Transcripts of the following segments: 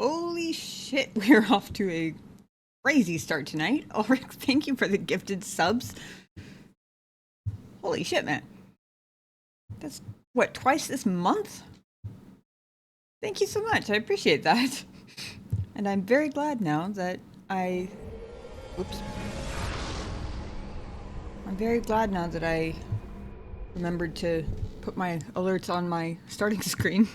Holy shit, we're off to a crazy start tonight. Ulrich, thank you for the gifted subs. Holy shit, man. That's what, twice this month? Thank you so much. I appreciate that. And I'm very glad now that oops. I'm very glad now that I remembered to put my alerts on my starting screen.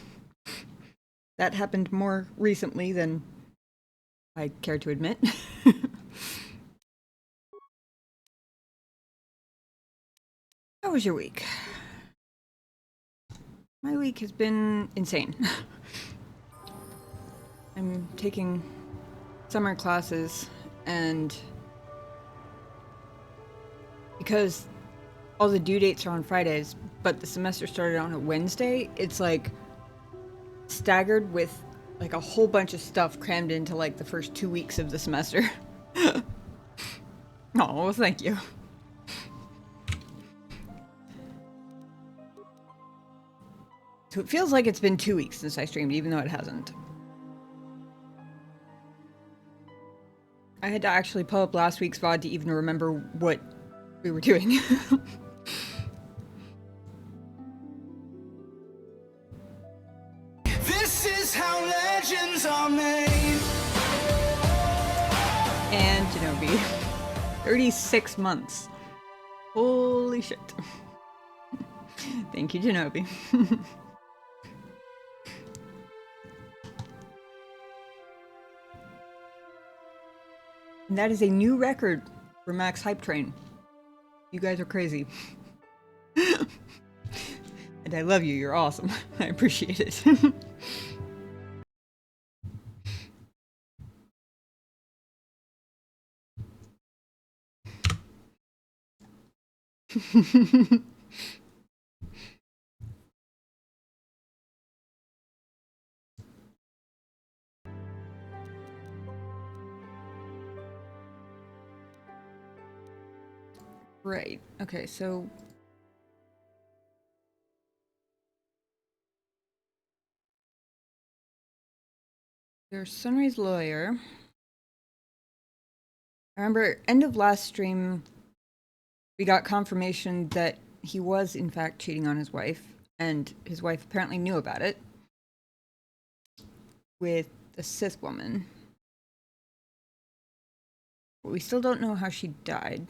That happened more recently than I care to admit. How was your week? My week has been insane. I'm taking summer classes, and because all the due dates are on Fridays, but the semester started on a Wednesday, it's like staggered with like a whole bunch of stuff crammed into like the first 2 weeks of the semester. Oh, well, thank you. So it feels like it's been 2 weeks since I streamed, even though it hasn't. I had to actually pull up last week's VOD to even remember what we were doing. This is how legends are made. And Genobi. 36 months. Holy shit. Thank you, Genobi. And that is a new record for Max Hype Train. You guys are crazy. And I love you, you're awesome. I appreciate it. Right, okay, so there's Sunry's lawyer. I remember end of last stream, we got confirmation that he was in fact cheating on his wife, and his wife apparently knew about it with a Sith woman. But we still don't know how she died.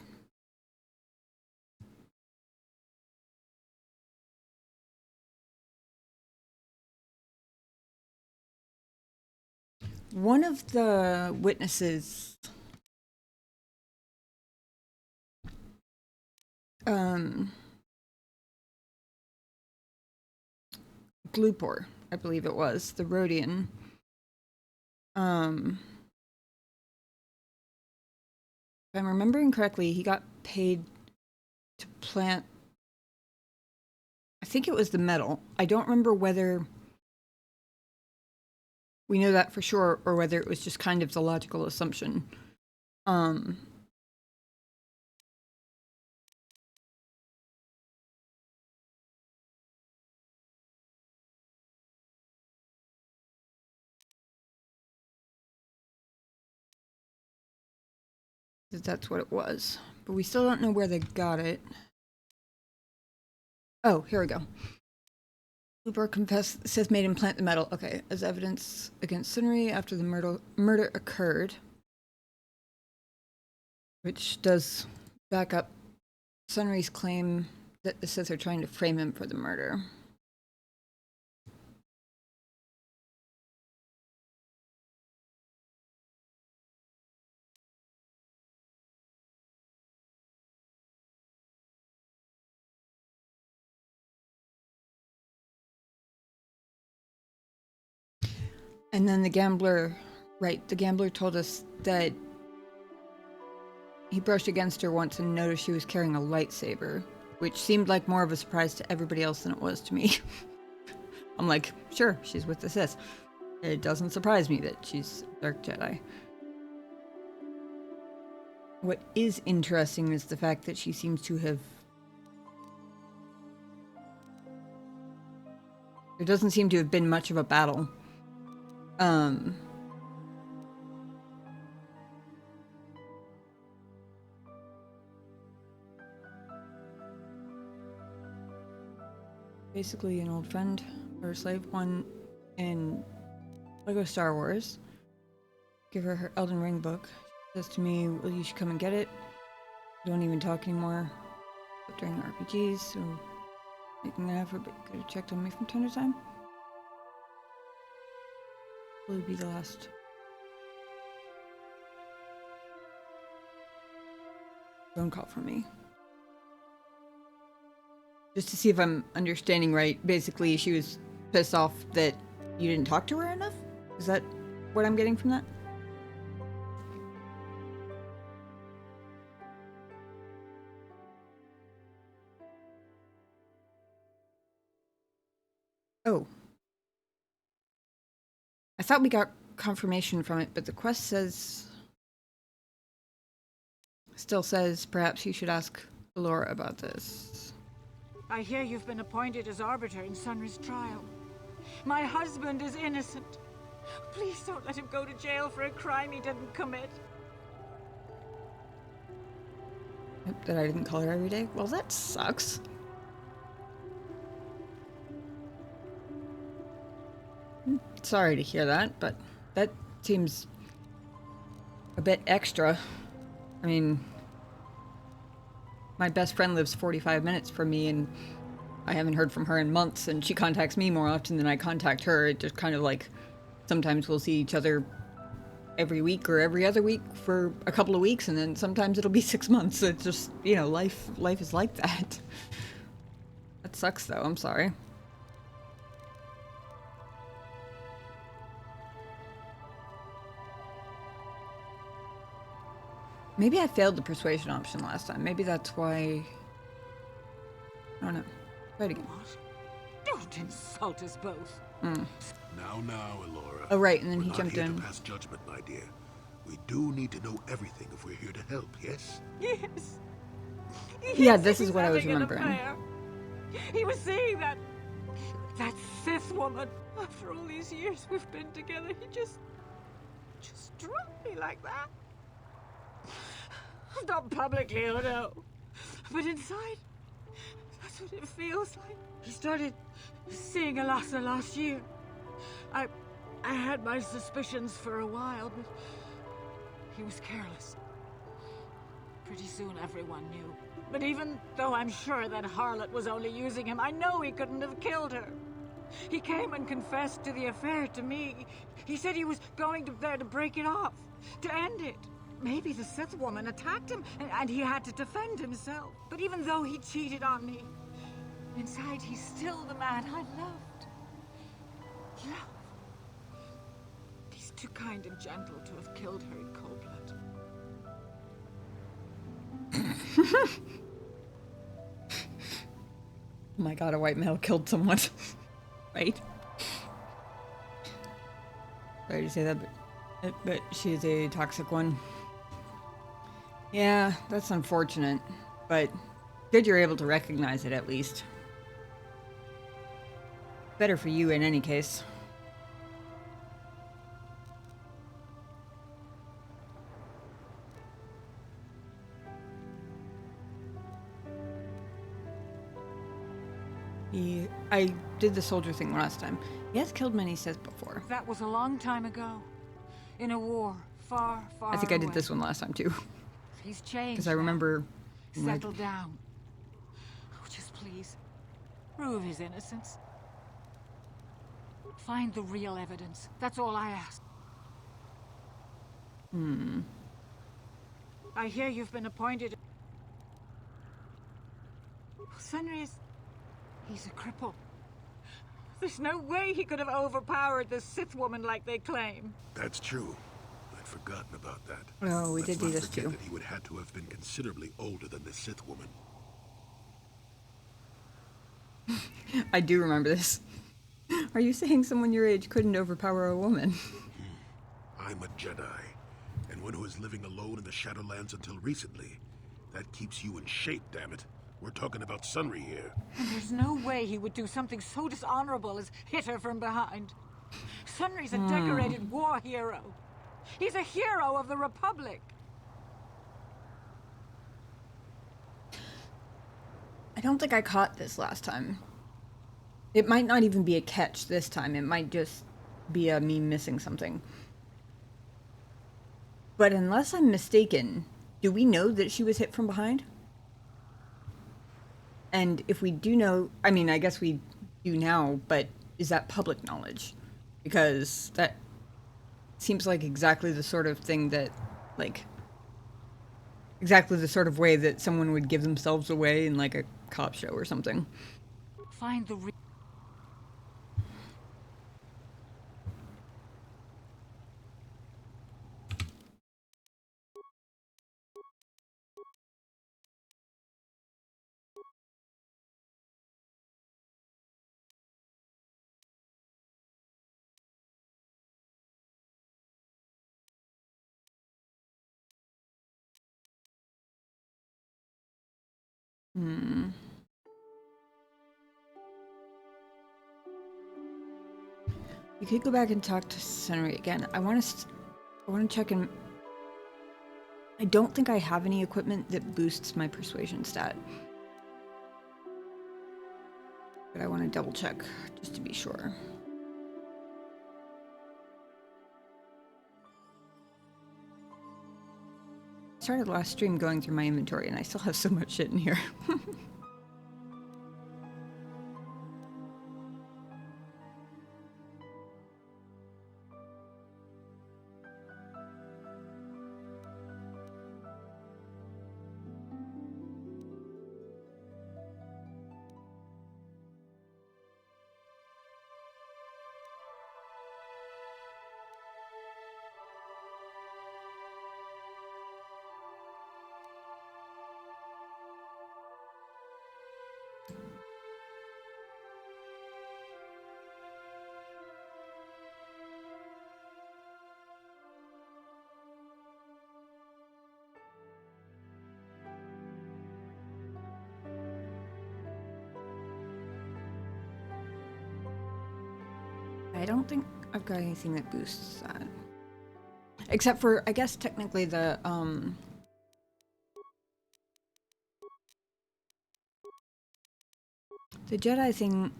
One of the witnesses, Glupor, I believe it was, the Rhodian, if I'm remembering correctly, he got paid to plant, I think it was the metal. I don't remember whether we know that for sure or whether it was just kind of the logical assumption. That's what it was. But we still don't know where they got it. Oh, here we go. Cooper confessed Sith made him plant the metal. Okay, as evidence against Sunry after the murder occurred. Which does back up Sunry's claim that the Sith are trying to frame him for the murder. And then the gambler, right, the gambler told us that he brushed against her once and noticed she was carrying a lightsaber, which seemed like more of a surprise to everybody else than it was to me. I'm like, sure, she's with the Sith. It doesn't surprise me that she's a Dark Jedi. What is interesting is the fact that she seems to have... There doesn't seem to have been much of a battle. basically an old friend or slave, one in Lego Star Wars. Give her her Elden Ring book. She says to me, well, you should come and get it. We don't even talk anymore during RPGs, so making an effort, but you could have checked on me from time to time. Will be the last phone call from me. Just to see if I'm understanding right, basically she was pissed off that you didn't talk to her enough? Is that what I'm getting from that? Oh. I thought we got confirmation from it, but the quest still says perhaps you should ask Laura about this. I hear you've been appointed as arbiter in Sunry's trial. My husband is innocent. Please don't let him go to jail for a crime he didn't commit. That I didn't call her every day? Well, that sucks. Sorry to hear that, but that seems a bit extra. I mean, my best friend lives 45 minutes from me, and I haven't heard from her in months, and she contacts me more often than I contact her. It just kind of like, sometimes we'll see each other every week or every other week for a couple of weeks, and then sometimes it'll be 6 months. It's just, you know, life is like that. That sucks, though. I'm sorry. Maybe I failed the persuasion option last time. Maybe that's why... I don't know. Try it again. What? Don't insult us both. Now, Elora. Oh, right, and then We're he not jumped here in. to pass judgment, my dear. We do need to know everything if we're here to help, yes? Yes. Yeah, this he is what I was having an remembering. affair. He was seeing that Sith woman. After all these years we've been together, he just dropped me like that. Not publicly, oh no. But inside, that's what it feels like. He started seeing Alasa last year. I had my suspicions for a while, but he was careless. Pretty soon everyone knew. But even though I'm sure that harlot was only using him, I know he couldn't have killed her. He came and confessed to the affair to me. He said he was going there to break it off, to end it. Maybe the Sith woman attacked him, and he had to defend himself. But even though he cheated on me, inside he's still the man I loved. Love. He's too kind and gentle to have killed her in cold blood. Oh my god, a white male killed someone. Right? Sorry to say that, but she is a toxic one. Yeah, that's unfortunate, but good you're able to recognize it at least. Better for you in any case. I did the soldier thing last time. He has killed many Sith before. That was a long time ago. In a war, far, far I think I did away. this one last time too. He's changed. Because I remember... Settle down. Oh, just please. Prove his innocence. Find the real evidence. That's all I ask. I hear you've been appointed... Sunry he's a cripple. There's no way he could have overpowered the Sith woman like they claim. That's true. I'd forgotten about that. Oh, we Let's did do not this forget too. that he would have to have been considerably older than the Sith woman. I do remember this. Are you saying someone your age couldn't overpower a woman? I'm a Jedi, and one who was living alone in the Shadowlands until recently. That keeps you in shape, damn it. We're talking about Sunry here. And there's no way he would do something so dishonorable as hit her from behind. Sunry's a decorated war hero. He's a hero of the Republic. I don't think I caught this last time. It might not even be a catch this time. It might just be a me missing something. But unless I'm mistaken, do we know that she was hit from behind? And if we do know, I mean, I guess we do now, but is that public knowledge? Because that seems like exactly the sort of thing that, like, exactly the sort of way that someone would give themselves away in, like, a cop show or something. Find the Hmm. We could go back and talk to Senri again. I want to check in. I don't think I have any equipment that boosts my persuasion stat. But I want to double check just to be sure. I started last stream going through my inventory and I still have so much shit in here. I don't think I've got anything that boosts that. Except for, I guess, technically the Jedi thing.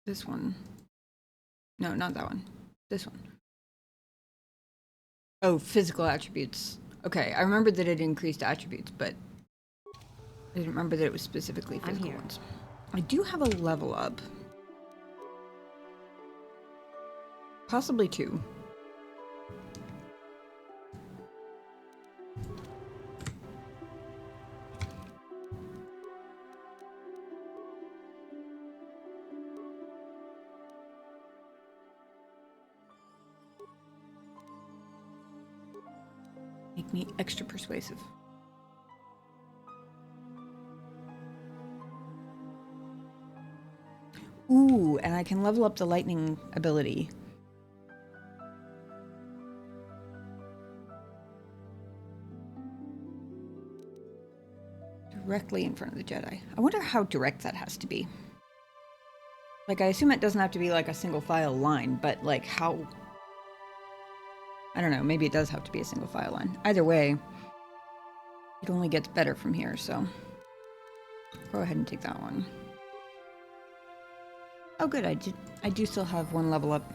This one. No, not that one. This one. Oh, physical attributes. Okay, I remembered that it increased attributes, but I didn't remember that it was specifically physical ones. I do have a level up. Possibly 2. Make me extra persuasive. Ooh, and I can level up the lightning ability. Directly in front of the Jedi. I wonder how direct that has to be. Like, I assume it doesn't have to be like a single file line, but like how... I don't know, maybe it does have to be a single file line. Either way, it only gets better from here, so... Go ahead and take that one. Oh good, I do still have 1 level up.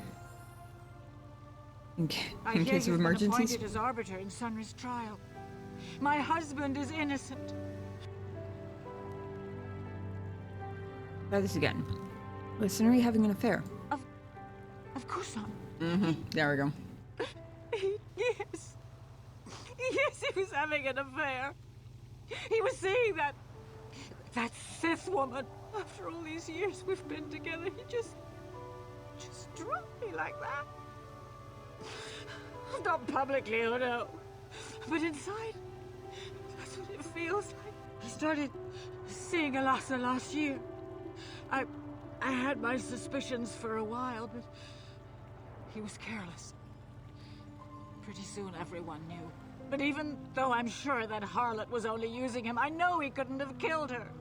In case of emergencies. I hear you've been appointed as arbiter in Sunri's trial. My husband is innocent. Try this again. Was Sunri having an affair? Of course not. There we go. Yes. Yes, he was having an affair. He was saying that Sith woman. After all these years we've been together, he just struck me like that. Not publicly, oh no. But inside, that's what it feels like. He started seeing Alasa last year. I had my suspicions for a while, but he was careless. Pretty soon everyone knew. But even though I'm sure that harlot was only using him, I know he couldn't have killed her.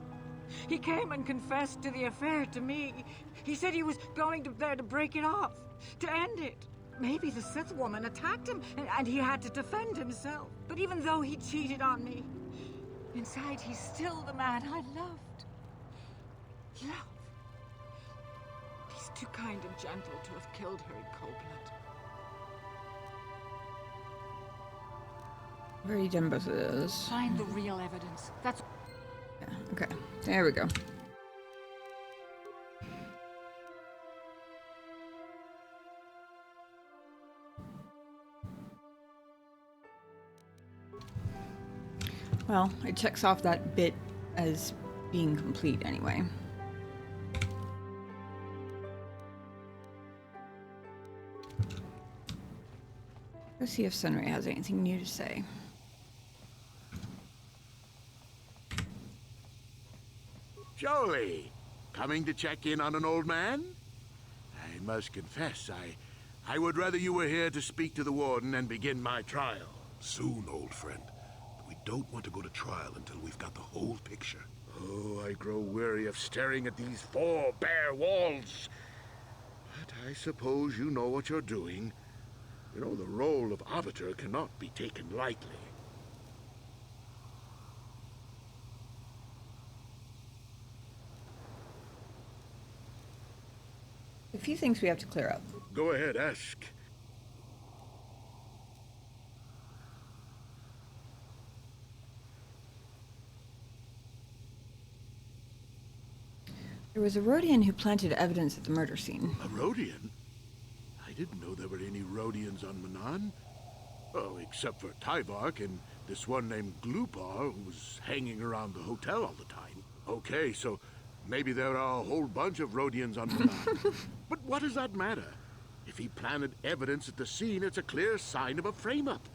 He came and confessed to the affair to me. He said he was going there to break it off, to end it. Maybe the Sith woman attacked him, and he had to defend himself. But even though he cheated on me, inside he's still the man I loved. Love. She's too kind and gentle to have killed her in cold blood. I've already done both of those. Find the real evidence. That's... Yeah, okay. There we go. Well, it checks off that bit as being complete anyway. Let's see if Sunray has anything new to say. Jolie, coming to check in on an old man? I must confess, I would rather you were here to speak to the warden and begin my trial. Soon, old friend. But we don't want to go to trial until we've got the whole picture. Oh, I grow weary of staring at these four bare walls. But I suppose you know what you're doing. You know, the role of arbiter cannot be taken lightly. A few things we have to clear up. Go ahead, ask. There was a Rhodian who planted evidence at the murder scene. A Rhodian? I didn't know there were any Rhodians on Manaan. Oh, except for Tyvark and this one named Glupar who was hanging around the hotel all the time. Okay, so maybe there are a whole bunch of Rhodians on Manaan. But what does that matter? If he planted evidence at the scene, it's a clear sign of a frame-up.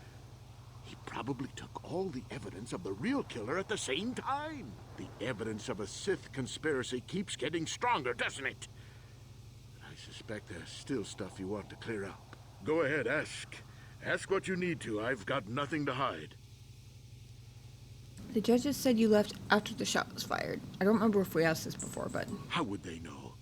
He probably took all the evidence of the real killer at the same time. The evidence of a Sith conspiracy keeps getting stronger, doesn't it? I suspect there's still stuff you want to clear up. Go ahead, ask. Ask what you need to. I've got nothing to hide. The judges said you left after the shot was fired. I don't remember if we asked this before, but... How would they know?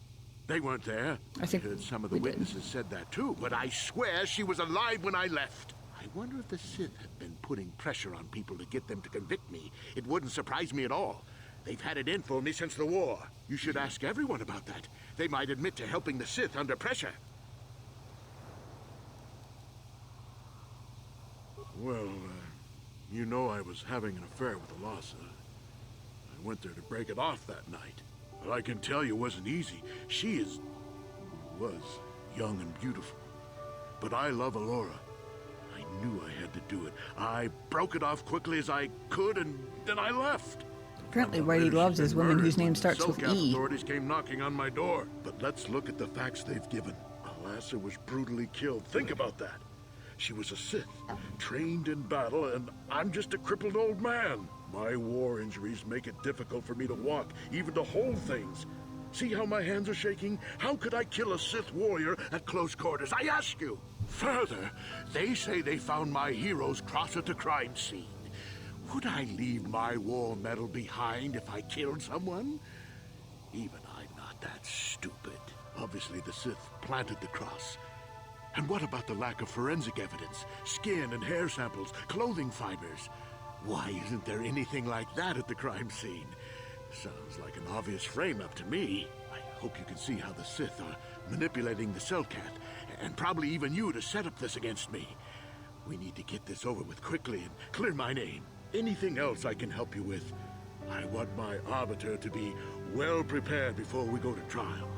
They weren't there. I think heard some of the we did. witnesses said that too, but I swear she was alive when I left. I wonder if the Sith have been putting pressure on people to get them to convict me. It wouldn't surprise me at all. They've had it in for me since the war. You should ask everyone about that. They might admit to helping the Sith under pressure. Well, you know I was having an affair with Alasa. I went there to break it off that night. But I can tell you it wasn't easy. She was young and beautiful. But I love Alora. I knew I had to do it. I broke it off quickly as I could, and then I left. Apparently what he loves is women whose name starts with Selkath E. authorities came knocking on my door. But let's look at the facts they've given. Alasa was brutally killed. Think about that. She was a Sith, trained in battle, and I'm just a crippled old man. My war injuries make it difficult for me to walk, even to hold things. See how my hands are shaking? How could I kill a Sith warrior at close quarters? I ask you. Further, they say they found my hero's cross at the crime scene. Would I leave my war medal behind if I killed someone? Even I'm not that stupid. Obviously, the Sith planted the cross. And what about the lack of forensic evidence? Skin and hair samples, clothing fibers. Why isn't there anything like that at the crime scene? Sounds like an obvious frame-up to me. I hope you can see how the Sith are manipulating the Selkath, and probably even you to set up this against me. We need to get this over with quickly and clear my name. Anything else I can help you with? I want my arbiter to be well prepared before we go to trial.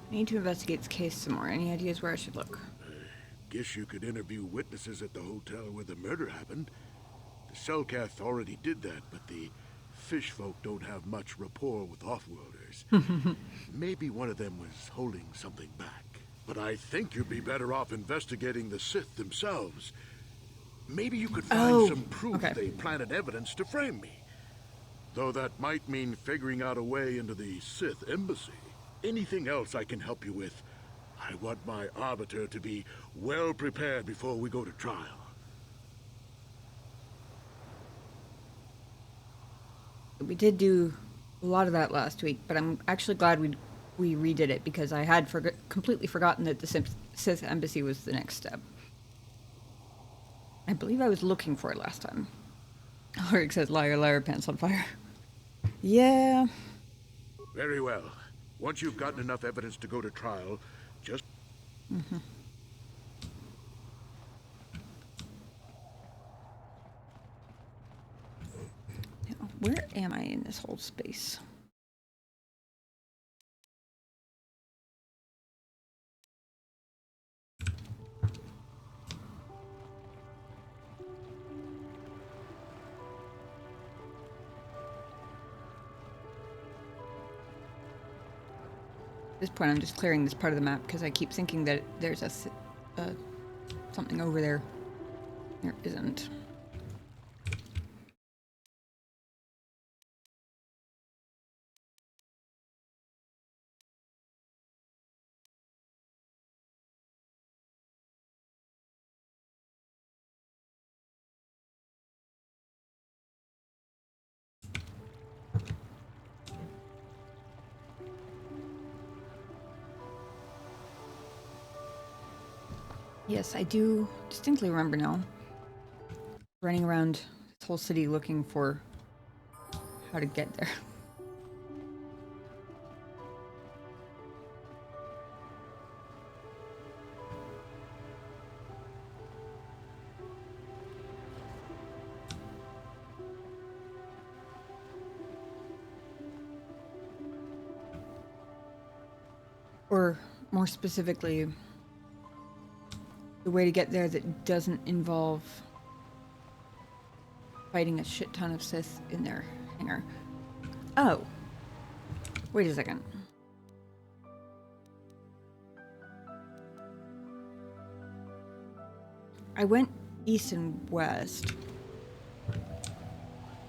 I need to investigate this case some more. Any ideas where I should look? Guess you could interview witnesses at the hotel where the murder happened. The Selkath already did that, but the fish folk don't have much rapport with off-worlders. Maybe one of them was holding something back. But I think you'd be better off investigating the Sith themselves. Maybe you could find some proof they planted evidence to frame me. Though that might mean figuring out a way into the Sith embassy. Anything else I can help you with? I want my arbiter to be well prepared before we go to trial. We did do a lot of that last week, but I'm actually glad we redid it because I had completely forgotten that the Sith embassy was the next step. I believe I was looking for it last time. Ulrich says, liar, liar, pants on fire. Yeah, Very well. Once you've gotten enough evidence to go to trial, just... Now, where am I in this whole space? At this point, I'm just clearing this part of the map because I keep thinking that there's something over there. There isn't. Yes, I do distinctly remember now running around this whole city looking for how to get there. Or more specifically, the way to get there that doesn't involve fighting a shit ton of Sith in their hangar. Oh. Wait a second. I went east and west,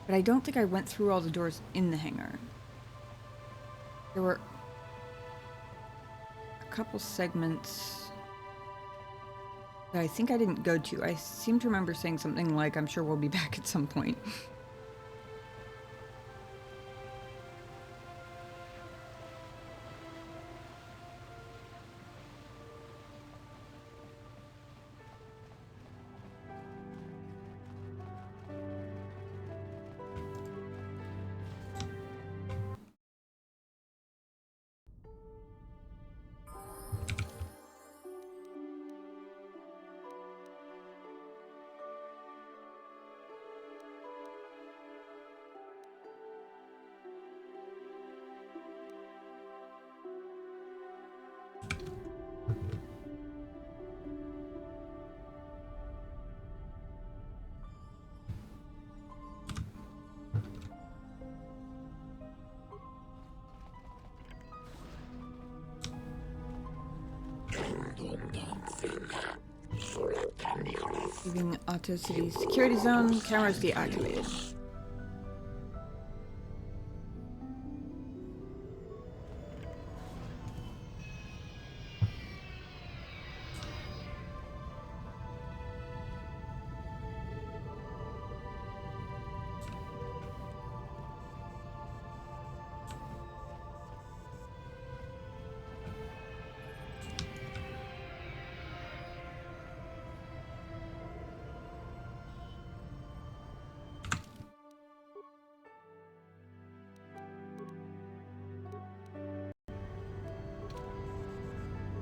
but I don't think I went through all the doors in the hangar. There were a couple segments that I think I didn't go to. I seem to remember saying something like, I'm sure we'll be back at some point. Leaving Auto City security zone, cameras deactivated.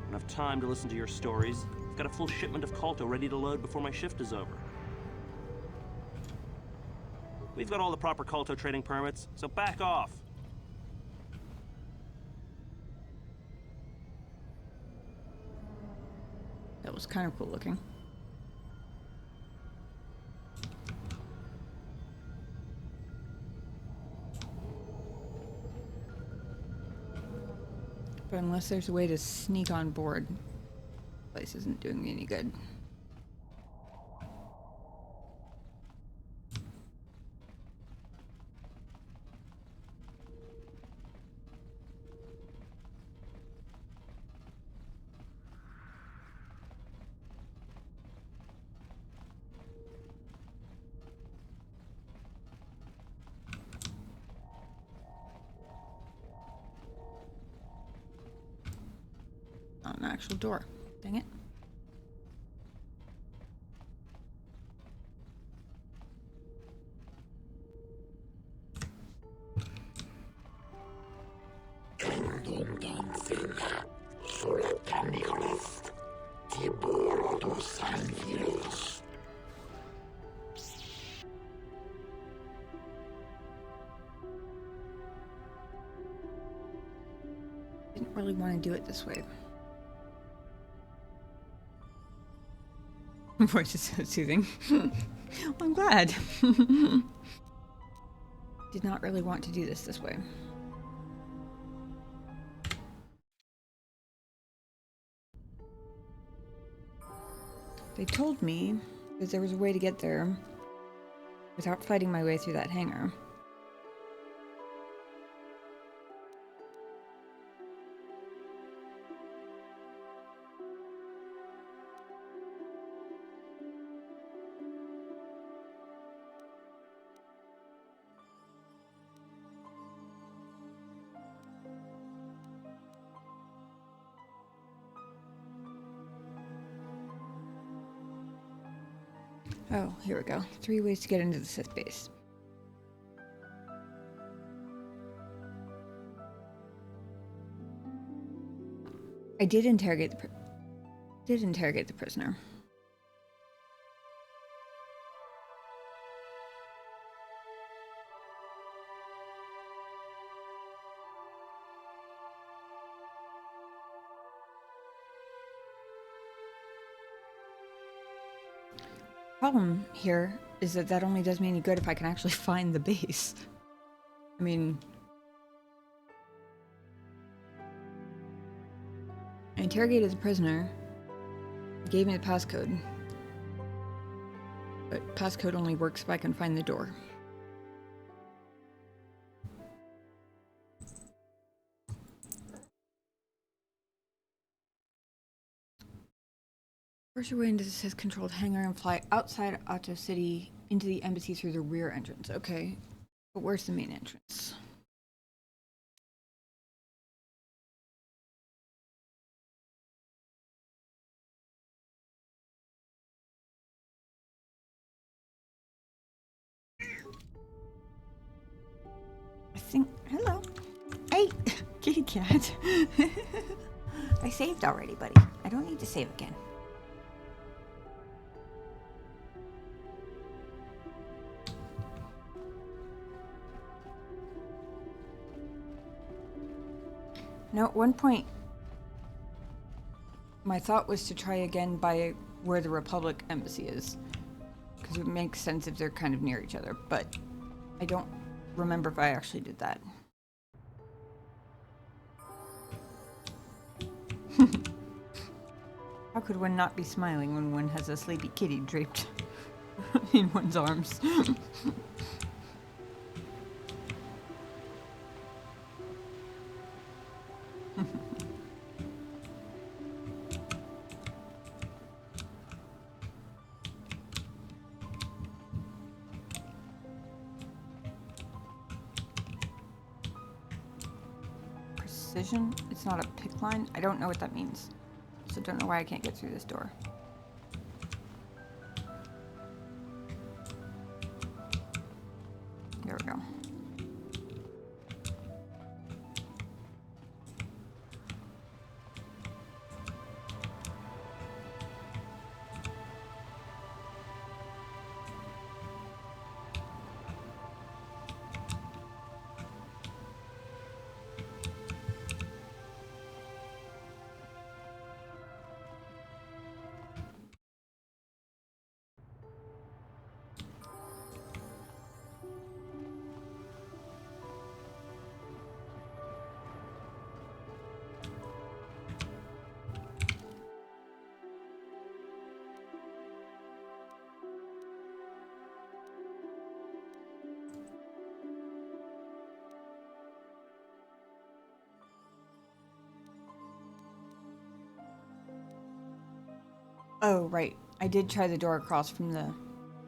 Enough time to listen to your stories. I've got a full shipment of Kolto ready to load before my shift is over. We've got all the proper Kolto trading permits, so back off. That was kind of cool looking. But unless there's a way to sneak on board, this place isn't doing me any good. Not an actual door. Dang it. Didn't really want to do it this way. My voice is so soothing. Well, I'm glad. Did not really want to do this way. They told me that there was a way to get there without fighting my way through that hangar. Oh, here we go. 3 ways to get into the Sith base. I did interrogate the prisoner. Problem here is that only does me any good if I can actually find the base. I mean, I interrogated the prisoner, he gave me the passcode, but passcode only works if I can find the door. Force your way into the Sith-controlled hangar and fly outside Otto City into the embassy through the rear entrance. Okay, but where's the main entrance? I think... Hello. Hey, kitty cat. I saved already, buddy. I don't need to save again. Now, at one point, my thought was to try again by where the Republic embassy is, because it would make sense if they're kind of near each other, but I don't remember if I actually did that. How could one not be smiling when one has a sleepy kitty draped in one's arms? Precision? It's not a pick line? I don't know what that means. So don't know why I can't get through this door. There we go. Oh, right. I did try the door across from the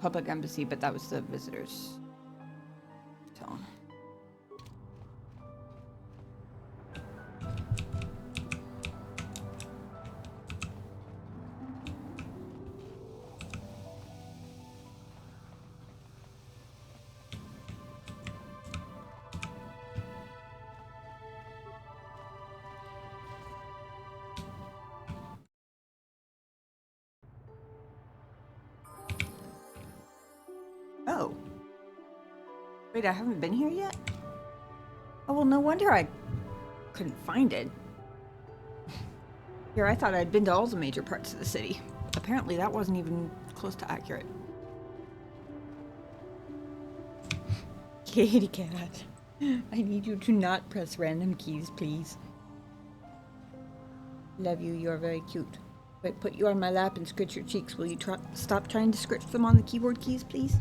public embassy, but that was the visitors' zone. Wait, I haven't been here yet? Oh, well, no wonder I couldn't find it. Here, I thought I'd been to all the major parts of the city. Apparently, that wasn't even close to accurate. Kitty cat. I need you to not press random keys, please. Love you, you're very cute. If I put you on my lap and scratch your cheeks, will you stop trying to scratch them on the keyboard keys, please?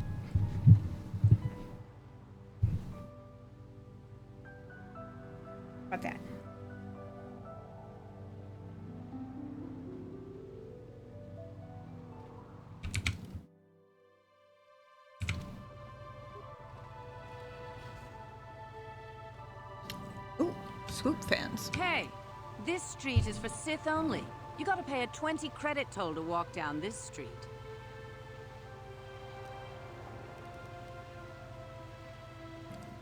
About that. Ooh, Swoop fans. Hey, this street is for Sith only. You gotta pay a 20 credit toll to walk down this street.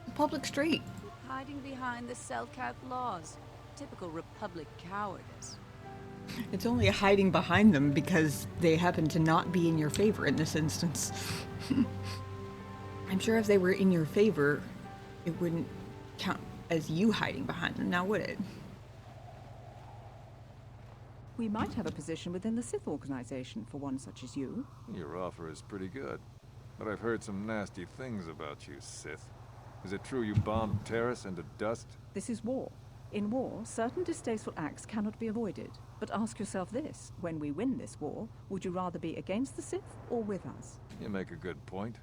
A public street. Hiding behind the Selkath laws. Typical Republic cowardice. It's only hiding behind them because they happen to not be in your favor in this instance. I'm sure if they were in your favor, it wouldn't count as you hiding behind them, now would it? We might have a position within the Sith organization for one such as you. Your offer is pretty good, but I've heard some nasty things about you, Sith. Is it true you bombed Terrace into dust? This is war. In war, certain distasteful acts cannot be avoided. But ask yourself this, when we win this war, would you rather be against the Sith or with us? You make a good point.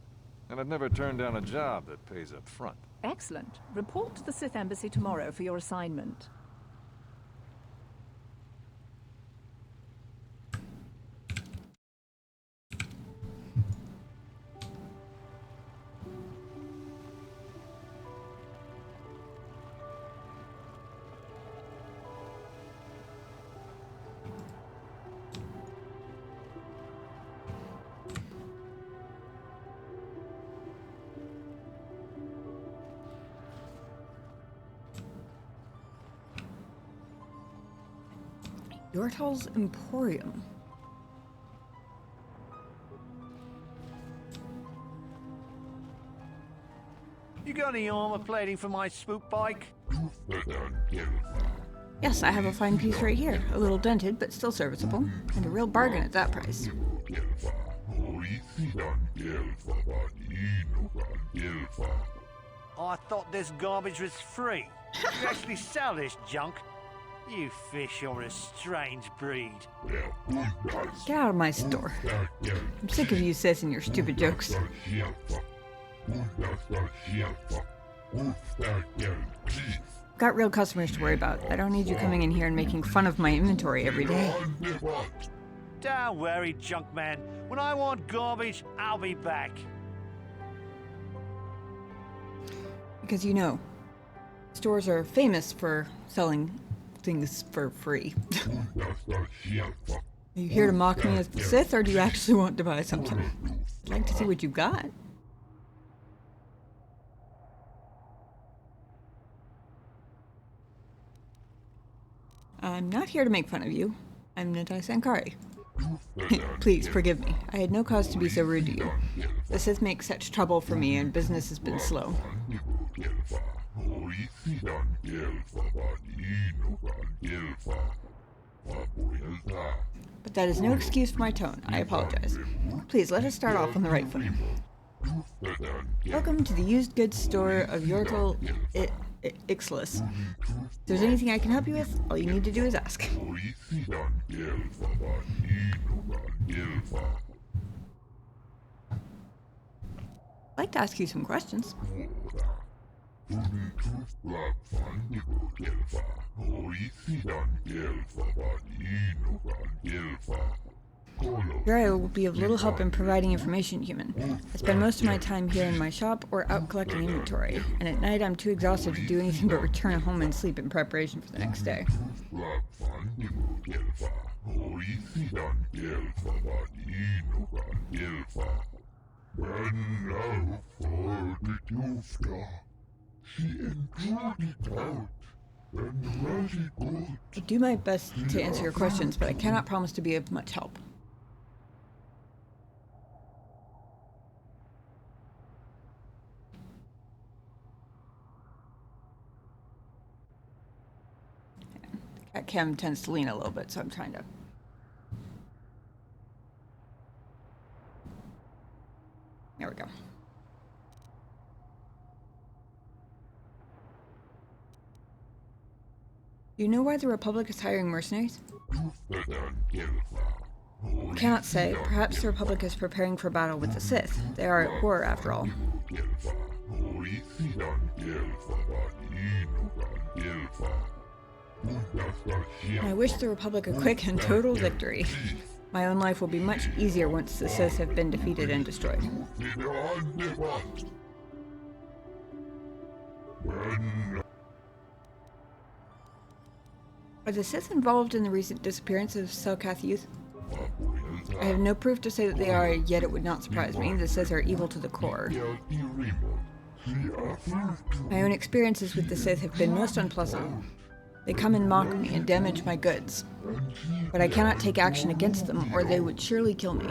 And I've never turned down a job that pays up front. Excellent. Report to the Sith Embassy tomorrow for your assignment. Yortal's Emporium. You got any armor plating for my swoop bike? Yes, I have a fine piece right here. A little dented, but still serviceable. And a real bargain at that price. I thought this garbage was free. You actually sell this junk? You fish are a strange breed. Get out of my store. I'm sick of you Sith and your stupid jokes. Got real customers to worry about. I don't need you coming in here and making fun of my inventory every day. Don't worry, junk man. When I want garbage, I'll be back. Because you know, stores are famous for selling things for free. Are you here to mock me as the Sith, or do you actually want to buy something? I'd like to see what you got. I'm not here to make fun of you. I'm Natai Sankari. Please forgive me. I had no cause to be so rude to you. The Sith make such trouble for me, and business has been slow. But that is no excuse for my tone. I apologize. Please, let us start off on the right foot. Welcome to the used goods store of Yortal Ixlis. If there's anything I can help you with, all you need to do is ask. I'd like to ask you some questions. Here I will be of little help in providing information, human. I spend most of my time here in my shop or out collecting inventory, and at night I'm too exhausted to do anything but return home and sleep in preparation for the next day. I do my best to answer your questions, but I cannot promise to be of much help. that cam tends to lean a little bit, so I'm trying to... There we go. Do you know why the Republic is hiring mercenaries? I cannot say. Perhaps the Republic is preparing for battle with the Sith. They are at war, after all. I wish the Republic a quick and total victory. My own life will be much easier once the Sith have been defeated and destroyed. Are the Sith involved in the recent disappearance of Selkath youth? I have no proof to say that they are, yet it would not surprise me. The Sith are evil to the core. My own experiences with the Sith have been most unpleasant. They come and mock me and damage my goods. But I cannot take action against them, or they would surely kill me.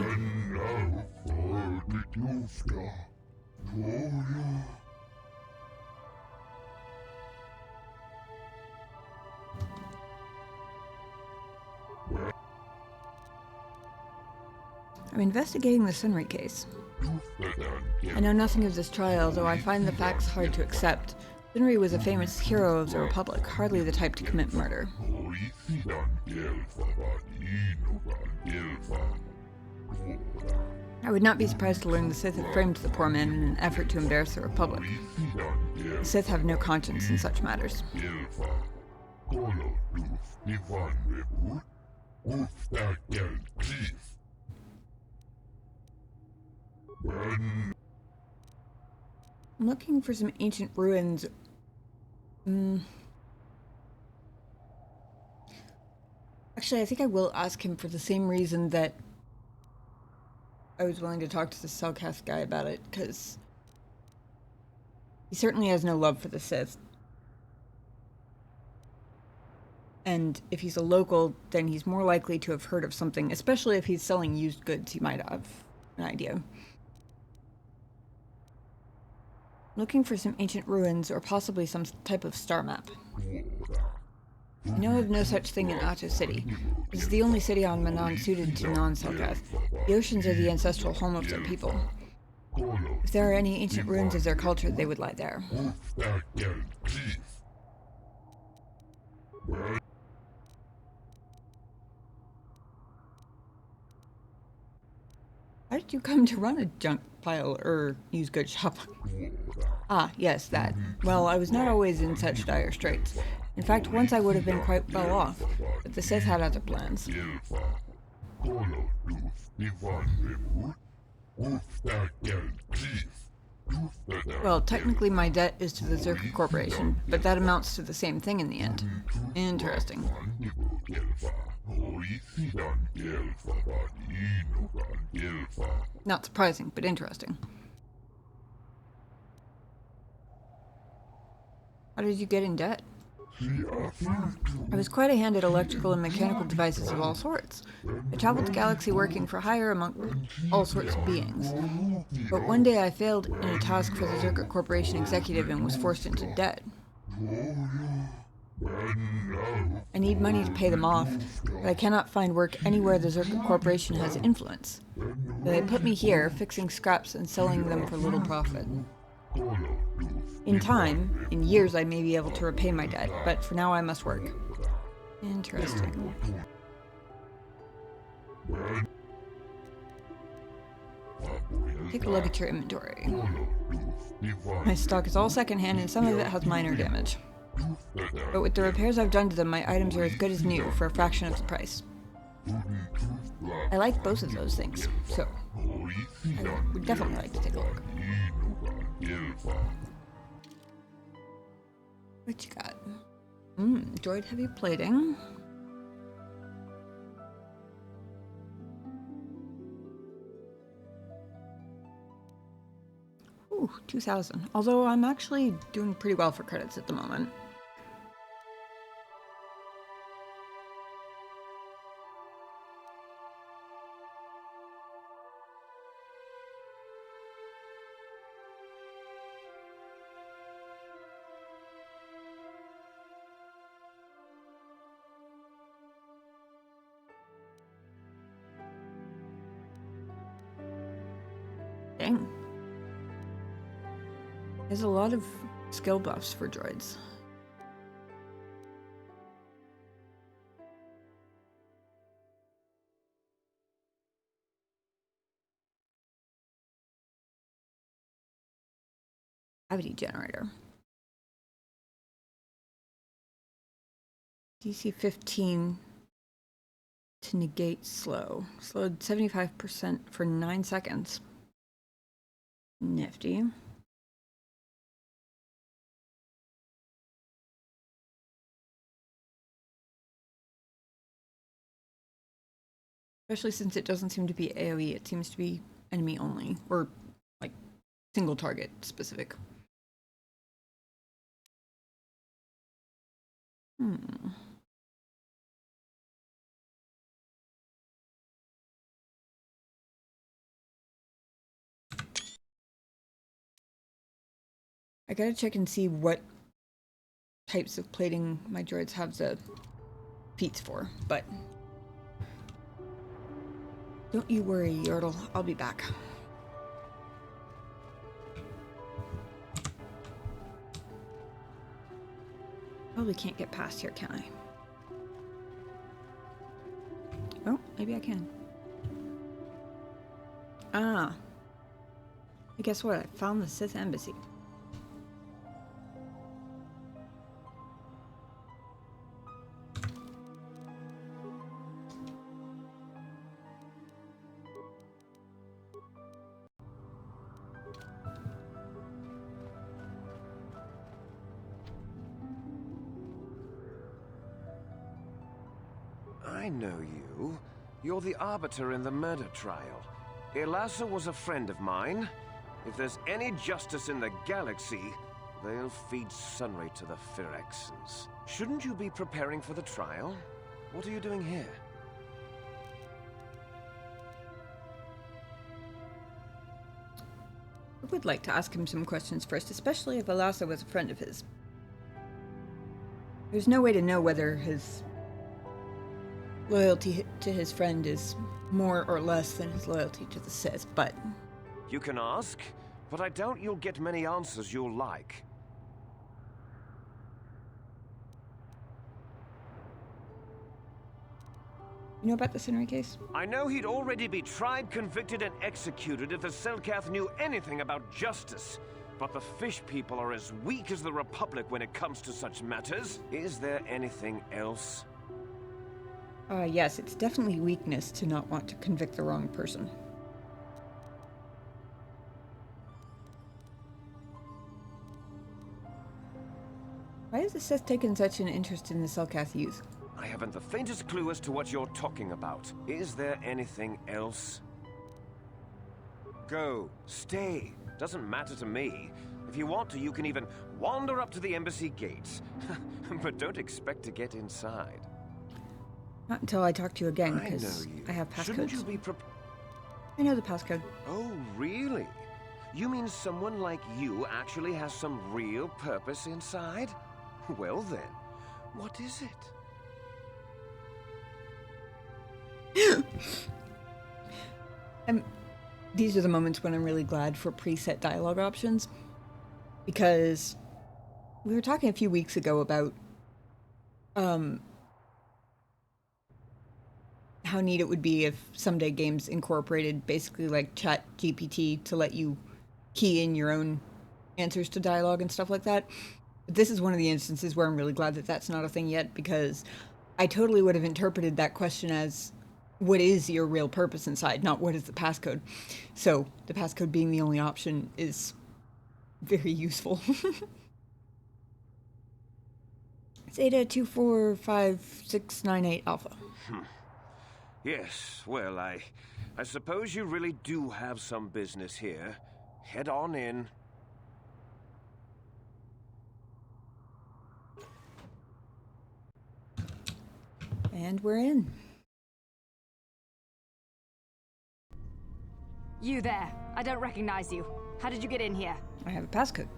I'm investigating the Sunry case. I know nothing of this trial, though I find the facts hard to accept. Sunry was a famous hero of the Republic, hardly the type to commit murder. I would not be surprised to learn the Sith had framed the poor man in an effort to embarrass the Republic. The Sith have no conscience in such matters. I'm looking for some ancient ruins. Actually, I think I will ask him for the same reason that I was willing to talk to the Selkath guy about it, because he certainly has no love for the Sith. And if he's a local, then he's more likely to have heard of something, especially if he's selling used goods, he might have an idea. Looking for some ancient ruins, or possibly some type of star map. I know of no such thing in Ahto City. This is the only city on Manaan suited to non-Selkath. The oceans are the ancestral home of their people. If there are any ancient ruins of their culture, they would lie there. How did you come to run a junk pile or used goods shop? Ah, yes, that. Well, I was not always in such dire straits. In fact, once I would have been quite well off, but the Sith had other plans. Well, technically my debt is to the Zerka Corporation, but that amounts to the same thing in the end. Interesting. Not surprising, but interesting. How did you get in debt? I was quite a hand at electrical and mechanical devices of all sorts. I traveled the galaxy working for hire among all sorts of beings. But one day I failed in a task for the Zerka Corporation executive and was forced into debt. I need money to pay them off, but I cannot find work anywhere the Zerka Corporation has influence. So they put me here, fixing scraps and selling them for little profit. In time, in years, I may be able to repay my debt, but for now I must work. Interesting. Take a look at your inventory. My stock is all secondhand and some of it has minor damage. But with the repairs I've done to them, my items are as good as new for a fraction of the price. I like both of those things, so I would definitely like to take a look. What you got? Droid heavy plating. Ooh, 2,000. Although I'm actually doing pretty well for credits at the moment. There's a lot of skill buffs for droids. Gravity generator. DC 15 to negate slow. Slowed 75% for 9 seconds. Nifty. Especially since it doesn't seem to be AoE, it seems to be enemy only, or like single target specific. I gotta check and see what types of plating my droids have the feats for, but don't you worry, Yordle. I'll be back. Probably can't get past here, can I? Oh, maybe I can. Ah. And guess what? I found the Sith embassy. I know you. You're the arbiter in the murder trial. Elassa was a friend of mine. If there's any justice in the galaxy, they'll feed Sunray to the Phyrexians. Shouldn't you be preparing for the trial? What are you doing here? I would like to ask him some questions first, especially if Elassa was a friend of his. There's no way to know whether his loyalty to his friend is more or less than his loyalty to the Sith, but... You can ask, but I doubt you'll get many answers you'll like. You know about the Sunray case? I know he'd already be tried, convicted, and executed if the Selkath knew anything about justice. But the fish people are as weak as the Republic when it comes to such matters. Is there anything else? Yes, it's definitely weakness to not want to convict the wrong person. Why has the Sith taken such an interest in the Selkath youth? I haven't the faintest clue as to what you're talking about. Is there anything else? Go. Stay. Doesn't matter to me. If you want to, you can even wander up to the embassy gates. But don't expect to get inside. Not until I talk to you again, because I have passcodes. Shouldn't you be I know the passcode. Oh, really? You mean someone like you actually has some real purpose inside? Well then, what is it? These are the moments when I'm really glad for preset dialogue options, because we were talking a few weeks ago about how neat it would be if someday games incorporated basically like Chat GPT to let you key in your own answers to dialogue and stuff like that. But this is one of the instances where I'm really glad that that's not a thing yet, because I totally would have interpreted that question as, what is your real purpose inside, not what is the passcode. So the passcode being the only option is very useful. It's Ada 245698 Alpha. Yes, well, I suppose you really do have some business here. Head on in. And we're in. You there. I don't recognize you. How did you get in here? I have a passcode.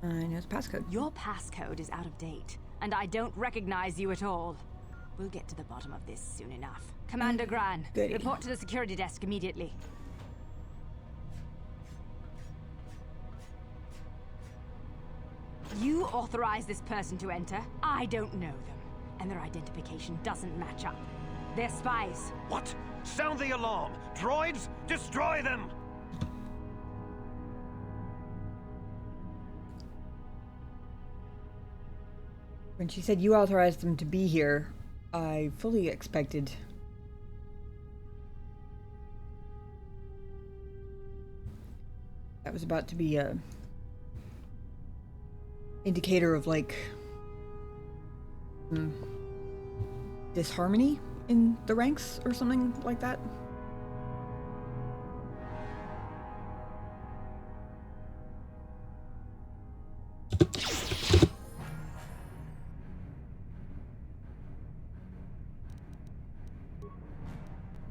I know the passcode. Your passcode is out of date, and I don't recognize you at all. We'll get to the bottom of this soon enough. Commander Gran, goody. report to the security desk immediately. You authorized this person to enter. I don't know them, and their identification doesn't match up. They're spies. What? Sound the alarm! Droids, destroy them! When she said you authorized them to be here, I fully expected that was about to be a indicator of like disharmony in the ranks or something like that.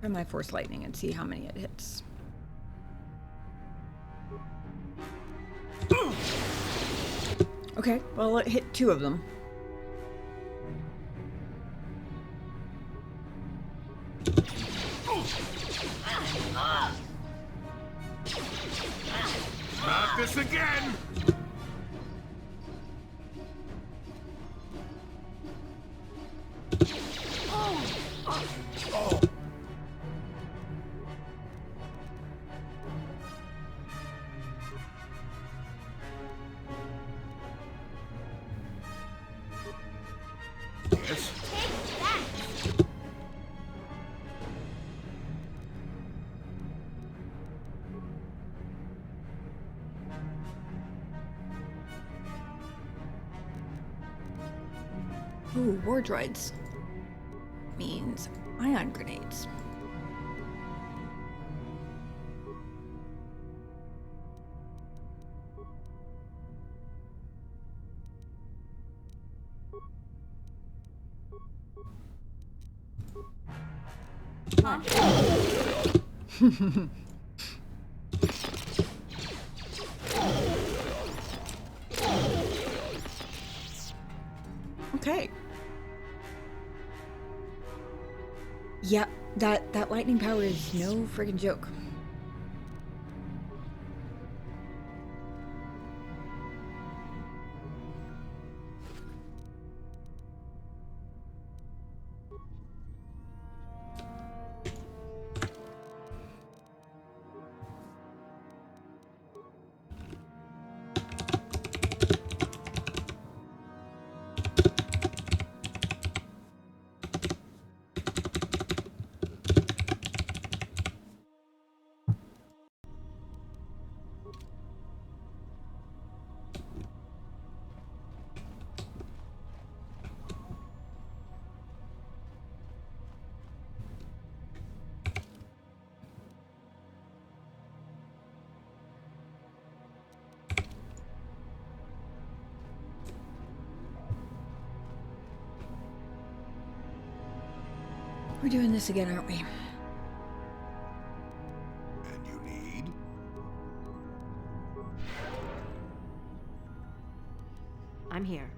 Try my force lightning and see how many it hits. Okay, well it hit 2 of them. Not this again! Yes. Ooh, war droids. Means ion grenades. Okay. Yep, that lightning power is no friggin' joke. We're doing this again, aren't we? And you need? I'm here.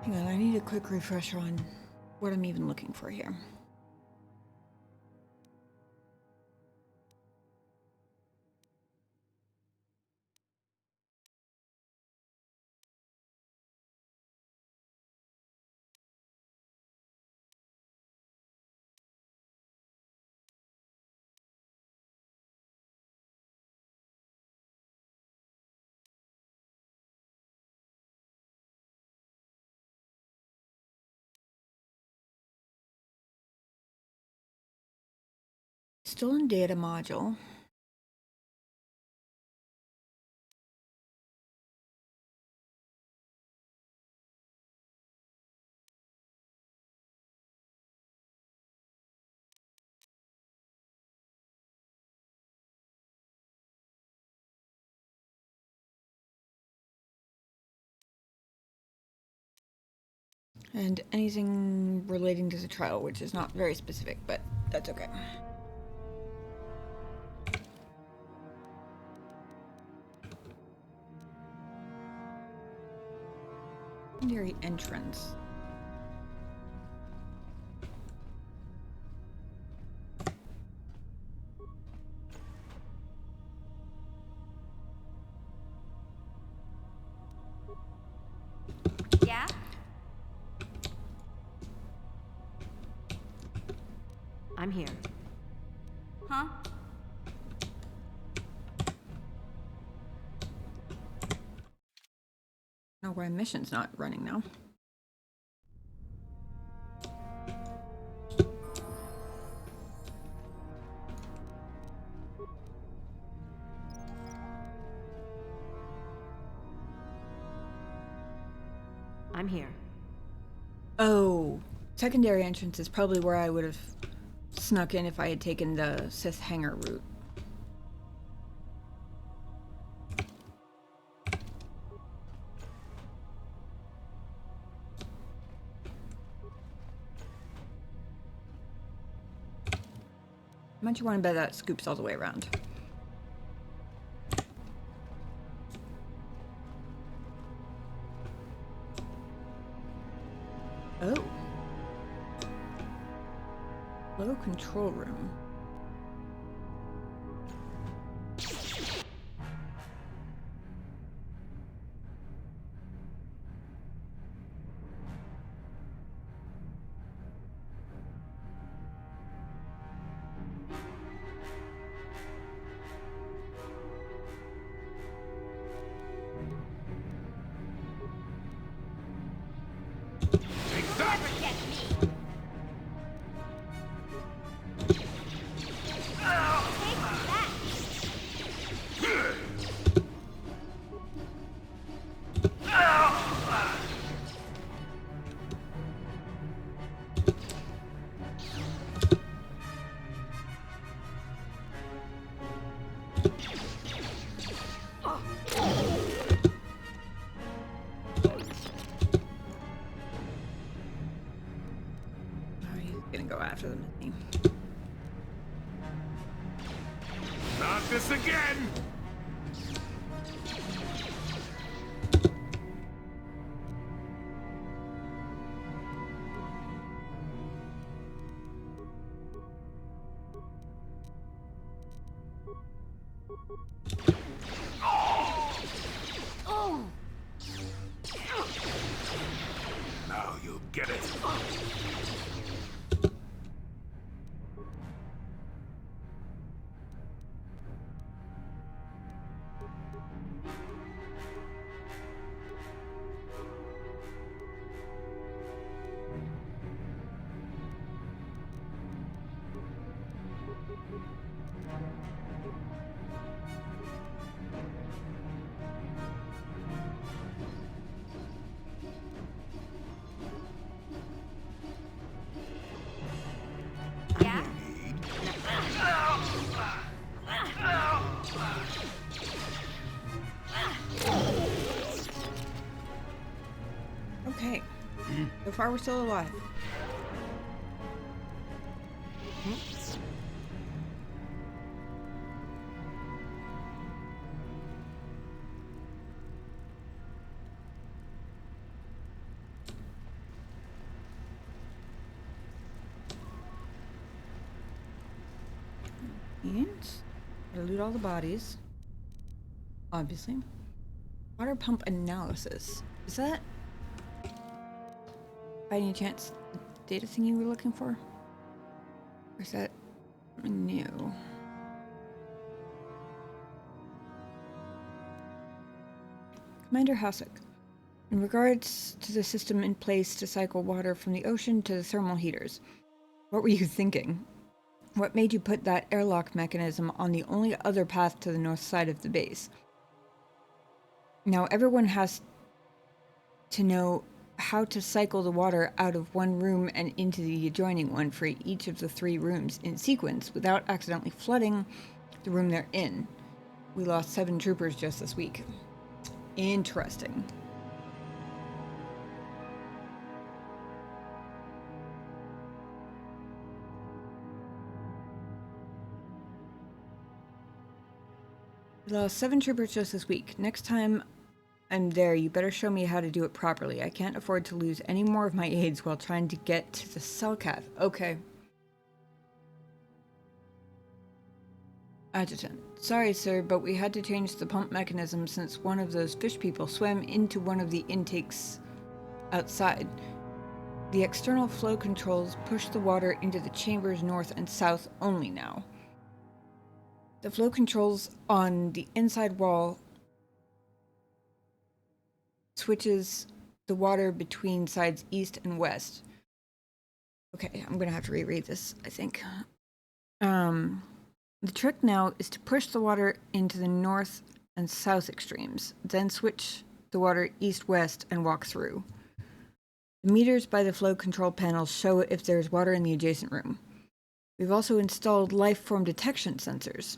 Hang on, I need a quick refresher on what I'm even looking for here. Still in data module. And anything relating to the trial, which is not very specific, but that's okay. Secondary entrance. Yeah? I'm here. Huh? No, why mission's not running now. I'm here. Oh, secondary entrance is probably where I would have snuck in if I had taken the Sith hangar route. Might you want to bet that scoops all the way around? Oh. Low control room. After the missing. Not this again! Oh! Now you'll get it. Yeah? Okay. So far, we're still alive. And gotta loot all the bodies. Obviously. Water pump analysis. Is that by any chance the data thing you were looking for? Or is that new? Commander Hasek, in regards to the system in place to cycle water from the ocean to the thermal heaters, what were you thinking? What made you put that airlock mechanism on the only other path to the north side of the base? Now everyone has to know how to cycle the water out of one room and into the adjoining one for each of the 3 rooms in sequence without accidentally flooding the room they're in. We lost 7 troopers just this week. Interesting. We lost 7 troopers just this week. Next time I'm there, you better show me how to do it properly. I can't afford to lose any more of my aides while trying to get to the Cellcath. Okay. Adjutant. Sorry, sir, but we had to change the pump mechanism since one of those fish people swam into one of the intakes outside. The external flow controls push the water into the chambers north and south only now. The flow controls on the inside wall switches the water between sides east and west. Okay, I'm gonna have to reread this, I think. The trick now is to push the water into the north and south extremes, then switch the water east-west and walk through. The meters by the flow control panels show if there's water in the adjacent room. We've also installed life form detection sensors,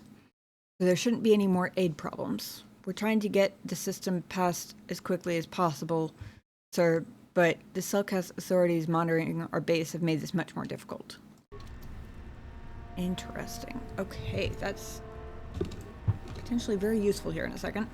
so there shouldn't be any more aid problems. We're trying to get the system passed as quickly as possible, sir, but the Cellcath authorities monitoring our base have made this much more difficult. Interesting. Okay, that's potentially very useful here in a second.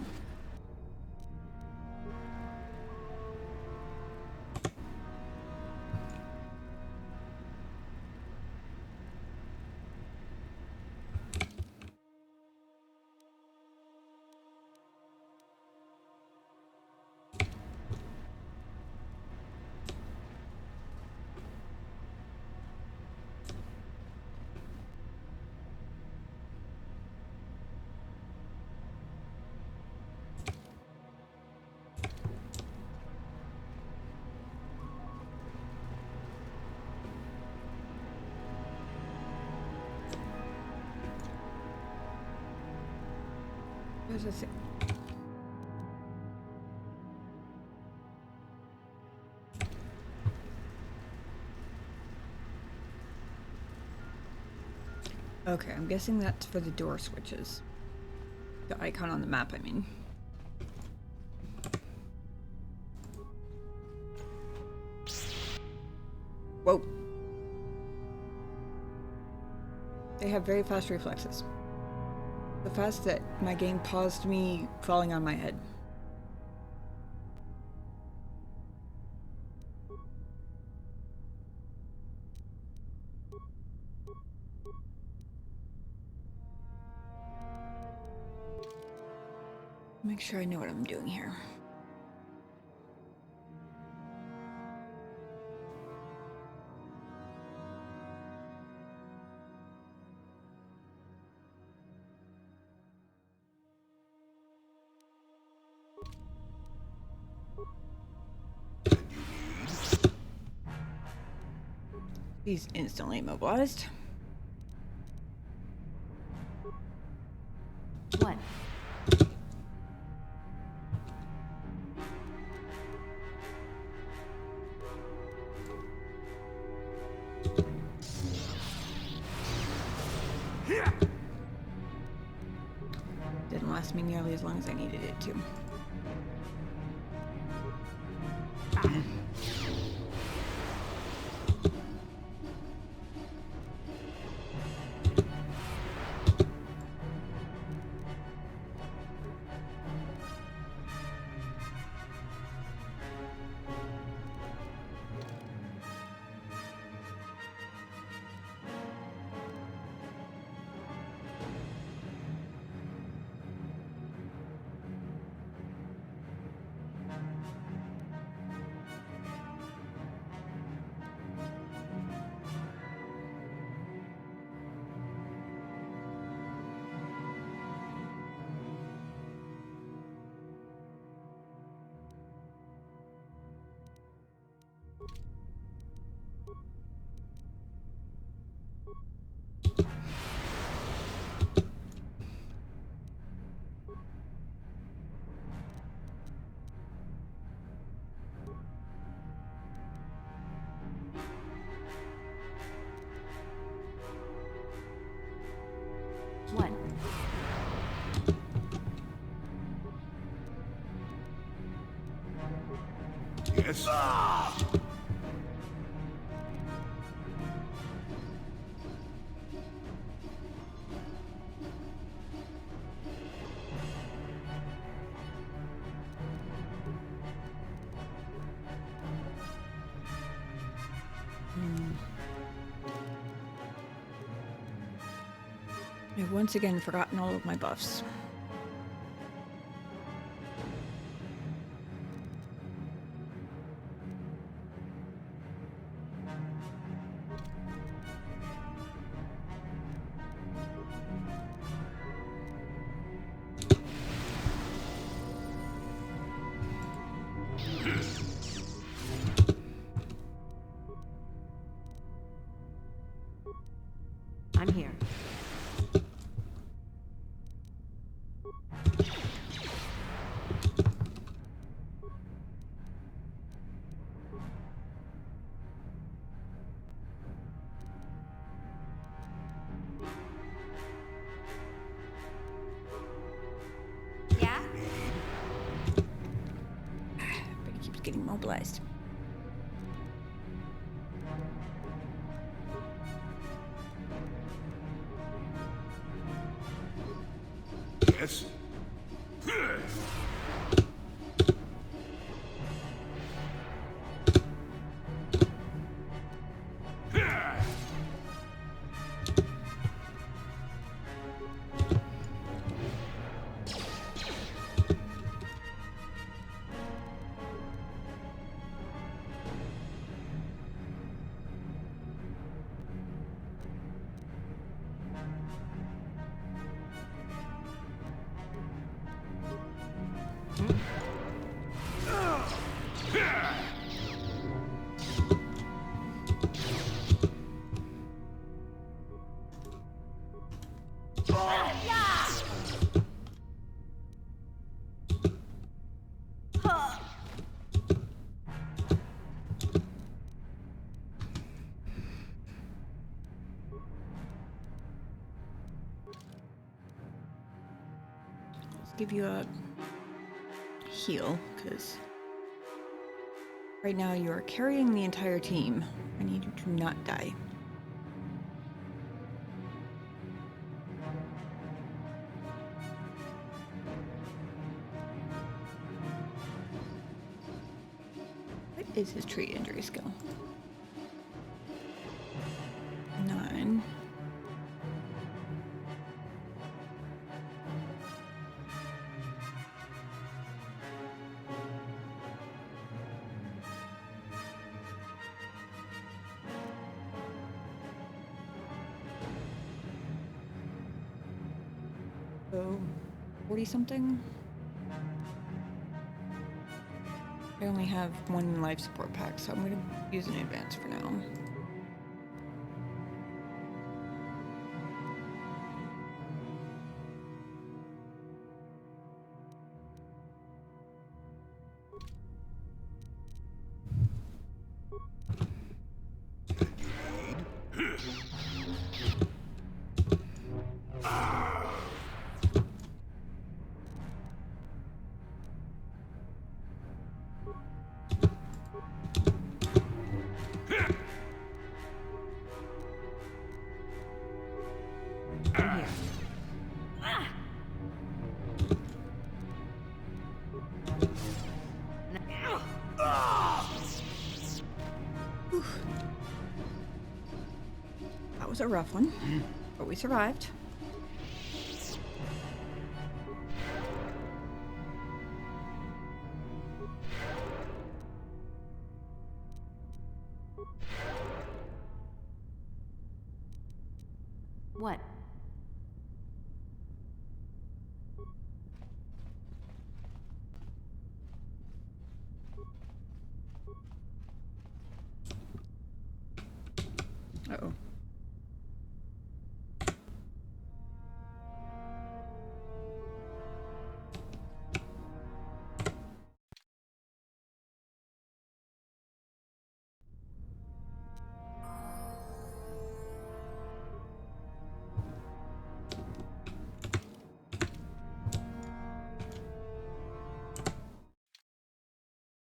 Where's the thing? Okay, I'm guessing that's for the door switches. The icon on the map, I mean. Whoa. They have very fast reflexes. So fast that my game paused me falling on my head. Make sure I know what I'm doing here. He's instantly immobilized. What? Didn't last me nearly as long as I needed it to. What? Yes. I've once again forgotten all of my buffs. I'm here. Yeah? But he keeps getting mobilized. Yes? Give you a heal, because right now you are carrying the entire team. I need you to not die. What is his tree injury skill? 9. So, 40 something? I only have one life support pack, so I'm going to use an advance for now. That was a rough one, but we survived. What? Uh-oh.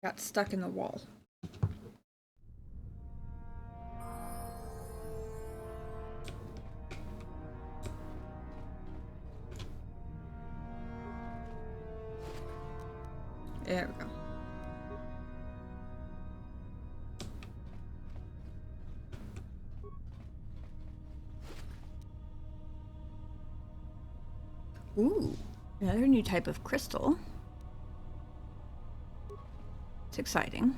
Got stuck in the wall. There we go. Ooh, another new type of crystal. It's exciting.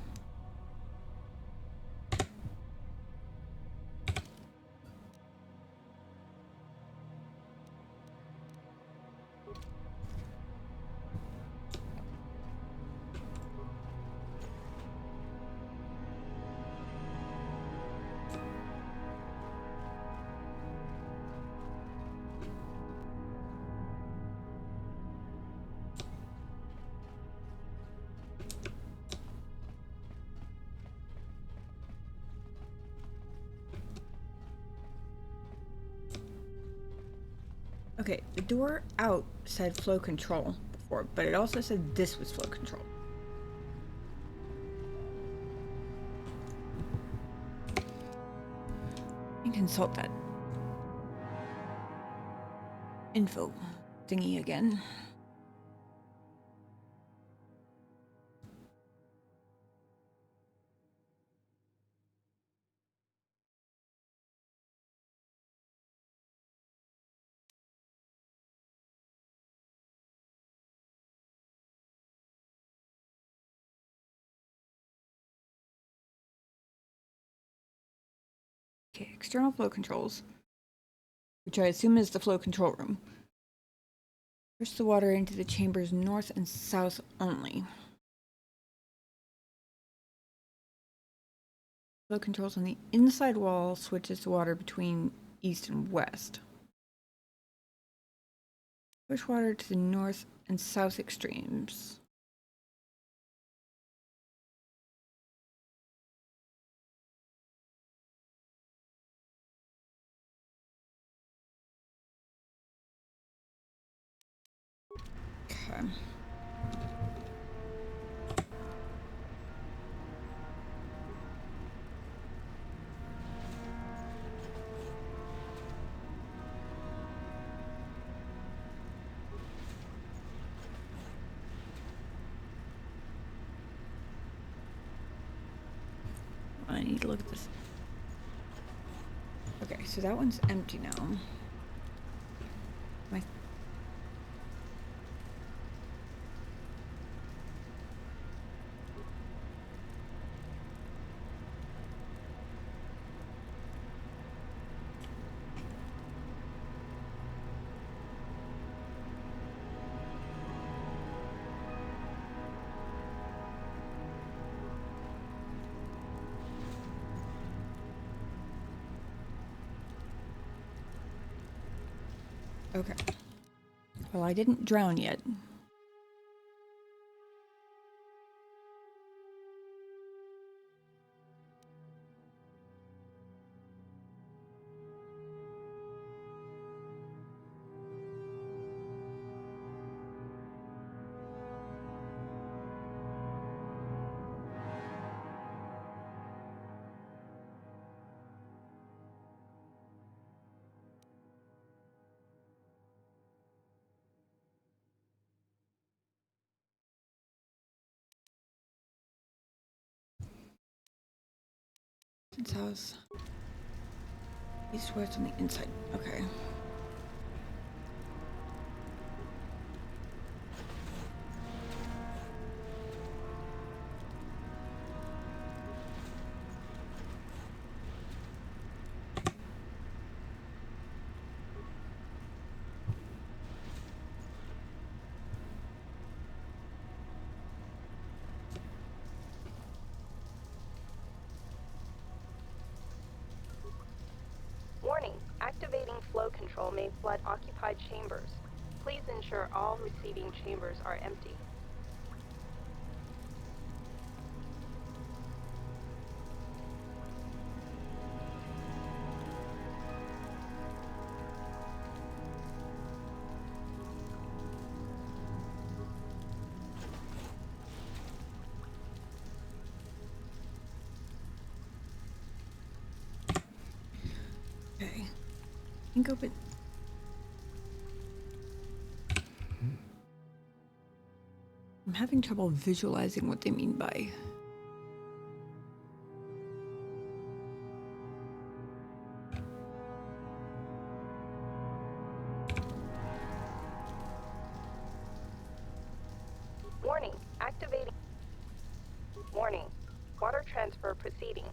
Okay, the door out said flow control before, but it also said this was flow control. You consult that info thingy again. Okay, external flow controls, which I assume is the flow control room. Push the water into the chambers north and south only. Flow controls on the inside wall switches the water between east and west. Push water to the north and south extremes. Okay. I need to look at this. Okay, so that one's empty now. My Okay. Well, I didn't drown yet. House. East west on the inside. Okay. Warning, activating flow control may flood occupied chambers. Please ensure all receiving chambers are empty. Okay. Think open. I'm having trouble visualizing what they mean by. for proceeding.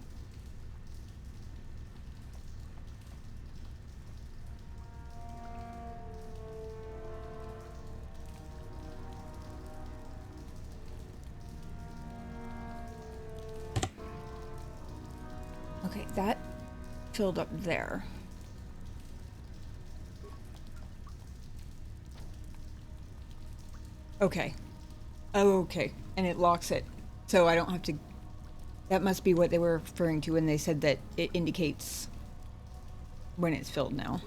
Okay, that filled up there. Okay. Oh, okay. And it locks it. So I don't have to... That must be what they were referring to when they said that it indicates when it's filled now.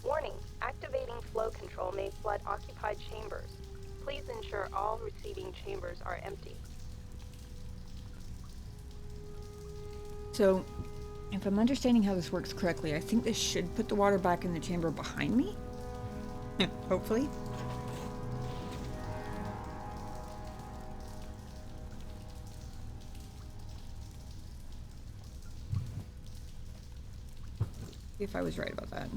Warning, activating flow control may flood occupied chambers. Please ensure all receiving chambers are empty. So, if I'm understanding how this works correctly, I think this should put the water back in the chamber behind me? Hopefully. See if I was right about that.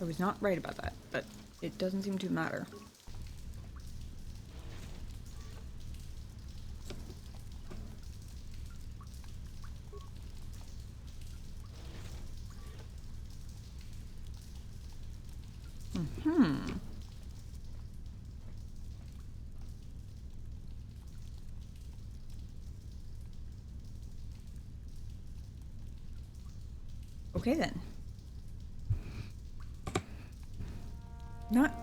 I was not right about that, but it doesn't seem to matter. Okay then. Not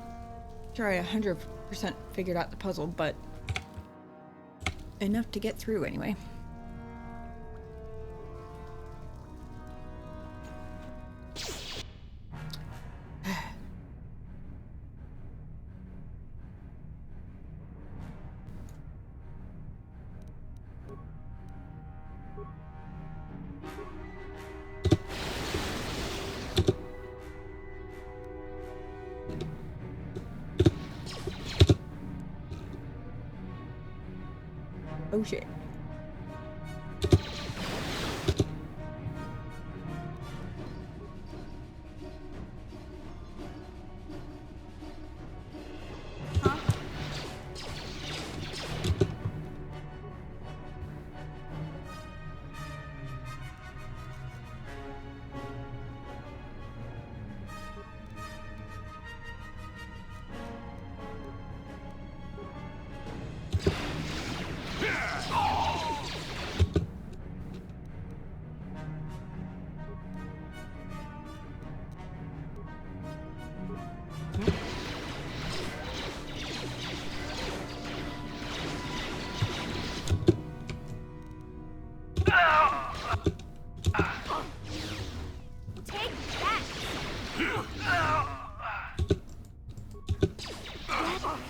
sure I 100% figured out the puzzle, but enough to get through anyway. Oh shit.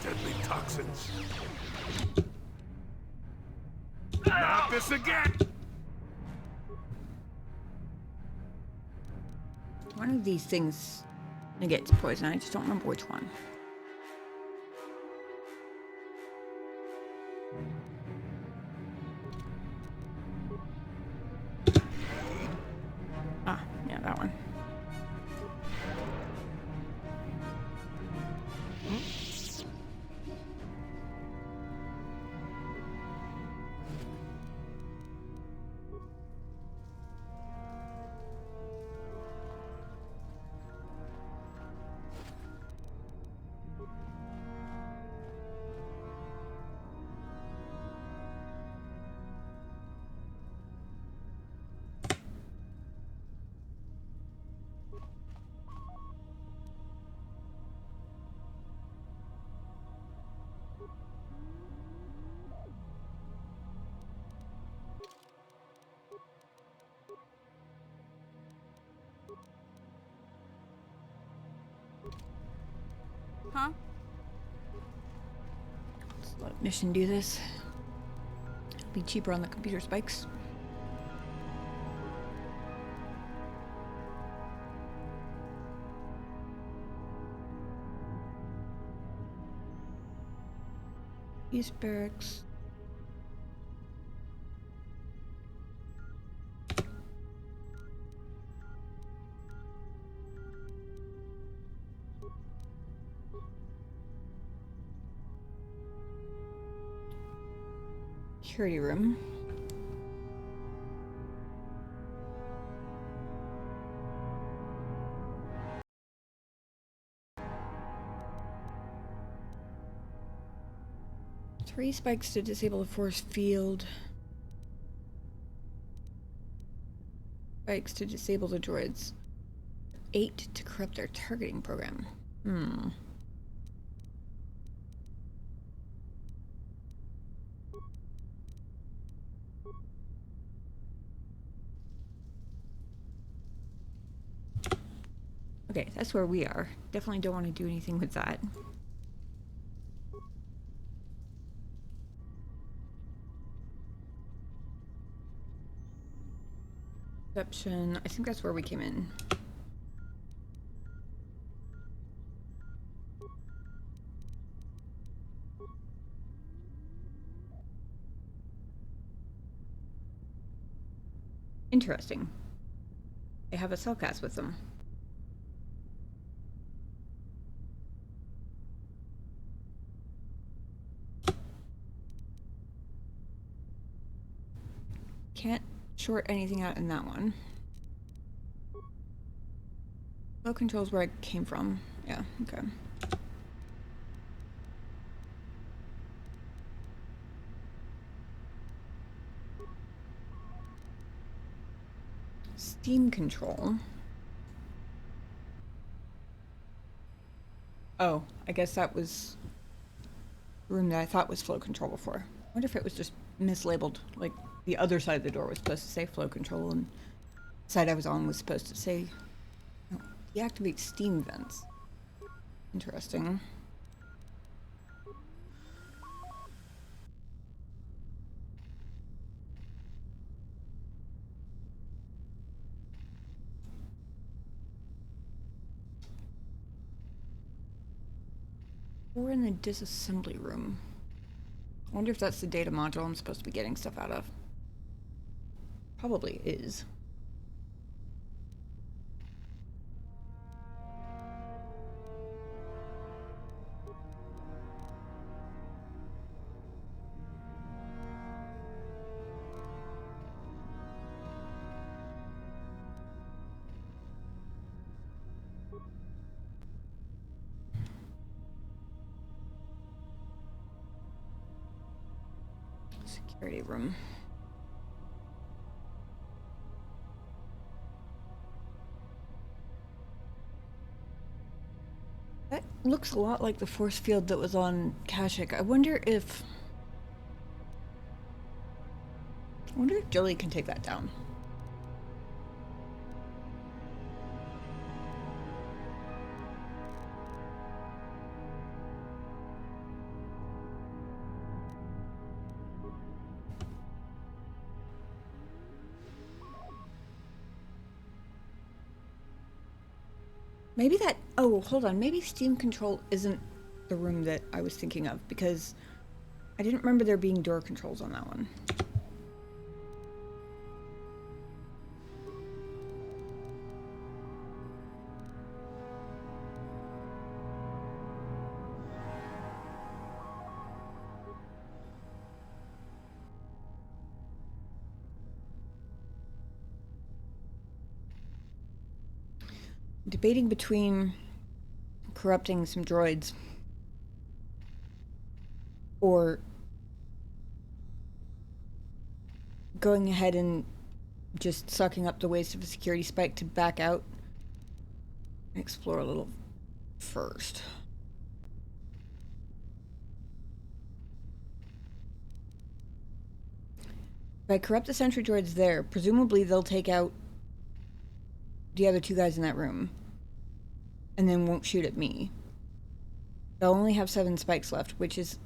Deadly toxins. Not this again! One of these things negates poison. I just don't remember which one. Ah, yeah, that one. Huh? Let's let mission do this. Be cheaper on the computer spikes. East Barracks. Security room. Three spikes to disable the force field. Spikes to disable the droids. 8 to corrupt their targeting program. Okay, that's where we are. Definitely don't want to do anything with that. Perception. I think that's where we came in. Interesting. They have a cellcast with them. Can't short anything out in that one. Flow control's where I came from. Yeah, okay. Steam control. Oh, I guess that was the room that I thought was flow control before. I wonder if it was just mislabeled. Like, the other side of the door was supposed to say flow control, and the side I was on was supposed to say, no, deactivate steam vents. Interesting. We're in the disassembly room. I wonder if that's the data module I'm supposed to be getting stuff out of. Probably is. Security room. That looks a lot like the force field that was on Kashyyyk. I wonder if Jilly can take that down. Maybe that... Oh, hold on. Maybe steam control isn't the room that I was thinking of, because I didn't remember there being door controls on that one. Debating between corrupting some droids or going ahead and just sucking up the waste of a security spike to back out and explore a little first. If I corrupt the sentry droids there, presumably they'll take out the other two guys in that room and then won't shoot at me. They'll only have 7 spikes left, which is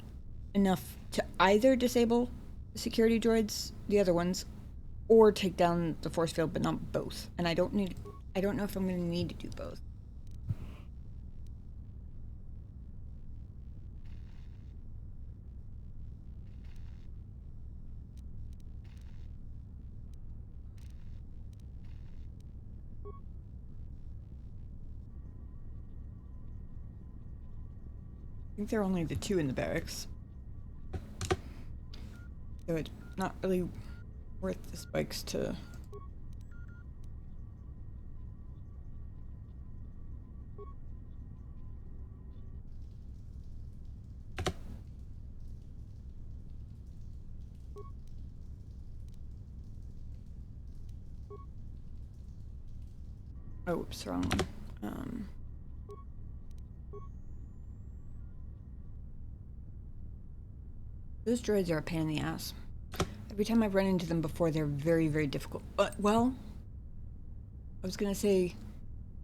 enough to either disable the security droids, the other ones, or take down the force field, but not both. And I don't know if I'm going to need to do both. I think there are only the 2 in the barracks. So it's not really worth the spikes to... Oh, oops, wrong one. Those droids are a pain in the ass. Every time I've run into them before, they're very, very difficult. Well, I was gonna say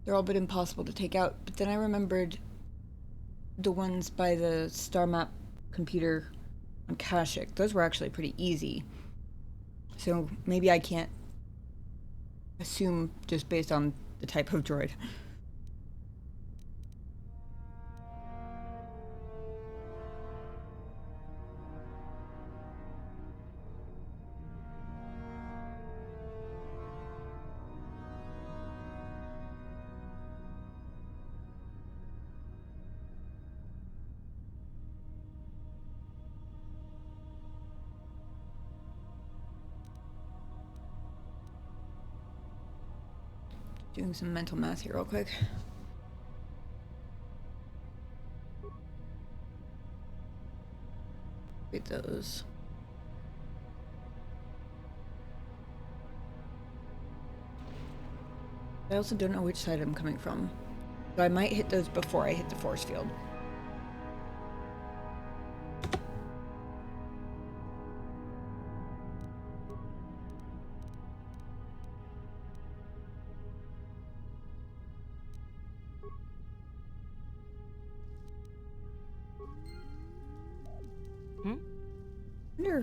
they're all but impossible to take out, but then I remembered the ones by the star map computer on Kashyyyk. Those were actually pretty easy. So maybe I can't assume just based on the type of droid. Doing some mental math here real quick. Read those. I also don't know which side I'm coming from. So I might hit those before I hit the force field.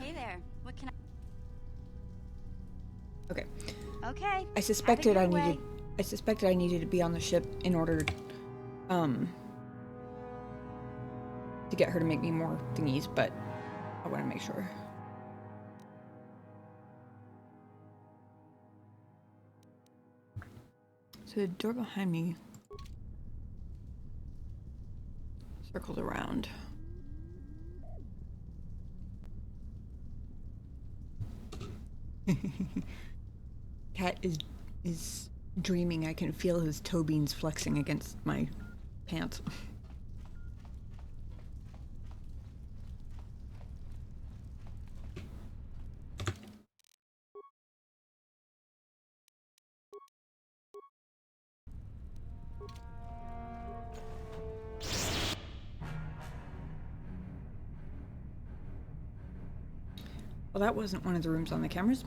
Hey there. What can I... Okay. Okay. I suspected I needed to be on the ship in order to get her to make me more thingies, but I want to make sure. So the door behind me circled around. Cat is dreaming. I can feel his toe beans flexing against my pants. Well, that wasn't one of the rooms on the cameras.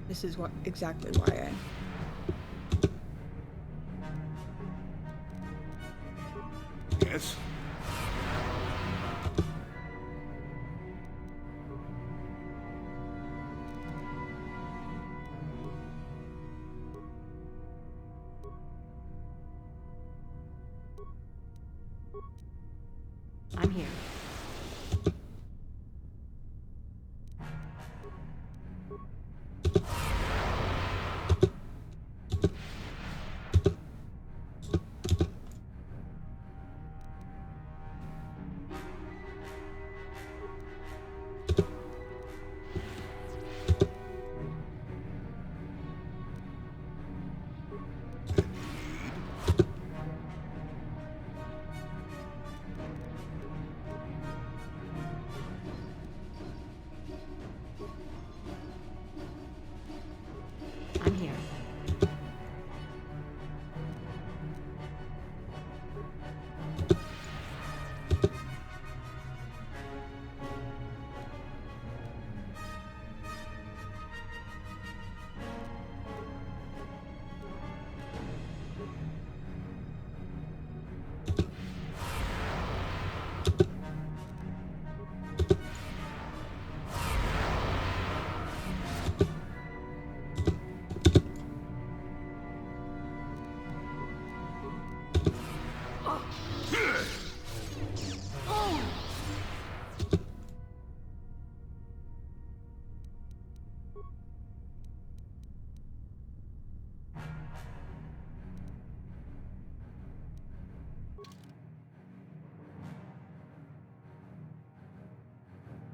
This is exactly why Yes? I'm here.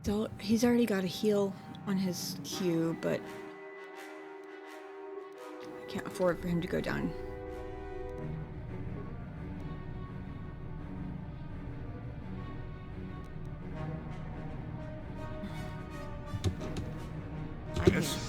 So he's already got a heal on his queue, but I can't afford for him to go down. Yes.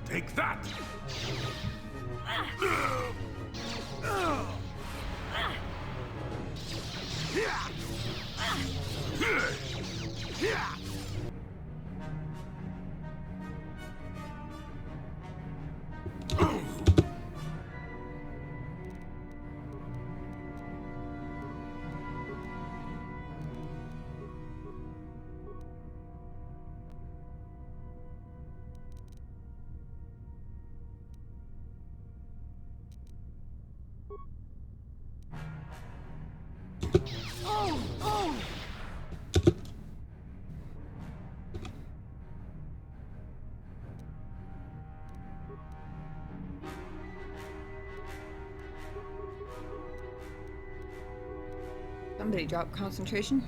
Take that! Somebody drop concentration.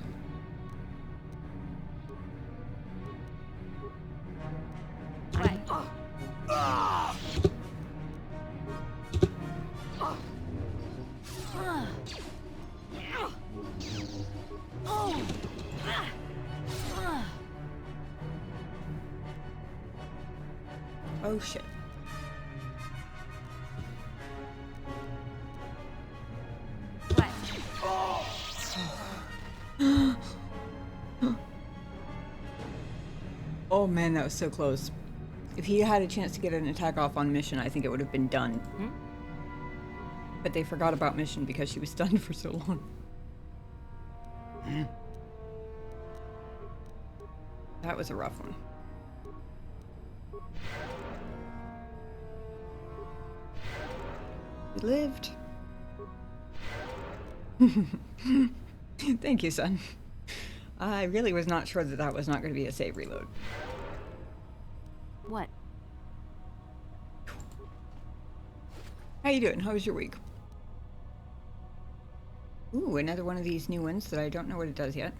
Oh shit. Oh man, that was so close. If he had a chance to get an attack off on Mission, I think it would have been done. But they forgot about Mission because she was stunned for so long. That was a rough one. He lived. Thank you, son. I really was not sure that that was not going to be a save reload. What? How you doing? How was your week? Ooh, another one of these new ones that I don't know what it does yet.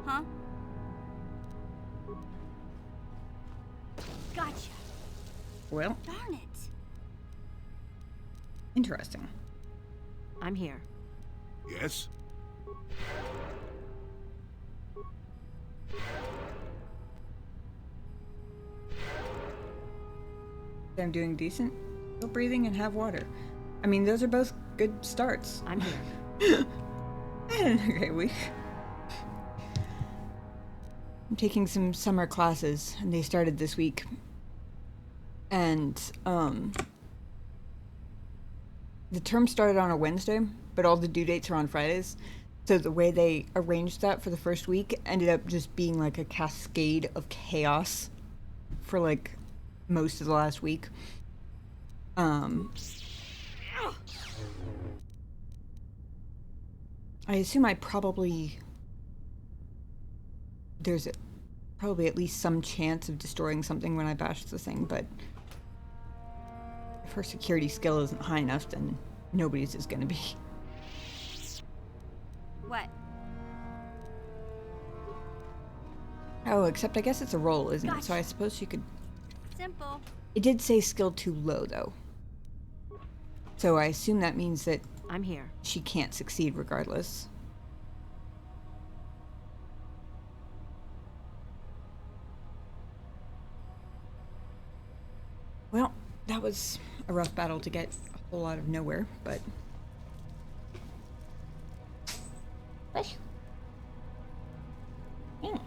Huh? Gotcha. Well, Darn it. interesting. I'm here. Yes? I'm doing decent. Still breathing and have water. I mean, those are both good starts. I'm here. I had a great week. I'm taking some summer classes, and they started this week. And, the term started on a Wednesday, but all the due dates are on Fridays. So the way they arranged that for the first week ended up just being like a cascade of chaos for like most of the last week. I assume there's probably at least some chance of destroying something when I bash the thing, but if her security skill isn't high enough, then nobody's is gonna be. What? Oh, except I guess it's a roll, isn't it? So I suppose she could... Simple. It did say skill too low, though. So I assume that means that... I'm here. She can't succeed regardless. Well, that was a rough battle to get a whole lot of nowhere, but... What? Yeah.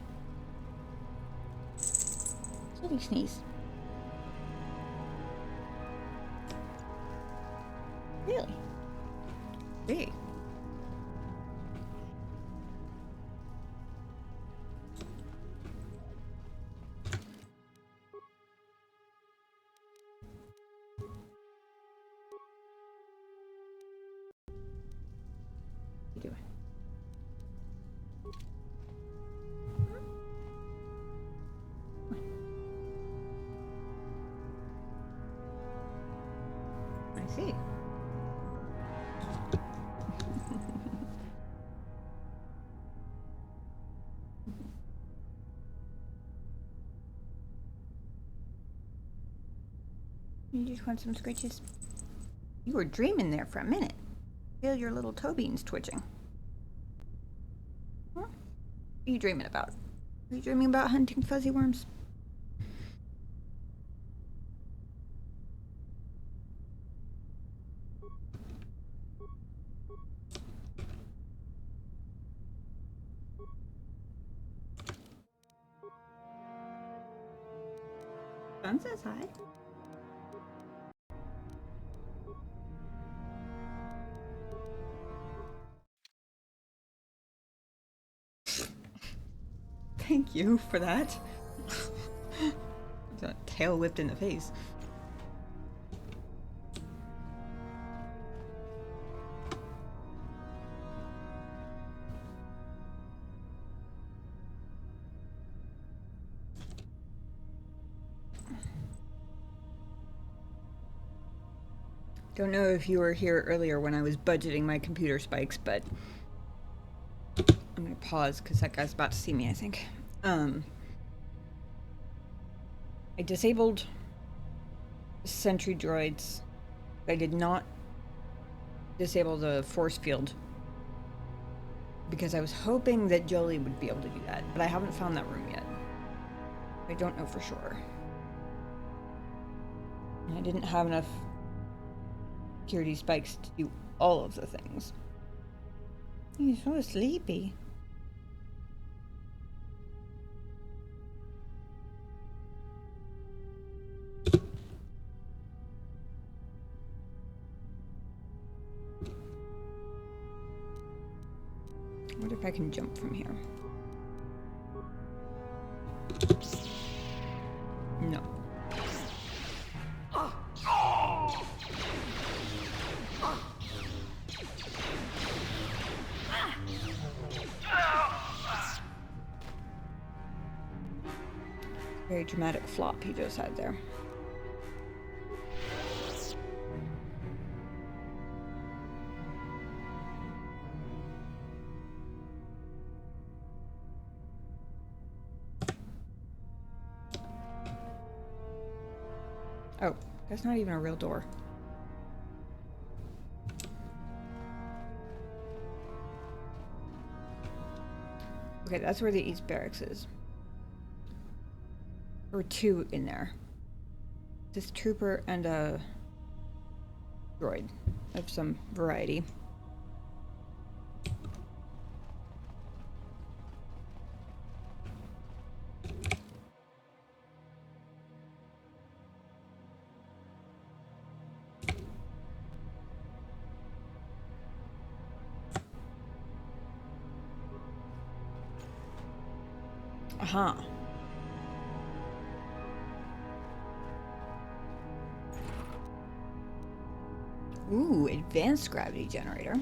Silly sneeze. Really? Big. What are you doing? I see. You just want some scratches? You were dreaming there for a minute. Feel your little toe beans twitching. Huh? What are you dreaming about? Are you dreaming about hunting fuzzy worms? Sun says hi. Thank you for that. Got tail whipped in the face. Don't know if you were here earlier when I was budgeting my computer spikes, but I'm gonna pause because that guy's about to see me, I think. I disabled sentry droids. I did not disable the force field because I was hoping that Jolie would be able to do that, but I haven't found that room yet. I don't know for sure. And I didn't have enough security spikes to do all of the things. He's so sleepy. What if I can jump from here? No. Very dramatic flop he just had there. Oh, that's not even a real door. Okay, that's where the East Barracks is. There were two in there. This trooper and a droid of some variety. Aha. Ooh, advanced gravity generator.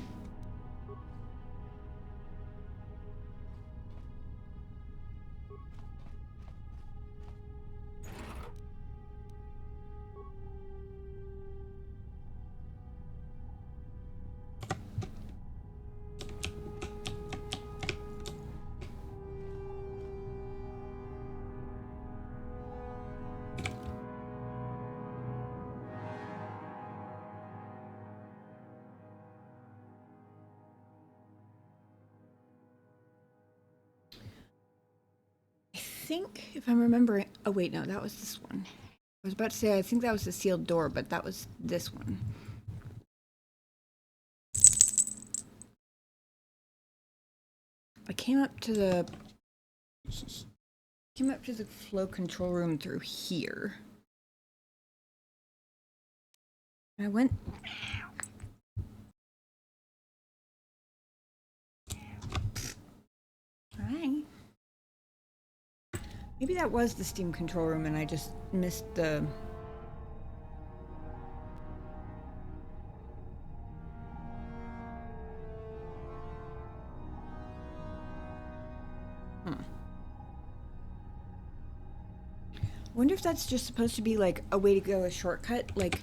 I think, if I'm remembering, oh wait, no, that was this one. was about to say, I think that was the sealed door, but that was this one. I came up to the flow control room through here. And I went. Alright. Maybe that was the steam control room and I just missed the... Wonder if that's just supposed to be like a way to go, a shortcut. Like,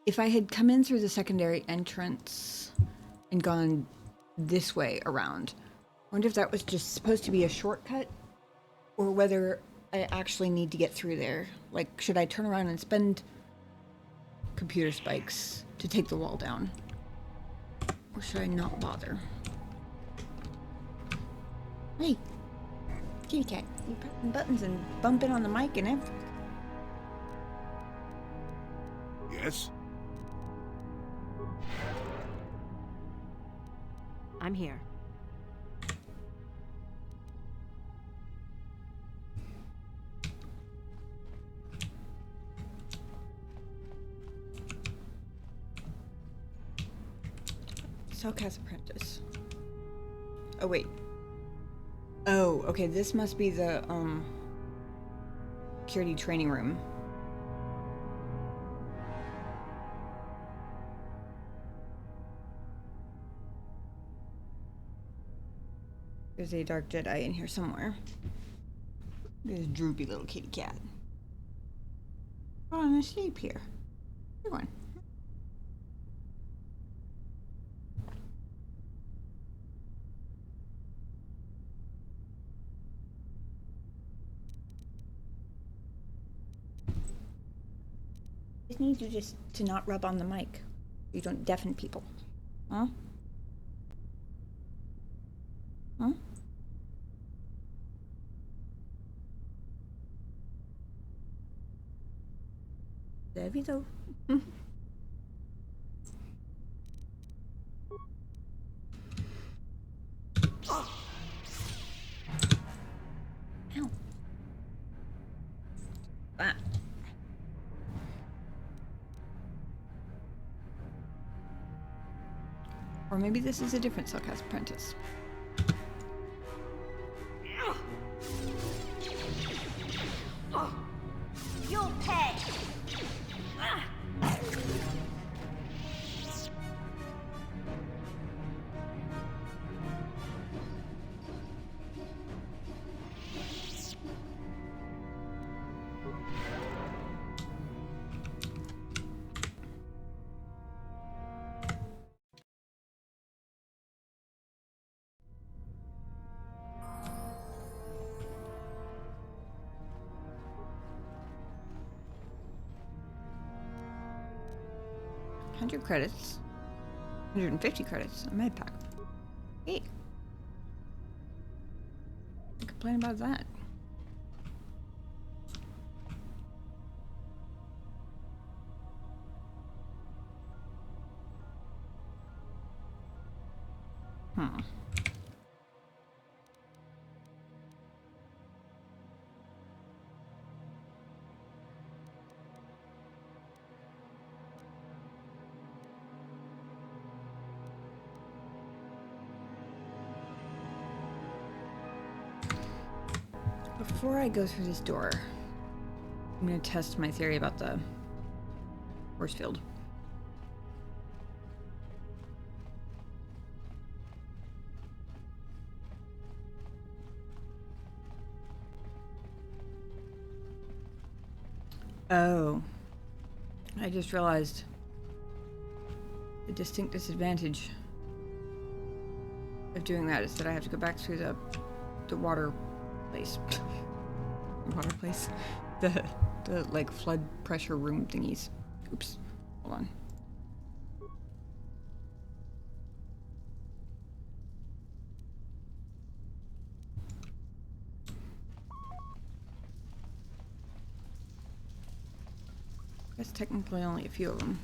if I had come in through the secondary entrance and gone this way around, I wonder if that was just supposed to be a shortcut or whether I actually need to get through there. Like, should I turn around and spend computer spikes to take the wall down? Or should I not bother? Hey, kitty cat, you pressing buttons and bumping on the mic and everything. Yes? I'm here. Cellcast Apprentice. Oh, wait. Oh, okay, this must be the, security training room. There's a dark Jedi in here somewhere. There's a droopy little kitty cat. Falling asleep here. Good one. Just need you to not rub on the mic. You don't deafen people. Huh? Huh? There we go. Ow. Ah. Or maybe this is a different Cellcast Apprentice. You'll pay! $100 credits. 150 credits. A med pack. Hey. I complain about that. Before I go through this door, I'm going to test my theory about the force field. Oh, I just realized the distinct disadvantage of doing that is that I have to go back through the water place. Water place? The like flood pressure room thingies. Oops. Hold on. That's technically only a few of them.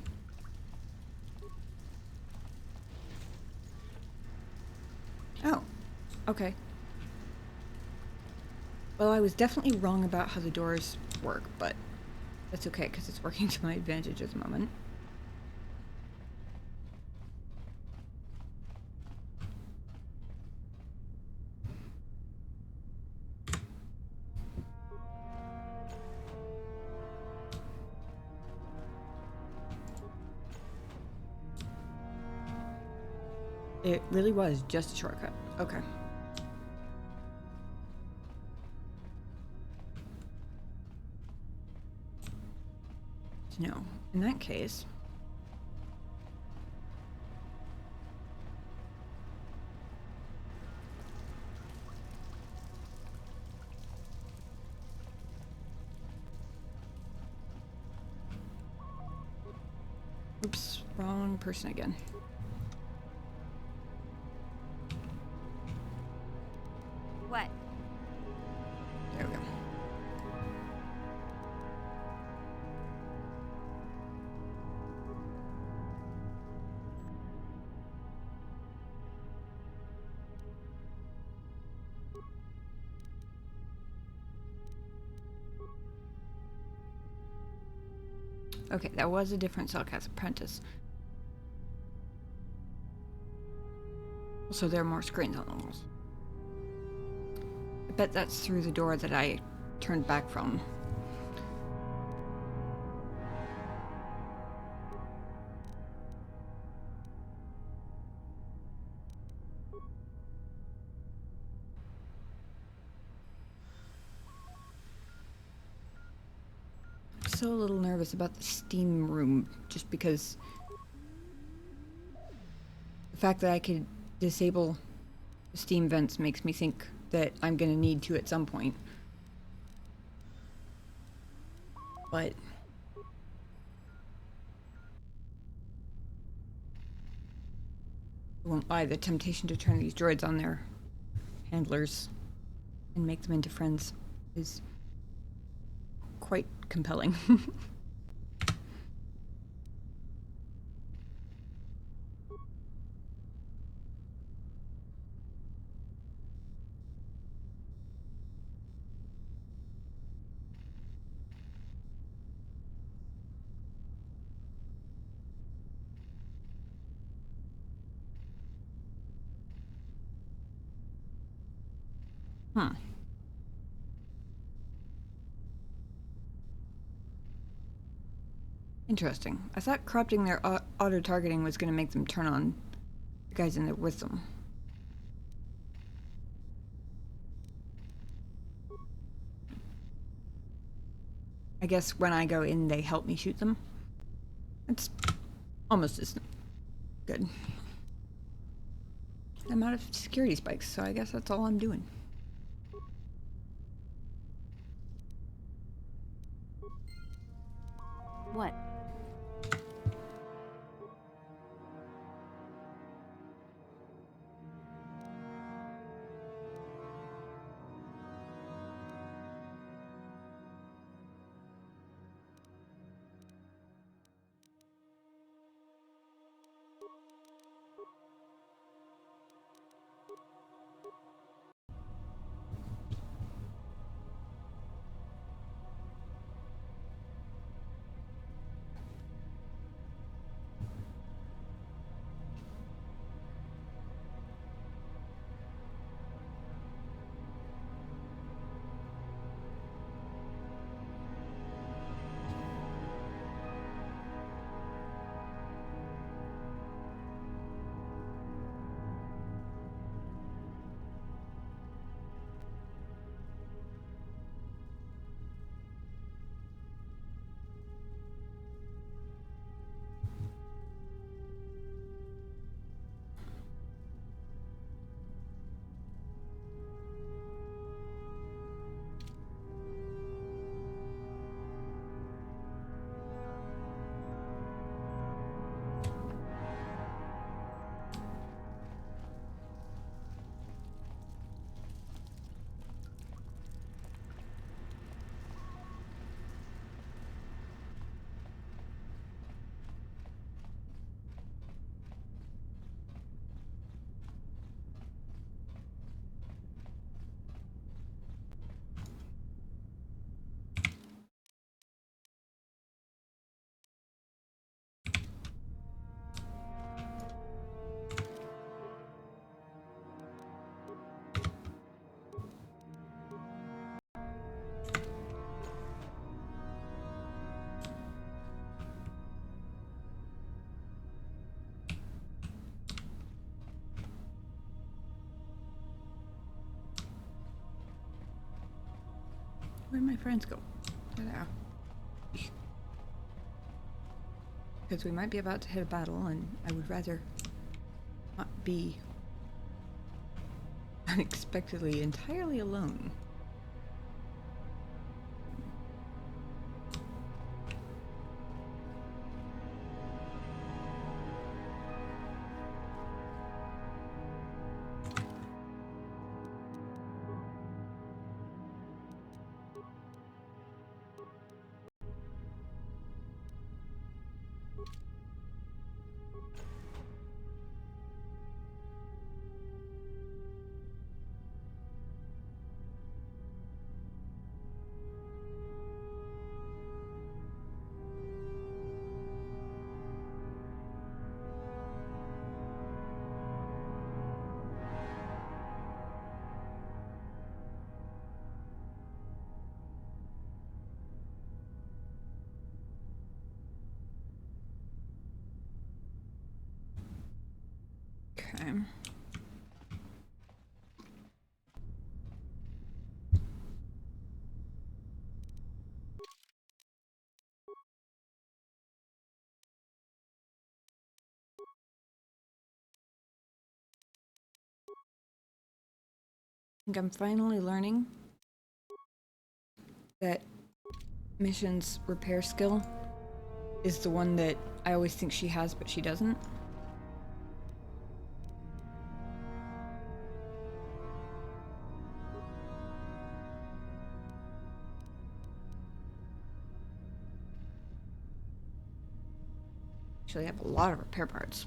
Oh, okay. Well, I was definitely wrong about how the doors work, but that's okay because it's working to my advantage at the moment. It really was just a shortcut. Okay. No, in that case... Oops, wrong person again. What? There we go. Okay, that was a different Cellcat's apprentice. So there are more screens on the walls. I bet that's through the door that I turned back from. I'm so a little nervous about the steam room, just because the fact that I could disable the steam vents makes me think that I'm gonna need to at some point. But I won't lie, the temptation to turn these droids on their handlers and make them into friends is quite compelling. Huh. Interesting. I thought corrupting their auto-targeting was going to make them turn on the guys in there with them. I guess when I go in, they help me shoot them. It's almost as good. I'm out of security spikes, so I guess that's all I'm doing. What? Where'd my friends go? There they are. Because we might be about to hit a battle, and I would rather not be unexpectedly entirely alone. Okay. I think I'm finally learning that Mission's repair skill is the one that I always think she has, but she doesn't. Actually, I have a lot of repair parts.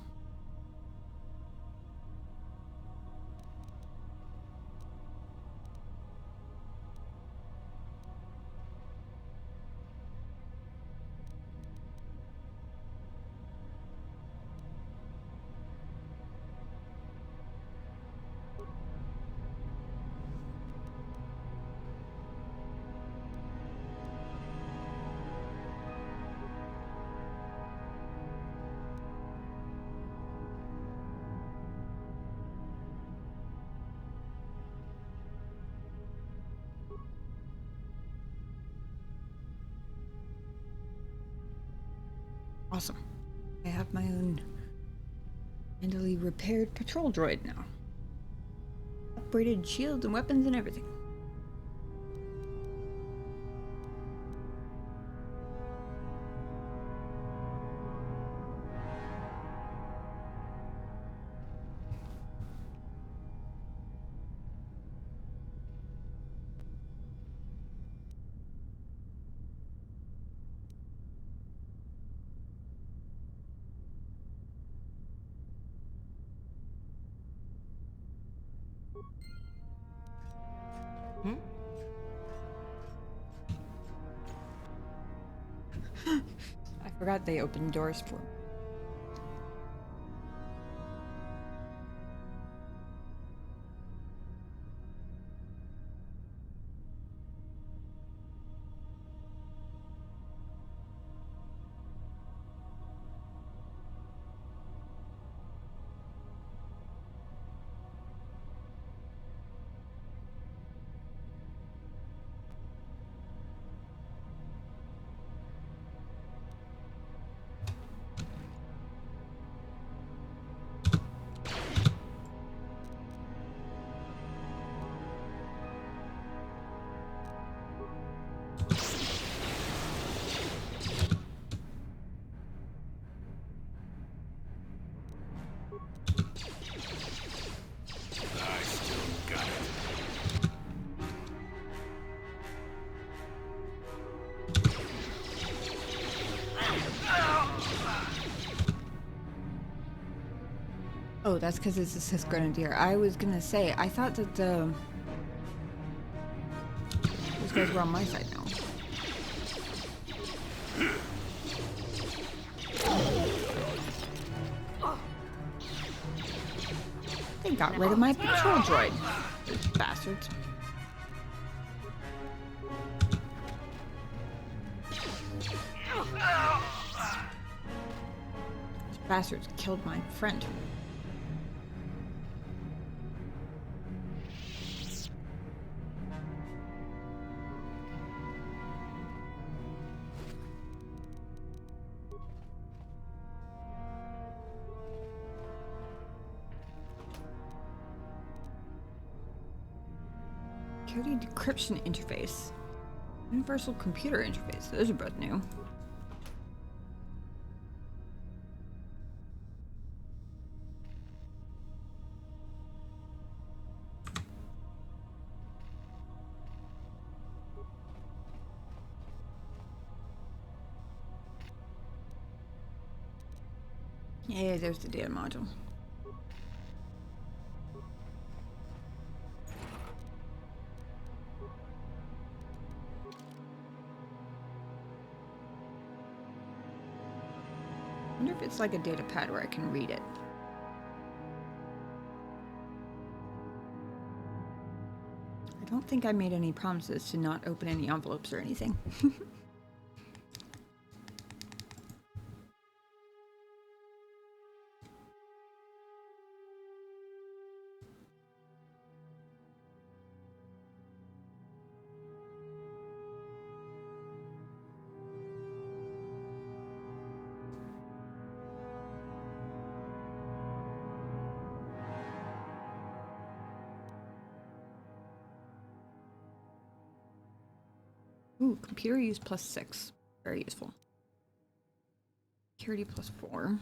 Awesome. I have my own handily repaired patrol droid now. Upgraded shields and weapons and everything. I forgot they opened doors for me. Oh, that's because it's a Sith Grenadier. I was gonna say, I thought that those guys were on my side now. They got rid of my patrol droid. Those bastards. Those bastards killed my friend. Security decryption interface. Universal computer interface. Those are both new. Yeah, there's the data module. I wonder if it's like a data pad where I can read it. I don't think I made any promises to not open any envelopes or anything. Ooh, computer use +6. Very useful. Security +4.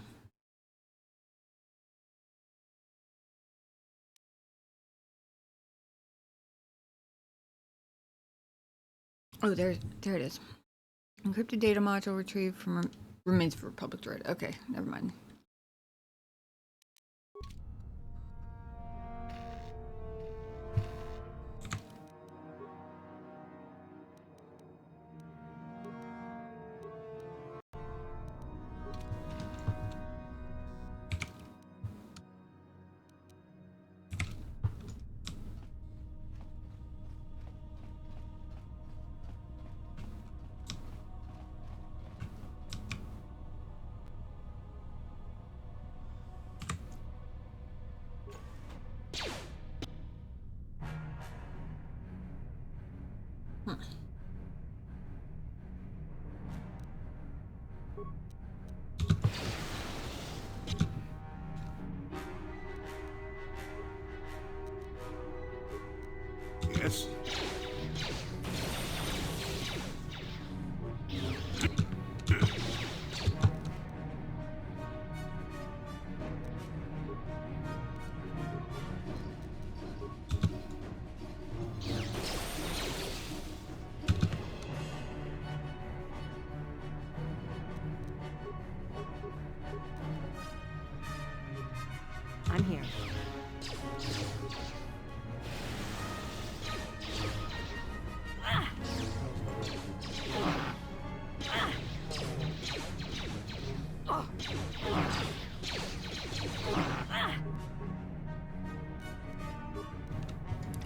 Oh, there it is. Encrypted data module retrieved from remains for public droid. Okay, never mind. Yes? I'm here.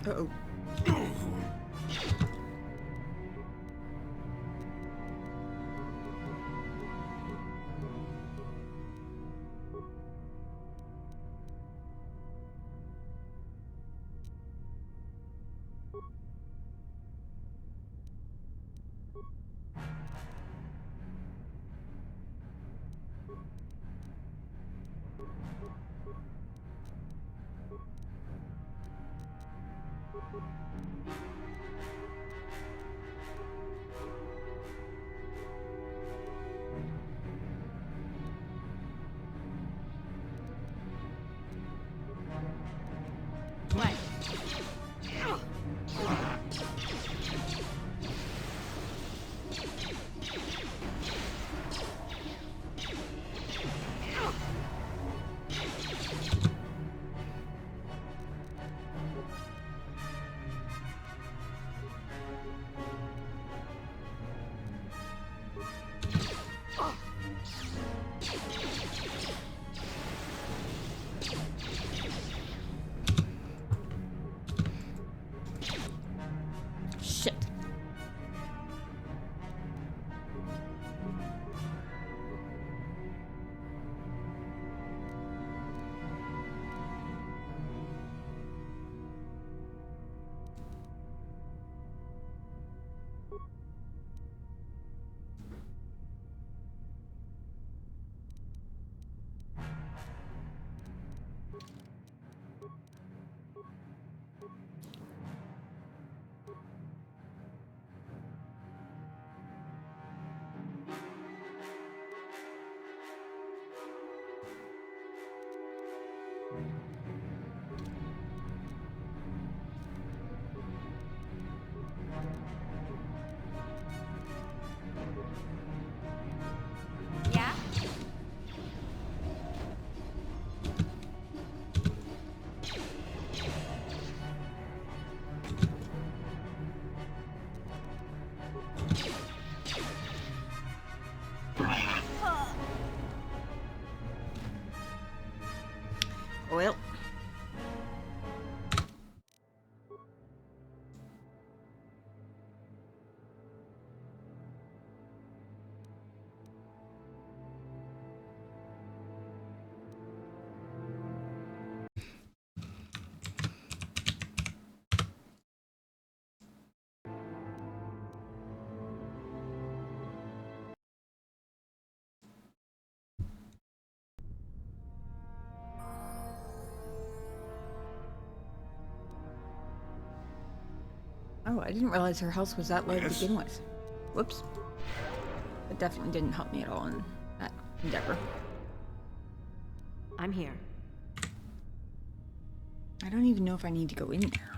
Uh-oh. Well. Oh, I didn't realize her house was that low to begin with. Whoops. That definitely didn't help me at all in that endeavor. I'm here. I don't even know if I need to go in there.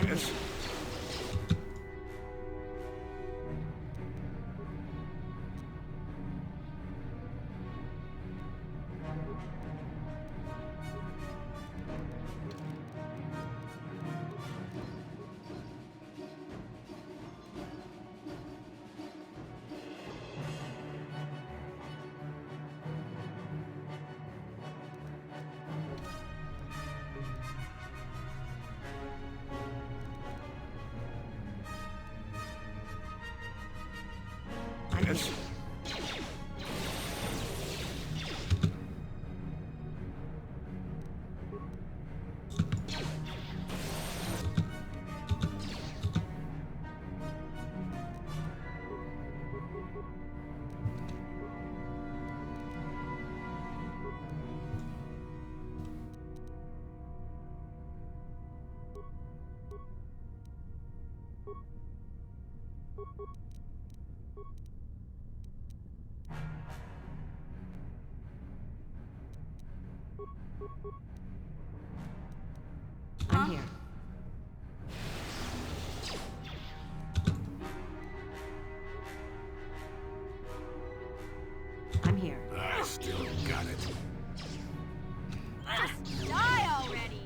Yes. Yes. I'm here. I'm here. I still got it. Just die already!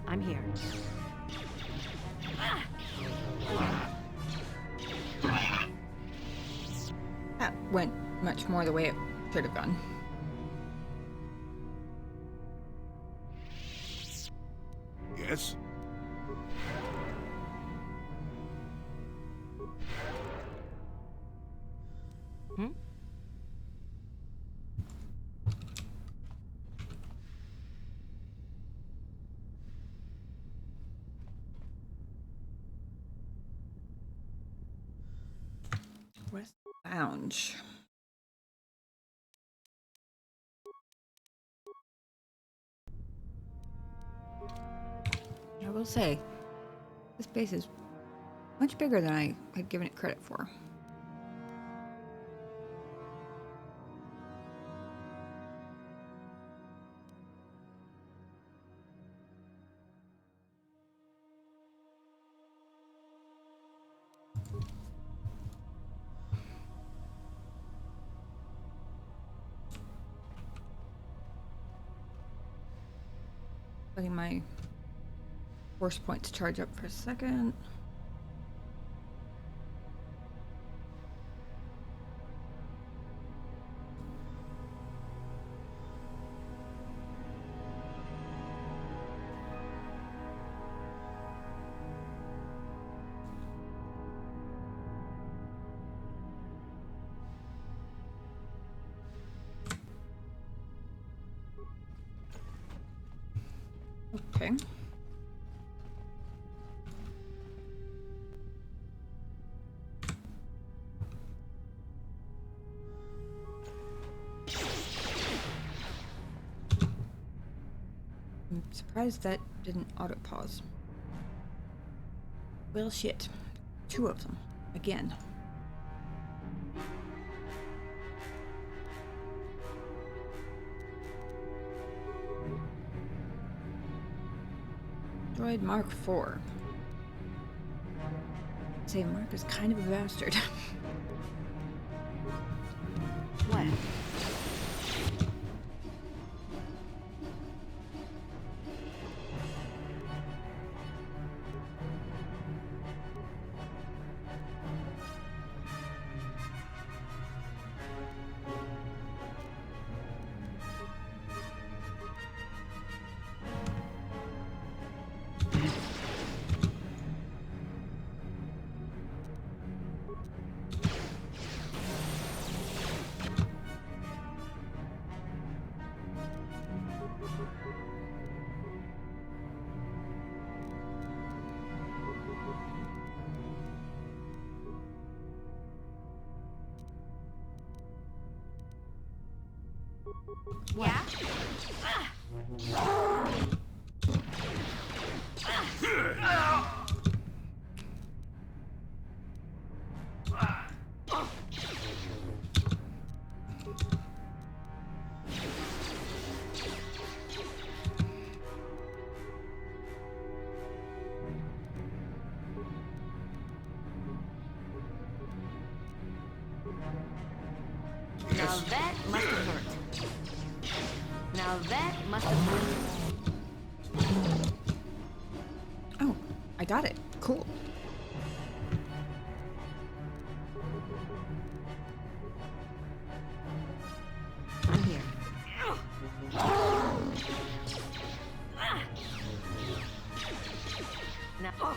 I'm here. That went much more the way it should have gone. Yes. Hmm? West Lounge. I will say, this base is much bigger than I had given it credit for. Letting my force points charge up for a second. Okay. I'm surprised that didn't auto-pause. Well, shit. 2 of them. Again. Droid Mark IV. Say Mark is kind of a bastard. What? Yeah? Now that must have hurt. Now that must have hurt. Oh, I got it. Cool. I'm here. Now.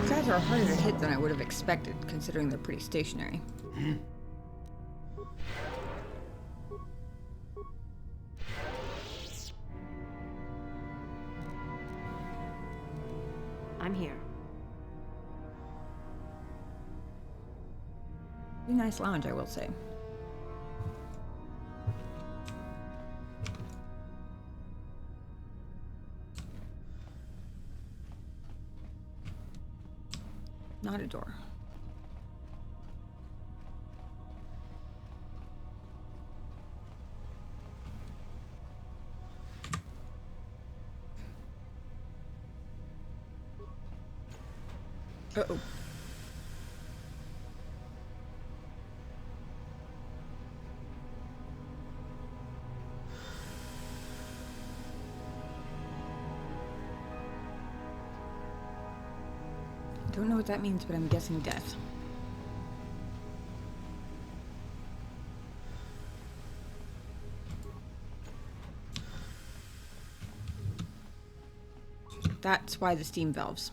These guys are harder to hit than I would have expected, considering they're pretty stationary. I'm here. Pretty nice lounge, I will say. Not a door. Uh-oh. Don't know what that means, but I'm guessing death. That's why the steam valves.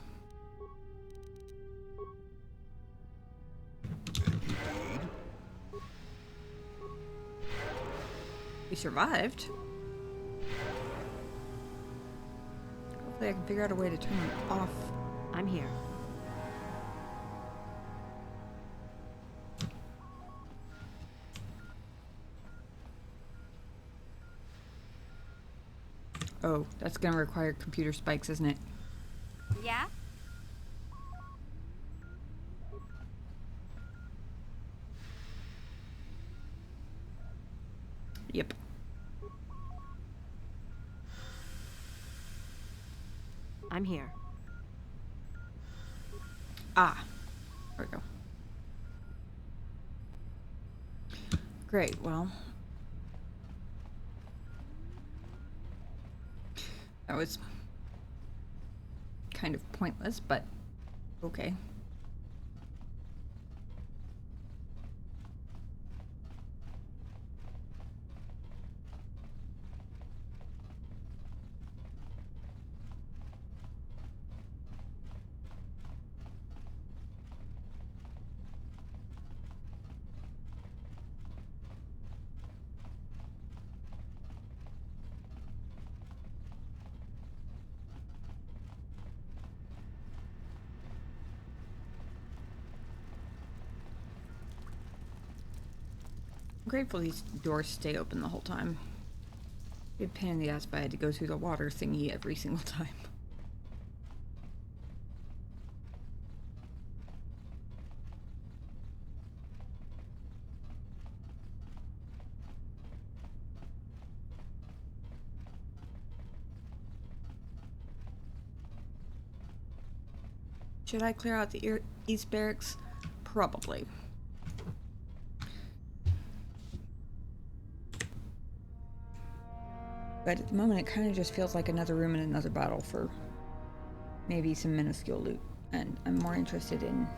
We survived. Hopefully I can figure out a way to turn them off. I'm here. Oh, that's gonna require computer spikes, isn't it? Yeah? Yep. I'm here. Ah. There we go. Great, well. That was kind of pointless, but okay. I'm grateful these doors stay open the whole time. It'd be a pain in the ass if I had to go through the water thingy every single time. Should I clear out the East Barracks? Probably. But at the moment, it kind of just feels like another room in another battle for maybe some minuscule loot. And I'm more interested in...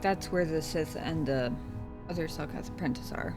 That's where the Sith and the other Selkath apprentice are.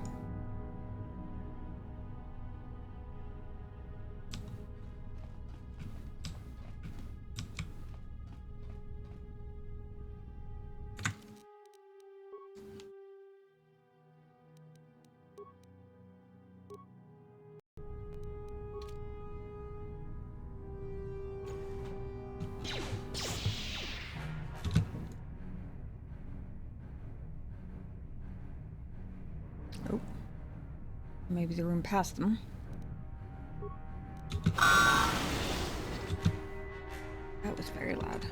Oh. Maybe the room past them. That was very loud.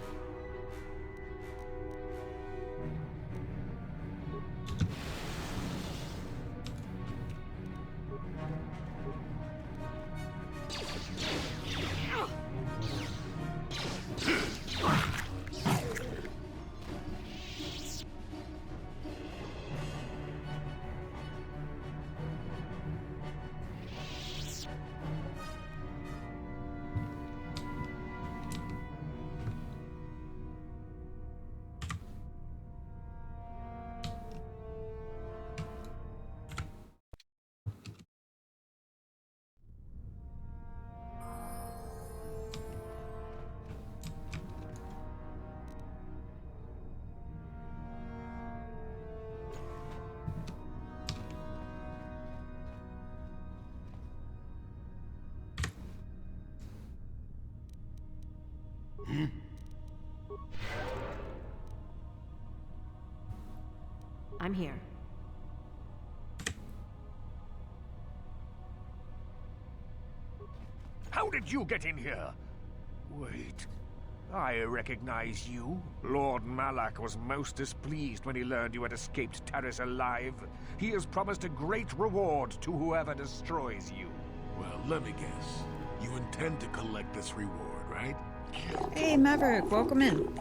I'm here. How did you get in here? Wait. I recognize you. Lord Malak was most displeased when he learned you had escaped Taris alive. He has promised a great reward to whoever destroys you. Well, let me guess. You intend to collect this reward, right? Hey, Maverick, welcome in.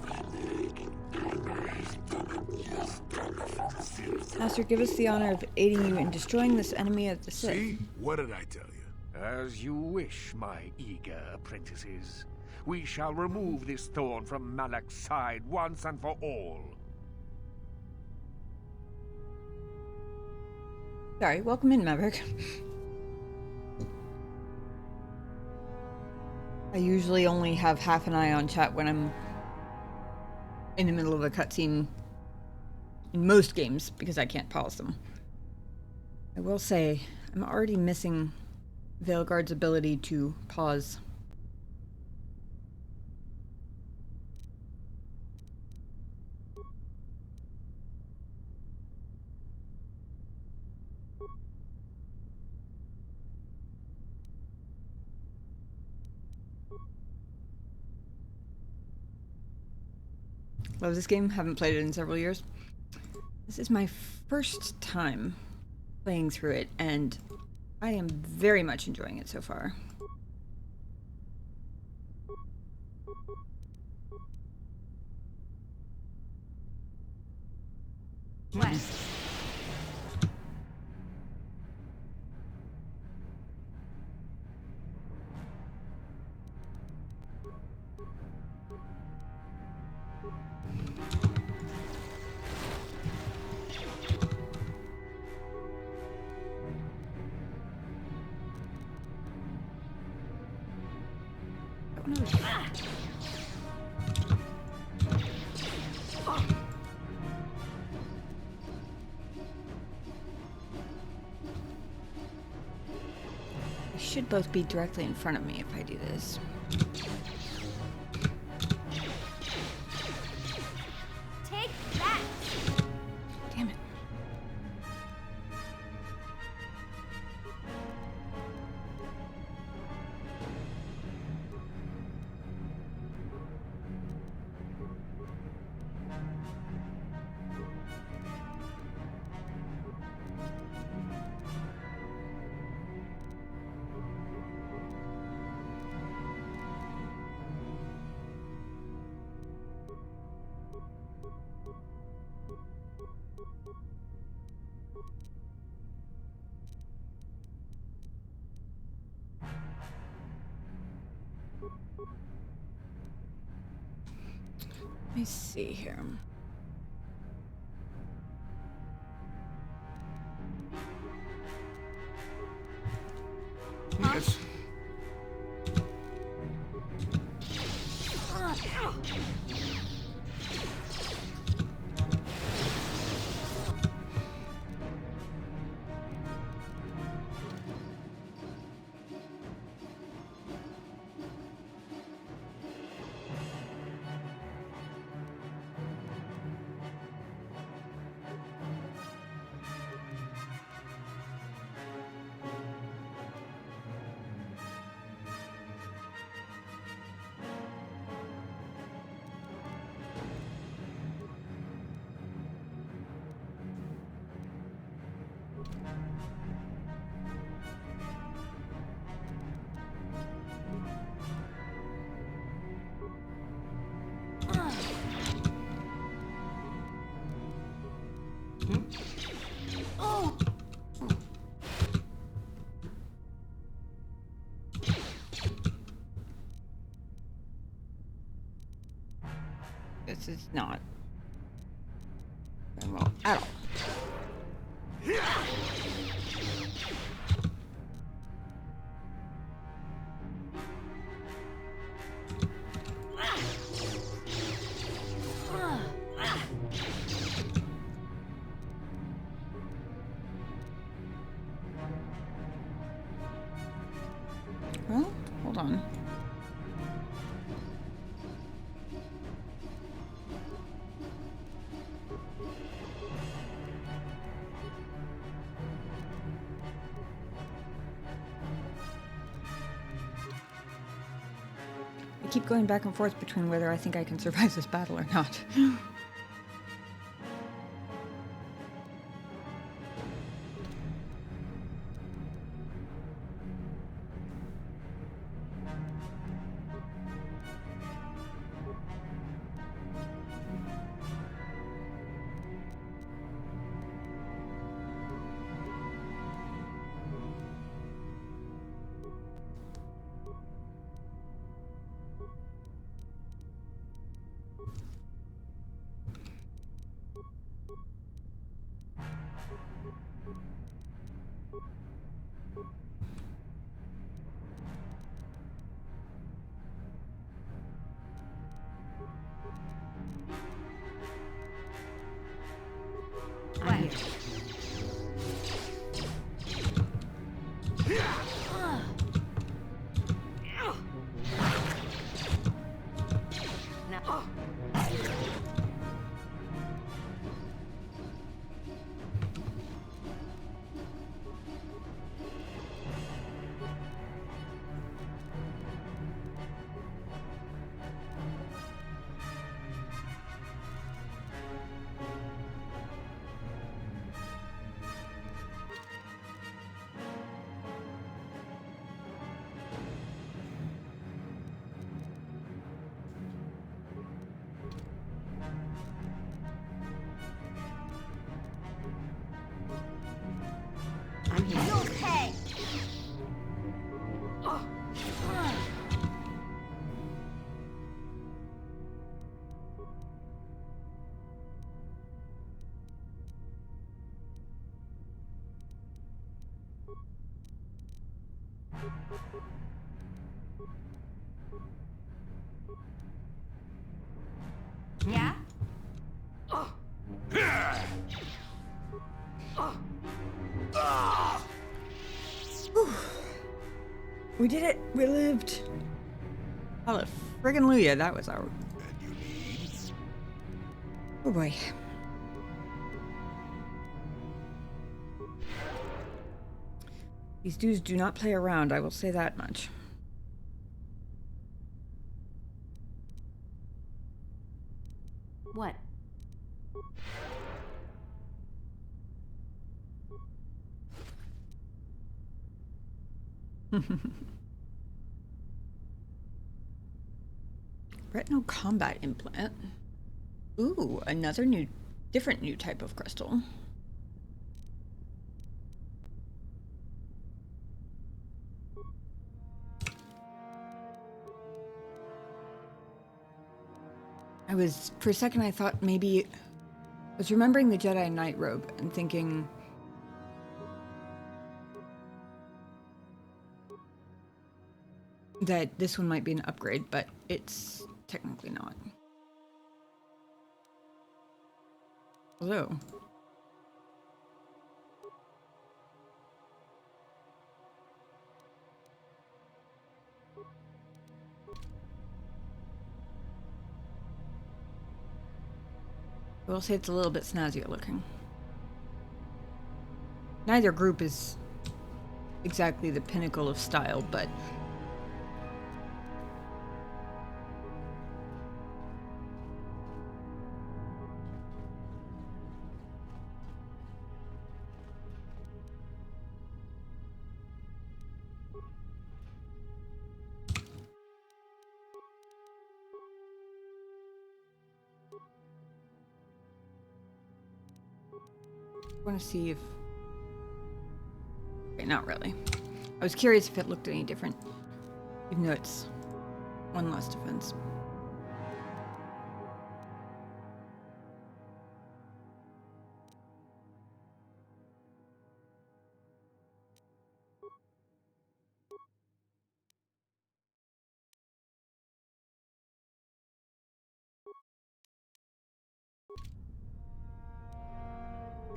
Master, give us the honor of aiding you in destroying this enemy of the Sith. See? What did I tell you? As you wish, my eager apprentices. We shall remove this thorn from Malak's side once and for all. Sorry, welcome in, Maverick. I usually only have half an eye on chat when I'm in the middle of a cutscene in most games, because I can't pause them. I will say, I'm already missing Veilguard's ability to pause. Love this game, haven't played it in several years. This is my first time playing through it, and I am very much enjoying it so far. West. They should both be directly in front of me if I do this. Take that! Damn it. Let me see here. Yes. This is not going well at all. Well, hold on. I keep going back and forth between whether I think I can survive this battle or not. We did it! We lived! Hallelujah, that was our... And you need? Oh boy. These dudes do not play around, I will say that much. What? Retinal combat implant. Ooh, another different new type of crystal. For a second I thought maybe, I was remembering the Jedi Knight robe and thinking that this one might be an upgrade, but it's technically not. Although, I will say it's a little bit snazzier looking. Neither group is exactly the pinnacle of style, but I want to see if... Okay, not really. I was curious if it looked any different, even though it's one less defense.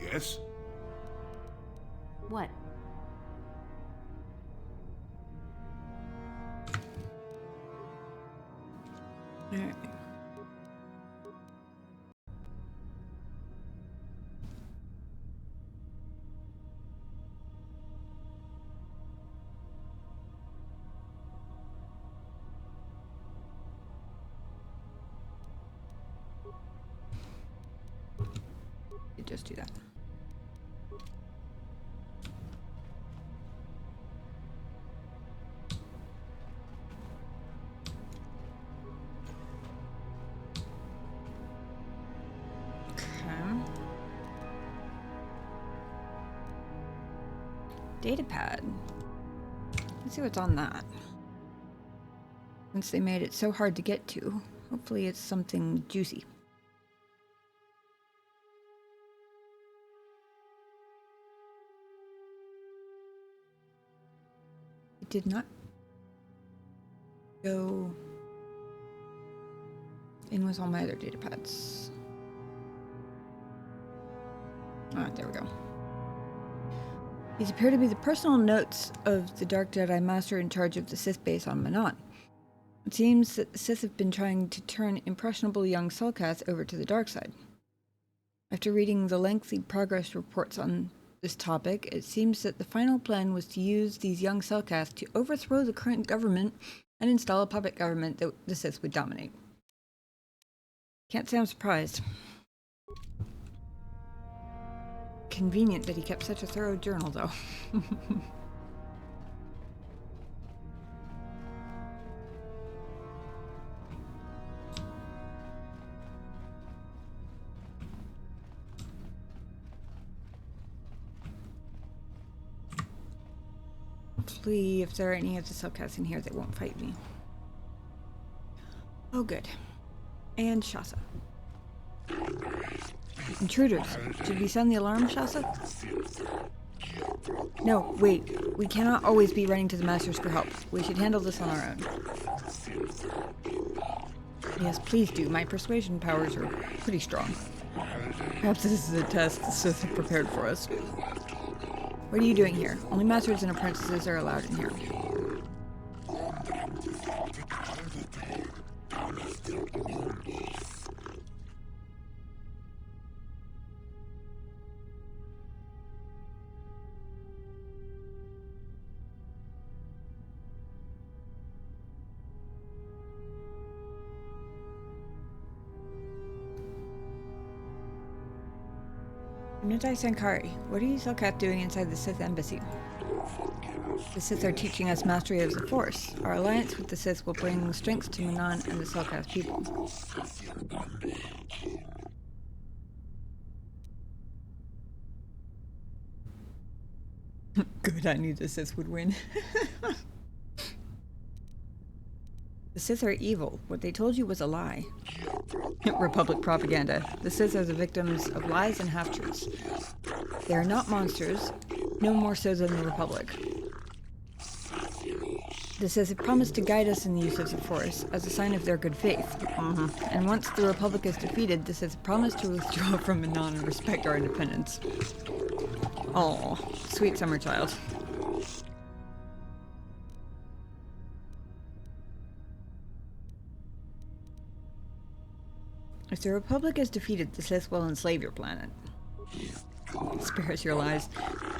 Yes? What? Alright. Just do that. Datapad. Let's see what's on that. Since they made it so hard to get to, hopefully it's something juicy. It did not go in with all my other datapads. Ah, there we go. These appear to be the personal notes of the Dark Jedi Master in charge of the Sith base on Manaan. It seems that the Sith have been trying to turn impressionable young Selkath over to the dark side. After reading the lengthy progress reports on this topic, it seems that the final plan was to use these young Selkath to overthrow the current government and install a puppet government that the Sith would dominate. Can't say I'm surprised. Convenient that he kept such a thorough journal, though. Hopefully, if there are any of the Selkaths in here, they won't fight me. Oh, good. And Shasa. Intruders. Should we sound the alarm, Shasa? No, wait. We cannot always be running to the Masters for help. We should handle this on our own. Yes, please do. My persuasion powers are pretty strong. Perhaps this is a test the Sith have prepared for us. What are you doing here? Only Masters and apprentices are allowed in here. Nidai Sankari, what are you Selkath doing inside the Sith embassy? The Sith are teaching us mastery of the Force. Our alliance with the Sith will bring strength to Manaan and the Selkath people. Good, I knew the Sith would win. The Sith are evil. What they told you was a lie. Republic propaganda. The Sith are the victims of lies and half-truths. They are not monsters, no more so than the Republic. The Sith have promised to guide us in the use of the Force as a sign of their good faith. And once the Republic is defeated, the Sith promise to withdraw from Manaan and respect our independence. Aw, sweet summer child. If the Republic is defeated, the Sith will enslave your planet. Spare us your lies.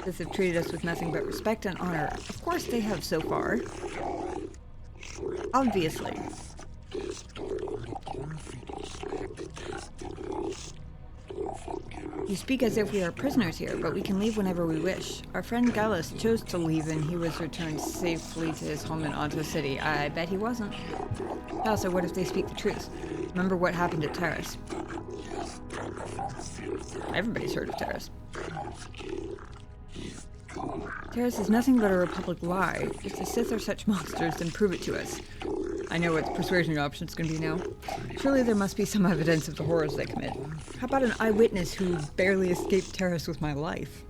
The Sith have treated us with nothing but respect and honor. Of course they have so far. Obviously. You speak as if we are prisoners here, but we can leave whenever we wish. Our friend Gallus chose to leave and he was returned safely to his home in Anto City. I bet he wasn't. Also, what if they speak the truth? Remember what happened at Terrace. Everybody's heard of Terrace. Terrace is nothing but a Republic lie. If the Sith are such monsters, then prove it to us. I know what the persuasion option's gonna be now. Surely there must be some evidence of the horrors they commit. How about an eyewitness who barely escaped Terrace with my life?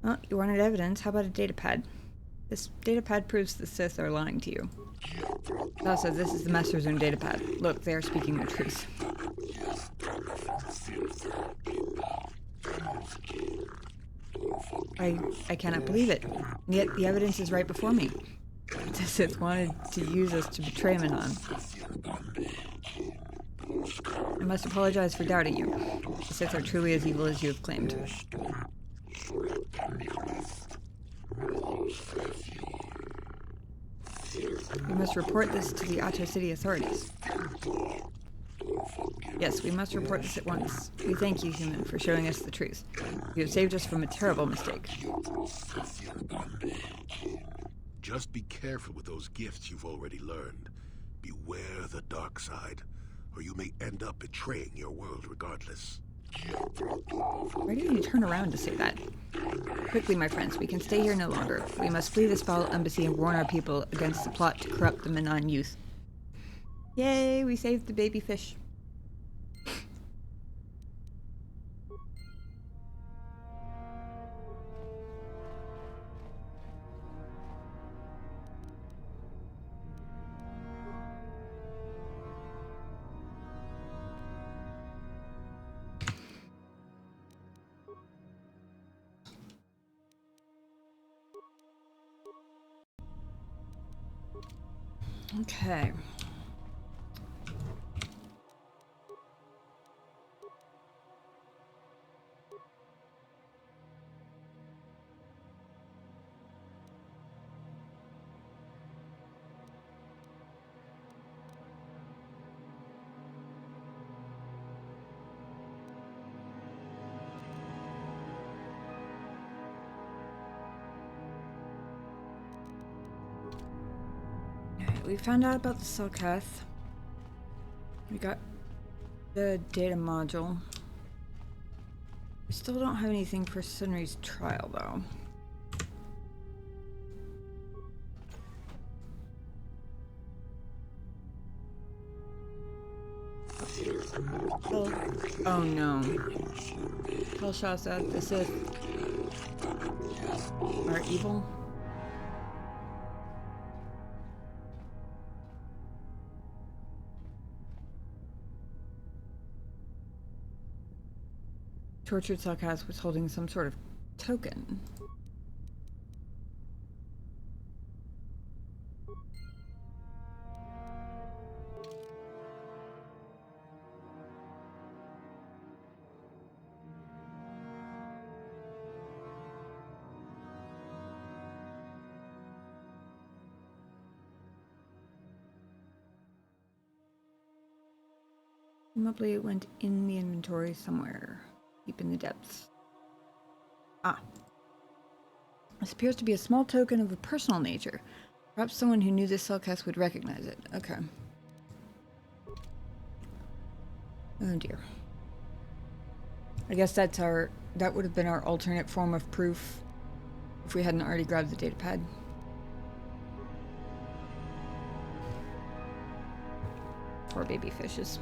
Well, you wanted evidence. How about a datapad? This datapad proves the Sith are lying to you. Also, this is the Master Zone datapad. Look, they are speaking the truth. I cannot believe it. And yet the evidence is right before me. The Sith wanted to use us to betray Manaan. I must apologize for doubting you. The Sith are truly as evil as you have claimed. We must report this to the Atto City authorities. Yes, we must report this at once. We thank you, human, for showing us the truth. You have saved us from a terrible mistake. Just be careful with those gifts you've already learned. Beware the dark side, or you may end up betraying your world regardless. Why do you turn around to say that? Quickly, my friends, we can stay here no longer. We must flee this foul embassy and warn our people against the plot to corrupt the Manaan youth. Yay, we saved the baby fish. Okay. We found out about the Selkath. We got the data module. We still don't have anything for Sunri's trial, though. Oh no. Tell Shasta the Sith are evil. Tortured Selkath was holding some sort of token. Presumably it went in the inventory somewhere. Deep in the depths. Ah. This appears to be a small token of a personal nature. Perhaps someone who knew this cellcast would recognize it. Okay. Oh dear. I guess that would have been our alternate form of proof if we hadn't already grabbed the datapad. Poor baby fishes.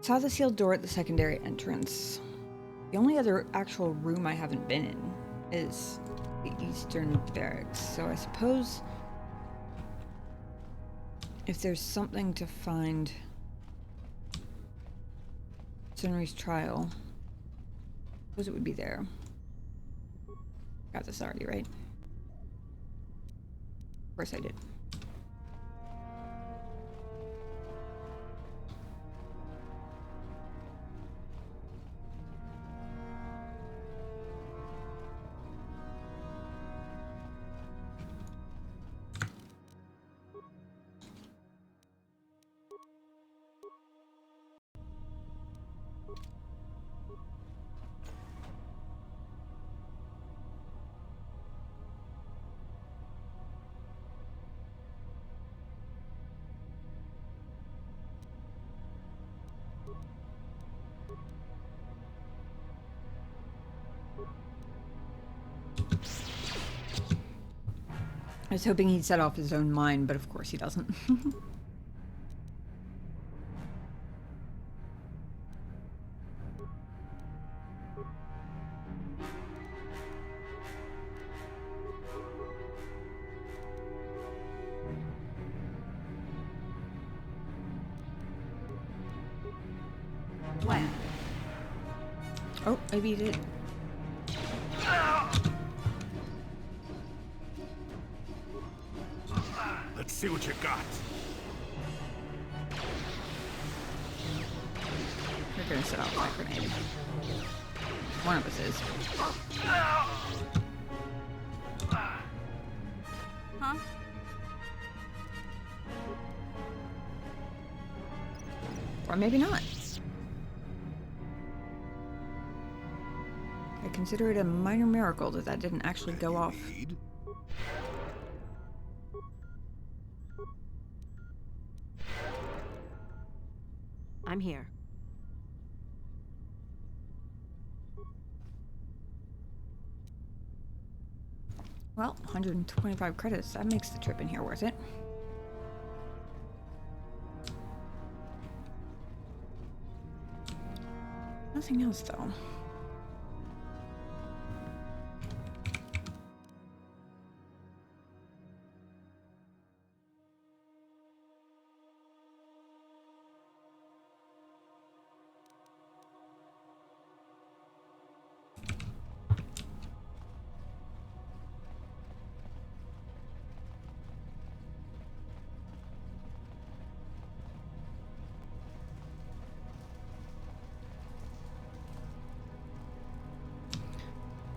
Saw the sealed door at the secondary entrance. The only other actual room I haven't been in is the eastern barracks, so I suppose if there's something to find Sunry's trial, I suppose it would be there. Got this already, right? Of course I did. I was hoping he'd set off his own mine, but of course he doesn't. When? Oh, maybe he did. Let's see what you got. They're gonna set off my grenade. One of us is. Huh? Or maybe not. I consider it a minor miracle that that didn't actually go off. I'm here. Well, 125 credits. That makes the trip in here worth it. Nothing else, though.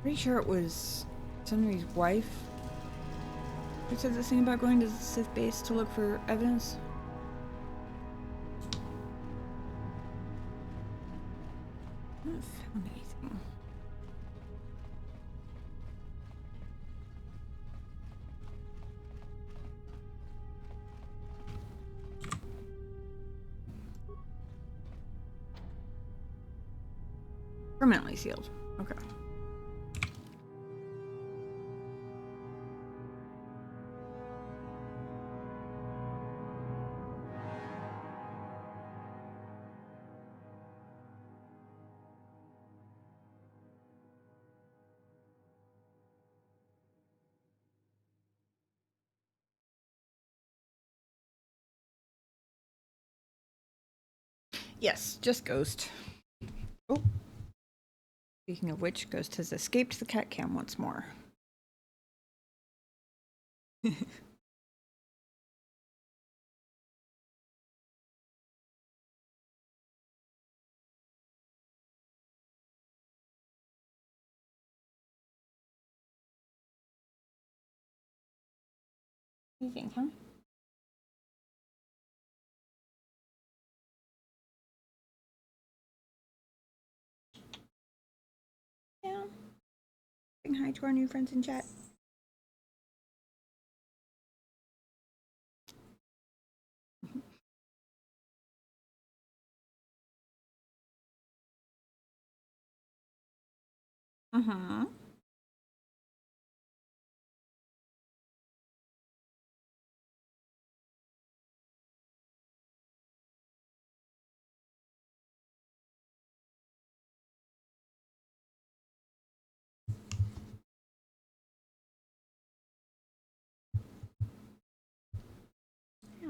Pretty sure it was Sunry's wife who said this thing about going to the Sith base to look for evidence. I haven't found anything. Permanently sealed. Okay. Yes, just Ghost. Oh. Speaking of which, Ghost has escaped the cat cam once more. You think, huh? Yeah. Saying hi to our new friends in chat. Uh-huh.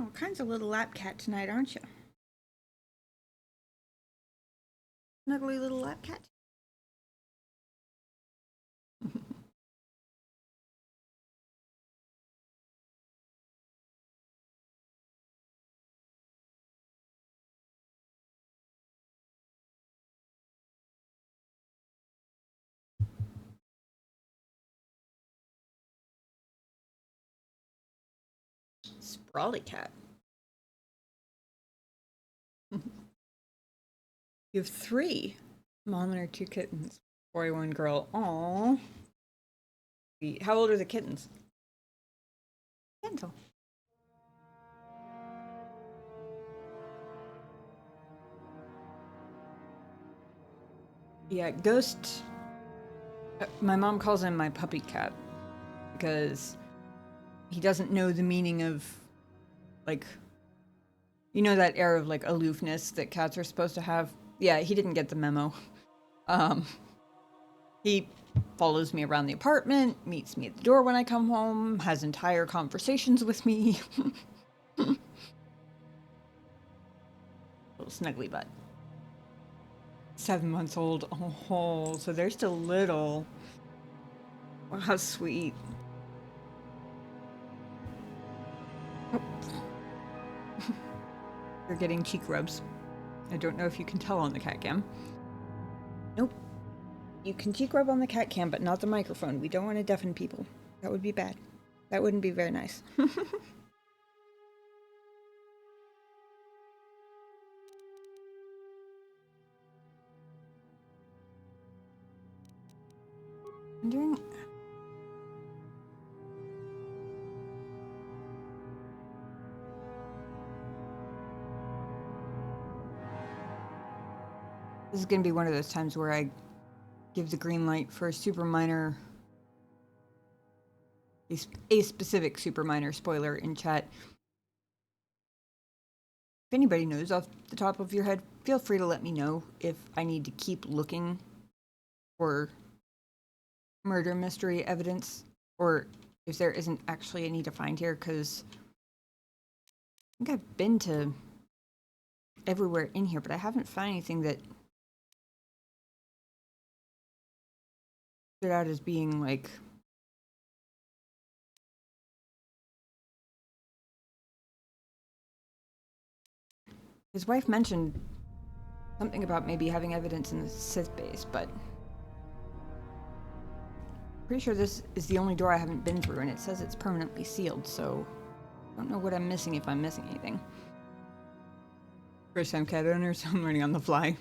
All kinds of little lap cat tonight, aren't you? Snuggly little lap cat. Sprawly cat. You have 3. Mom and her 2 kittens. Boy, 1 girl. Aww. How old are the kittens? Gentle. Yeah, Ghost. My mom calls him my puppy cat because he doesn't know the meaning of, like, you know, that air of like aloofness that cats are supposed to have. Yeah, he didn't get the memo. He follows me around the apartment, meets me at the door when I come home, has entire conversations with me. Little snuggly butt. 7 months old. Oh, so they're still little. Wow, how sweet. Oh. You're getting cheek rubs. I don't know if you can tell on the cat cam. Nope. You can cheek rub on the cat cam, but not the microphone. We don't want to deafen people. That would be bad. That wouldn't be very nice. Wondering. This is going to be one of those times where I give the green light for a super minor, a specific super minor spoiler in chat. If anybody knows off the top of your head, feel free to let me know if I need to keep looking for murder mystery evidence or if there isn't actually any to find here, because I think I've been to everywhere in here, but I haven't found anything that stood out as being like his wife mentioned something about maybe having evidence in the Sith base, but pretty sure this is the only door I haven't been through, and it says it's permanently sealed, so I don't know what I'm missing if I'm missing anything. First time cat owner, so I'm learning on the fly.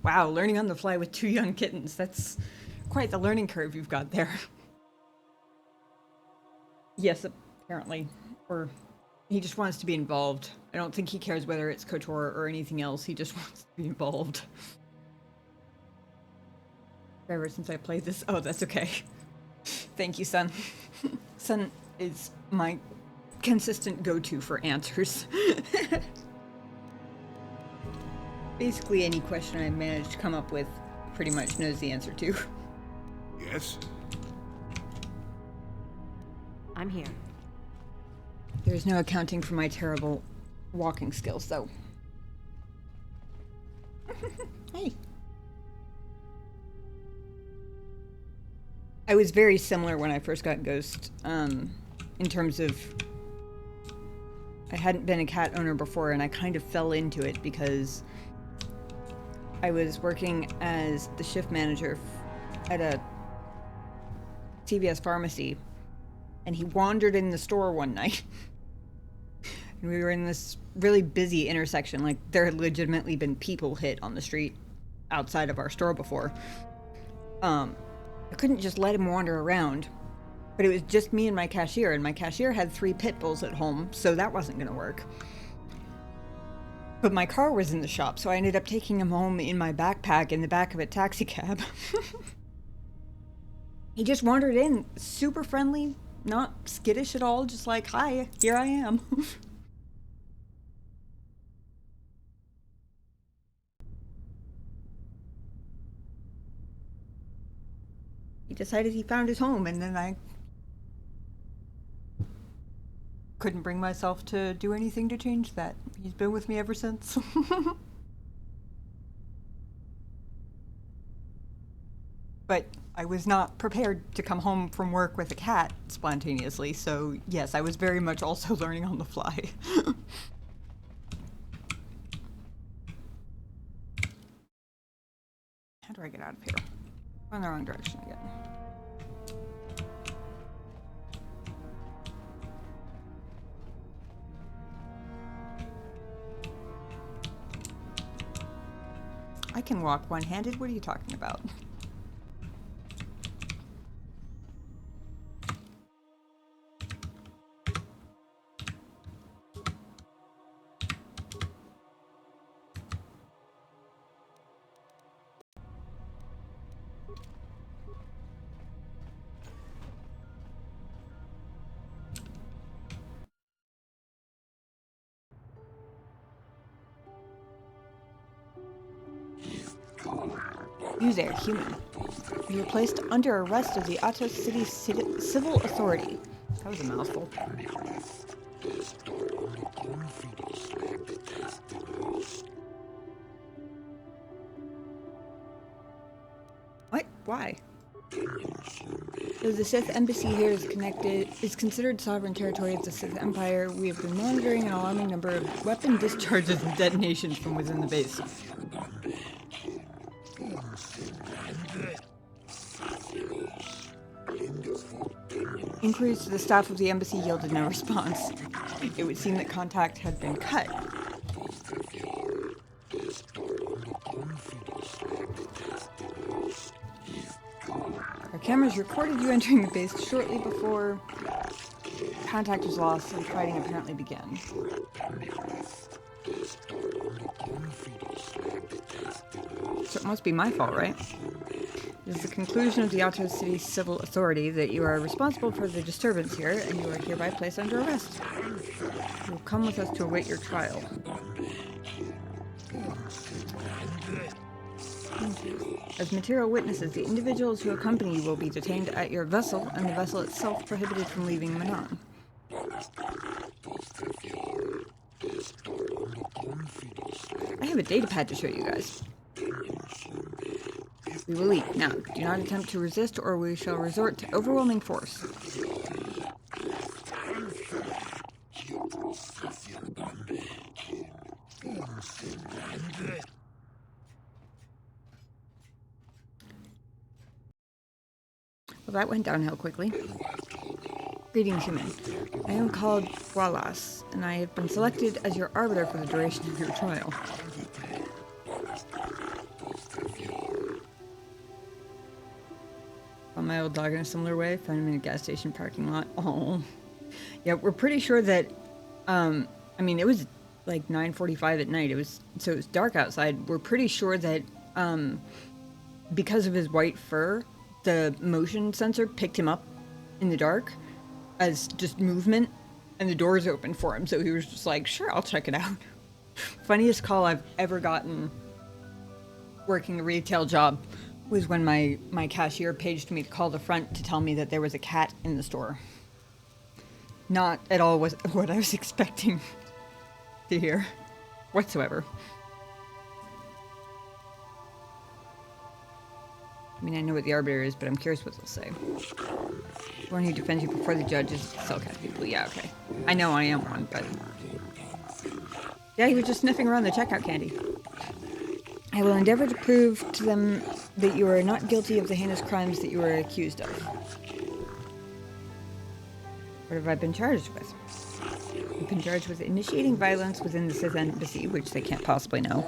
Wow, learning on the fly with 2 young kittens. That's quite the learning curve you've got there. Yes, apparently. Or he just wants to be involved. I don't think he cares whether it's KOTOR or anything else. He just wants to be involved. Forever since I played this. Oh, that's okay. Thank you, son. Son is my consistent go-to for answers. Basically, any question I managed to come up with, pretty much knows the answer to. Yes? I'm here. There's no accounting for my terrible walking skills, though. Hey. I was very similar when I first got Ghost in terms of I hadn't been a cat owner before, and I kind of fell into it because I was working as the shift manager at a CVS pharmacy, and he wandered in the store one night. And we were in this really busy intersection. Like, there had legitimately been people hit on the street outside of our store before. I couldn't just let him wander around, but it was just me and my cashier, and my cashier had 3 pit bulls at home, so that wasn't going to work. But my car was in the shop, so I ended up taking him home in my backpack in the back of a taxi cab. He just wandered in, super friendly, not skittish at all, just like, hi, here I am. He decided he found his home, and then I couldn't bring myself to do anything to change that. He's been with me ever since. But I was not prepared to come home from work with a cat spontaneously, so yes, I was very much also learning on the fly. How do I get out of here? I'm in the wrong direction again. I can walk one-handed. What are you talking about? You there, human. You were placed under arrest of the Atos City Civil Authority. That was a mouthful. What? Why? Though the Sith embassy here is considered sovereign territory of the Sith Empire, we have been monitoring an alarming number of weapon discharges and detonations from within the base. Inquiries to the staff of the embassy yielded no response. It would seem that contact had been cut. Our cameras recorded you entering the base shortly before contact was lost and fighting apparently began. So it must be my fault, right? It is the conclusion of the Atos City Civil Authority that you are responsible for the disturbance here, and you are hereby placed under arrest. You will come with us to await your trial. As material witnesses, the individuals who accompany you will be detained at your vessel, and the vessel itself prohibited from leaving Manaan. I have a datapad to show you guys. We will leave. Now, do not attempt to resist, or we shall resort to overwhelming force. Well, that went downhill quickly. Greetings, human. I am called Wallace, and I have been selected as your arbiter for the duration of your trial. Found my old dog in a similar way. Found him in a gas station parking lot. Oh. Yeah, we're pretty sure that, I mean, it was like 9:45 at night. So it was dark outside. We're pretty sure that, because of his white fur, the motion sensor picked him up in the dark as just movement, and the doors opened for him. So he was just like, sure, I'll check it out. Funniest call I've ever gotten working a retail job was when my cashier paged me to call the front to tell me that there was a cat in the store. Not at all what I was expecting to hear whatsoever. I mean, I know what the Arbiter is, but I'm curious what they'll say. One who defends you before the judge is cellcast people. Yeah, okay. I know I am one, but... Yeah, he was just sniffing around the checkout candy. I will endeavor to prove to them that you are not guilty of the heinous crimes that you are accused of. What have I been charged with? I've been charged with initiating violence within the Sith Embassy, which they can't possibly know,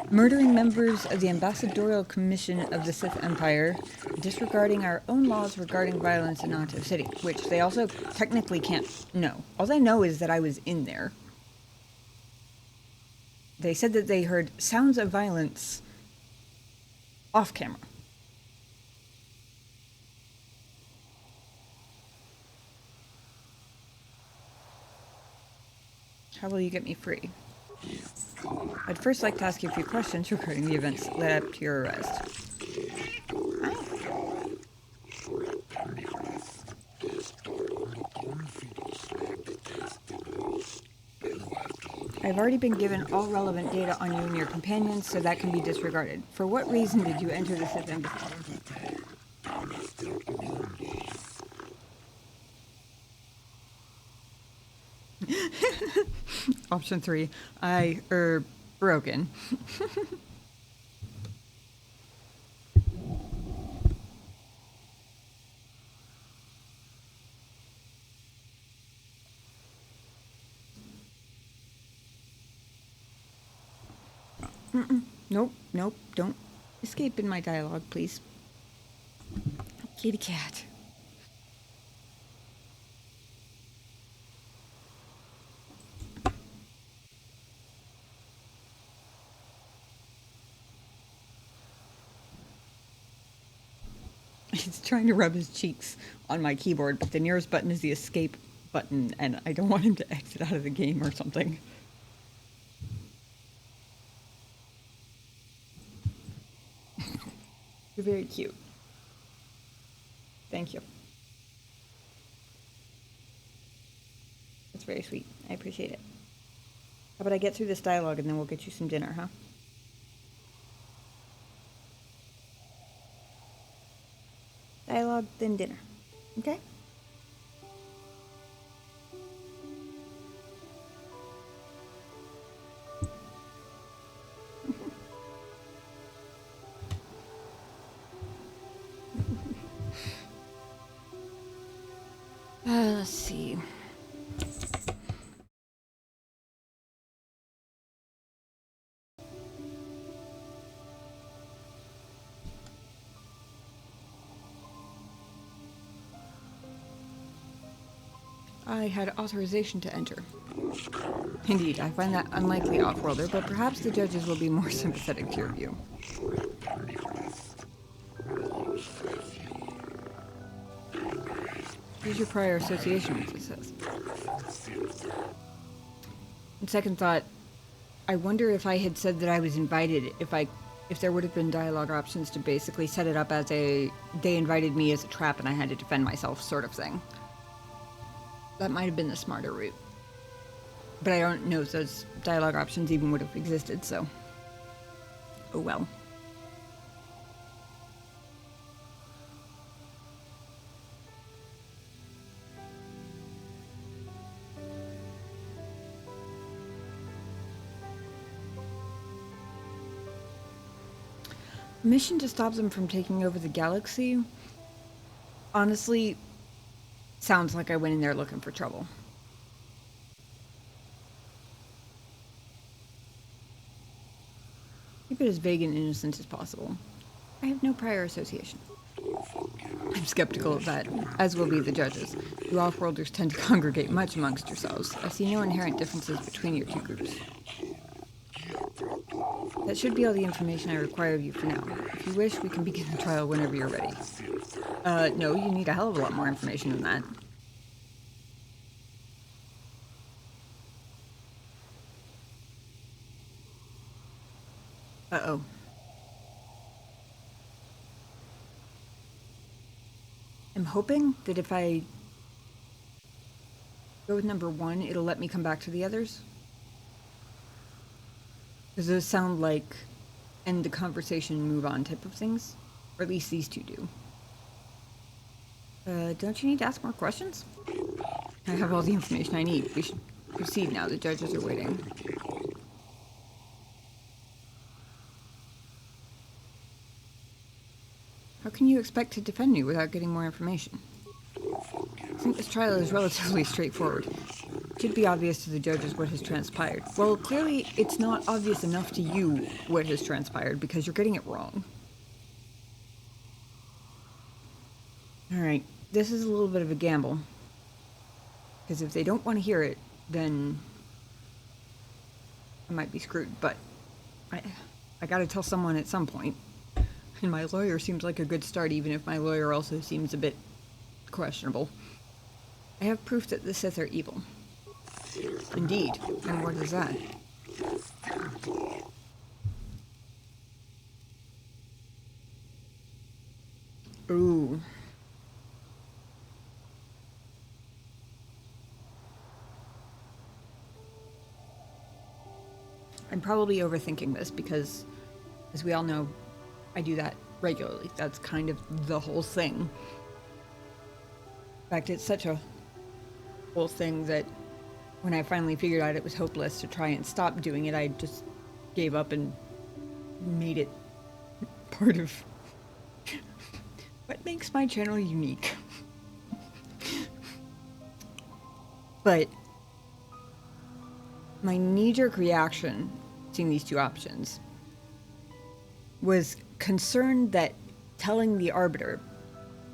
murdering members of the Ambassadorial Commission of the Sith Empire, disregarding our own laws regarding violence in Otto City, which they also technically can't know. All they know is that I was in there. They said that they heard sounds of violence off camera. How will you get me free? I'd first like to ask you a few questions regarding the events that led up to your arrest. I've already been given all relevant data on you and your companions, so that can be disregarded. For what reason did you enter the Sith Embassy? Option 3. Broken. Nope, don't escape in my dialogue, please. Kitty cat. He's trying to rub his cheeks on my keyboard, but the nearest button is the escape button, and I don't want him to exit out of the game or something. You're very cute. Thank you. That's very sweet. I appreciate it. How about I get through this dialogue and then we'll get you some dinner, huh? Dialogue, then dinner. Okay? Let's see. I had authorization to enter. Indeed, I find that unlikely, Off-Worlder, but perhaps the judges will be more sympathetic to your view. Here's your prior association with the Sith. On second thought, I wonder if I had said that I was invited, if there would have been dialogue options to basically set it up as they invited me as a trap and I had to defend myself sort of thing. That might have been the smarter route. But I don't know if those dialogue options even would have existed, so... Oh well. Mission to stop them from taking over the galaxy? Honestly, sounds like I went in there looking for trouble. Keep it as vague and innocent as possible. I have no prior association. I'm skeptical of that, as will be the judges. You off-worlders tend to congregate much amongst yourselves. I see no inherent differences between your two groups. That should be all the information I require of you for now. If you wish, we can begin the trial whenever you're ready. No, you need a hell of a lot more information than that. Uh-oh. I'm hoping that if I go with number 1, it'll let me come back to the others. Because those sound like end the conversation and move on type of things. Or at least these two do. Don't you need to ask more questions? I have all the information I need. We should proceed now. The judges are waiting. How can you expect to defend me without getting more information? I think this trial is relatively straightforward. It should be obvious to the judges what has transpired. Well, clearly it's not obvious enough to you what has transpired because you're getting it wrong. Alright, this is a little bit of a gamble. Because if they don't want to hear it, then I might be screwed, but I gotta tell someone at some point. And my lawyer seems like a good start, even if my lawyer also seems a bit questionable. I have proof that the Sith are evil. Indeed. And what is that? Ooh. I'm probably overthinking this because, as we all know, I do that regularly. That's kind of the whole thing. In fact, it's such a whole thing that when I finally figured out it was hopeless to try and stop doing it, I just gave up and made it part of what makes my channel unique. But my knee-jerk reaction seeing these two options was concerned that telling the arbiter,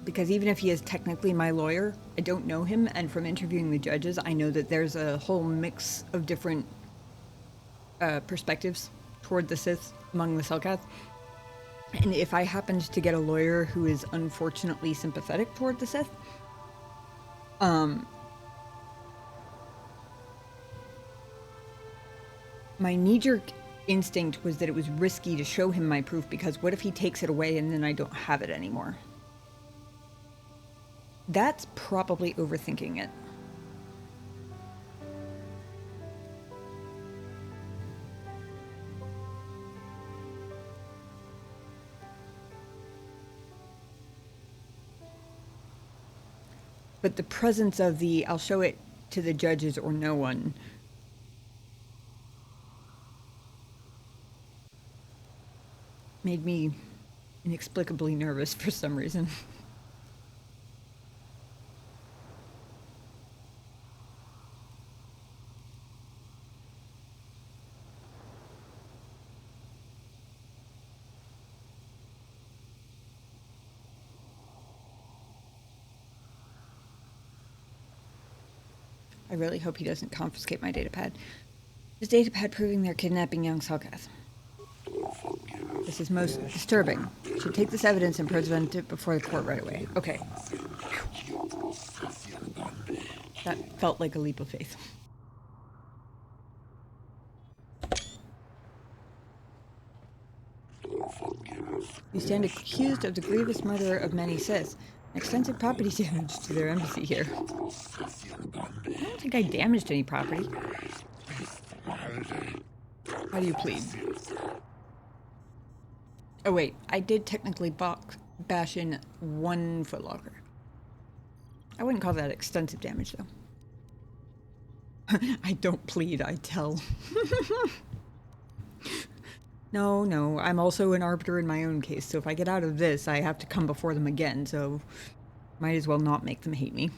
because even if he is technically my lawyer, I don't know him, and from interviewing the judges, I know that there's a whole mix of different perspectives toward the Sith among the Selkath. And if I happened to get a lawyer who is unfortunately sympathetic toward the Sith, my knee-jerk instinct was that it was risky to show him my proof, because what if he takes it away and then I don't have it anymore? That's probably overthinking it. But the presence of the "I'll show it to the judges or no one" made me inexplicably nervous for some reason. I really hope he doesn't confiscate my datapad. Is datapad proving they're kidnapping young Selkath? This is most disturbing. Should take this evidence and present it before the court right away. Okay. That felt like a leap of faith. You stand accused of the grievous murder of many Sith. Extensive property damage to their embassy here. I don't think I damaged any property. How do you plead? Oh wait, I did technically bash in one footlocker. I wouldn't call that extensive damage though. I don't plead, I tell. No, I'm also an arbiter in my own case, so if I get out of this, I have to come before them again, so might as well not make them hate me.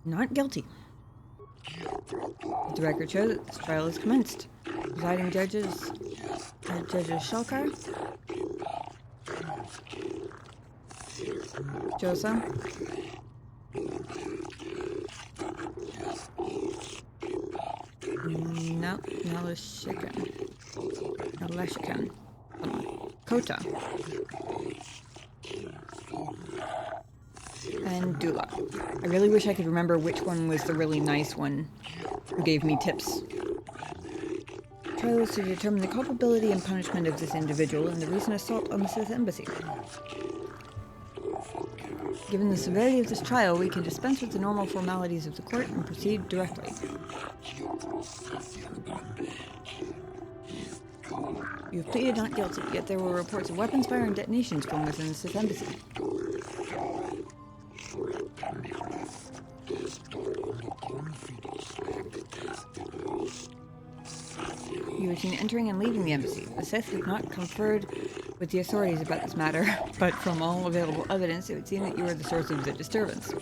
Not guilty. The record shows that this trial is commenced. Presiding judges, Judges Shalkar, Josa, Nalashikan, Kota, and Dula. I really wish I could remember which one was the really nice one who gave me tips. Trial is to determine the culpability and punishment of this individual in the recent assault on the Sith embassy. Given the severity of this trial, we can dispense with the normal formalities of the court and proceed directly. You have pleaded not guilty, yet there were reports of weapons fire and detonations from within the Sith embassy. You were seen entering and leaving the embassy. The Sith have not conferred with the authorities about this matter, but from all available evidence, it would seem that you were the source of the disturbance.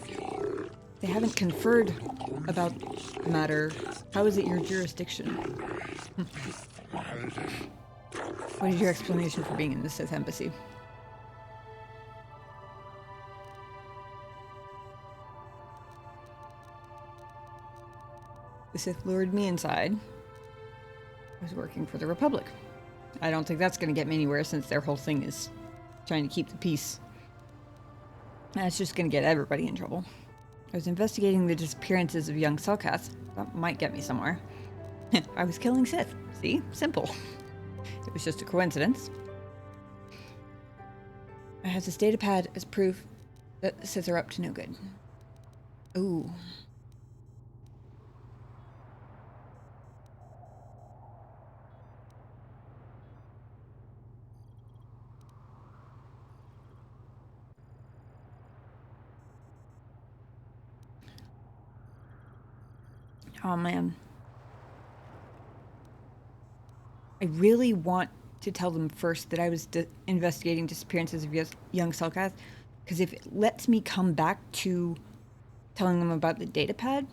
They haven't conferred about the matter. How is it your jurisdiction? What is your explanation for being in the Sith embassy? The Sith lured me inside. I was working for the Republic. I don't think that's going to get me anywhere since their whole thing is trying to keep the peace. That's just going to get everybody in trouble. I was investigating the disappearances of young Selkath. That might get me somewhere. I was killing Sith. See? Simple. It was just a coincidence. I have this datapad as proof that the Sith are up to no good. Ooh. Oh man. I really want to tell them first that I was investigating disappearances of young Selkath, because if it lets me come back to telling them about the datapad,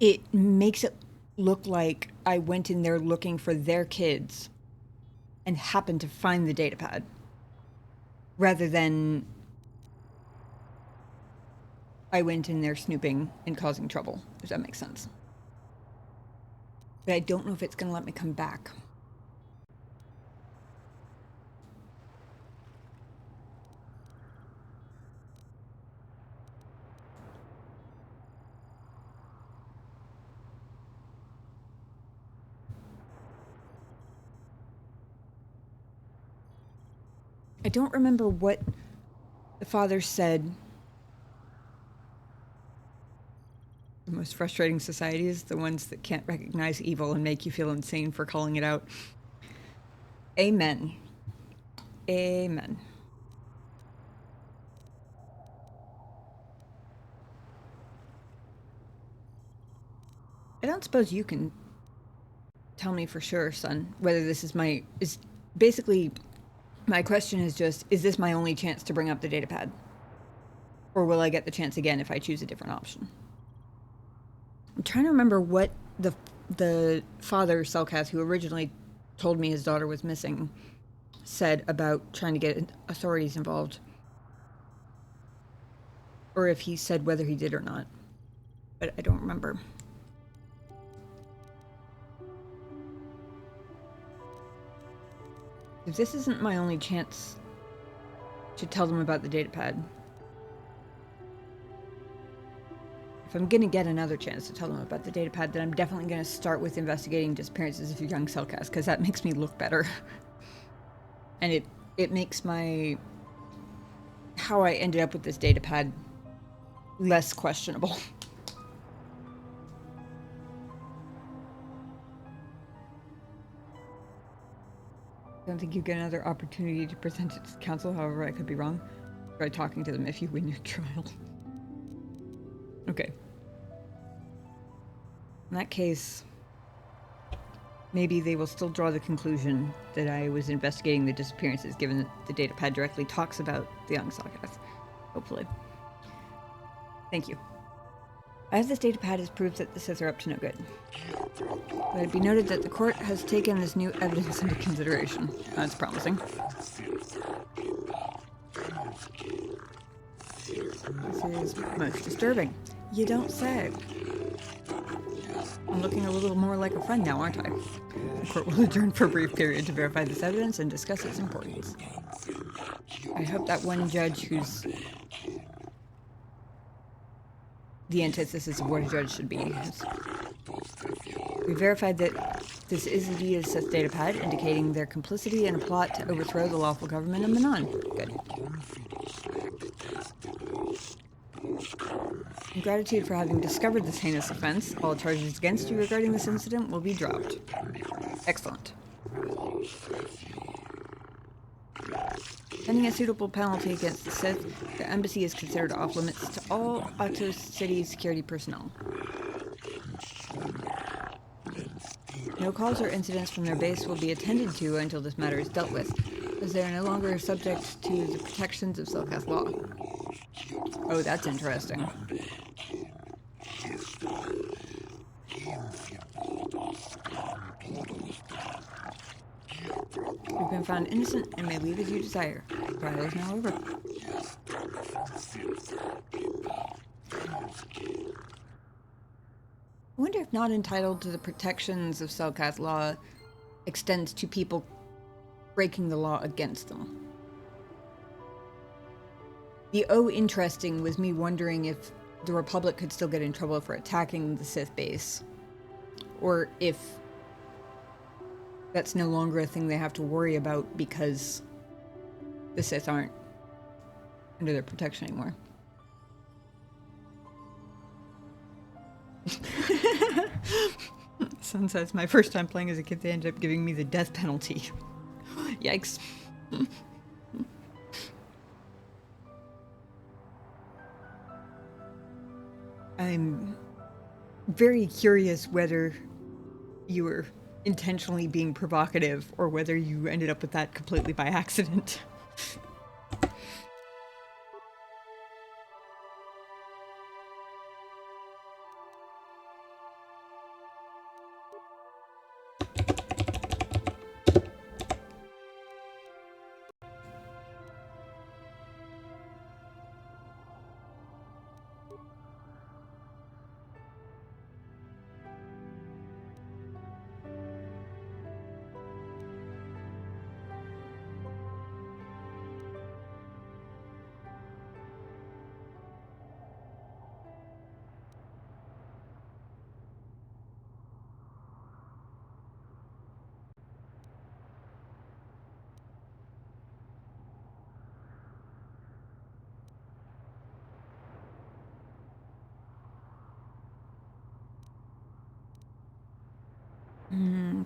it makes it look like I went in there looking for their kids and happened to find the datapad, rather than I went in there snooping and causing trouble, if that makes sense. But I don't know if it's going to let me come back. I don't remember what the father said. The most frustrating societies, the ones that can't recognize evil and make you feel insane for calling it out. Amen. Amen. I don't suppose you can tell me for sure, son, whether this is basically my question is just, is this my only chance to bring up the datapad? Or will I get the chance again if I choose a different option? I'm trying to remember what the father, Selkath, who originally told me his daughter was missing, said about trying to get authorities involved. Or if he said whether he did or not. But I don't remember. If this isn't my only chance to tell them about the datapad, if I'm gonna get another chance to tell them about the datapad, then I'm definitely gonna start with investigating disappearances of young Selkath, because that makes me look better. And it makes how I ended up with this datapad less questionable. I don't think you get another opportunity to present it to council, however I could be wrong. Try talking to them if you win your trial. Okay. In that case, maybe they will still draw the conclusion that I was investigating the disappearances, given that the datapad directly talks about the young Selkath. Hopefully. Thank you. I have this datapad as proof that the Sith are up to no good. Let it be noted that the court has taken this new evidence into consideration. That's promising. This is most disturbing. You don't say. I'm looking a little more like a friend now, aren't I? The court will adjourn for a brief period to verify this evidence and discuss its importance. I hope that one judge who's the antithesis of what a judge should be. We verified that this is indeed a Sith datapad, indicating their complicity in a plot to overthrow the lawful government of Manaan. Good. In gratitude for having discovered this heinous offense, all charges against you regarding this incident will be dropped. Excellent. Pending a suitable penalty against the Sith, the embassy is considered off-limits to all Atos City security personnel. No calls or incidents from their base will be attended to until this matter is dealt with, as they are no longer subject to the protections of Selkath law. Oh, that's interesting. You've been found innocent and may leave as you desire. The trial is now over. I wonder if not entitled to the protections of Selkath law extends to people breaking the law against them. The interesting was me wondering if the Republic could still get in trouble for attacking the Sith base, or if that's no longer a thing they have to worry about because the Sith aren't under their protection anymore. Son says, my first time playing as a kid, they ended up giving me the death penalty. Yikes. I'm very curious whether you were intentionally being provocative or whether you ended up with that completely by accident.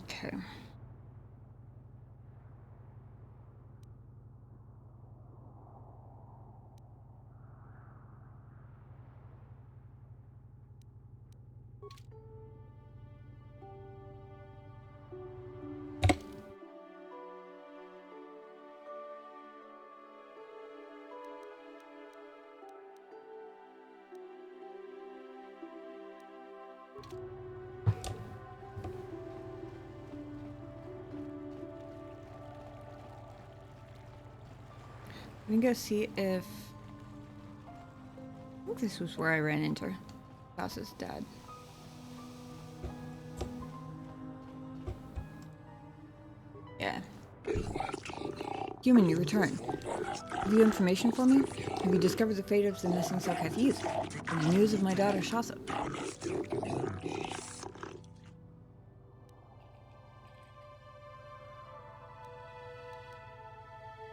Okay. Let me go see if... I think this was where I ran into Klaus's dad. Yeah. Human, you return. Have you information for me? Have you discovered the fate of the missing Selkath youth? And the news of my daughter, Shasa?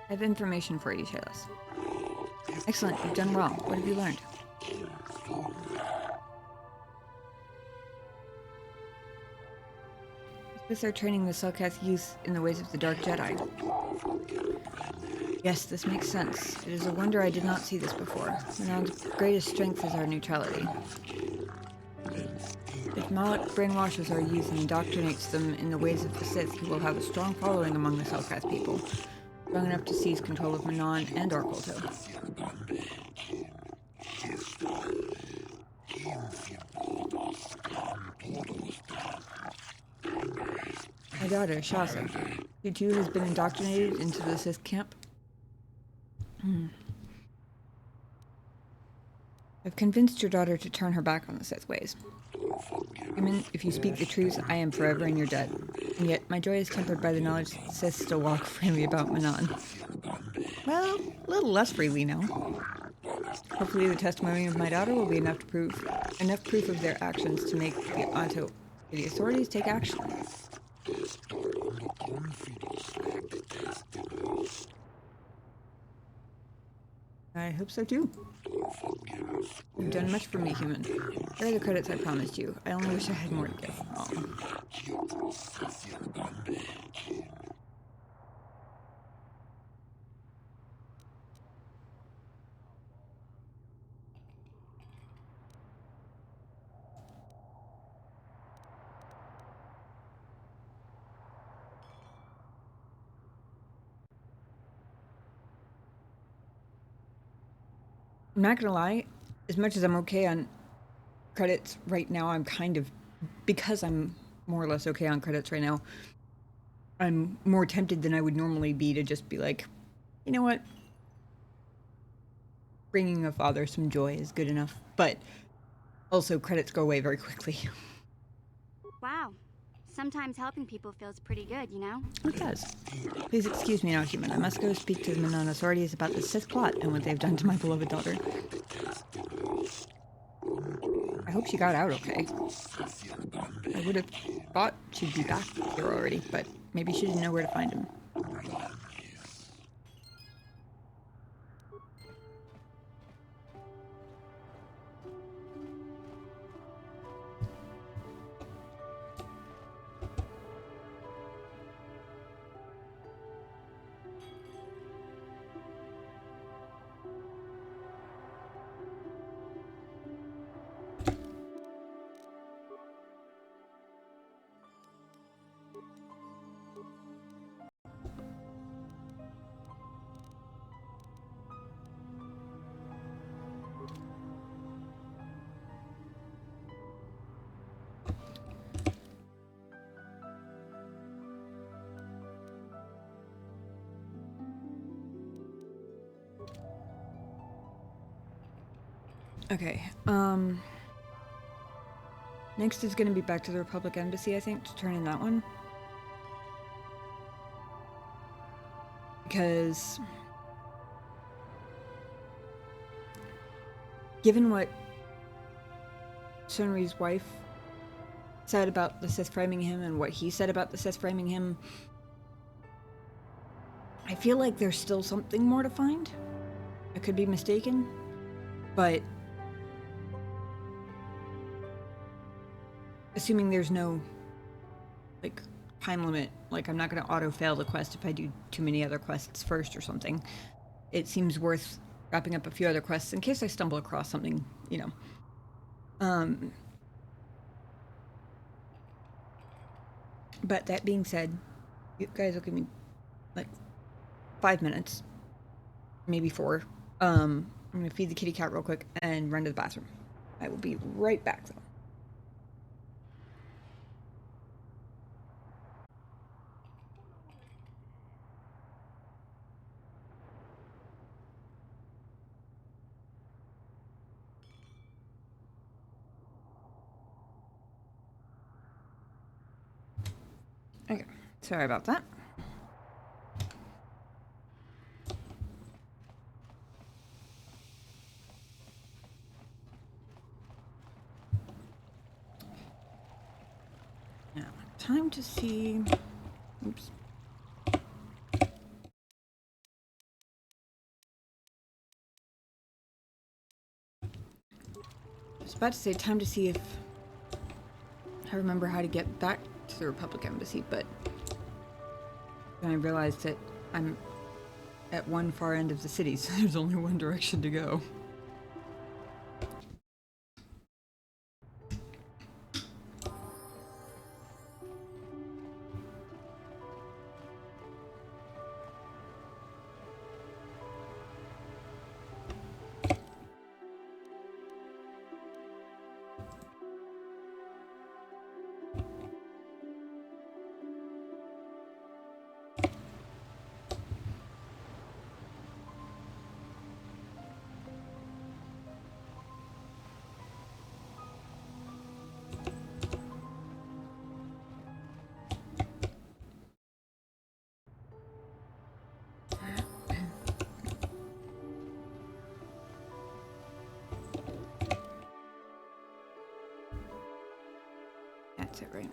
I have information for you, Shaylas. Excellent, you've done well. What have you learned? The Sith are training the Selkath youth in the ways of the Dark Jedi. Yes, this makes sense. It is a wonder I did not see this before. Manaan's greatest strength is our neutrality. If Malak brainwashes our youth and indoctrinates them in the ways of the Sith, he will have a strong following among the Selkath people. Strong enough to seize control of Manaan and Orkolto. My daughter, Shasa. She too has been indoctrinated into the Sith camp. I've convinced your daughter to turn her back on the Sith ways. Human, if you speak the truth, I am forever in your debt. And yet, my joy is tempered by the knowledge that the Sith still walk freely about Manaan. Well, a little less freely now. Hopefully the testimony of my daughter will be enough proof of their actions to make the authorities take action. I hope so too. You've done much for me, human. Here are the credits I promised you. I only wish I had more to give. Oh. I'm not gonna lie, as much as I'm okay on credits right now, I'm kind of, because I'm more or less okay on credits right now, I'm more tempted than I would normally be to just be like, you know what? Bringing a father some joy is good enough. But also, credits go away very quickly. Wow. Sometimes helping people feels pretty good, you know? It does. Please excuse me now, human. I must go speak to the Manaan authorities about the Sith plot and what they've done to my beloved daughter. I hope she got out okay. I would have thought she'd be back here already, but maybe she didn't know where to find him. Okay, next is going to be back to the Republic Embassy, I think, to turn in that one. Because given what Sunri's wife said about the Sith framing him and what he said about the Sith framing him, I feel like there's still something more to find. I could be mistaken, but assuming there's no, like, time limit, like I'm not going to auto-fail the quest if I do too many other quests first or something, it seems worth wrapping up a few other quests in case I stumble across something, you know. But that being said, you guys will give me, like, 5 minutes, maybe 4. I'm going to feed the kitty cat real quick and run to the bathroom. I will be right back, though. Okay, sorry about that. Now, time to see... Oops. I was about to say time to see if I remember how to get back to the Republic Embassy, but then I realized that I'm at one far end of the city, so there's only one direction to go. That's it, right?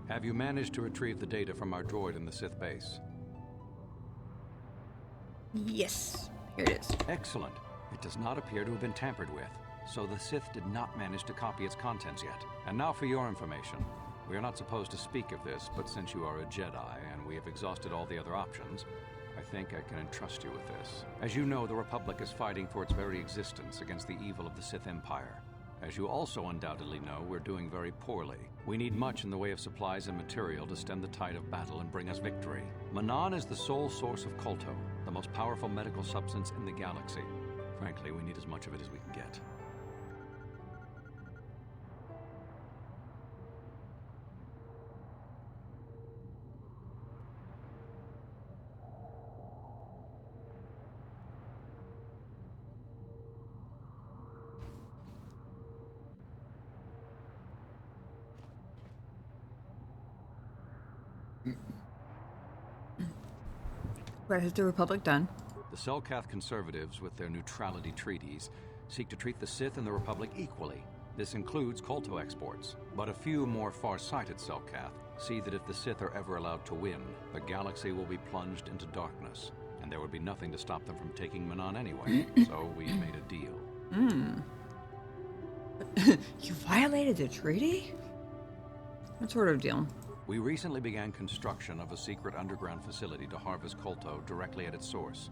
Have you managed to retrieve the data from our droid in the Sith base? Yes, here it is. Excellent. It does not appear to have been tampered with, so the Sith did not manage to copy its contents yet. And now for your information. We are not supposed to speak of this, but since you are a Jedi and we have exhausted all the other options, I think I can entrust you with this. As you know, the Republic is fighting for its very existence against the evil of the Sith Empire. As you also undoubtedly know, we're doing very poorly. We need much in the way of supplies and material to stem the tide of battle and bring us victory. Manaan is the sole source of kolto, the most powerful medical substance in the galaxy. Frankly, we need as much of it as we can get. What has the Republic done? The Selkath conservatives, with their neutrality treaties, seek to treat the Sith and the Republic equally. This includes kolto exports. But a few more far-sighted Selkath see that if the Sith are ever allowed to win, the galaxy will be plunged into darkness, and there would be nothing to stop them from taking Manaan anyway. So we made a deal. You violated the treaty? What sort of deal? We recently began construction of a secret underground facility to harvest kolto directly at its source.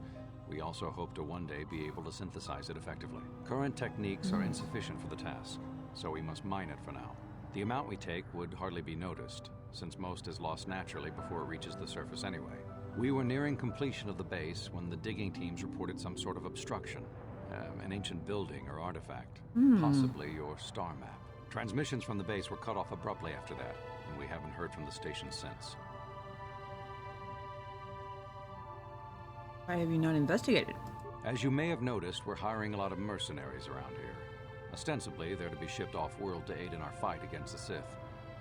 We also hope to one day be able to synthesize it effectively. Current techniques are insufficient for the task, so we must mine it for now. The amount we take would hardly be noticed, since most is lost naturally before it reaches the surface anyway. We were nearing completion of the base when the digging teams reported some sort of obstruction. An ancient building or artifact, possibly your star map. Transmissions from the base were cut off abruptly after that, and we haven't heard from the station since. Why have you not investigated? As you may have noticed, we're hiring a lot of mercenaries around here. Ostensibly, they're to be shipped off-world to aid in our fight against the Sith,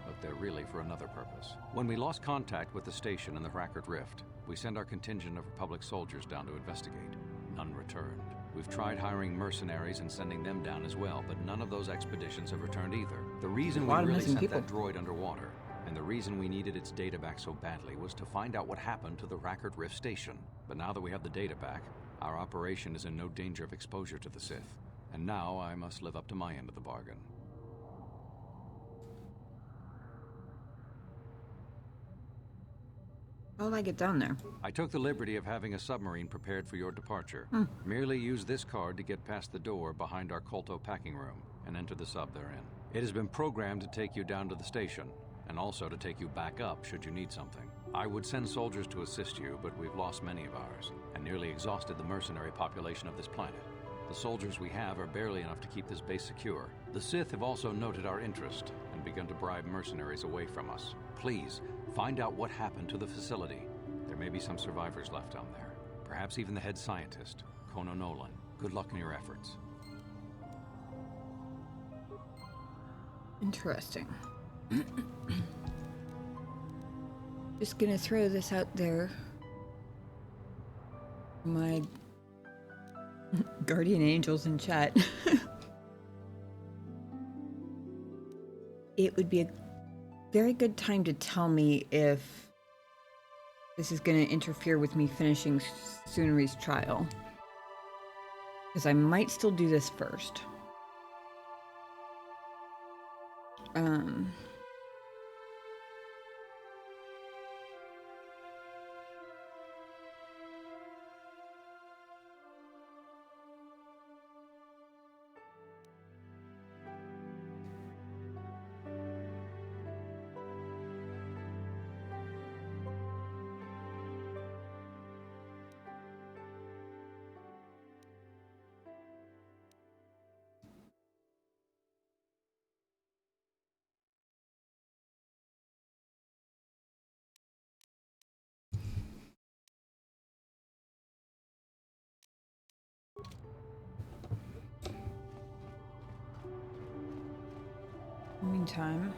but they're really for another purpose. When we lost contact with the station in the Rackard Rift, we sent our contingent of Republic soldiers down to investigate. None returned. We've tried hiring mercenaries and sending them down as well, but none of those expeditions have returned either. The reason we really sent that droid underwater, and the reason we needed its data back so badly, was to find out what happened to the Rackard Rift station. But now that we have the data back, our operation is in no danger of exposure to the Sith. And now I must live up to my end of the bargain. How will I get down there? I took the liberty of having a submarine prepared for your departure. Merely use this card to get past the door behind our kolto packing room and enter the sub therein. It has been programmed to take you down to the station, and also to take you back up should you need something. I would send soldiers to assist you, but we've lost many of ours, and nearly exhausted the mercenary population of this planet. The soldiers we have are barely enough to keep this base secure. The Sith have also noted our interest and begun to bribe mercenaries away from us. Please, find out what happened to the facility. There may be some survivors left down there. Perhaps even the head scientist, Kono Nolan. Good luck in your efforts. Interesting. Just gonna throw this out there. My guardian angels in chat. It would be a very good time to tell me if this is going to interfere with me finishing Sunri's trial. Because I might still do this first. Meantime,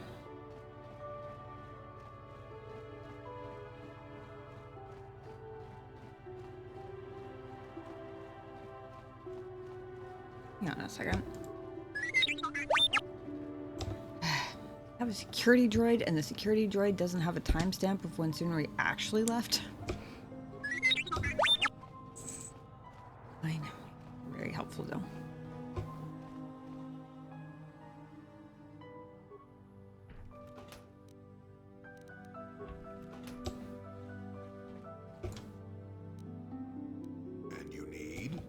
hang on a second. have a security droid, and the security droid doesn't have a timestamp of when Sunri actually left. Fine. Very helpful, though. And you need?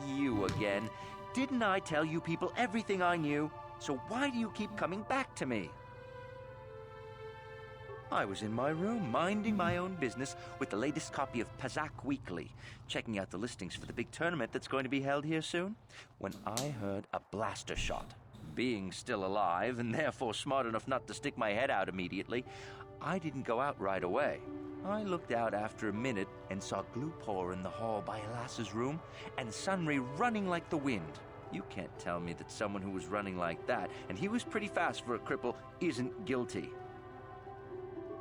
You again. Didn't I tell you people everything I knew? So why do you keep coming back to me? I was in my room, minding my own business with the latest copy of Pazak Weekly, checking out the listings for the big tournament that's going to be held here soon, when I heard a blaster shot. Being still alive, and therefore smart enough not to stick my head out immediately, I didn't go out right away. I looked out after a minute and saw Glupor in the hall by Elas's room, and Sunri running like the wind. You can't tell me that someone who was running like that, and he was pretty fast for a cripple, isn't guilty.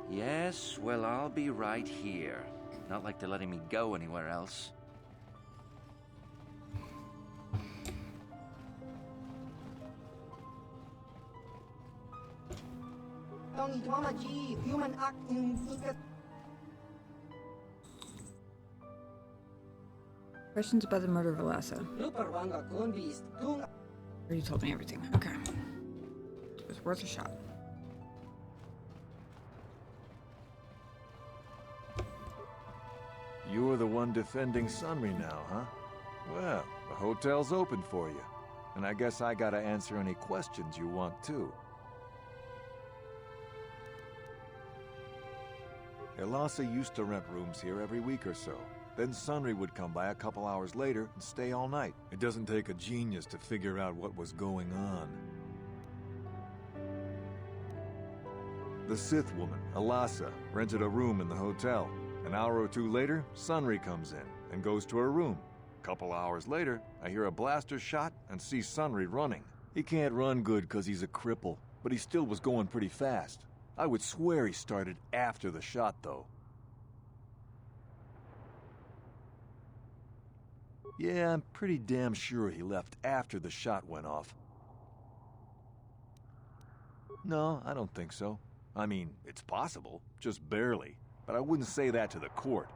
Yes, well, I'll be right here. Not like they're letting me go anywhere else. Human act in Questions about the murder of Elasa. You told me everything. Okay. It was worth a shot. You're the one defending Sunri now, huh? Well, the hotel's open for you. And I guess I gotta answer any questions you want too. Elasa used to rent rooms here every week or so. Then Sunri would come by a couple hours later and stay all night. It doesn't take a genius to figure out what was going on. The Sith woman, Elasa, rented a room in the hotel. An hour or two later, Sunri comes in and goes to her room. A couple hours later, I hear a blaster shot and see Sunri running. He can't run good because he's a cripple, but he still was going pretty fast. I would swear he started after the shot, though. Yeah, I'm pretty damn sure he left after the shot went off. No, I don't think so. I mean, it's possible, just barely. But I wouldn't say that to the court.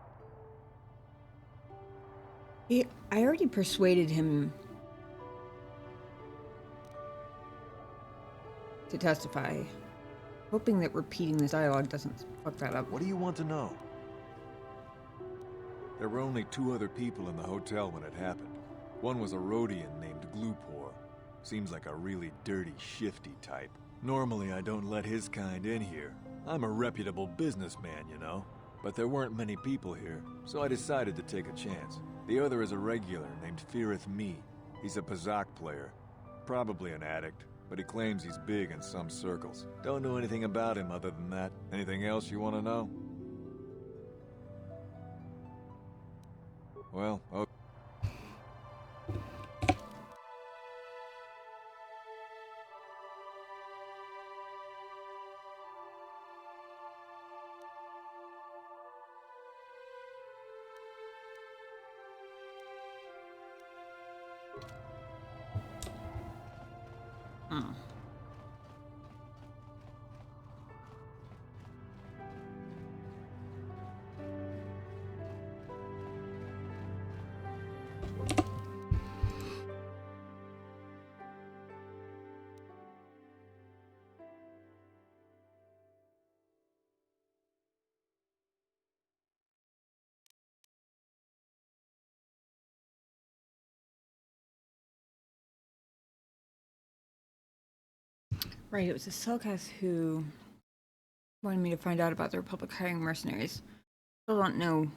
I already persuaded him to testify, hoping that repeating this dialogue doesn't fuck that up. What do you want to know? There were only 2 other people in the hotel when it happened. One was a Rhodian named Glupor. Seems like a really dirty, shifty type. Normally I don't let his kind in here. I'm a reputable businessman, you know. But there weren't many people here, so I decided to take a chance. The other is a regular named Firith Me. He's a Pazak player. Probably an addict, but he claims he's big in some circles. Don't know anything about him other than that. Anything else you want to know? Well, okay. Right, it was the Selkas who wanted me to find out about the Republic hiring mercenaries. Still don't know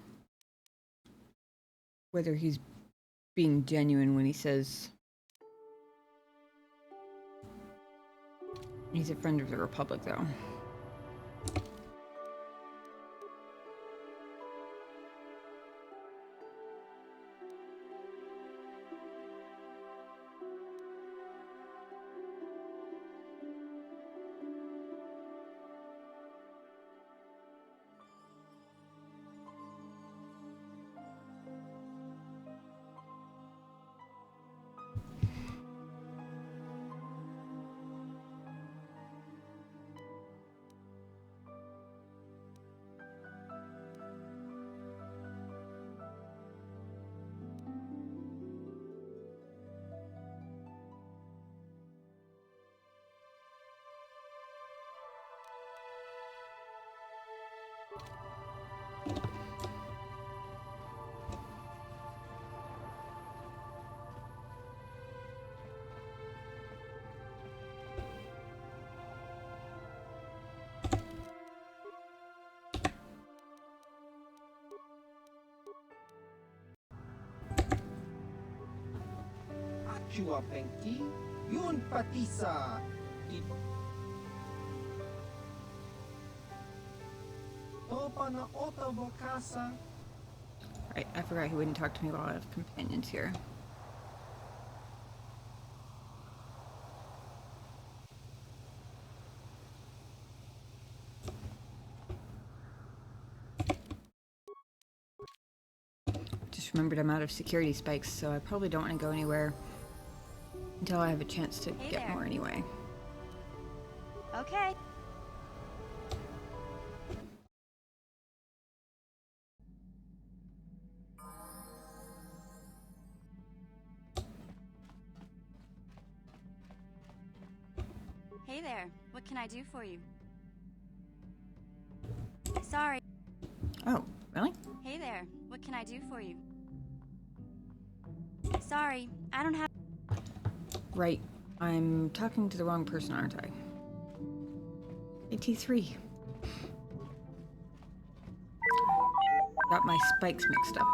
whether he's being genuine when he says he's a friend of the Republic, though. Chua Pengki, Yun Patisa, Topa na Ottawa Casa. Right, I forgot he wouldn't talk to me while I have companions here. Just remembered I'm out of security spikes, so I probably don't want to go anywhere until I have a chance to Hey get there. more anyway. Okay. Hey there. What can I do for you? Sorry. Oh, really? Hey there. What can I do for you? Sorry, I don't have... Right. I'm talking to the wrong person, aren't I? AT3. Got my spikes mixed up.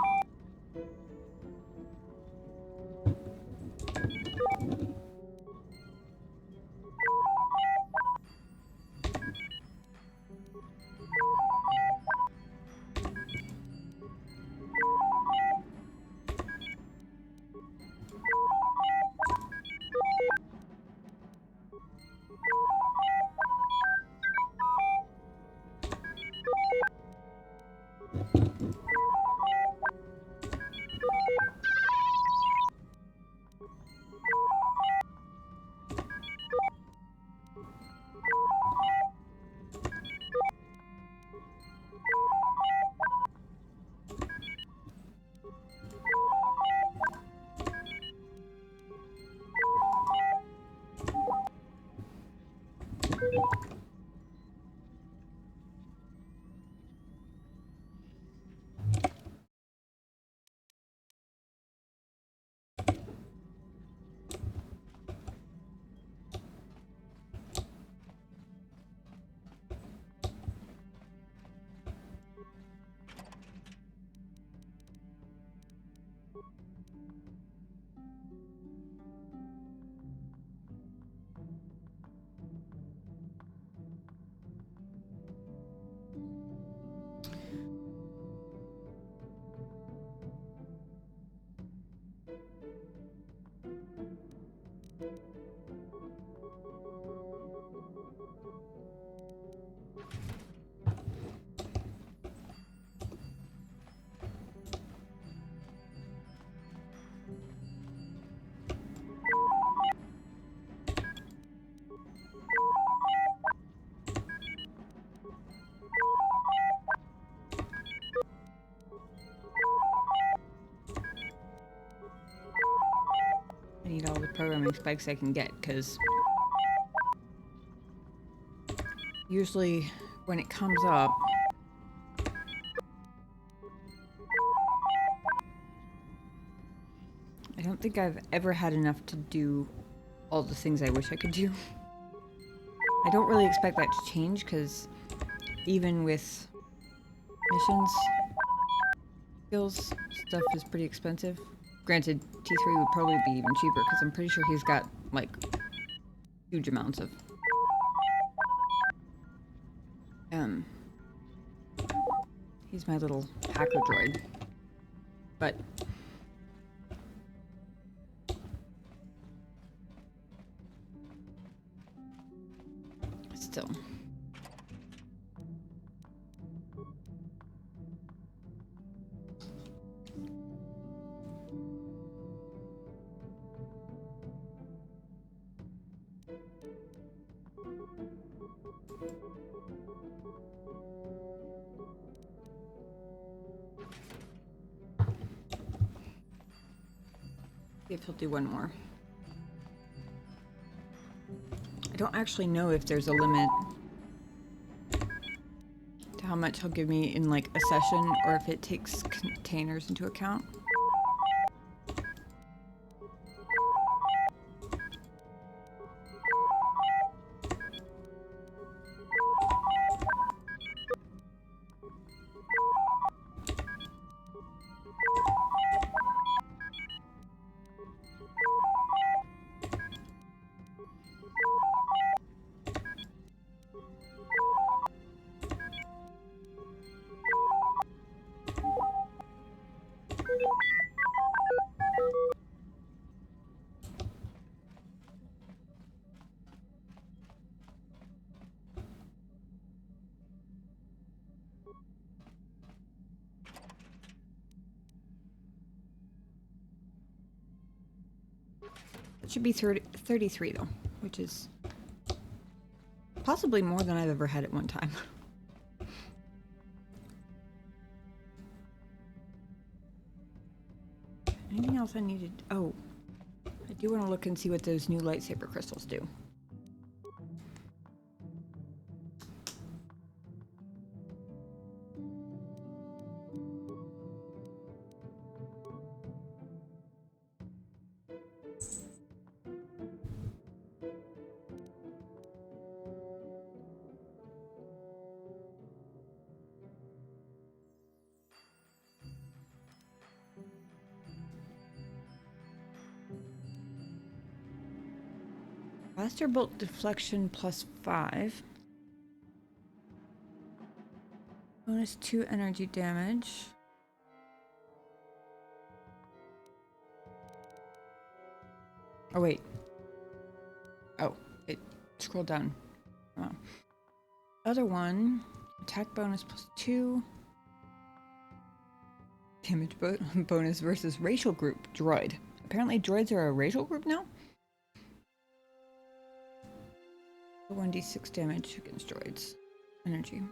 I need all the programming spikes I can get, because usually when it comes up, I don't think I've ever had enough to do all the things I wish I could do. I don't really expect that to change, because even with missions, skills, stuff is pretty expensive. Granted, T3 would probably be even cheaper, because I'm pretty sure he's got, like, huge amounts of... He's my little hacker droid. But... still... See if he'll do one more. I don't actually know if there's a limit to to how much he'll give me in like a session or if it takes containers into account. It should be 33 though, which is possibly more than I've ever had at one time. Anything else I needed? Oh, I do want to look and see what those new lightsaber crystals do. Blaster bolt deflection +5. Bonus 2 energy damage. Oh wait. Oh, it scrolled down. Oh. Other one, attack bonus +2. Damage bonus versus racial group, droid. Apparently droids are a racial group now? 1d6 damage against droids. Energy.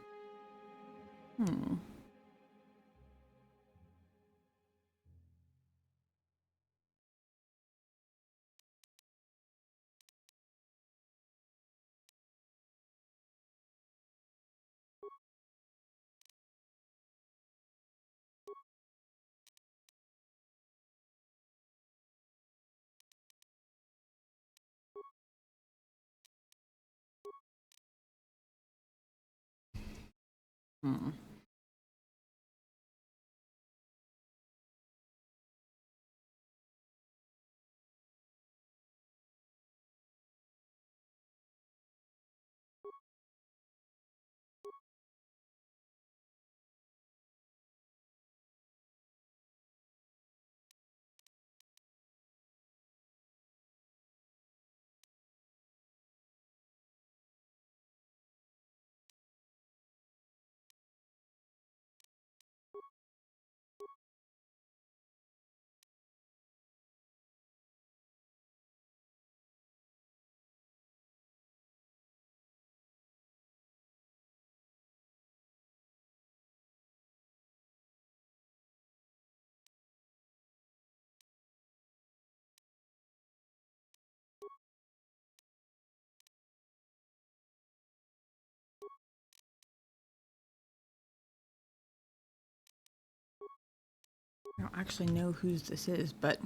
I don't actually know whose this is, but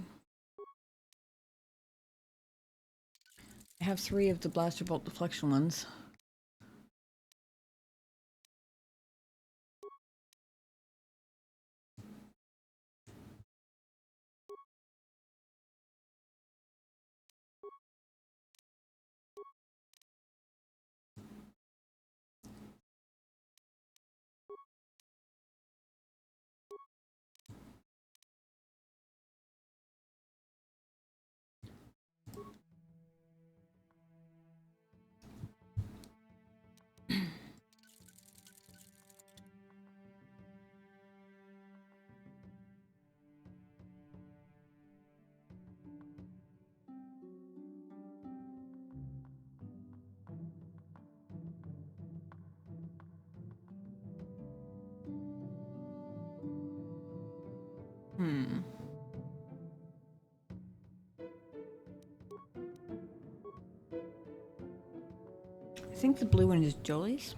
I have 3 of the blaster bolt deflection ones. I think the blue one is Jolie's.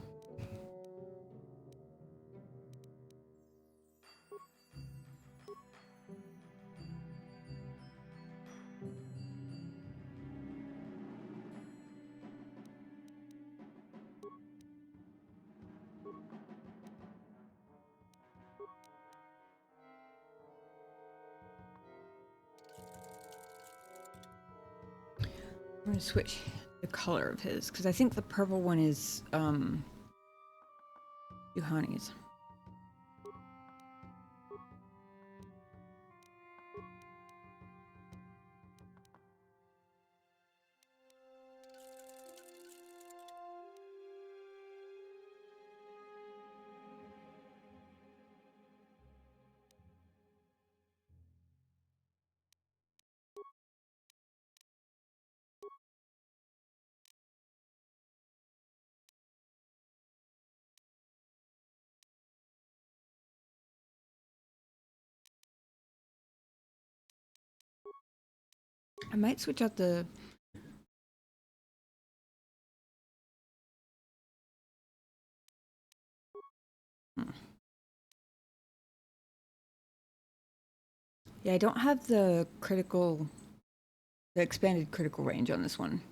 I'm gonna switch the color of his because I think the purple one is Juhani's. I might switch out the Yeah, I don't have the expanded critical range on this one.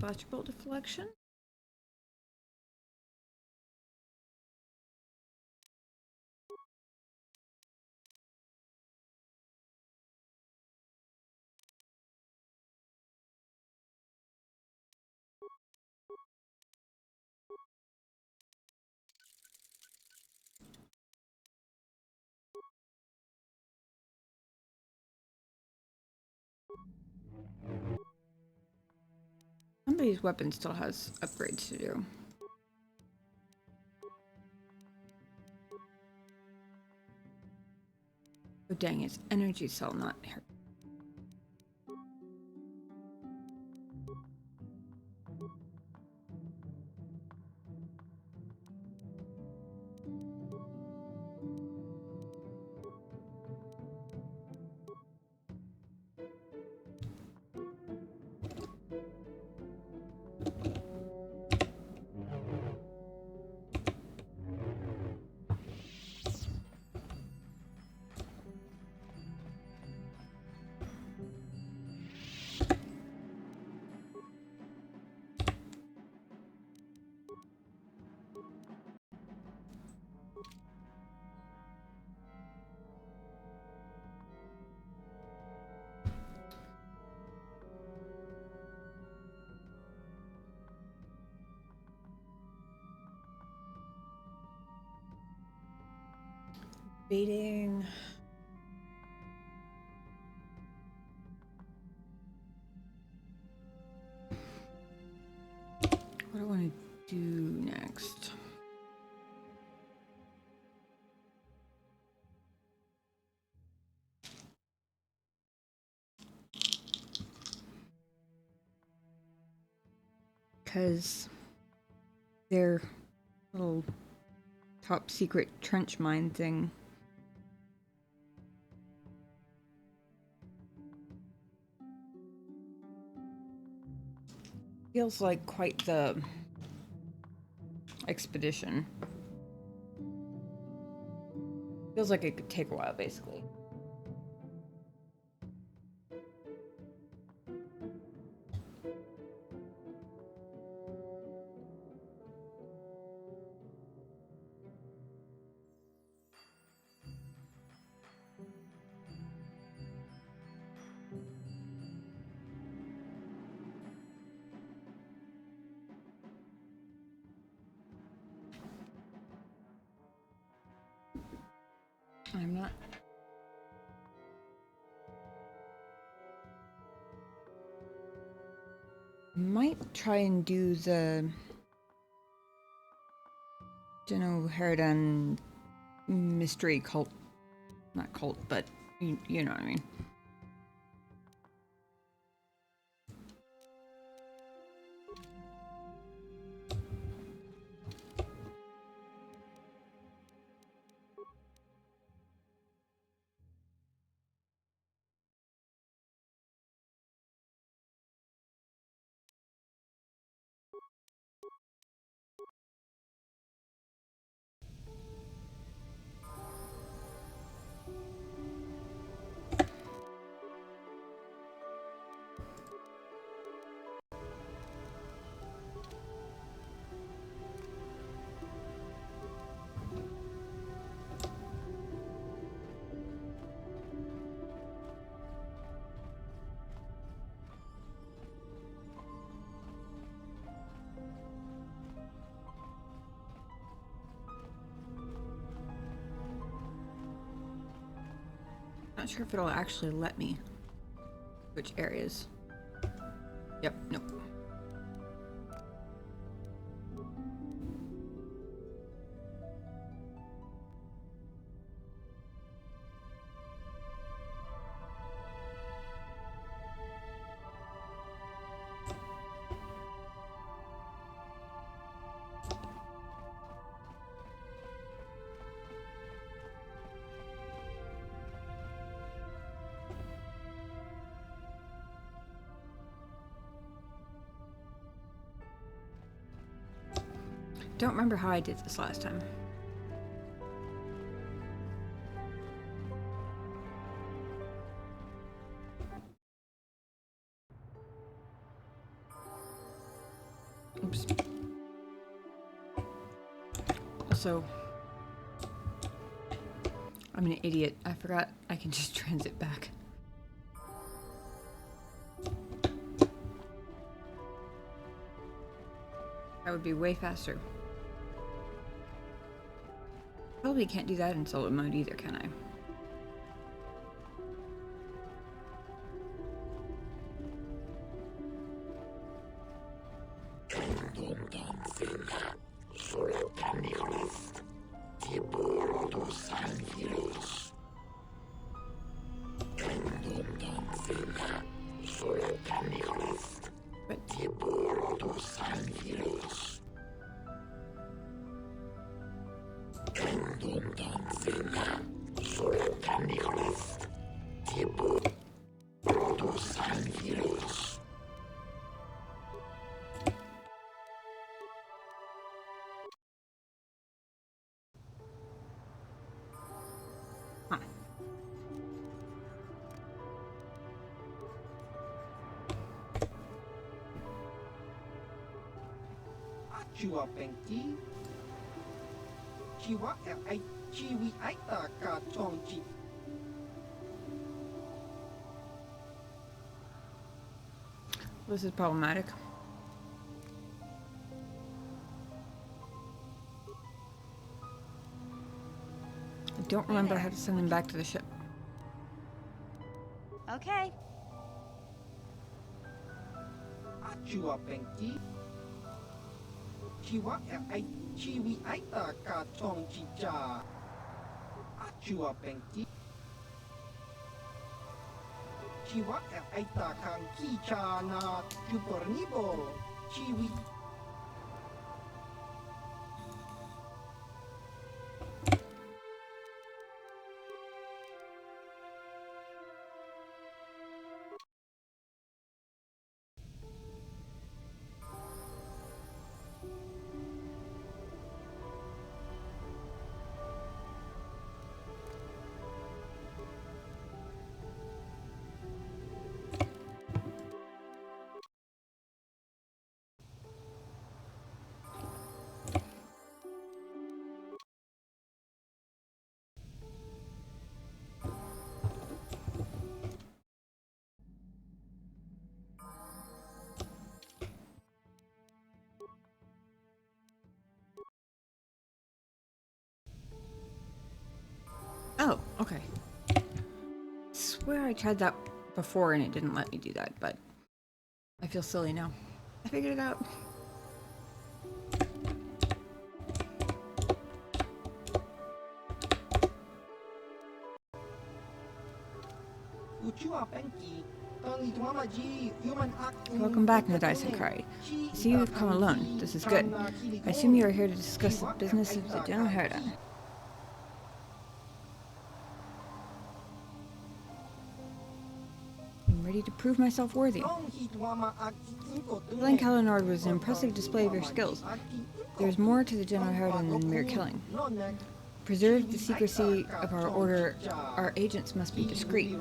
Flashbolt deflection? Somebody's weapon still has upgrades to do. Oh dang, it's energy cell, not here. Baiting. What do I want to do next? Because their little top secret trench mine thing feels like quite the expedition. Feels like it could take a while, basically. I'm not. Might try and do the Geno Heridan mystery cult. Not cult, but you know what I mean. Not sure if it'll actually let me. Which areas? Yep, nope. Don't remember how I did this last time. Oops. Also, I'm an idiot. I forgot I can just transit back. That would be way faster. Probably can't do that in solo mode either, can I? Chua Penki. Chiwa ai chiwi aita ka chongchi. This is problematic. I don't remember how to send them back to the ship. Okay. Chua Penki. Chiwa ai chiwi aita ka chongchi cha. Chua Penki. Chiwa aita kang ki cha na chupornibo. Chiwi. Oh, okay. Swear I tried that before and it didn't let me do that, but I feel silly now. I figured it out. Welcome back, No Dice and Cry. I see you have come alone. This is good. I assume you are here to discuss the business of the General Herda. I'm ready to prove myself worthy. Killing Kalinord was an impressive display of your skills. There's more to the General Herda than mere killing. To preserve the secrecy of our order, our agents must be discreet. You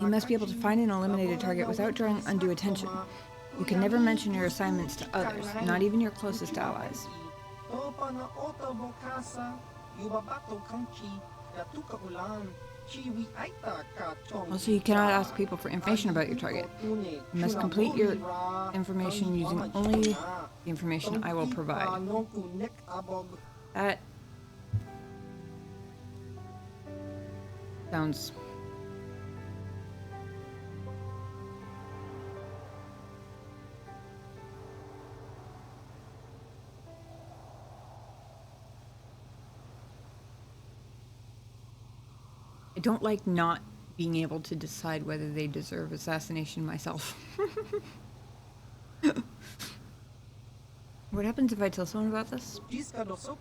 must be able to find and eliminate a target without drawing undue attention. You can never mention your assignments to others, not even your closest allies. Also, you cannot ask people for information about your target. You must complete your information using only the information I will provide. That sounds... I don't like not being able to decide whether they deserve assassination myself. What happens if I tell someone about this?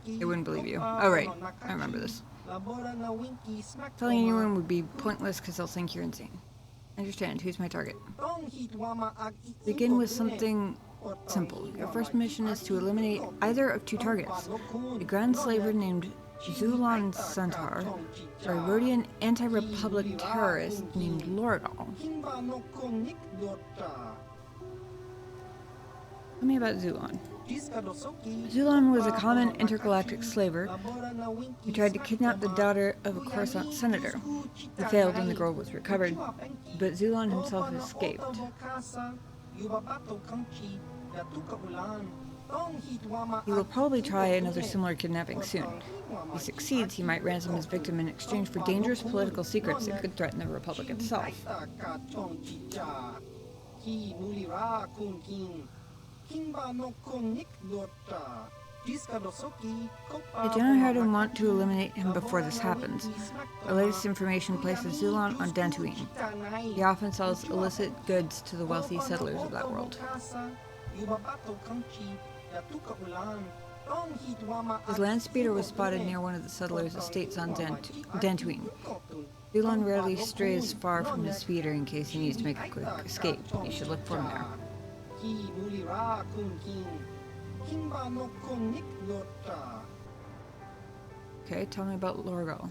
They wouldn't believe you. Oh, right. I remember this. Telling anyone would be pointless because they'll think you're insane. Understand, who's my target? Begin with something simple. Your first mission is to eliminate either of two targets. A grand slaver named Zulon Centaur, or a Rhodian anti-republic terrorist named Lorgal. Tell me about Zulon. Zulon was a common intergalactic slaver who tried to kidnap the daughter of a Coruscant senator. He failed and the girl was recovered, but Zulon himself escaped. He will probably try another similar kidnapping soon. If he succeeds, he might ransom his victim in exchange for dangerous political secrets that could threaten the Republic itself. The Genoherdin want to eliminate him before this happens. The latest information places Zulon on Dantooine. He often sells illicit goods to the wealthy settlers of that world. His land speeder was spotted near one of the settlers' estates on Dantooine. Zulon rarely strays far from his speeder in case he needs to make a quick escape. You should look for him there. Okay, tell me about Lorgal.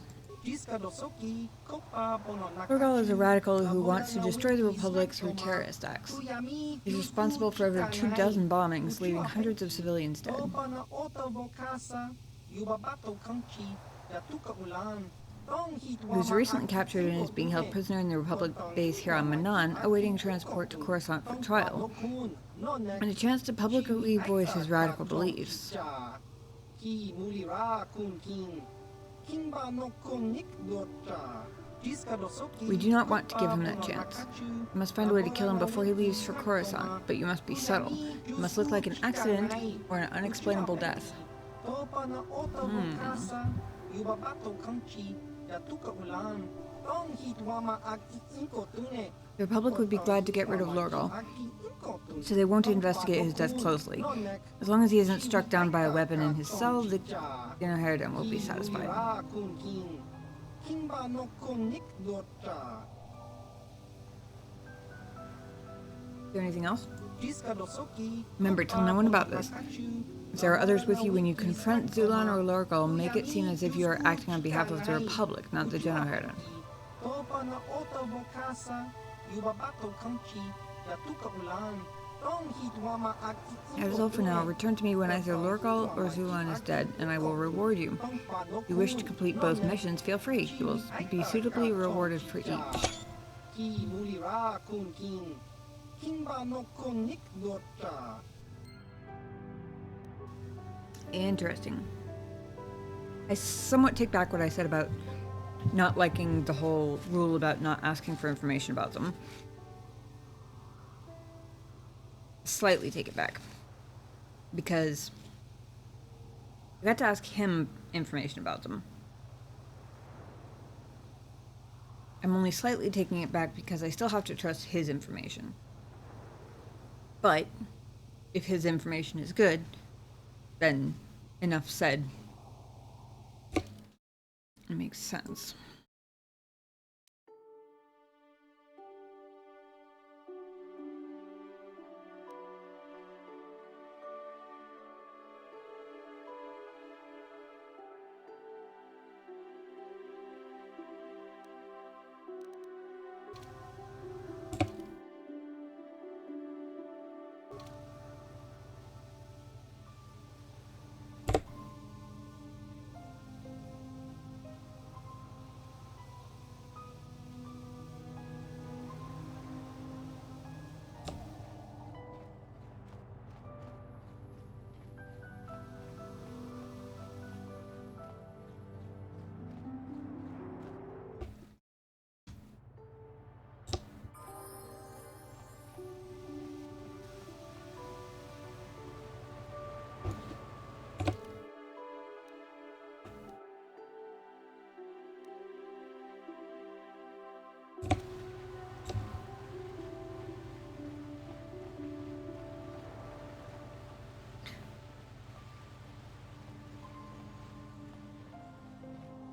Lorgal is a radical who wants to destroy the Republic through terrorist acts. He's responsible for over 24 bombings, leaving hundreds of civilians dead. He was recently captured and is being held prisoner in the Republic base here on Manaan, awaiting transport to Coruscant for trial, and a chance to publicly voice his radical beliefs. We do not want to give him that chance. You must find a way to kill him before he leaves for Coruscant, but you must be subtle. You must look like an accident or an unexplainable death. The Republic would be glad to get rid of Lorgal, so they won't investigate his death closely. As long as he isn't struck down by a weapon in his cell, the Genoherdin will be satisfied. Is there anything else? Remember, tell no one about this. If there are others with you when you confront Zulon or Lorgal, make it seem as if you are acting on behalf of the Republic, not the Genoherdin. That is all for now. Return to me when either Lorgal or Zulon is dead, and I will reward you. If you wish to complete both missions, feel free. You will be suitably rewarded for each. Interesting. I somewhat take back what I said about not liking the whole rule about not asking for information about them. Slightly take it back. Because I got to ask him information about them. I'm only slightly taking it back because I still have to trust his information. But if his information is good, then enough said. It makes sense.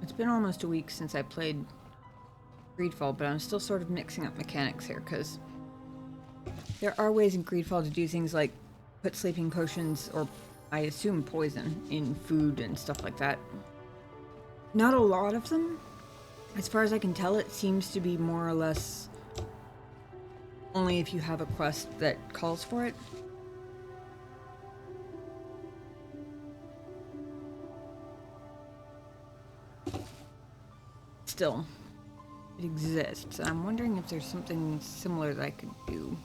It's been almost a week since I played Greedfall, but I'm still sort of mixing up mechanics here, because there are ways in Greedfall to do things like put sleeping potions, or I assume poison, in food and stuff like that. Not a lot of them. As far as I can tell, it seems to be more or less only if you have a quest that calls for it. Still, it exists. I'm wondering if there's something similar that I could do.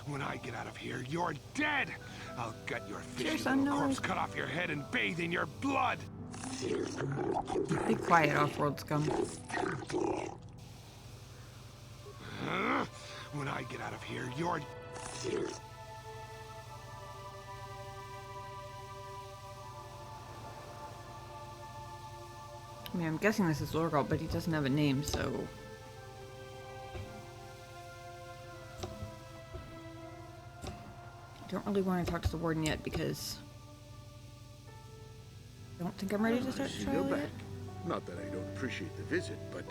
When I get out of here, you're dead! I'll gut your fishy Cheers, little Unknown. corpse, cut off your head, and bathe in your blood! Be quiet, off-world scum. When I get out of here, you're... I mean, I'm guessing this is Lorgal, but he doesn't have a name, so... I don't really want to talk to the warden yet, because... I don't think I'm ready to start the You're trial back. yet. Not that I don't appreciate the visit, but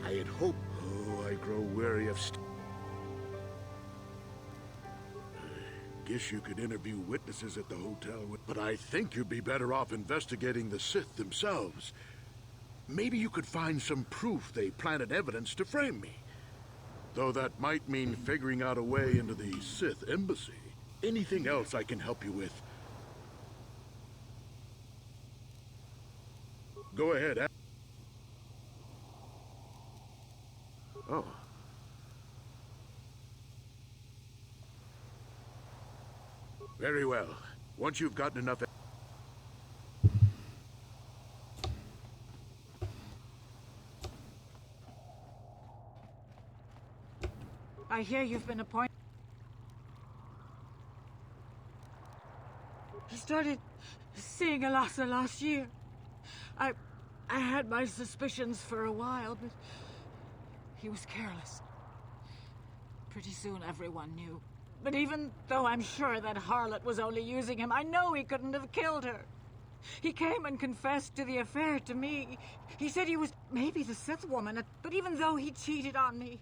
I had hoped... Oh, I grow weary of... Guess you could interview witnesses at the hotel, but I think you'd be better off investigating the Sith themselves. Maybe you could find some proof they planted evidence to frame me. Though that might mean figuring out a way into the Sith embassy. Anything else I can help you with? Go ahead. Oh. Very well. Once you've gotten enough... I hear you've been appointed. He started seeing Alasa last year. I had my suspicions for a while, but he was careless. Pretty soon everyone knew. But even though I'm sure that harlot was only using him, I know he couldn't have killed her. He came and confessed to the affair to me. He said he was maybe the Sith woman, but even though he cheated on me...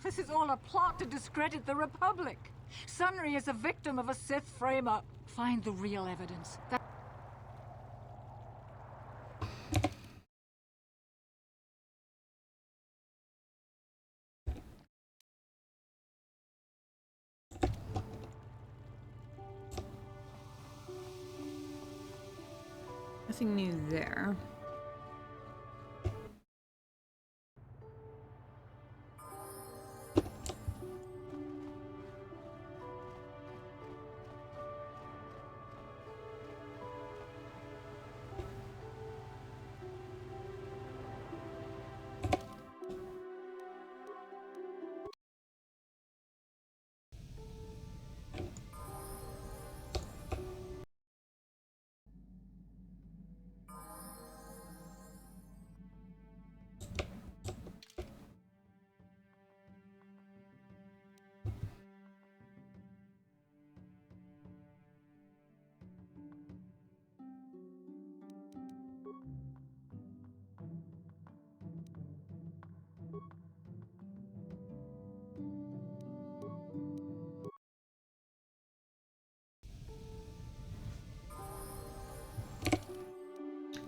This is all a plot to discredit the Republic. Sunry is a victim of a Sith frame-up. Find the real evidence. Nothing new there.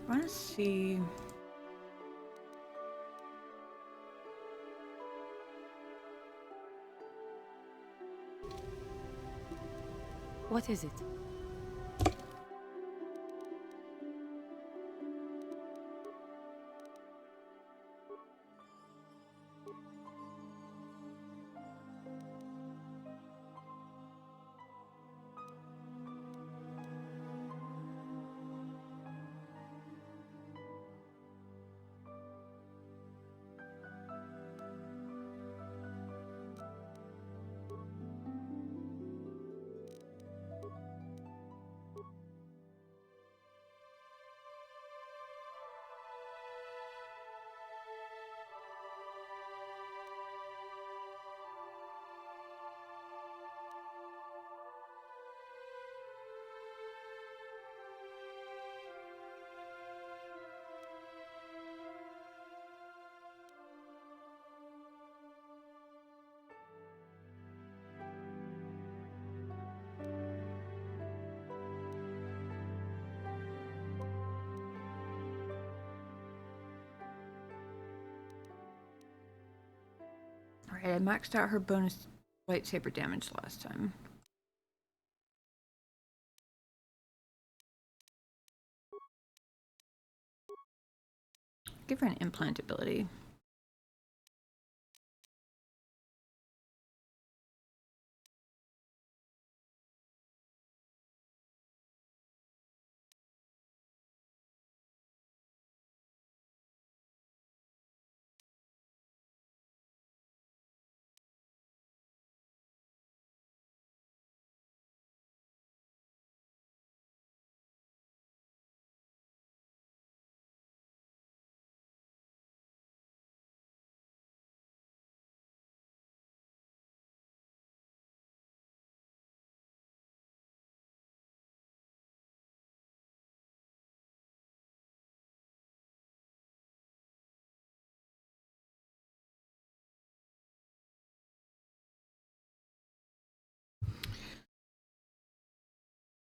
I want to see... What is it? Alright, I maxed out her bonus lightsaber damage last time. Give her an implant ability.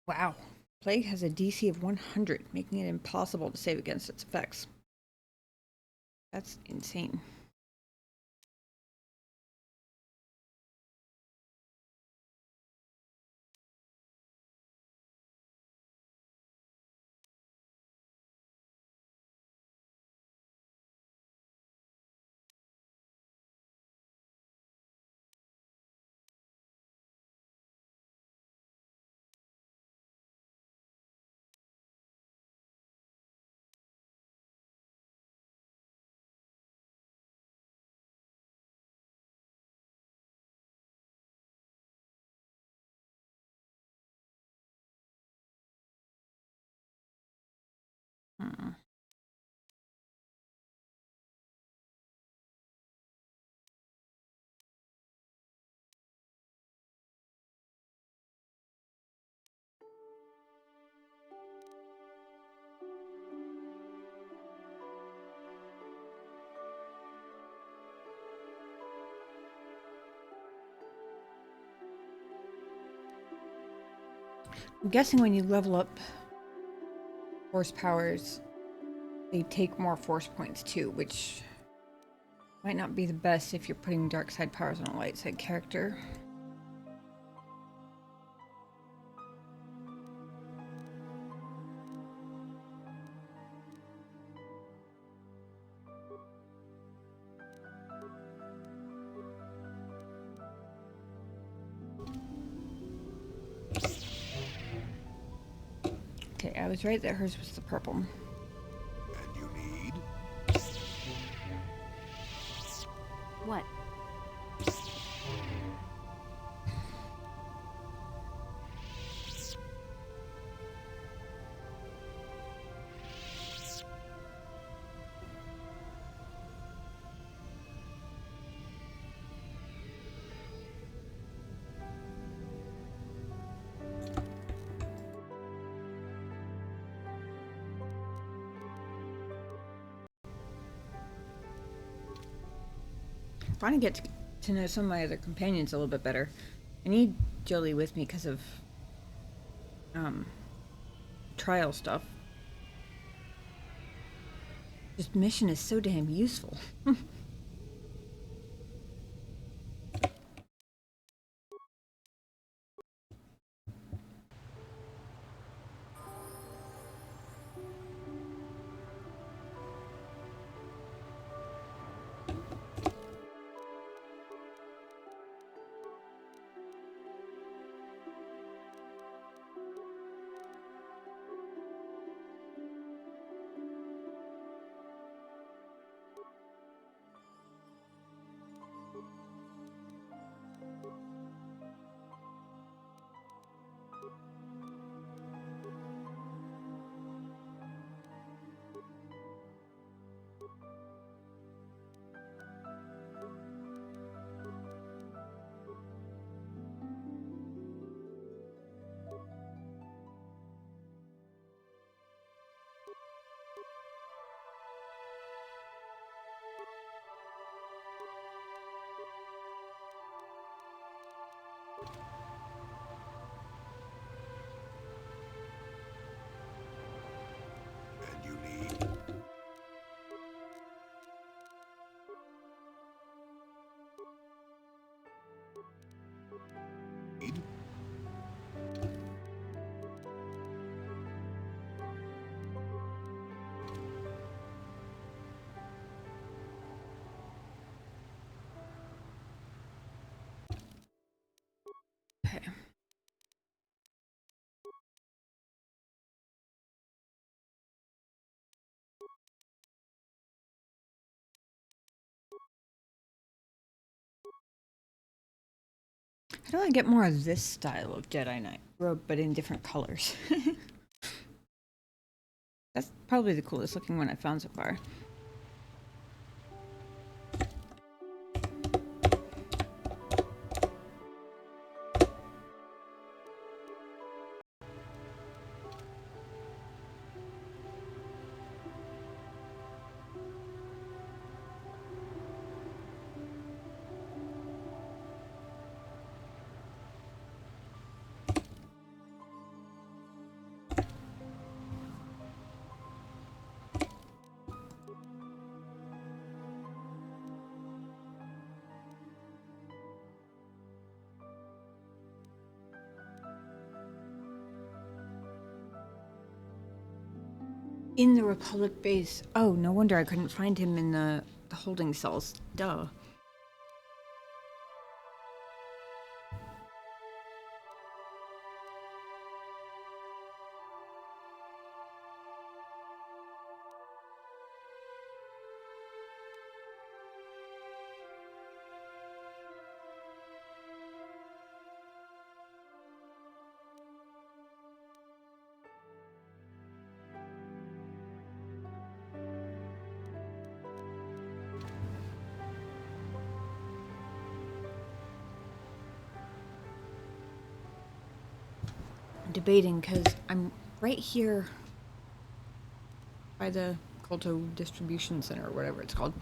Wow. Plague has a DC of 100, making it impossible to save against its effects. That's insane. I'm guessing when you level up force powers, they take more force points too, which might not be the best if you're putting dark side powers on a light side character. Okay, I was right that hers was the purple. And you need? What? I want to get to know some of my other companions a little bit better. I need Jolie with me because of trial stuff. This mission is so damn useful. And you need? Okay. How do I get more of this style of Jedi Knight robe, but in different colors? That's probably the coolest looking one I've found so far. In the Republic base. Oh, no wonder I couldn't find him in the holding cells. Duh. Debating because I'm right here by the Kolto Distribution Center or whatever it's called.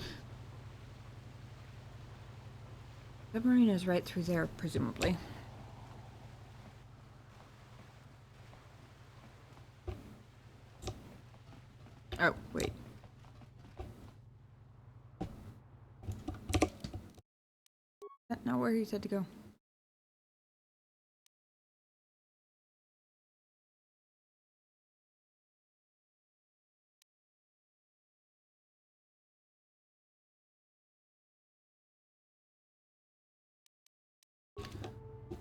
Submarine is right through there, presumably. Oh, wait. That's not where he said to go.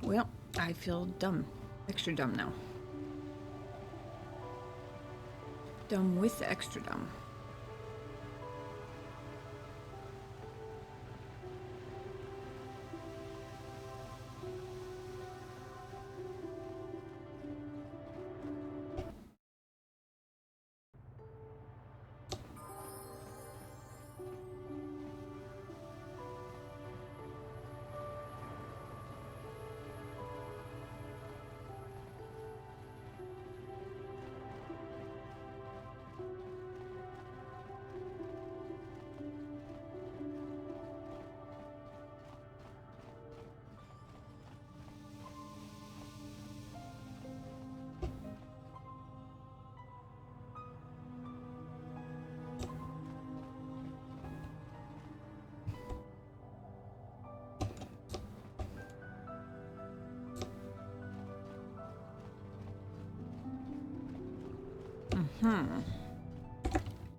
Well, I feel dumb. Extra dumb now. Dumb with extra dumb.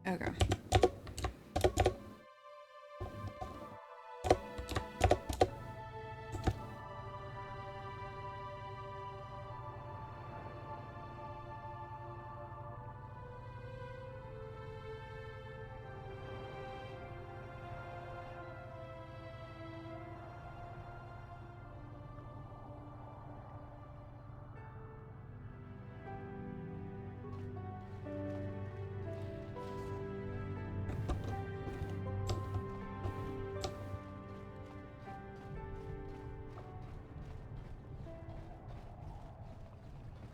Okay.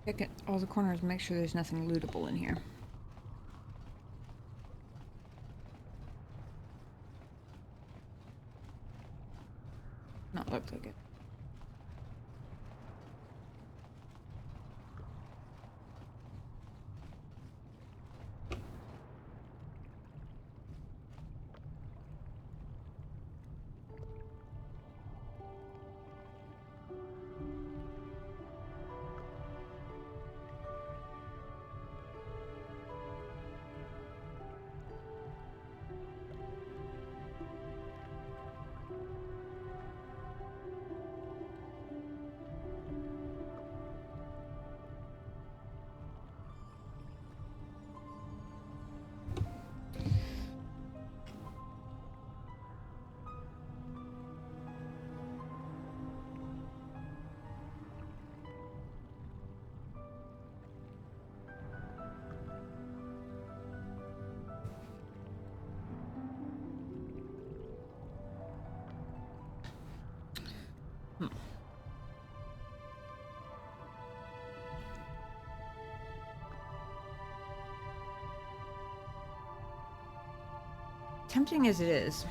Check it, all the corners, make sure there's nothing lootable in here. Not look like it. Tempting as it is.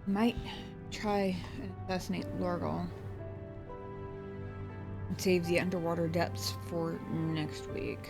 Might try and assassinate Lorgal and save the underwater depths for next week.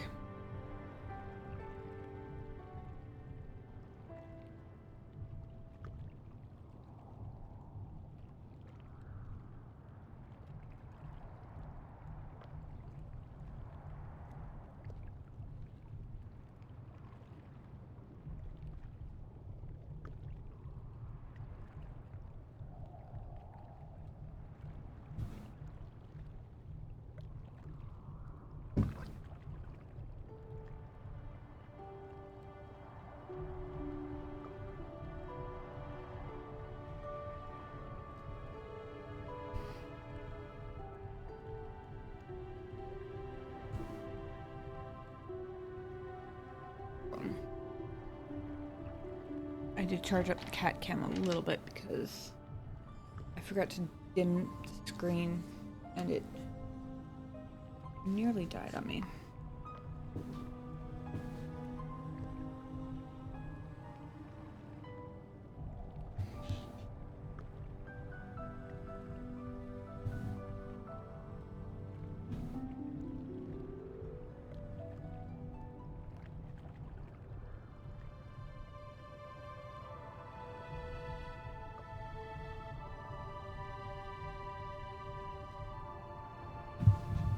I did charge up the cat cam a little bit because I forgot to dim the screen and it nearly died on me.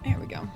There we go.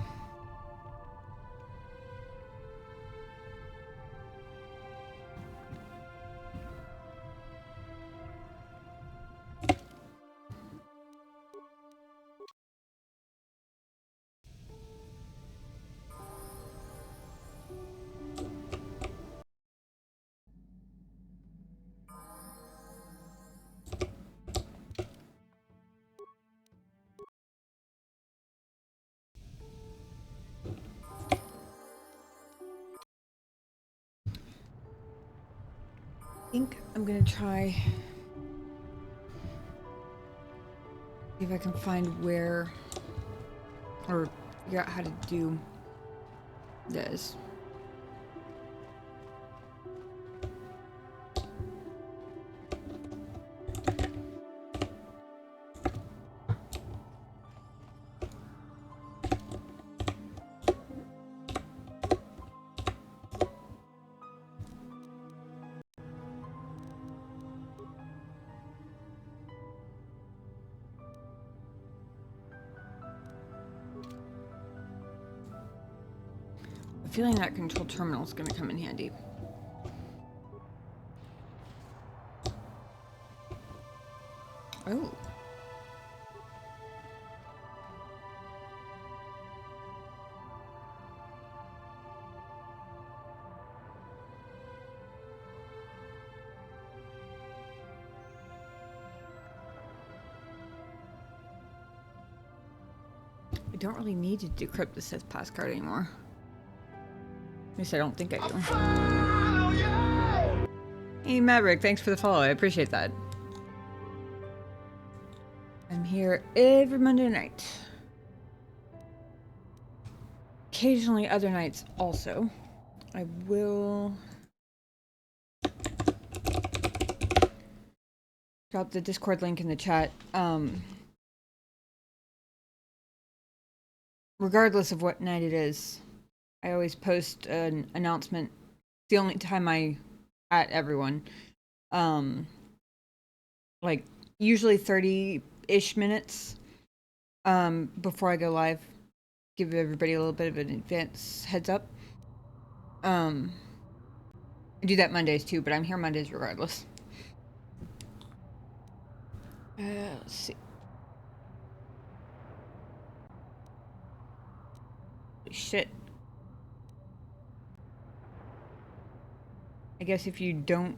I think I'm gonna try see if I can find where or figure out how to do this. I'm feeling that control terminal is going to come in handy. Oh. I don't really need to decrypt the Sith pass card anymore. At least I don't think I do. Hey Maverick, thanks for the follow. I appreciate that. I'm here every Monday night. Occasionally other nights also. I will drop the Discord link in the chat. Regardless of what night it is, I always post an announcement. It's the only time I at everyone. Like usually 30-ish minutes before I go live. Give everybody a little bit of an advance heads up. I do that Mondays too, but I'm here Mondays regardless. Let's see. Holy shit. I guess if you don't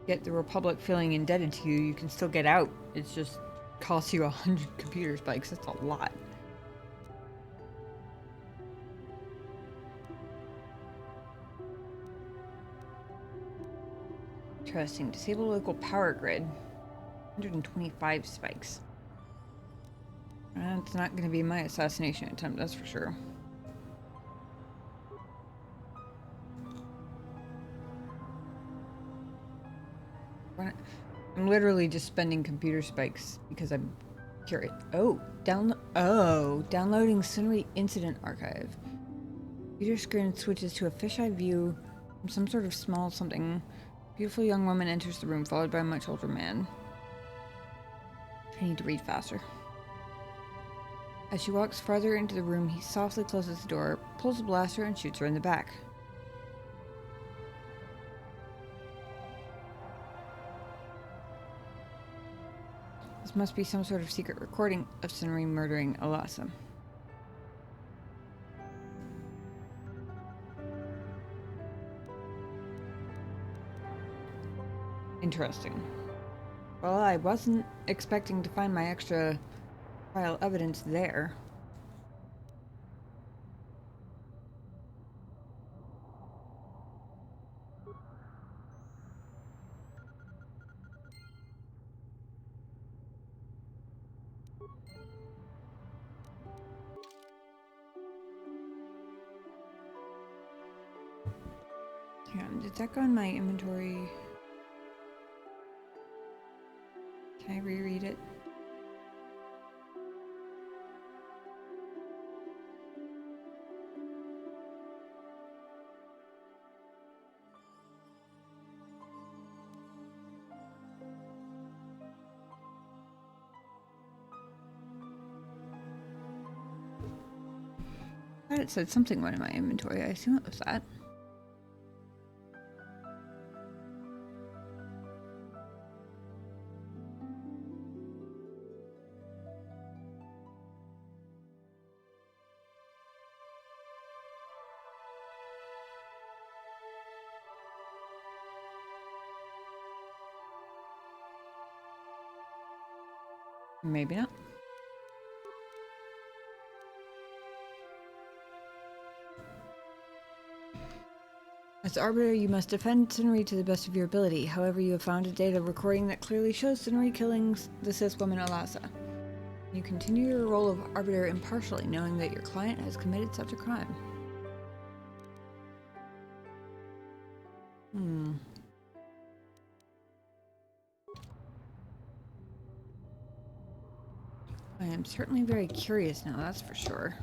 get the Republic feeling indebted to you, you can still get out. It's just costs you 100 computer spikes. That's a lot. Try Interesting. Disable local power grid. 125 spikes. That's not going to be my assassination attempt, that's for sure. I'm literally just spending computer spikes because I'm curious. Downloading Sunry Incident Archive. Computer screen switches to a fisheye view from some sort of small something. Beautiful young woman enters the room, followed by a much older man. I need to read faster. As she walks farther into the room, he softly closes the door, pulls a blaster, and shoots her in the back. This must be some sort of secret recording of Sunry murdering Alasa. Interesting. Well, I wasn't expecting to find my extra trial evidence there. Hang on, did that go in my inventory? Can I reread it? I thought it said something went in my inventory. I assume it was that. Maybe not. As Arbiter, you must defend Sunry to the best of your ability. However, you have found a data recording that clearly shows Sunry killing the cis woman Alasa. You continue your role of Arbiter impartially, knowing that your client has committed such a crime. I am certainly very curious now, that's for sure.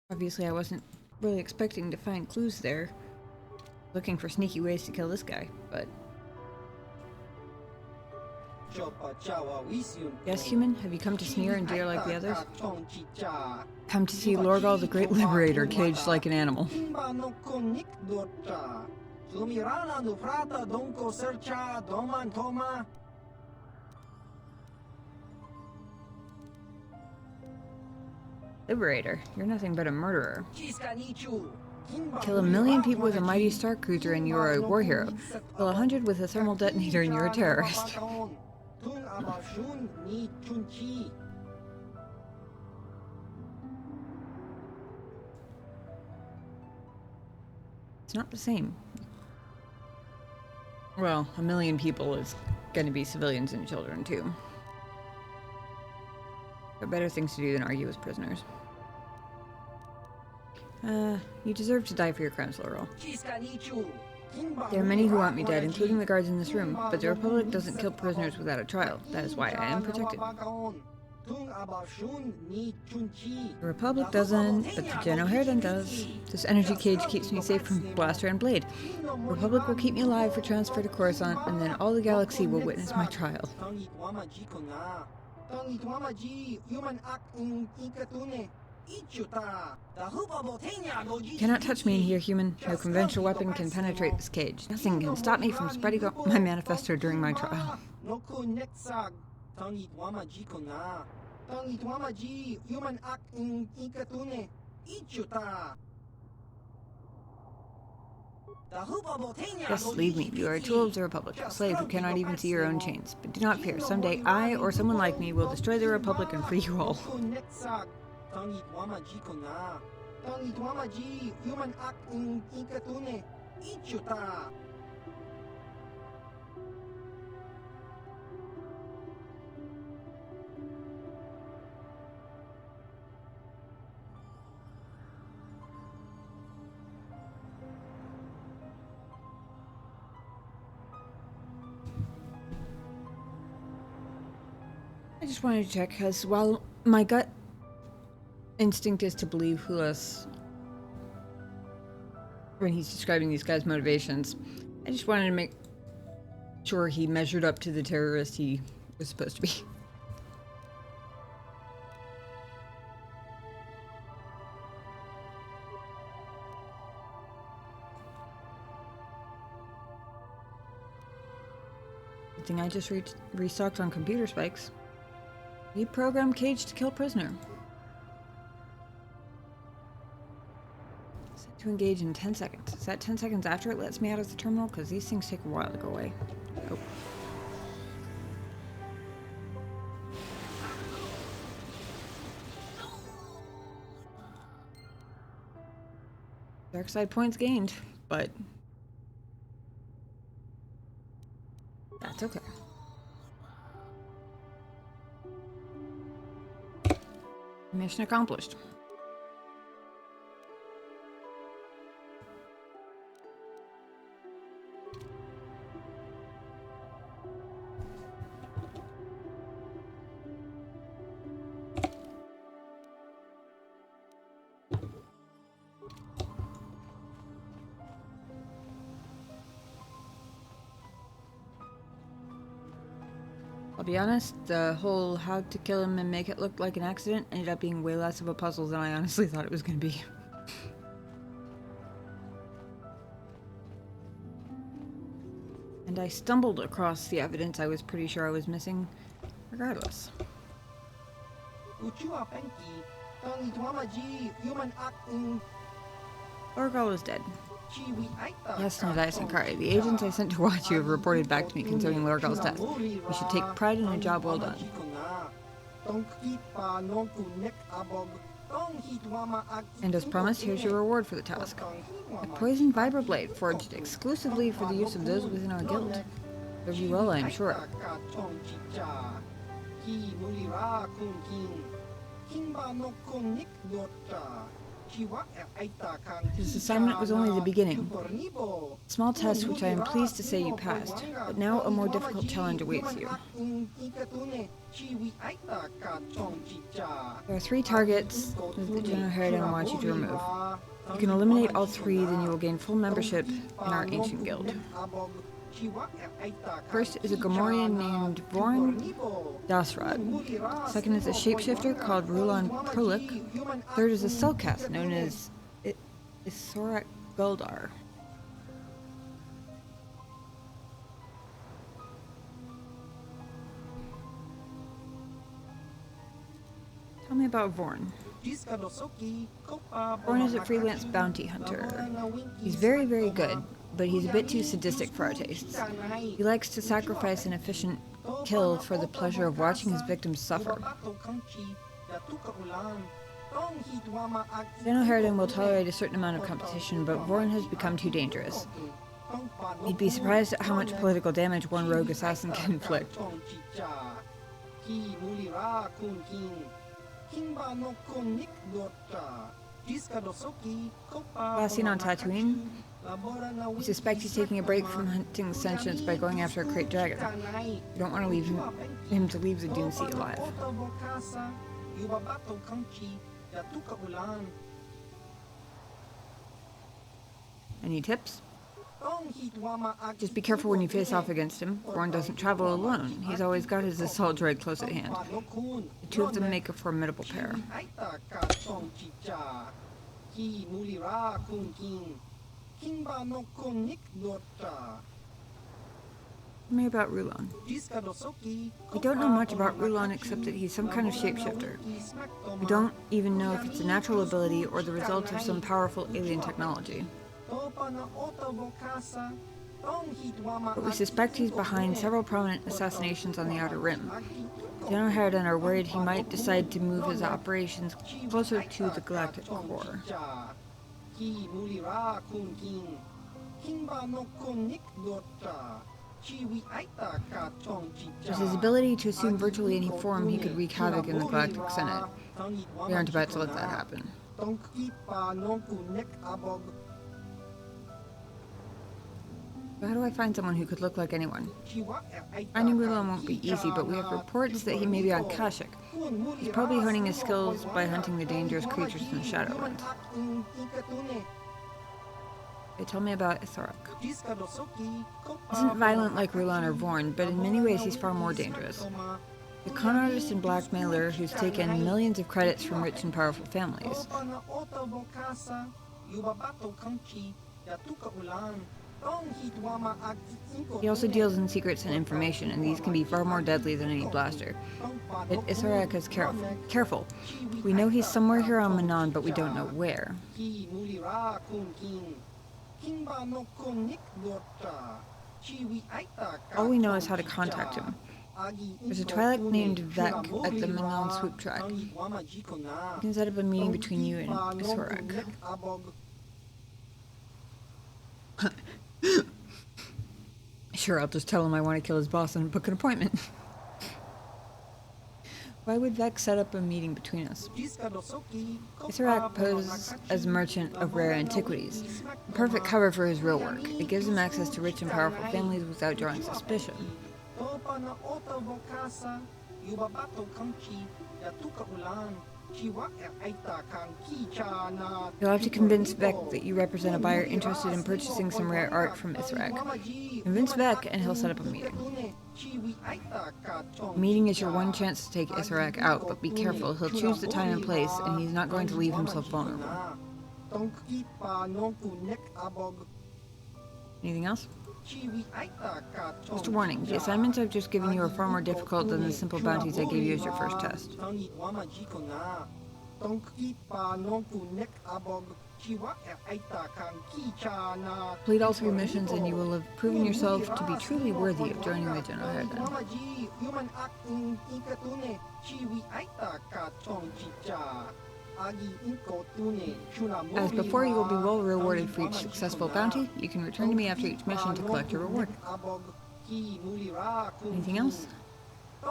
Obviously, I wasn't really expecting to find clues there. Looking for sneaky ways to kill this guy, but... Yes, human? Have you come to sneer and jeer like the others? Come to see Lorgal the Great Liberator caged like an animal. Liberator? You're nothing but a murderer. Kill 1,000,000 people with a mighty star cruiser and you are a war hero. Kill 100 with a thermal detonator and you're a terrorist. It's not the same. Well, 1,000,000 people is gonna be civilians and children too. There are better things to do than argue with prisoners. You deserve to die for your crimes, Laurel. There are many who want me dead, including the guards in this room, but the Republic doesn't kill prisoners without a trial. That is why I am protected. The Republic doesn't, but the Gen O'Haradan does. This energy cage keeps me safe from Blaster and Blade. The Republic will keep me alive for transfer to Coruscant, and then all the galaxy will witness my trial. You cannot touch me in here, human. No conventional weapon can penetrate this cage. Nothing can stop me from spreading out my manifesto during my trial. Yes, leave me. You are a tool of the Republic, a slave who cannot even see your own chains. But do not fear. Someday I, or someone like me, will destroy the Republic and free you all. I just wanted to check, because while my gut instinct is to believe Hulas when he's describing these guys' motivations, I just wanted to make sure he measured up to the terrorist he was supposed to be. Good thing I just restocked on computer spikes. Reprogram cage to kill prisoner. Set to engage in 10 seconds. Is that 10 seconds after it lets me out of the terminal? Because these things take a while to go away. Oh. Dark side points gained, but that's okay. Mission accomplished. I'll be honest, the whole how to kill him and make it look like an accident ended up being way less of a puzzle than I honestly thought it was going to be. And I stumbled across the evidence I was pretty sure I was missing, regardless. Lorgal is dead. Yes, no dice and Kari. The agents I sent to watch you have reported back to me concerning Lorgal's death. We should take pride in a job well done. And as promised, here's your reward for the task. A poisoned vibroblade forged exclusively for the use of those within our guild. Serve you well, I am sure. This assignment was only the beginning. Small test which I am pleased to say you passed, but now a more difficult challenge awaits you. There are 3 targets that the General Harridan wants you to remove. If you can eliminate all 3, then you will gain full membership in our ancient guild. First is a Gamorrean named Vorn Dasrad. Second is a shapeshifter called Rulon Prolik. Third is a cellcast known as Isorak Guldar. Tell me about Vorn. Vorn is a freelance bounty hunter. He's very, very good, but he's a bit too sadistic for our tastes. He likes to sacrifice an efficient kill for the pleasure of watching his victims suffer. General Harridan will tolerate a certain amount of competition, but Vorn has become too dangerous. You'd be surprised at how much political damage one rogue assassin can inflict. Last seen on Tatooine, you suspect he's taking a break from hunting sentients by going after a crate dragon. You don't want to leave him to leave the Dune Sea alive. Any tips? Just be careful when you face off against him. Vorn doesn't travel alone. He's always got his assault droid close at hand. The 2 of them make a formidable pair. Tell me about Rulon. I don't know much about Rulon except that he's some kind of shapeshifter. We don't even know if it's a natural ability or the result of some powerful alien technology. But we suspect he's behind several prominent assassinations on the Outer Rim. General Harridan are worried he might decide to move his operations closer to the galactic core. With his ability to assume virtually any form, he could wreak havoc in the Galactic Senate. We aren't about to let that happen. So how do I find someone who could look like anyone? Finding Mulan won't be easy, but we have reports that he may be on Kashyyyk. He's probably honing his skills by hunting the dangerous creatures in the Shadowlands. They told me about Itharak. Isn't violent like Rulan or Vorn, but in many ways he's far more dangerous. The con artist and blackmailer who's taken millions of credits from rich and powerful families. He also deals in secrets and information, and these can be far more deadly than any blaster. But Itharak is careful. We know he's somewhere here on Manaan, but we don't know where. All we know is how to contact him. There's a Twi'lek named Vek at the Manaan swoop track. We can set up a meeting between you and Itharak. Sure, I'll just tell him I want to kill his boss and book an appointment. Why would Vek set up a meeting between us? Itharak poses as a merchant of rare antiquities, a perfect cover for his real work. It gives him access to rich and powerful families without drawing suspicion. You'll have to convince Vek that you represent a buyer interested in purchasing some rare art from Itharak. Convince Vek and he'll set up a meeting. The meeting is your one chance to take Itharak out, but be careful, he'll choose the time and place, and he's not going to leave himself vulnerable. Anything else? Just a warning, the assignments I've just given you are far more difficult than the simple bounties I gave you as your first test. Complete all 3 missions and you will have proven yourself to be truly worthy of joining the General Harridan. As before, you will be well rewarded for each successful bounty. You can return to me after each mission to collect your reward. Anything else? The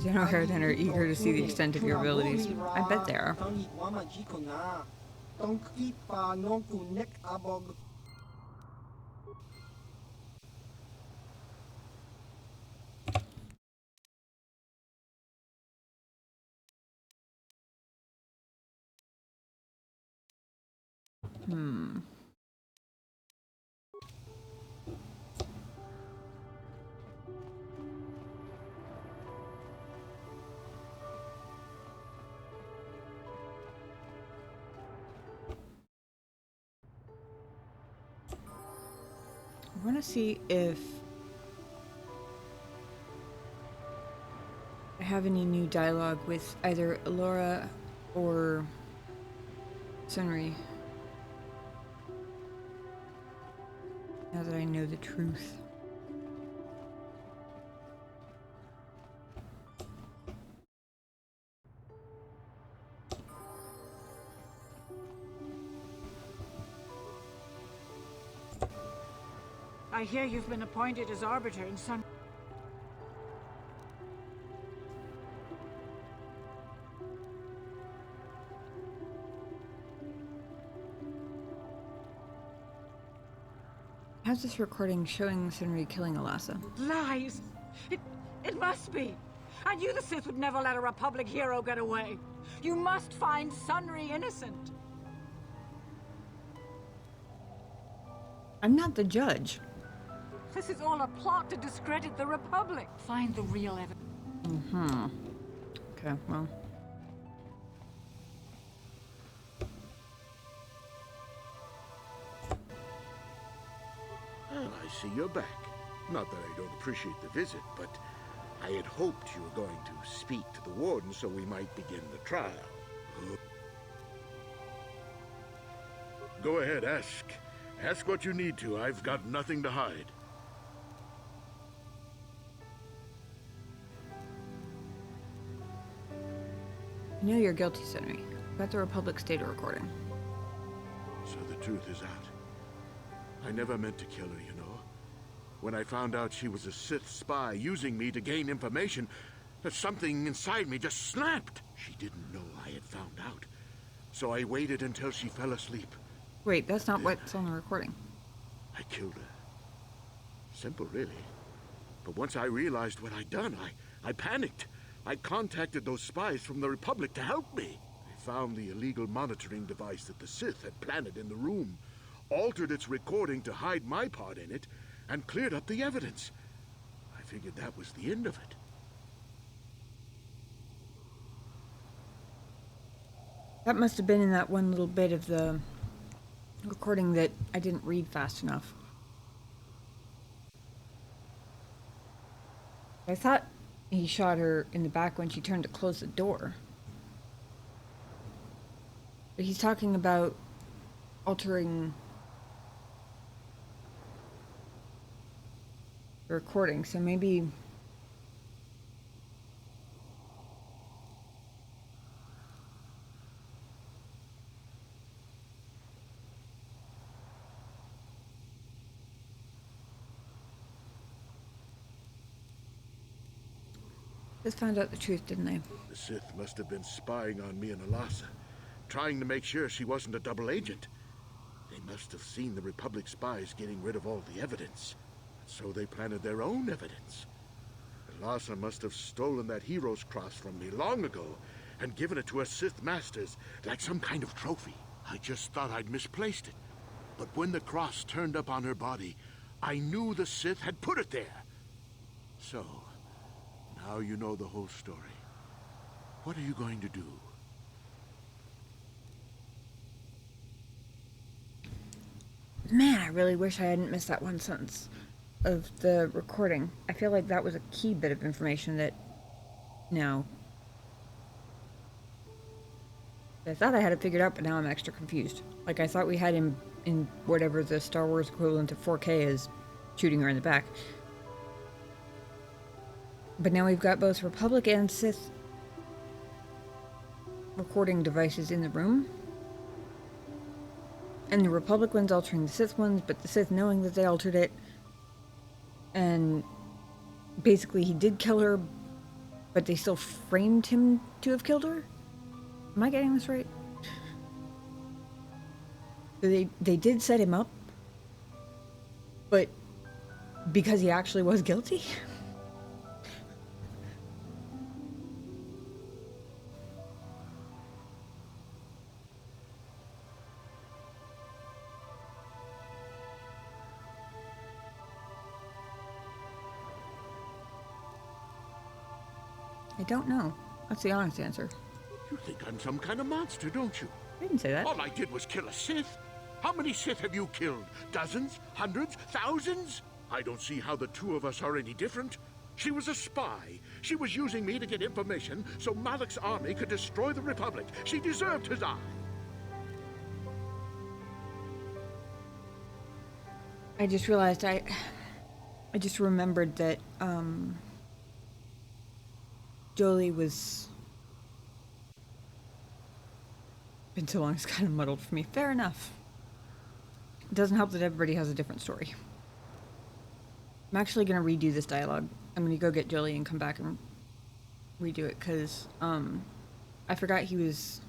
General Harridan are eager to see the extent of your abilities. I bet they are. I want to see if I have any new dialogue with either Alora or Sunri. Now that I know the truth. I hear you've been appointed as arbiter in Sun. How's this recording showing Sunri killing Alasa? Lies! It must be! I knew the Sith would never let a Republic hero get away! You must find Sunri innocent! I'm not the judge. This is all a plot to discredit the Republic! Find the real evidence. Mm-hmm. Okay, well. Well, I see you're back. Not that I don't appreciate the visit, but I had hoped you were going to speak to the warden so we might begin the trial. Go ahead, ask. Ask what you need to. I've got nothing to hide. I know you're guilty, Senri. Got the Republic's data recording. So the truth is out. I never meant to kill her, you know. When I found out she was a Sith spy using me to gain information, something inside me just snapped. She didn't know I had found out. So I waited until she fell asleep. Wait, that's not what's on the recording. I killed her. Simple, really. But once I realized what I'd done, I panicked. I contacted those spies from the Republic to help me. They found the illegal monitoring device that the Sith had planted in the room, altered its recording to hide my part in it, and cleared up the evidence. I figured that was the end of it. That must have been in that one little bit of the recording that I didn't read fast enough. I thought he shot her in the back when she turned to close the door. But he's talking about altering the recording, so maybe... Just found out the truth, didn't they? The Sith must have been spying on me and Alasa, trying to make sure she wasn't a double agent. They must have seen the Republic spies getting rid of all the evidence, so they planted their own evidence. Alasa must have stolen that hero's cross from me long ago and given it to her Sith masters like some kind of trophy. I just thought I'd misplaced it. But when the cross turned up on her body, I knew the Sith had put it there. So... now you know the whole story. What are you going to do? Man, I really wish I hadn't missed that one sentence of the recording. I feel like that was a key bit of information that... No. I thought I had it figured out, but now I'm extra confused. Like, I thought we had him in whatever the Star Wars equivalent of 4K is, shooting her in the back. But now we've got both Republic and Sith recording devices in the room. And the Republic one's altering the Sith ones, but the Sith knowing that they altered it. And basically he did kill her, but they still framed him to have killed her? Am I getting this right? They did set him up, but because he actually was guilty? I don't know. That's the honest answer. You think I'm some kind of monster, don't you? I didn't say that. All I did was kill a Sith. How many Sith have you killed? Dozens? Hundreds? Thousands? I don't see how the two of us are any different. She was a spy. She was using me to get information so Malak's army could destroy the Republic. She deserved his eye. I just realized I just remembered that, Jolie was... Been so long, it's kind of muddled for me. Fair enough. It doesn't help that everybody has a different story. I'm actually going to redo this dialogue. I'm going to go get Jolie and come back and redo it, because, I forgot he was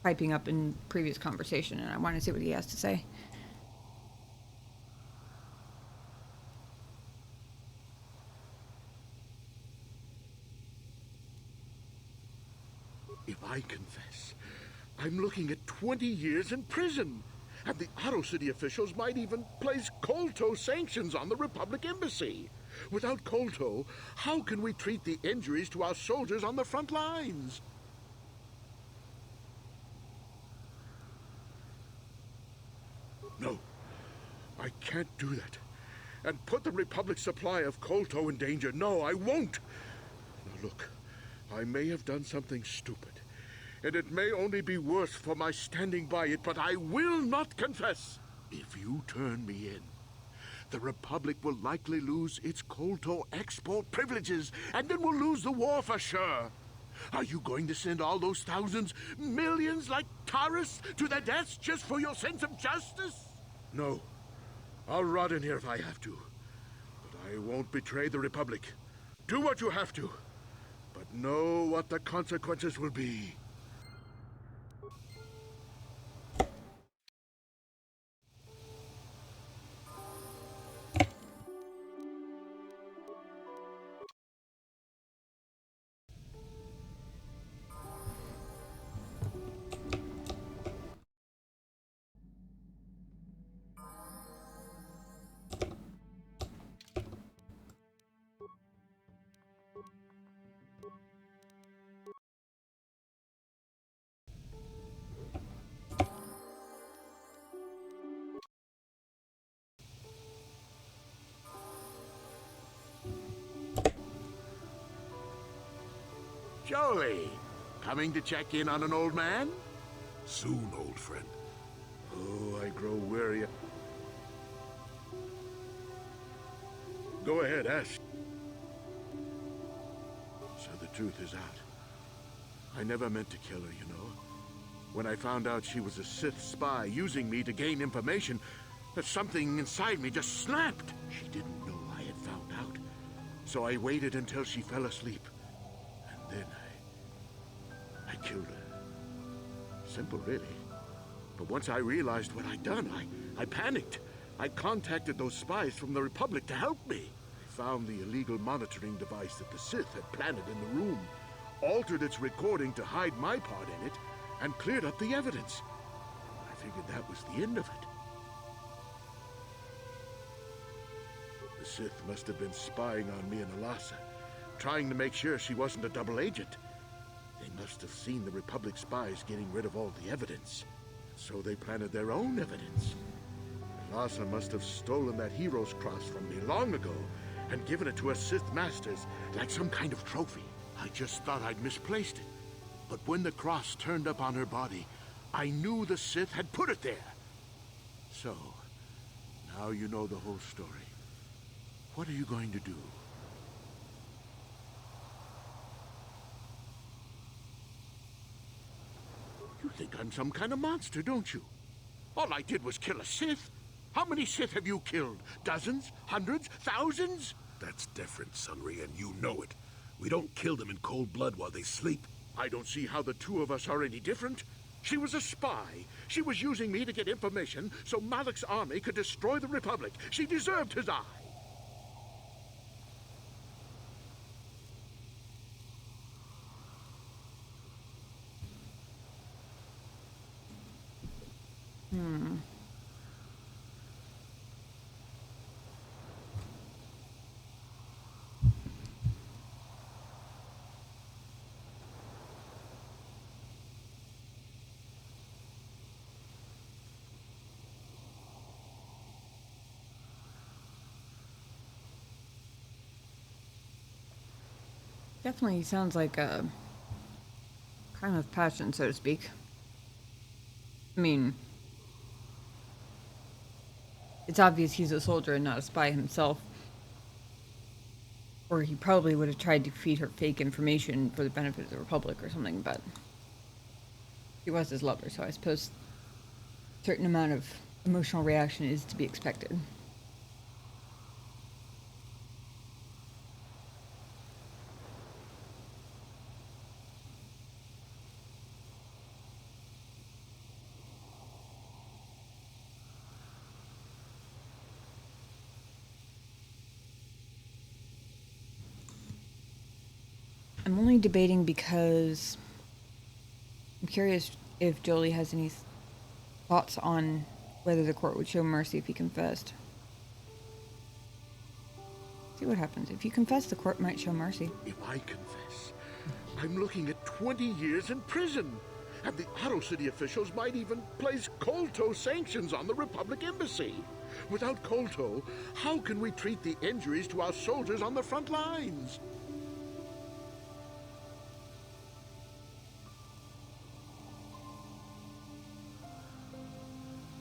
piping up in previous conversation, and I want to see what he has to say. If I confess, I'm looking at 20 years in prison. And the Otto City officials might even place Kolto sanctions on the Republic Embassy. Without Kolto, how can we treat the injuries to our soldiers on the front lines? No, I can't do that. And put the Republic's supply of Kolto in danger. No, I won't. Look, I may have done something stupid, and it may only be worse for my standing by it, but I will not confess. If you turn me in, the Republic will likely lose its kotor export privileges, and then we'll lose the war for sure. Are you going to send all those thousands, millions like Taurus to their deaths just for your sense of justice? No. I'll rot in here if I have to. But I won't betray the Republic. Do what you have to, but know what the consequences will be. Jolie, coming to check in on an old man? Soon, old friend. Oh, I grow weary. Go ahead, ask. So the truth is out. I never meant to kill her, you know. When I found out she was a Sith spy using me to gain information, something inside me just snapped. She didn't know I had found out. So I waited until she fell asleep. And then I killed her. Simple, really. But once I realized what I'd done, I panicked. I contacted those spies from the Republic to help me. I found the illegal monitoring device that the Sith had planted in the room, altered its recording to hide my part in it, and cleared up the evidence. I figured that was the end of it. The Sith must have been spying on me and Alasa, trying to make sure she wasn't a double agent. They must have seen the Republic spies getting rid of all the evidence. So they planted their own evidence. Alasa must have stolen that hero's cross from me long ago and given it to her Sith masters like some kind of trophy. I just thought I'd misplaced it. But when the cross turned up on her body, I knew the Sith had put it there. So, now you know the whole story. What are you going to do? You think I'm some kind of monster, don't you? All I did was kill a Sith. How many Sith have you killed? Dozens? Hundreds? Thousands? That's different, Sunry, and you know it. We don't kill them in cold blood while they sleep. I don't see how the two of us are any different. She was a spy. She was using me to get information so Malak's army could destroy the Republic. She deserved his eye. Definitely sounds like a crime of passion, so to speak. I mean, it's obvious he's a soldier and not a spy himself. Or he probably would have tried to feed her fake information for the benefit of the Republic or something, but he was his lover, so I suppose a certain amount of emotional reaction is to be expected. I'm only debating because I'm curious if Jolie has any thoughts on whether the court would show mercy if he confessed. See what happens. If you confess, the court might show mercy. If I confess, I'm looking at 20 years in prison. And the Otto City officials might even place kotor sanctions on the Republic Embassy. Without kotor, how can we treat the injuries to our soldiers on the front lines?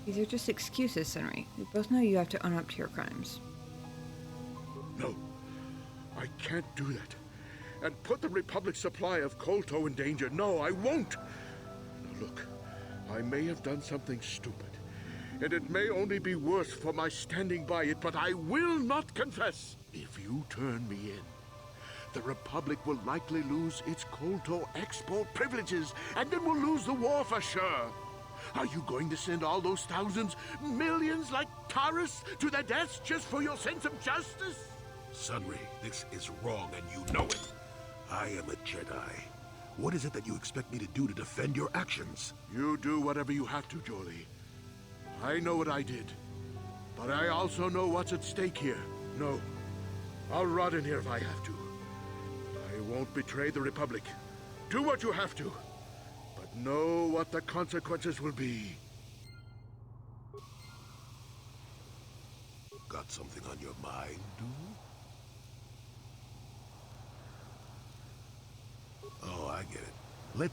These are just excuses, Sunry. We both know you have to own up to your crimes. No, I can't do that. And put the Republic's supply of kolto in danger. No, I won't. Now look, I may have done something stupid, and it may only be worse for my standing by it, but I will not confess. If you turn me in, the Republic will likely lose its kolto export privileges, and then we'll lose the war for sure. Are you going to send all those thousands, millions like Taurus to their deaths just for your sense of justice? Sunry, this is wrong and you know it. I am a Jedi. What is it that you expect me to do to defend your actions? You do whatever you have to, Jolie. I know what I did, but I also know what's at stake here. No, I'll rot in here if I have to. I won't betray the Republic. Do what you have to, but know what the consequences will be. Got something on your mind, dude? Oh, I get it. Let...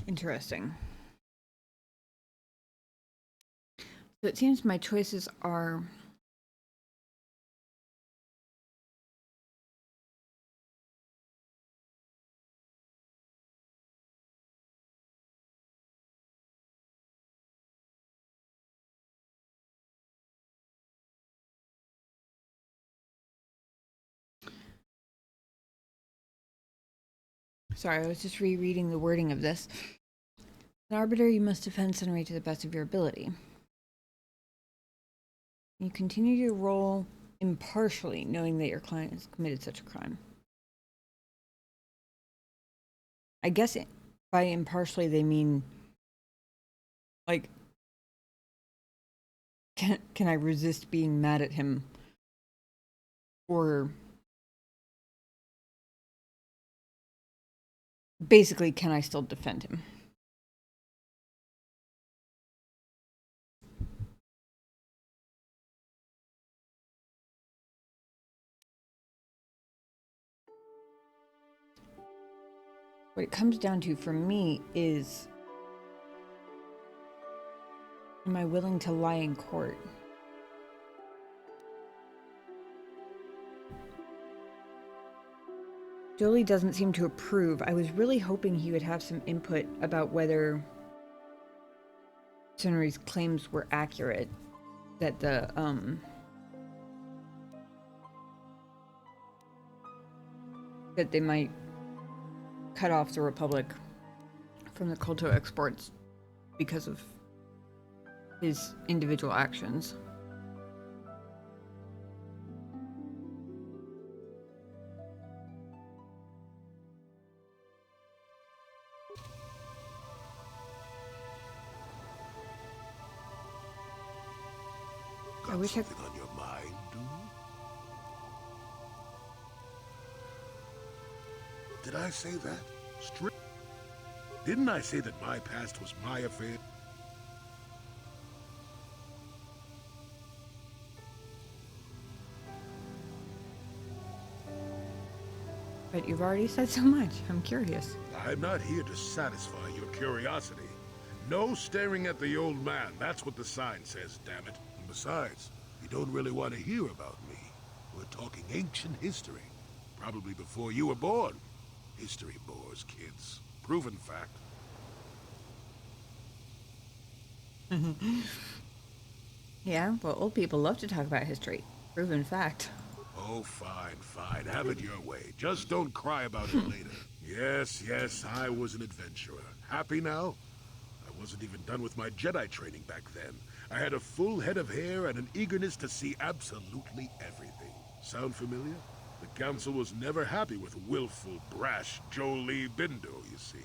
Interesting. So it seems my choices are... Sorry, I was just rereading the wording of this. An arbiter, you must defend Sunray to the best of your ability. You continue your role impartially, knowing that your client has committed such a crime. I guess by impartially they mean, like, can I resist being mad at him? Or basically, can I still defend him? What it comes down to for me is, am I willing to lie in court? Jolie doesn't seem to approve. I was really hoping he would have some input about whether Sunry's claims were accurate. That the, that they might cut off the Republic from the kolto exports because of his individual actions. Got I wish something on your mind, dude? Did I say that? Didn't I say that my past was my affair? But you've already said so much. I'm curious. I'm not here to satisfy your curiosity. No staring at the old man. That's what the sign says, damn it. And besides, you don't really want to hear about me. We're talking ancient history. Probably before you were born. History bores kids. Proven fact. Yeah, well, old people love to talk about history. Proven fact. Oh, fine, fine. Have it your way. Just don't cry about it later. Yes, I was an adventurer. Happy now? I wasn't even done with my Jedi training back then. I had a full head of hair and an eagerness to see absolutely everything. Sound familiar? The council was never happy with willful, brash Jolie Bindo, you see.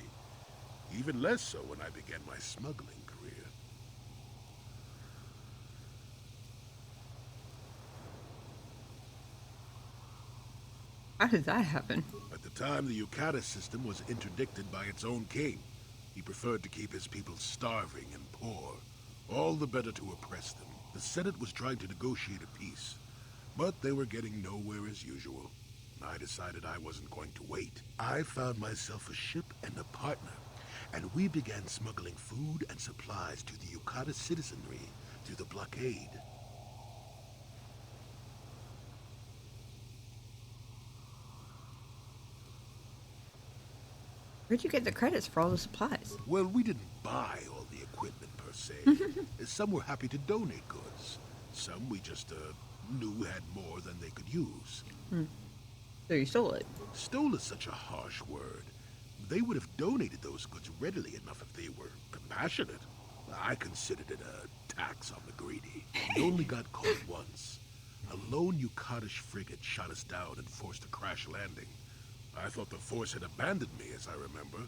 Even less so when I began my smuggling career. How did that happen? At the time, the Yukata system was interdicted by its own king. He preferred to keep his people starving and poor, all the better to oppress them. The Senate was trying to negotiate a peace, but they were getting nowhere as usual. I decided I wasn't going to wait. I found myself a ship and a partner, and we began smuggling food and supplies to the Yukata citizenry through the blockade. Where'd you get the credits for all the supplies? Well, we didn't buy all the equipment per se. Some were happy to donate goods. Some we just knew had more than they could use. So you stole it? Stole is such a harsh word. They would have donated those goods readily enough if they were compassionate. I considered it a tax on the greedy. We only got caught once. A lone Yukatish frigate shot us down and forced a crash landing. I thought the force had abandoned me, as I remember.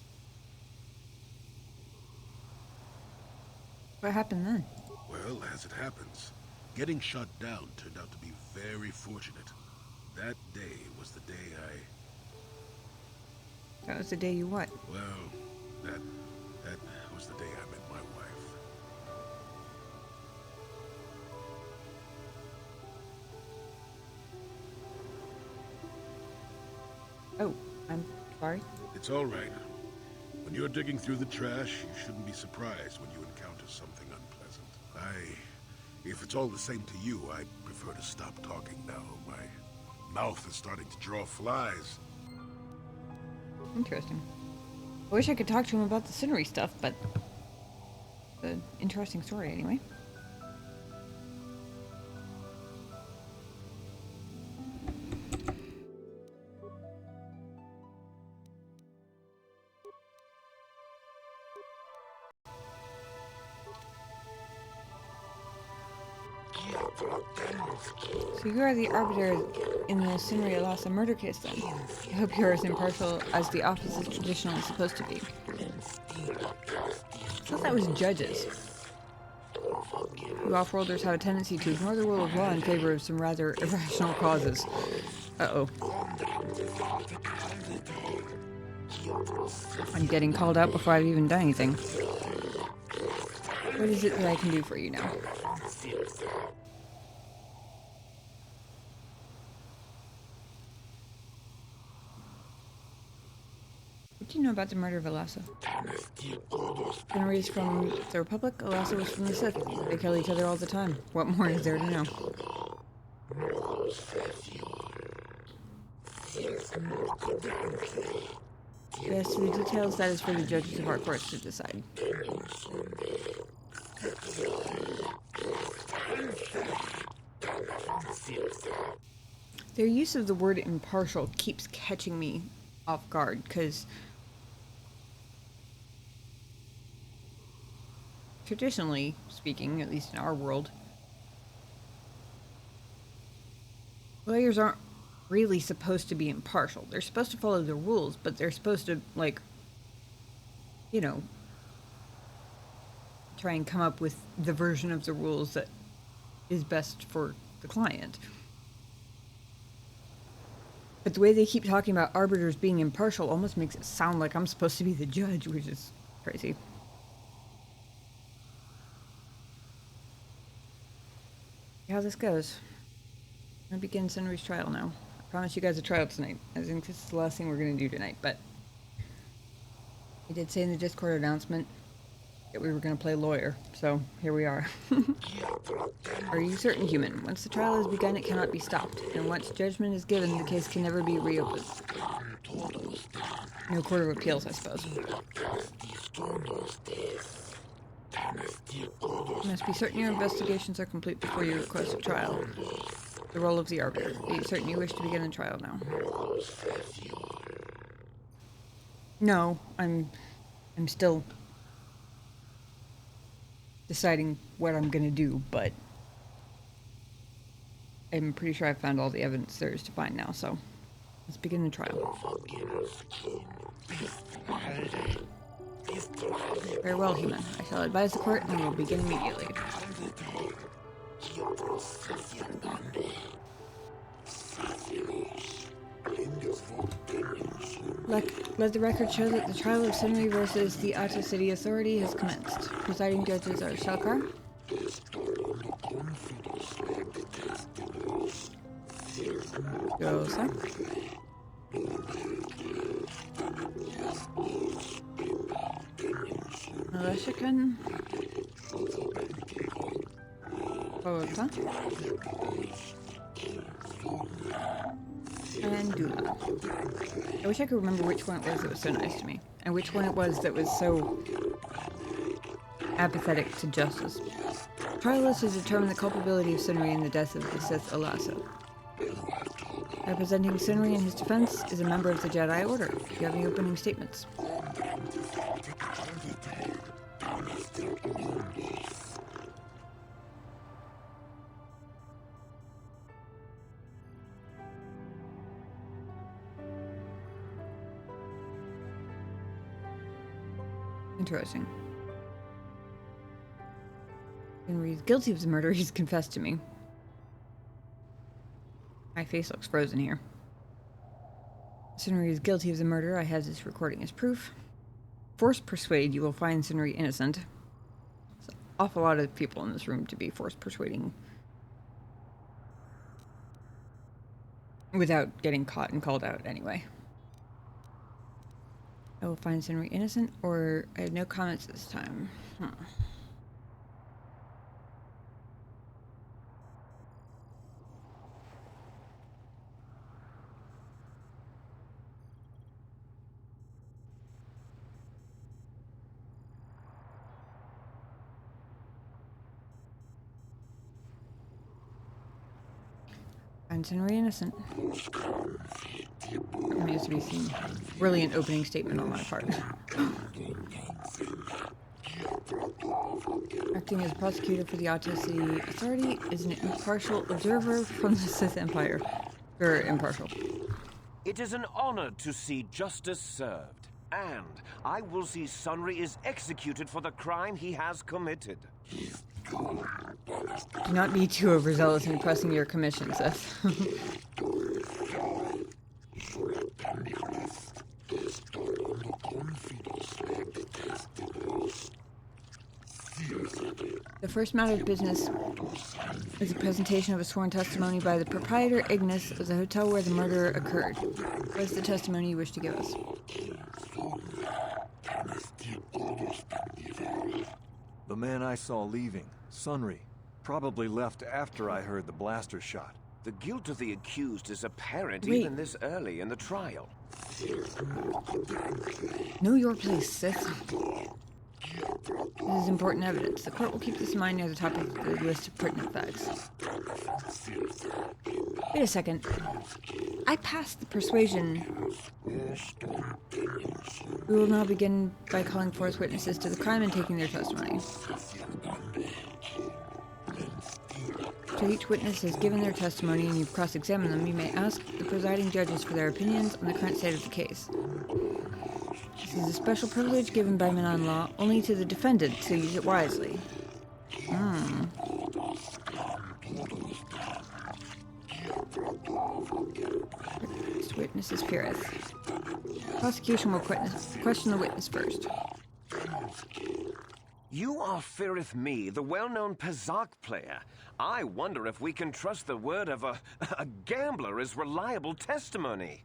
What happened then? Well, as it happens, getting shot down turned out to be very fortunate. That day was the day That was the day you what? Well, that was the day I met my wife. Oh, I'm sorry. It's all right. When you're digging through the trash, you shouldn't be surprised when you encounter something unpleasant. If it's all the same to you, I'd prefer to stop talking now. My mouth is starting to draw flies. Interesting. I wish I could talk to him about the Cinery stuff, but it's an interesting story anyway. So you are the arbiter in the Cinery Alasa murder case then? I hope you're as impartial as the office is traditionally supposed to be. I thought that was judges. You off-worlders have a tendency to ignore the rule of law in favor of some rather irrational causes. Uh-oh. I'm getting called out before I've even done anything. What is it that I can do for you now? What do you know about the murder of Alasa? Cinery is from the Republic, Alasa was from the Sith. They kill each other all the time. What more is there to know? Yes, the details, that is for the judges of our courts to decide. Their use of the word impartial keeps catching me off guard, because traditionally speaking, at least in our world, lawyers aren't really supposed to be impartial. They're supposed to follow the rules, but they're supposed to, like, you know, try and come up with the version of the rules that is best for the client. But the way they keep talking about arbiters being impartial almost makes it sound like I'm supposed to be the judge, which is crazy. See how this goes. I'm gonna begin Cinery's trial now. I promise you guys a trial tonight. I think this is the last thing we're gonna do tonight, but I did say in the Discord announcement that we were gonna play lawyer, so here we are. Are you certain, human? Once the trial has begun, it cannot be stopped, and once judgment is given, the case can never be reopened. No court of appeals, I suppose. You must be certain your investigations are complete before you request a trial. The role of the arbiter. Are you certain you wish to begin the trial now? No, I'm still deciding what I'm gonna do, but I'm pretty sure I've found all the evidence there is to find now, so let's begin the trial. Very well, human. I shall advise the court and we will begin immediately. Let the record show that the trial of Sinri versus the Ata City Authority has commenced. Presiding judges are Shalkar, Yosa, Aleshikan, Ota, and Dula. I wish I could remember which one it was that was so nice to me, and which one it was that was so apathetic to justice. Trial is to determine the culpability of Sinri in the death of the Sith Alasa. Representing Sinri in his defense is a member of the Jedi Order. Do you have any opening statements? Interesting. Henry is guilty of the murder. He's confessed to me. My face looks frozen here. Sinri is guilty of the murder. I have this recording as proof. Force persuade, you will find Sinri innocent. There's an awful lot of people in this room to be force persuading without getting caught and called out anyway. I will find Sinri innocent, or I have no comments this time. Find Sinri innocent. Remains to be seen. Brilliant opening statement on my part. Acting as prosecutor for the Ata City Authority is an impartial observer from the Sith Empire. Or impartial. It is an honor to see justice served, and I will see Sunri is executed for the crime he has committed. Do not be too overzealous in pressing your commission, Seth. The first matter of business is a presentation of a sworn testimony by the proprietor, Ignis, of the hotel where the murder occurred. What is the testimony you wish to give us? The man I saw leaving, Sunri, probably left after I heard the blaster shot. The guilt of the accused is apparent Wait. even this early in the trial. Know your place, Sith. This is important evidence. The court will keep this in mind near the top of the list of pertinent facts. Wait a second. I passed the persuasion. We will now begin by calling forth witnesses to the crime and taking their testimony. After each witness has given their testimony and you've cross-examined them, you may ask the presiding judges for their opinions on the current state of the case. This is a special privilege given by Manaan law only to the defendant, so use it wisely. This witness is Firith. Prosecution will question the witness first. You are Firith Me, the well-known Pazak player. I wonder if we can trust the word of a gambler as reliable testimony.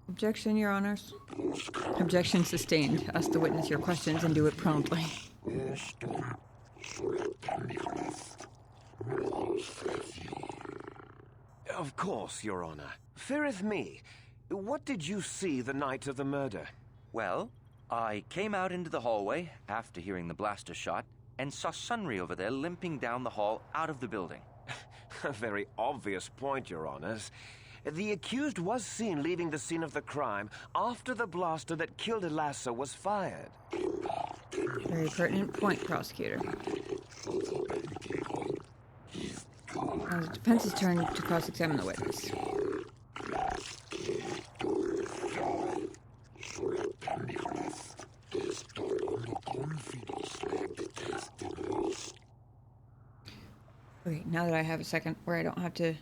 Objection, Your Honors. Objection sustained. Ask the witness your questions and do it promptly. Of course, Your Honor. Firith Me, what did you see the night of the murder? Well, I came out into the hallway after hearing the blaster shot and saw Sunri over there limping down the hall out of the building. A very obvious point, Your Honors. The accused was seen leaving the scene of the crime after the blaster that killed Elasa was fired. Very pertinent point, prosecutor. Now the defense's turn to cross-examine the witness. Okay, now that I have a second where I don't have to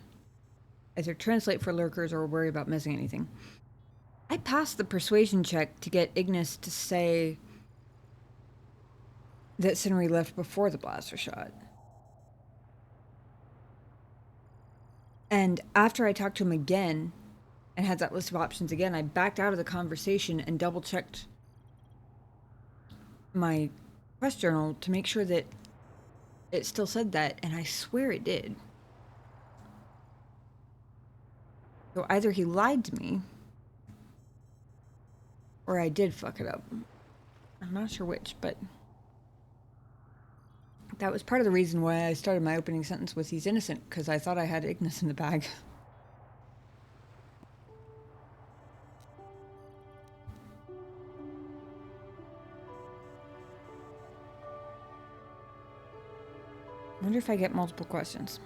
either translate for lurkers or worry about missing anything, I passed the persuasion check to get Ignis to say that Sinri left before the blaster shot. And after I talked to him again and had that list of options again, I backed out of the conversation and double-checked my quest journal to make sure that it still said that, and I swear it did. So either he lied to me, or I did fuck it up. I'm not sure which, but that was part of the reason why I started my opening sentence with he's innocent, because I thought I had Ignis in the bag. I wonder if I get multiple questions.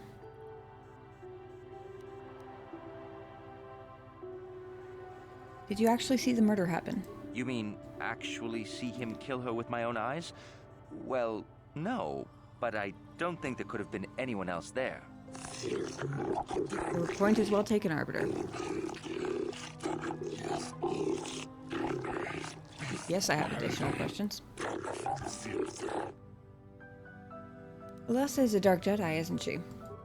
Did you actually see the murder happen? You mean actually see him kill her with my own eyes? Well, no, but I don't think there could have been anyone else there. Your point is well taken, Arbiter. Yes, I have additional questions. Elasa is a Dark Jedi, isn't she?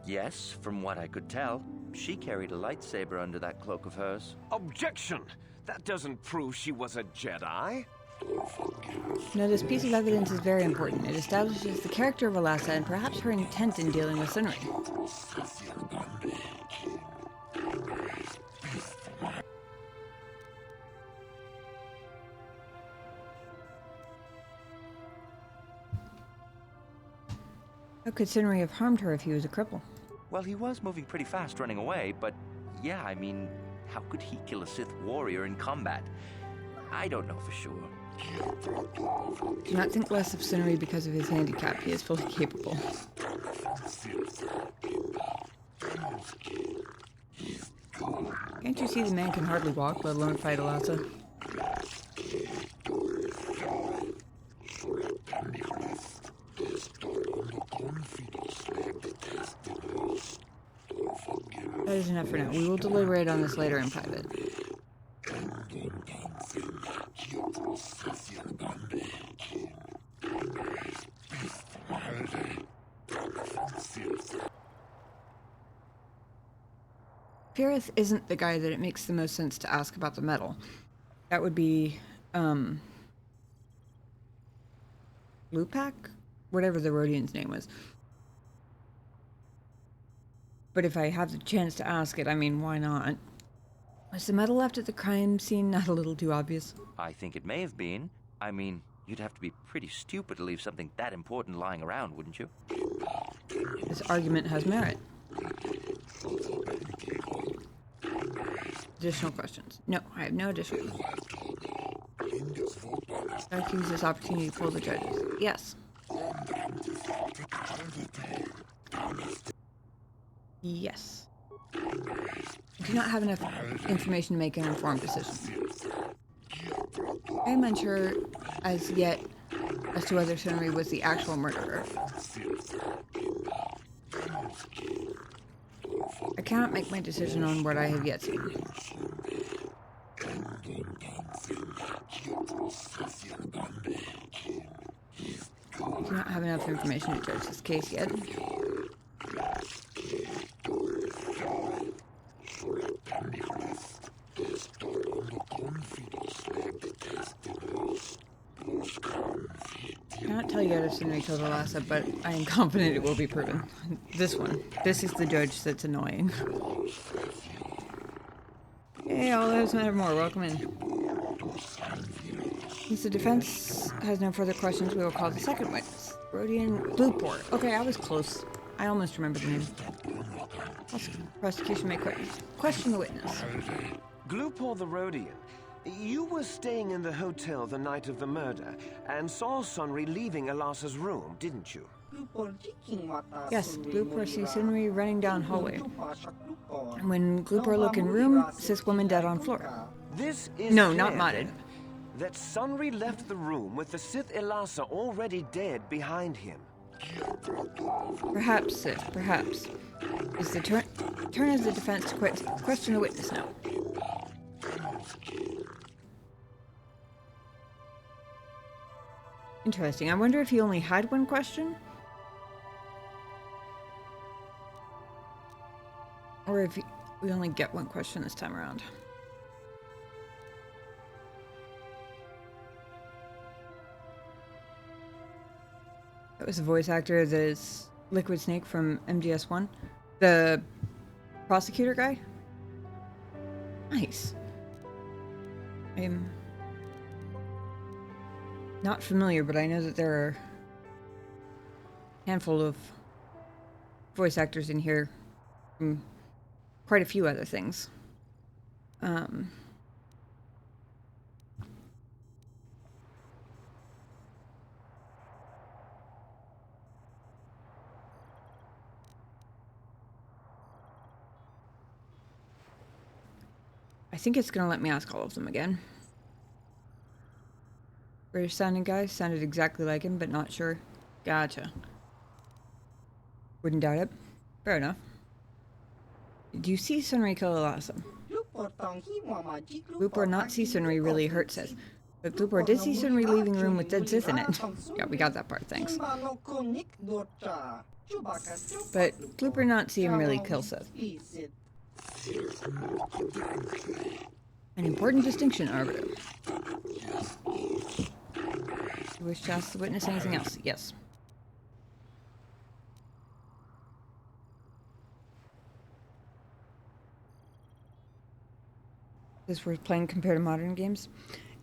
Yes, from what I could tell. She carried a lightsaber under that cloak of hers. Objection! That doesn't prove she was a Jedi. No, this piece of evidence is very important. It establishes the character of Elasa and perhaps her intent in dealing with Sinri. How could Sinri have harmed her if he was a cripple? Well, he was moving pretty fast running away, but yeah, I mean, how could he kill a Sith warrior in combat? I don't know for sure. Do not think less of Sinri because of his handicap. He is fully capable. Can't you see the man can hardly walk, let alone fight Elasa? That is enough for now. We will deliberate on this later in private. Firith isn't the guy that it makes the most sense to ask about the medal. That would be, Lupak? Whatever the Rhodian's name was. But if I have the chance to ask it, I mean, why not? Was the medal left at the crime scene not a little too obvious? I think it may have been. I mean, you'd have to be pretty stupid to leave something that important lying around, wouldn't you? This argument has merit. Additional questions? No, I have no additional questions. I'd like to use this opportunity to pull the judges. Yes. Yes. I do not have enough information to make an informed decision. I am unsure as yet as to whether Sinri was the actual murderer. I cannot make my decision on what I have yet seen. I do not have enough information to judge this case yet. I cannot tell you whether Sinri killed Elasa, but I am confident it will be proven. This one. This is the judge that's annoying. Hey, all lives matter more. Welcome in. Since the defense has no further questions, we will call the second witness. Rhodian Blueport. Okay, I was close. I almost remembered the name. Prosecution may question the witness. Glupor the Rhodian, you were staying in the hotel the night of the murder and saw Sunry leaving Elassa's room, didn't you? Yes, Glupor sees Sunry running down hallway. When Glupor look in room, Sith woman dead on floor. This is no, clear, not modded. then, that Sunry left the room with the Sith Elassa already dead behind him. Perhaps, Sith, perhaps. Is the turn as the defense to question the witness now. Interesting. I wonder if he only had one question? Or if we only get one question this time around. That was the voice actor that is Liquid Snake from MGS1. The prosecutor guy? Nice. I'm not familiar, but I know that there are a handful of voice actors in here from quite a few other things. I think it's gonna let me ask all of them again. British sounding guy sounded exactly like him, but not sure. Gotcha. Wouldn't doubt it. Fair enough. Do you see Sunry kill Elassa? Glupor not see Sunry really hurts us. But Glupor did see Sunry leaving room with dead Sith in it. Yeah, we got that part, thanks. But Glupor not see him really kill Sith. An important distinction, Arbiter. You wish to ask the witness anything else? Yes. This worth playing compared to modern games.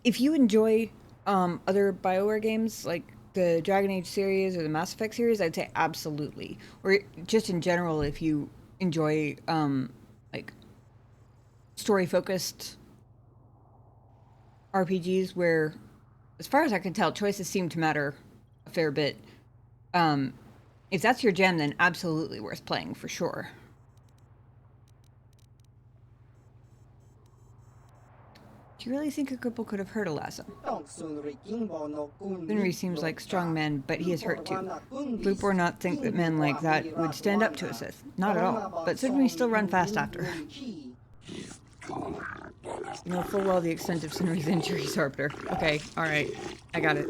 If you enjoy other BioWare games like the Dragon Age series or the Mass Effect series, I'd say absolutely. Or just in general, if you enjoy like story-focused RPGs where, as far as I can tell, choices seem to matter a fair bit. If that's your jam, then absolutely worth playing for sure. Do you really think a cripple could have hurt Elassa? Sunry seems like a strong man, but he is hurt too. Glupor not think that men like that would stand up to a Sith. Not at all. But Sunry still run fast after. You know full well the extent of Sunry's injuries, Arbiter. Okay, alright. I got it.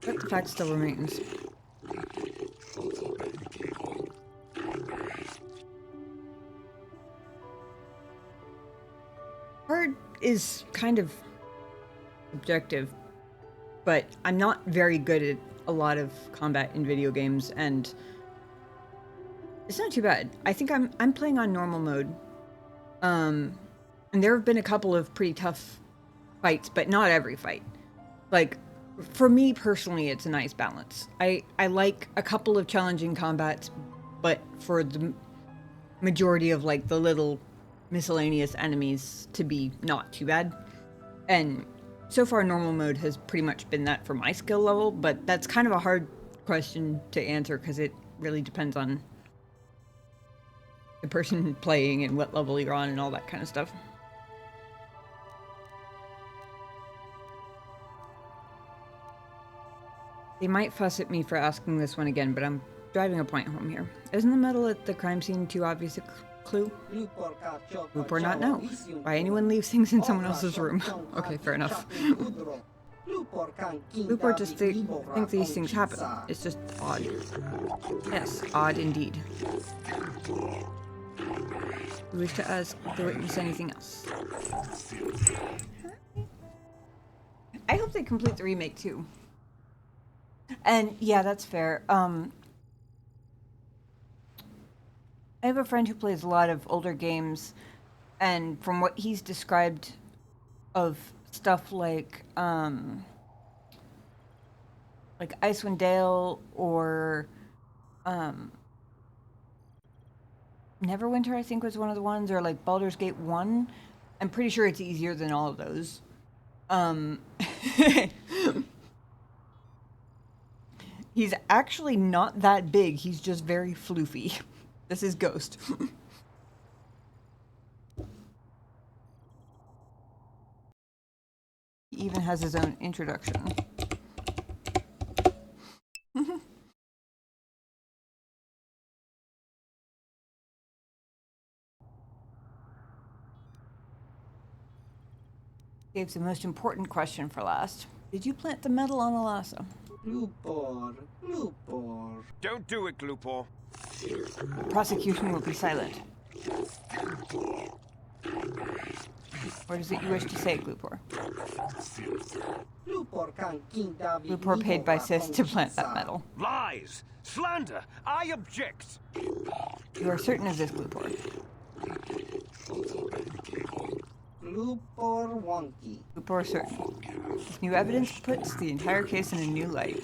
But the fact still remains. Hard is kind of objective, but I'm not very good at a lot of combat in video games, and it's not too bad. I think I'm playing on normal mode, and there have been a couple of pretty tough fights, but not every fight. Like, for me personally, it's a nice balance. I like a couple of challenging combats, but for the majority of like the little miscellaneous enemies to be not too bad. And so far normal mode has pretty much been that for my skill level, but that's kind of a hard question to answer because it really depends on the person playing and what level you're on and all that kind of stuff. They might fuss at me for asking this one again, but I'm driving a point home here. Isn't the medal at the crime scene too obvious a clue? Glupor not know. Why anyone leaves things in someone else's room? Okay, fair enough. Glupor just think these things happen. It's just odd. Yes, odd indeed. You wish to ask the witness anything else? I hope they complete the remake too. And yeah, that's fair. I have a friend who plays a lot of older games, and from what he's described of stuff like like Icewind Dale or Neverwinter, I think was one of the ones, or like Baldur's Gate 1. I'm pretty sure it's easier than all of those. He's actually not that big. He's just very floofy. This is Ghost. He even has his own introduction. Saves the most important question for last. Did you plant the metal on Elasa? Glupor, Glupor. Don't do it, Glupor. The prosecution will be silent. What is it you wish to say, Glupor? Glupor paid by Sith to plant that metal. Lies! Slander! I object! You are certain of this, Glupor? Glupor wonky. Glupor certain. This new evidence puts the entire case in a new light.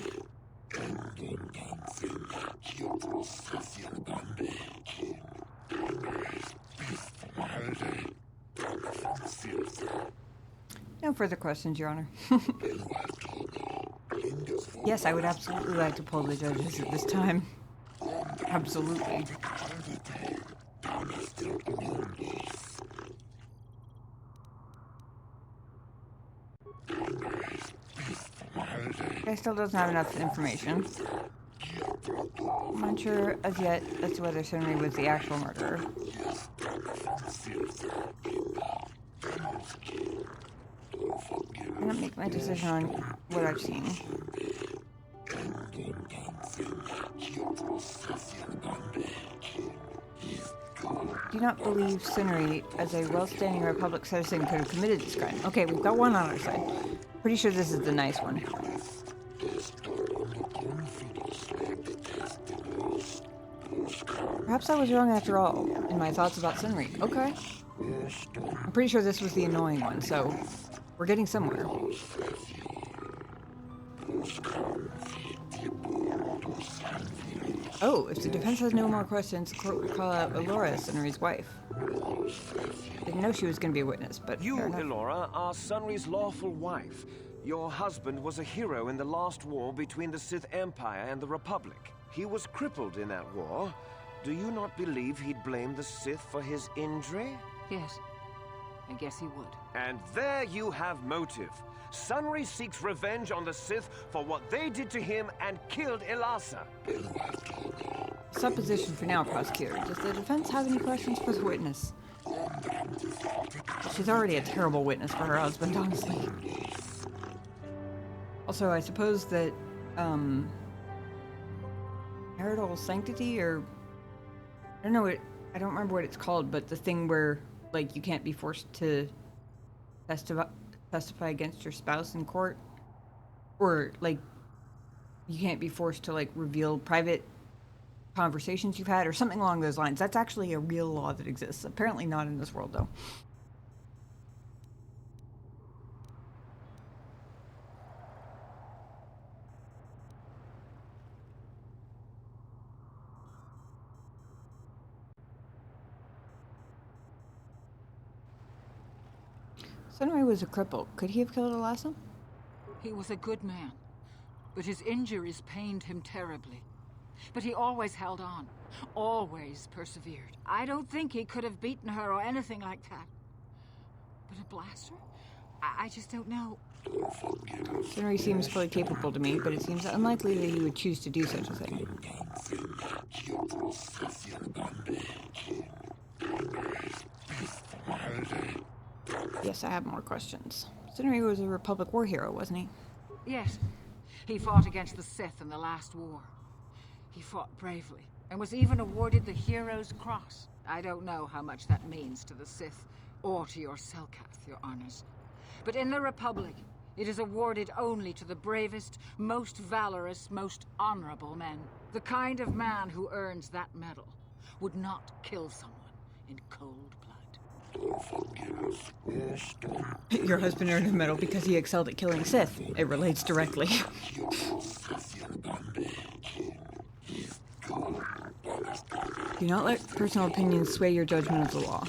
No further questions, Your Honor. Yes, I would absolutely like to poll the judges at this time. Absolutely. Guy still doesn't have enough information. I'm unsure as yet as to whether Sunri was the actual murderer. I'm gonna make my decision on what I've seen. Do not believe Sunri, as a well-standing Republic citizen, could have committed this crime. Okay, we've got one on our side. Pretty sure this is the nice one. Perhaps I was wrong after all, in my thoughts about Sunri. Okay. I'm pretty sure this was the annoying one, so we're getting somewhere. Oh, if the defense has no more questions, the court will call out Elora as Sunri's wife. Didn't know she was going to be a witness, but you, Elora, are Sunri's lawful wife. Your husband was a hero in the last war between the Sith Empire and the Republic. He was crippled in that war. Do you not believe he'd blame the Sith for his injury? Yes, I guess he would. And there you have motive. Sunri seeks revenge on the Sith for what they did to him and killed Elasa. Supposition for now, prosecutor. Does the defense have any questions for the witness? She's already a terrible witness for her husband, honestly. Also, I suppose that, marital sanctity, or I don't know what, I don't remember what it's called, but the thing where, like, you can't be forced to testify against your spouse in court, or, like, you can't be forced to, like, reveal private conversations you've had, or something along those lines. That's actually a real law that exists. Apparently not in this world, though. Sunri was a cripple. Could he have killed Elasa? He was a good man, but his injuries pained him terribly. But he always held on, always persevered. I don't think he could have beaten her or anything like that. But a blaster? I just don't know. Sunri seems fully capable to me, but it seems unlikely that he would choose to do such a thing. Yes, I have more questions. Sunri was a Republic war hero, wasn't he? Yes. He fought against the Sith in the last war. He fought bravely, and was even awarded the Hero's Cross. I don't know how much that means to the Sith, or to your Selkath, your honors. But in the Republic, it is awarded only to the bravest, most valorous, most honorable men. The kind of man who earns that medal would not kill someone in cold blood. Your husband earned a medal because he excelled at killing Sith. It relates directly. Do not let personal opinions sway your judgment of the law.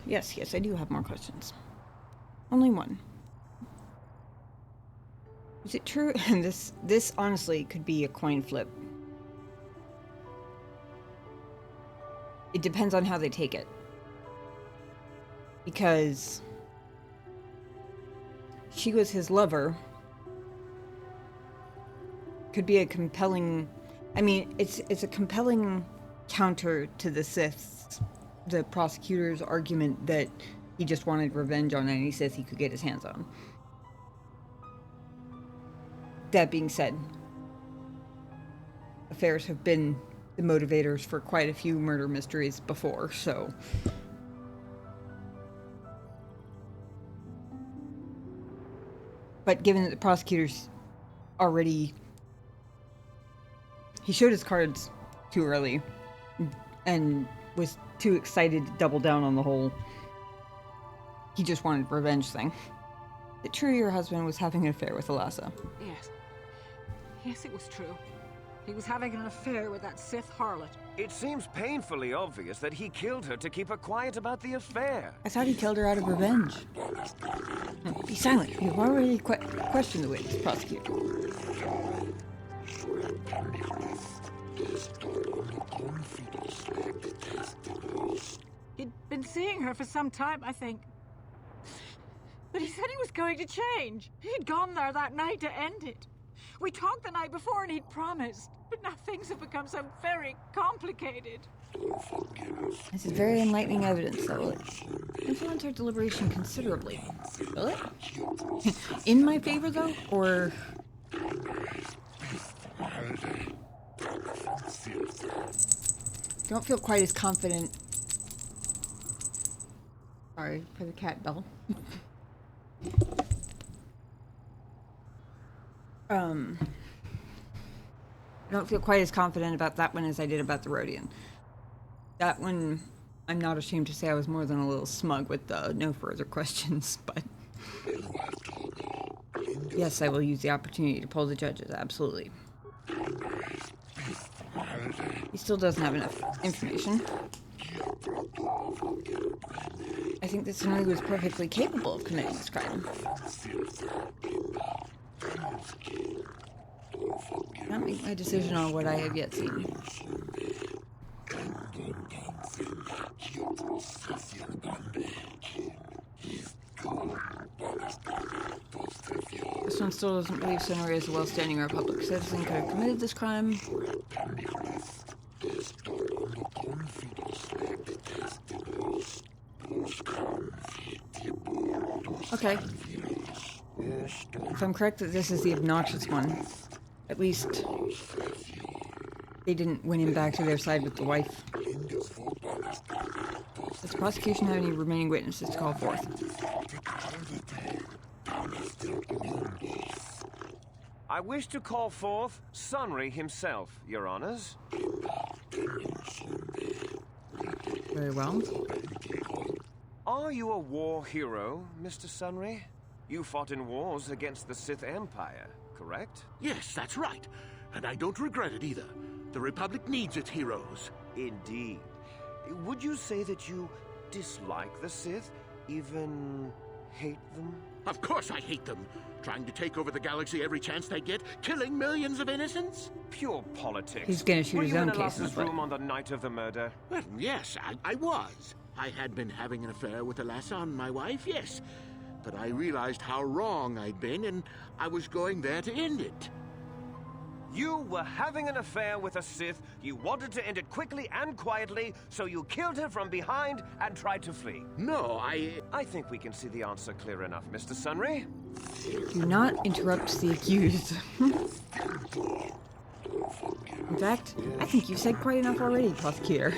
Yes, I do have more questions. Only one. Is it true? And this honestly could be a coin flip. It depends on how they take it. Because she was his lover. Could be a compelling... I mean, it's a compelling counter to the Siths. The prosecutor's argument that he just wanted revenge on any Sith he could get his hands on. That being said, affairs have been the motivators for quite a few murder mysteries before, so... But given that the prosecutor's already... He showed his cards too early, and was too excited to double down on the whole he just wanted revenge thing. Is it true your husband was having an affair with Alassa? Yes, it was true. He was having an affair with that Sith harlot. It seems painfully obvious that he killed her to keep her quiet about the affair. I thought he killed her out of revenge. Be silent. You've already questioned the witness, prosecutor. He'd been seeing her for some time, I think. But he said he was going to change. He'd gone there that night to end it. We talked the night before and he'd promised. But now things have become so very complicated. This is very enlightening evidence that will influence our deliberation considerably. Will it? In my favor, though? Or... Don't feel quite as confident. Sorry for the cat bell. I don't feel quite as confident about that one as I did about the Rodian. That one, I'm not ashamed to say I was more than a little smug with the no further questions, but... Yes, I will use the opportunity to poll the judges, absolutely. He still doesn't have enough information. I think that Sunri was perfectly capable of committing this crime. I can't make my decision on what I have yet seen. This one still doesn't believe Sunri is a well-standing Republic citizen could have committed this crime. Okay. If I'm correct that this is the obnoxious one, at least they didn't win him back to their side with the wife. Does the prosecution have any remaining witnesses to call forth? I wish to call forth Sunri himself, Your Honors. Very well. Are you a war hero, Mr. Sunri? You fought in wars against the Sith Empire, correct? Yes, that's right. And I don't regret it either. The Republic needs its heroes. Indeed. Would you say that you dislike the Sith? Even hate them? Of course I hate them. Trying to take over the galaxy every chance they get, killing millions of innocents? Pure politics. He's gonna shoot his own case in the Were you in Alassa's room on the night of the murder? Well, yes, I was. I had been having an affair with Alassa and my wife, yes. But I realized how wrong I'd been, and I was going there to end it. You were having an affair with a Sith, you wanted to end it quickly and quietly, so you killed her from behind and tried to flee. No, I think we can see the answer clear enough, Mr. Sunri. Do not interrupt the accused. In fact, I think you've said quite enough already, prosecutor.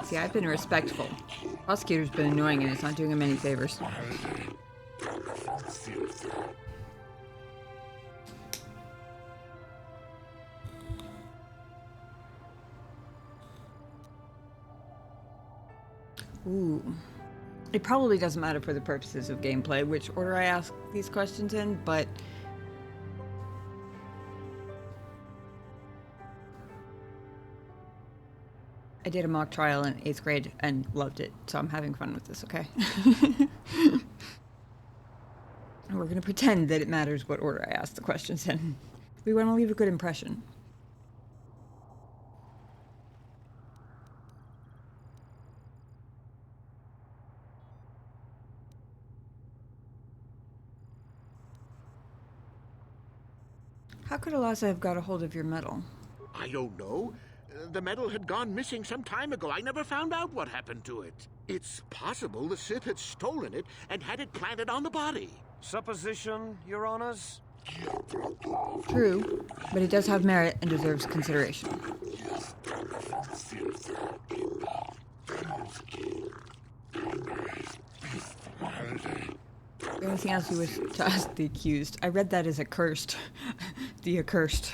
See, I've been respectful. Prosecutor's been annoying and it's not doing him any favors. Ooh. It probably doesn't matter for the purposes of gameplay which order I ask these questions in, but I did a mock trial in 8th grade and loved it, so I'm having fun with this, okay? And we're going to pretend that it matters what order I ask the questions in. We want to leave a good impression. How could Alasa have got a hold of your medal? I don't know. The medal had gone missing some time ago. I never found out what happened to it. It's possible the Sith had stolen it and had it planted on the body. Supposition, Your Honors? True, but it does have merit and deserves consideration. Anything else you wish to ask the accused? I read that as accursed. The accursed.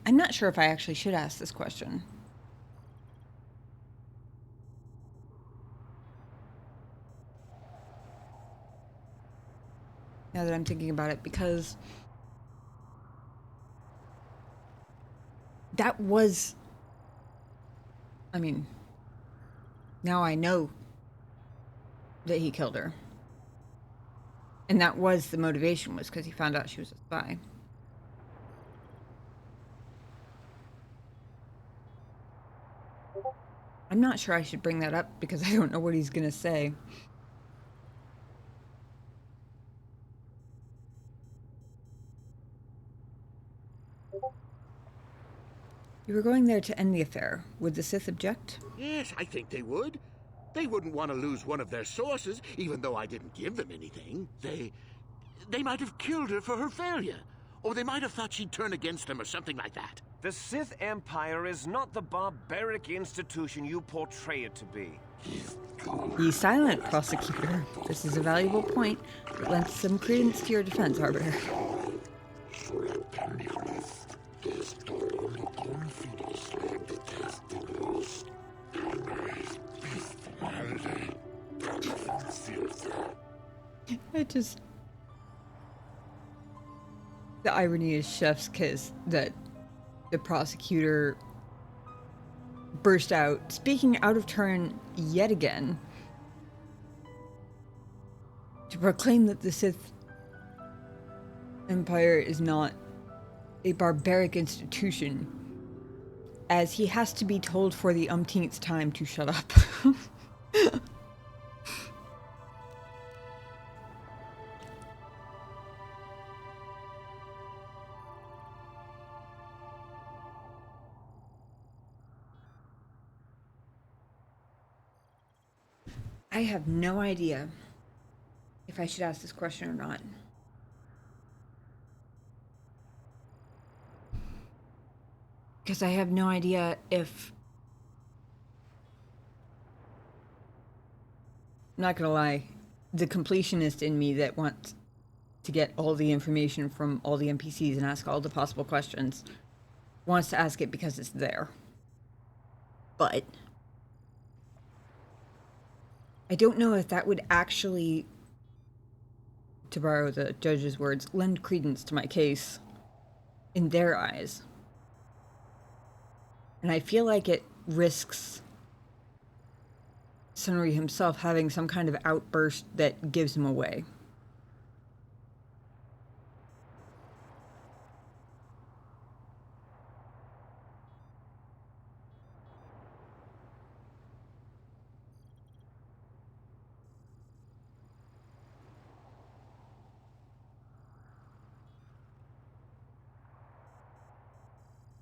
I'm not sure if I actually should ask this question. Now that I'm thinking about it, because that was, I mean, now I know that he killed her. And that was the motivation, was because he found out she was a spy. I'm not sure I should bring that up because I don't know what he's gonna say. You were going there to end the affair. Would the Sith object? Yes, I think they would. They wouldn't want to lose one of their sources, even though I didn't give them anything. They might have killed her for her failure. Or they might have thought she'd turn against them or something like that. The Sith Empire is not the barbaric institution you portray it to be. Be silent, prosecutor. This is a valuable point that lends some credence to your defense, Arbiter. The irony is chef's kiss that the prosecutor burst out, speaking out of turn yet again, to proclaim that the Sith Empire is not a barbaric institution, as he has to be told for the umpteenth time to shut up. I have no idea if I should ask this question or not. Because I have no idea if... I'm not gonna lie, the completionist in me that wants to get all the information from all the NPCs and ask all the possible questions wants to ask it because it's there. But I don't know if that would actually, to borrow the judge's words, lend credence to my case in their eyes. And I feel like it risks Sunri himself having some kind of outburst that gives him away.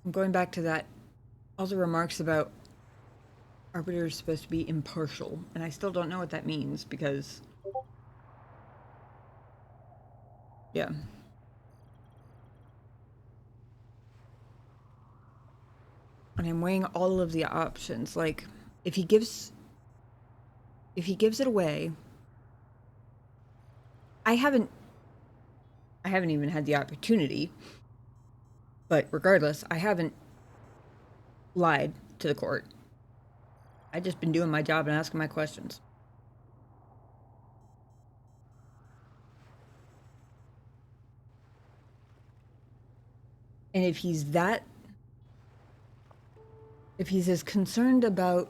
I'm going back to that, all the remarks about Arbiter is supposed to be impartial, and I still don't know what that means, because... yeah. And I'm weighing all of the options. Like, if he gives it away, I haven't even had the opportunity, but regardless, I haven't lied to the court. I've just been doing my job and asking my questions. And if he's as concerned about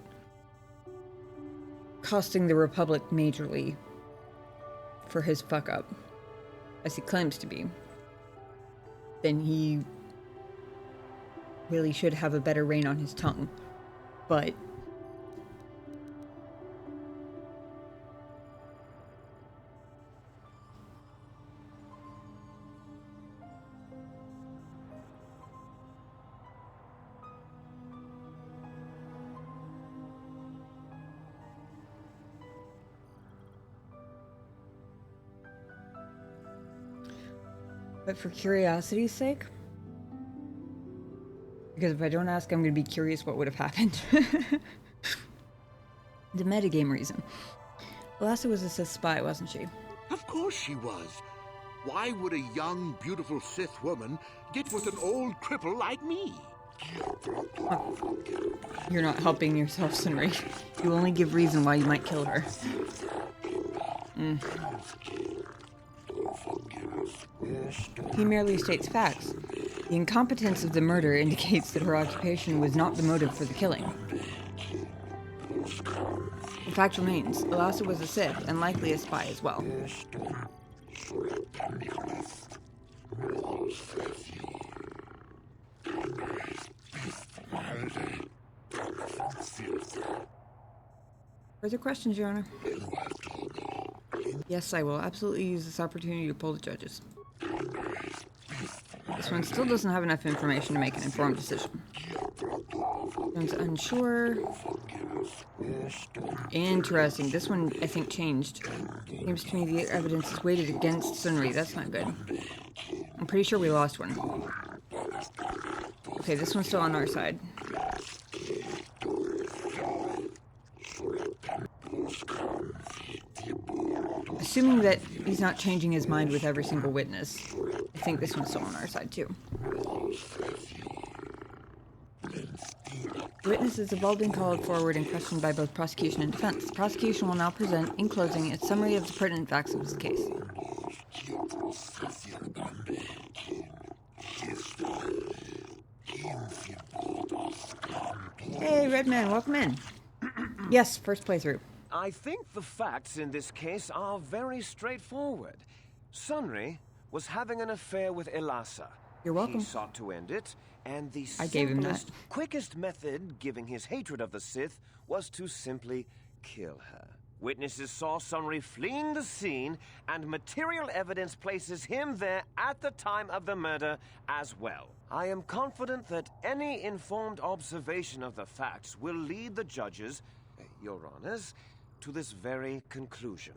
costing the Republic majorly for his fuck up as he claims to be, then he really should have a better rein on his tongue. But for curiosity's sake, because if I don't ask, I'm going to be curious what would have happened. The metagame reason. Elassa was a Sith spy, wasn't she? Of course she was. Why would a young, beautiful Sith woman get with an old cripple like me? You're not helping yourself, Sunri. You only give reason why you might kill her. He merely states facts. The incompetence of the murder indicates that her occupation was not the motive for the killing. The fact remains, Elassa was a Sith, and likely a spy as well. Further questions, Your Honor? Yes, I will absolutely use this opportunity to pull the judges. This one still doesn't have enough information to make an informed decision. One's unsure. Interesting. This one, I think, changed. Seems to me the evidence is weighted against Sunri. That's not good. I'm pretty sure we lost one. Okay, this one's still on our side. Assuming that he's not changing his mind with every single witness, I think this one's still on our side, too. Witnesses have all been called forward and questioned by both prosecution and defense. The prosecution will now present, in closing, a summary of the pertinent facts of this case. Hey, Redman, welcome in. Yes, first playthrough. I think the facts in this case are very straightforward. Sunri was having an affair with Elassa. You're welcome. He sought to end it, and the I gave him that. simplest, quickest method, given his hatred of the Sith, was to simply kill her. Witnesses saw Sunri fleeing the scene, and material evidence places him there at the time of the murder as well. I am confident that any informed observation of the facts will lead the judges, Your Honors, to this very conclusion.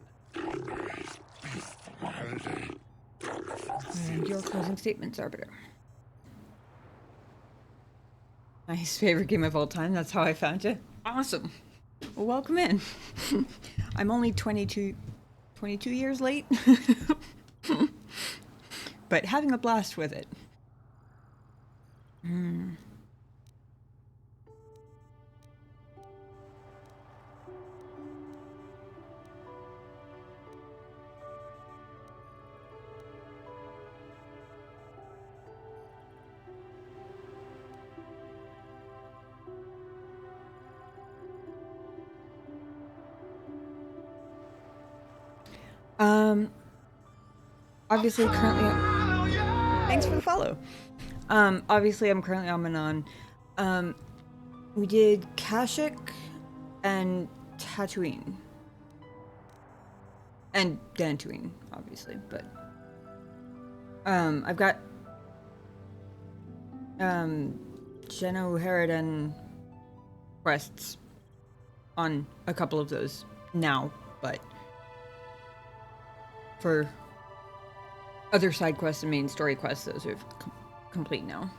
And your closing statements, Arbiter. My favorite game of all time. That's how I found you. Awesome. Well, welcome in. I'm only 22 years late. But having a blast with it. Obviously currently thanks for the follow. Obviously I'm currently on Manaan. We did Kashyyyk and Tatooine. And Dantooine, obviously, but I've got Geno Harridan quests on a couple of those now, but for other side quests and main story quests, those are complete now.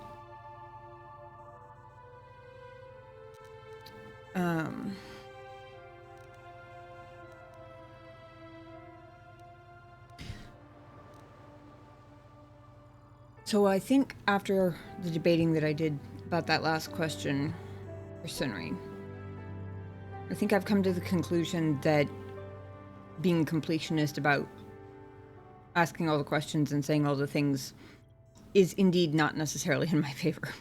So I think after the debating that I did about that last question for Sunri, I think I've come to the conclusion that being completionist about asking all the questions and saying all the things is indeed not necessarily in my favor.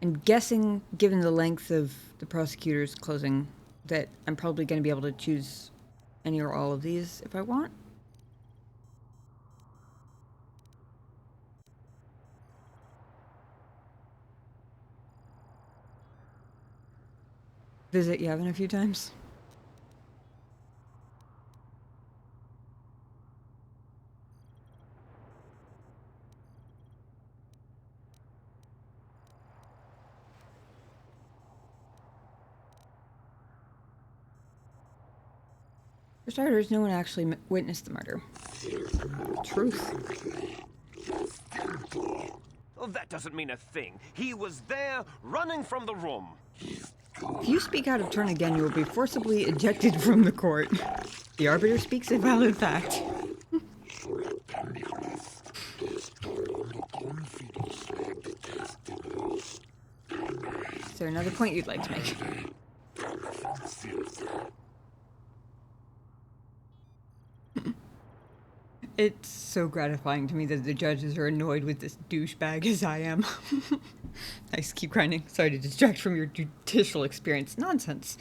I'm guessing, given the length of the prosecutor's closing, that I'm probably going to be able to choose any or all of these if I want. Visit Yavin a few times. For starters, no one actually witnessed the murder. Truth. Oh, that doesn't mean a thing. He was there, running from the room. If you speak out of turn again, you will be forcibly ejected from the court. The arbiter speaks a valid fact. Is there another point you'd like to make? It's so gratifying to me that the judges are annoyed with this douchebag as I am. Nice, keep grinding. Sorry to distract from your judicial experience. Nonsense.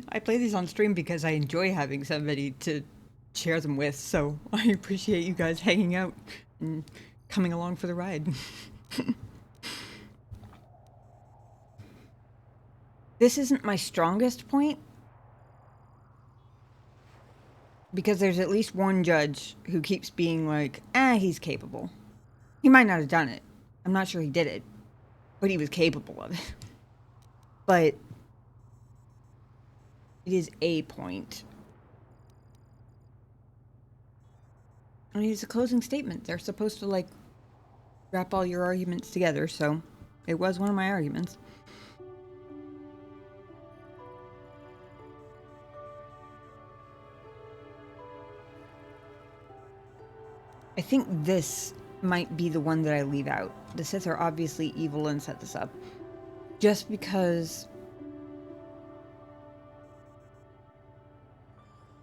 I play these on stream because I enjoy having somebody to share them with, so I appreciate you guys hanging out and coming along for the ride. This isn't my strongest point, because there's at least one judge who keeps being like, he's capable. He might not have done it. I'm not sure he did it, but he was capable of it. But it is a point. I mean, it's a closing statement. They're supposed to, like, wrap all your arguments together, so it was one of my arguments. I think this might be the one that I leave out. The Sith are obviously evil and set this up. Just because...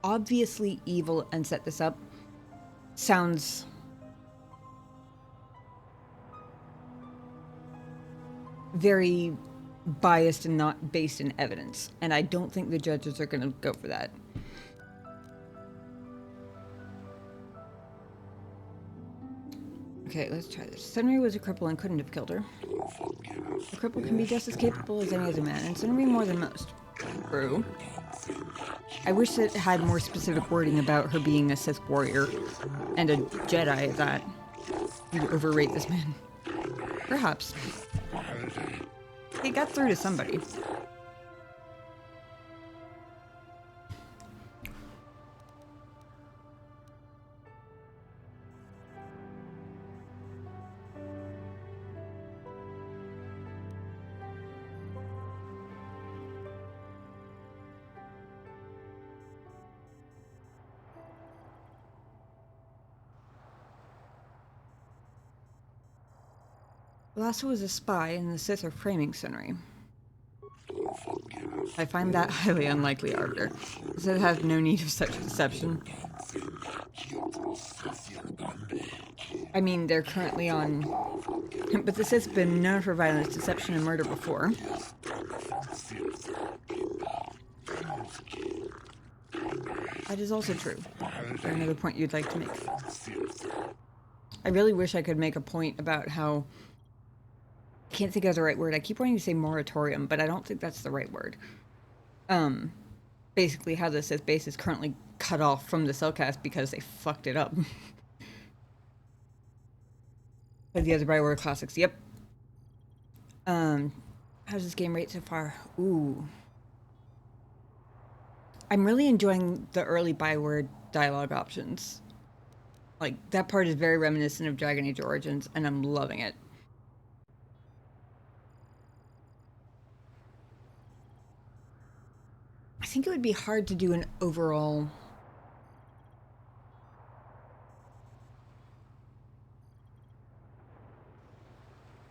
obviously evil and set this up sounds... very biased and not based in evidence. And I don't think the judges are going to go for that. Okay, let's try this. Sunri was a cripple and couldn't have killed her. A cripple can be just as capable as any other man, and Sunri more than most. True. I wish it had more specific wording about her being a Sith warrior, and a Jedi at that. You overrate this man. Perhaps. He got through to somebody. Lasso was a spy, and the Sith are framing Sunri. I find that highly unlikely, Arbiter. The Sith have no need of such deception. I mean, they're currently on... But the Sith's been known for violence, deception, and murder before. That is also true. Is there another point you'd like to make? I really wish I could make a point about how... I can't think of the right word. I keep wanting to say moratorium, but I don't think that's the right word. Basically how the Sith base is currently cut off from the Cellcast because they fucked it up. But the other Bioware classics, yep. How's this game rate so far? Ooh. I'm really enjoying the early Bioware dialogue options. Like, that part is very reminiscent of Dragon Age Origins, and I'm loving it. I think it would be hard to do an overall.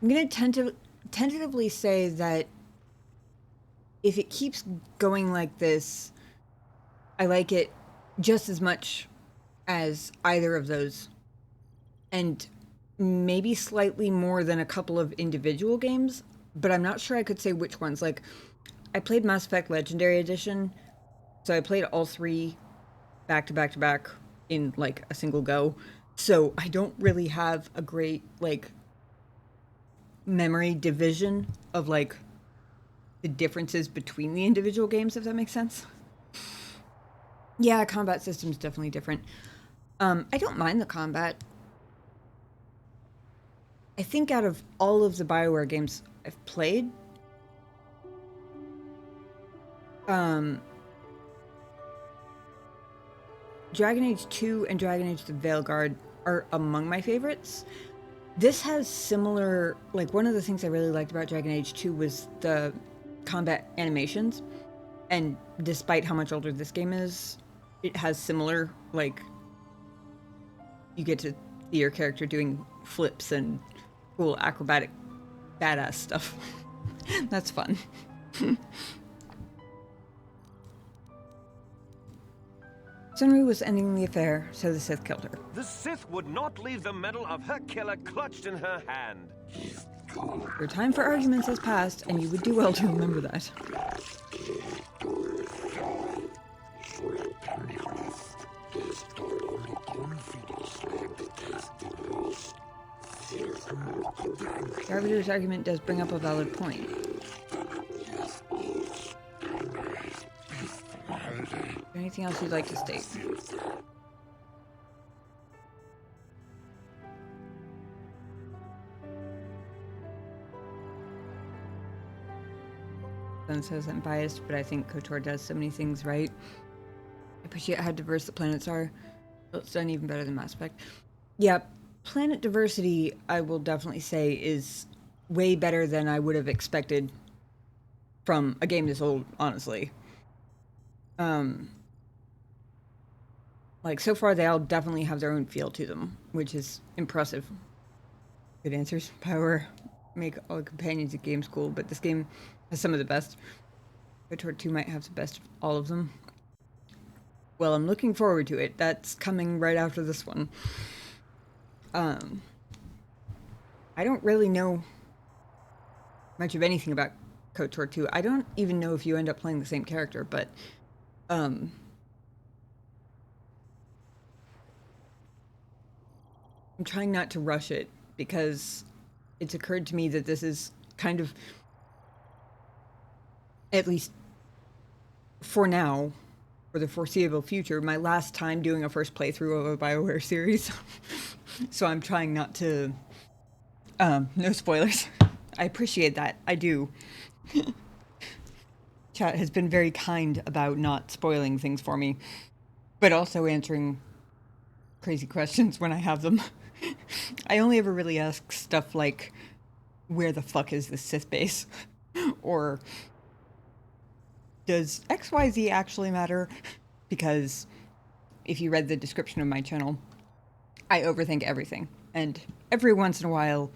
I'm going to tentatively say that if it keeps going like this, I like it just as much as either of those. And maybe slightly more than a couple of individual games, but I'm not sure I could say which ones. Like, I played Mass Effect Legendary Edition, so I played all three back to back to back in, like, a single go. So I don't really have a great, like, memory division of, like, the differences between the individual games, if that makes sense. Yeah, combat system's definitely different. I don't mind the combat. I think out of all of the BioWare games I've played, Dragon Age 2 and Dragon Age the Veilguard are among my favorites. This has similar, like, one of the things I really liked about Dragon Age 2 was the combat animations. And despite how much older this game is, it has similar, like, you get to see your character doing flips and cool acrobatic badass stuff. That's fun. Sunru was ending the affair, so the Sith killed her. The Sith would not leave the medal of her killer clutched in her hand. Your time for arguments has passed, and you would do well to remember that. The Arbiter's argument does bring up a valid point. Anything else you'd like to state? Then says I'm biased, but I think KOTOR does so many things right. I appreciate how diverse the planets are. It's done even better than Mass Effect. Yeah, planet diversity, I will definitely say, is way better than I would have expected from a game this old, honestly. Like, so far they all definitely have their own feel to them, which is impressive. Good answers. Power make all the companions of games cool, but this game has some of the best. KOTOR 2 might have the best of all of them. Well, I'm looking forward to it. That's coming right after this one. I don't really know much of anything about KOTOR 2. I don't even know if you end up playing the same character, but I'm trying not to rush it because it's occurred to me that this is kind of, at least for now, for the foreseeable future, my last time doing a first playthrough of a BioWare series. So I'm trying not to, no spoilers. I appreciate that. I do. Chat has been very kind about not spoiling things for me, but also answering crazy questions when I have them. I only ever really ask stuff like, where the fuck is the Sith base? Or, does XYZ actually matter? Because if you read the description of my channel, I overthink everything. And every once in a while,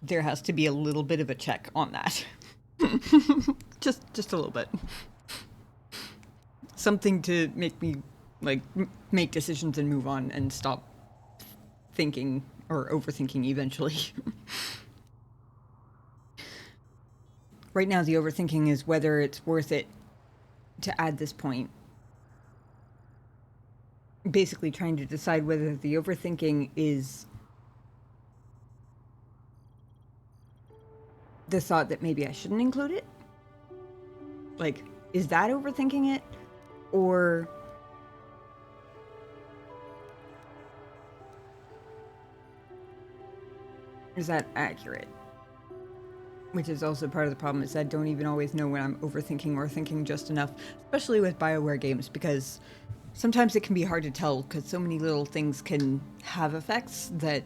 there has to be a little bit of a check on that. just a little bit. Something to make me, like, make decisions and move on and stop thinking or overthinking eventually. Right now, the overthinking is whether it's worth it to add this point. Basically trying to decide whether the overthinking is the thought that maybe I shouldn't include it. Like, is that overthinking it? Or is that accurate? Which is also part of the problem, is I don't even always know when I'm overthinking or thinking just enough, especially with BioWare games, because sometimes it can be hard to tell, because so many little things can have effects that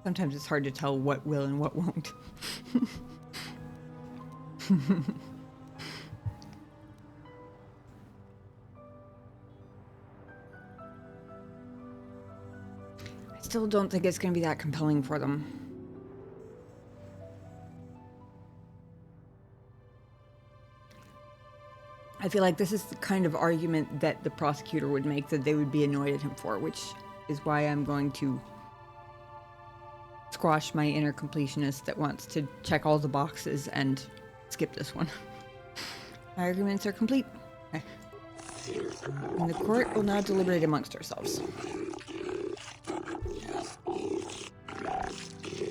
sometimes it's hard to tell what will and what won't. Still don't think it's going to be that compelling for them. I feel like this is the kind of argument that the prosecutor would make that they would be annoyed at him for, which is why I'm going to squash my inner completionist that wants to check all the boxes and skip this one. My arguments are complete. Okay. And the court will now deliberate amongst ourselves.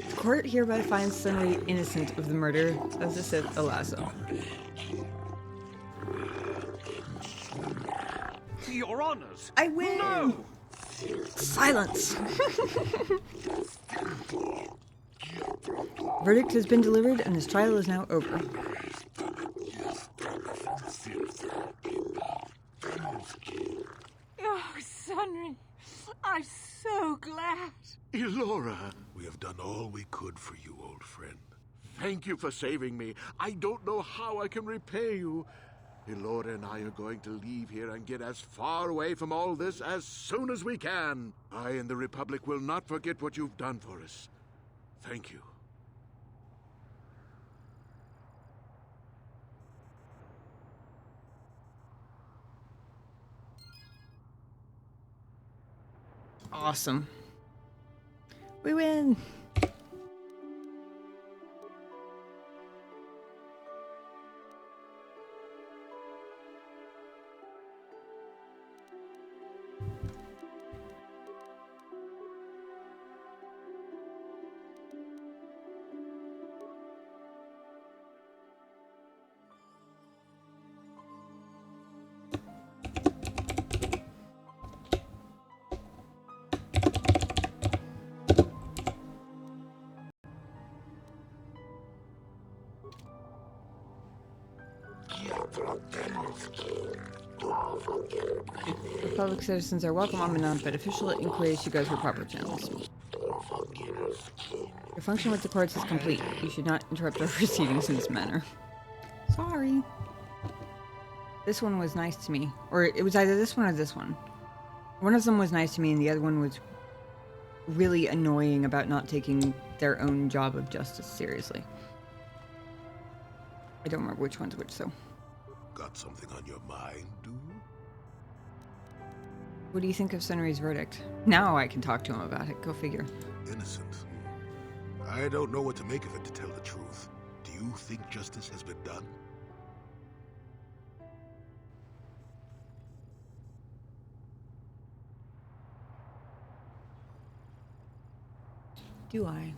The court hereby finds Sunray innocent of the murder of the Sith Elasso. Your honors! I win! No! Silence! Verdict has been delivered and this trial is now over. Oh, Sunray, I'm so glad. Elora! We have done all we could for you, old friend. Thank you for saving me. I don't know how I can repay you. Elora and I are going to leave here and get as far away from all this as soon as we can. I and the Republic will not forget what you've done for us. Thank you. Awesome. We win! Public citizens are welcome on Manaan, but official inquiries should go through proper channels. Your function with the courts is complete. You should not interrupt our proceedings in this manner. Sorry. This one was nice to me. Or it was either this one or this one. One of them was nice to me and the other one was really annoying about not taking their own job of justice seriously. I don't remember which one's which, though. Got something on your mind, dude? What do you think of Sunray's verdict? Now I can talk to him about it. Go figure. Innocent. I don't know what to make of it, to tell the truth. Do you think justice has been done? Do I?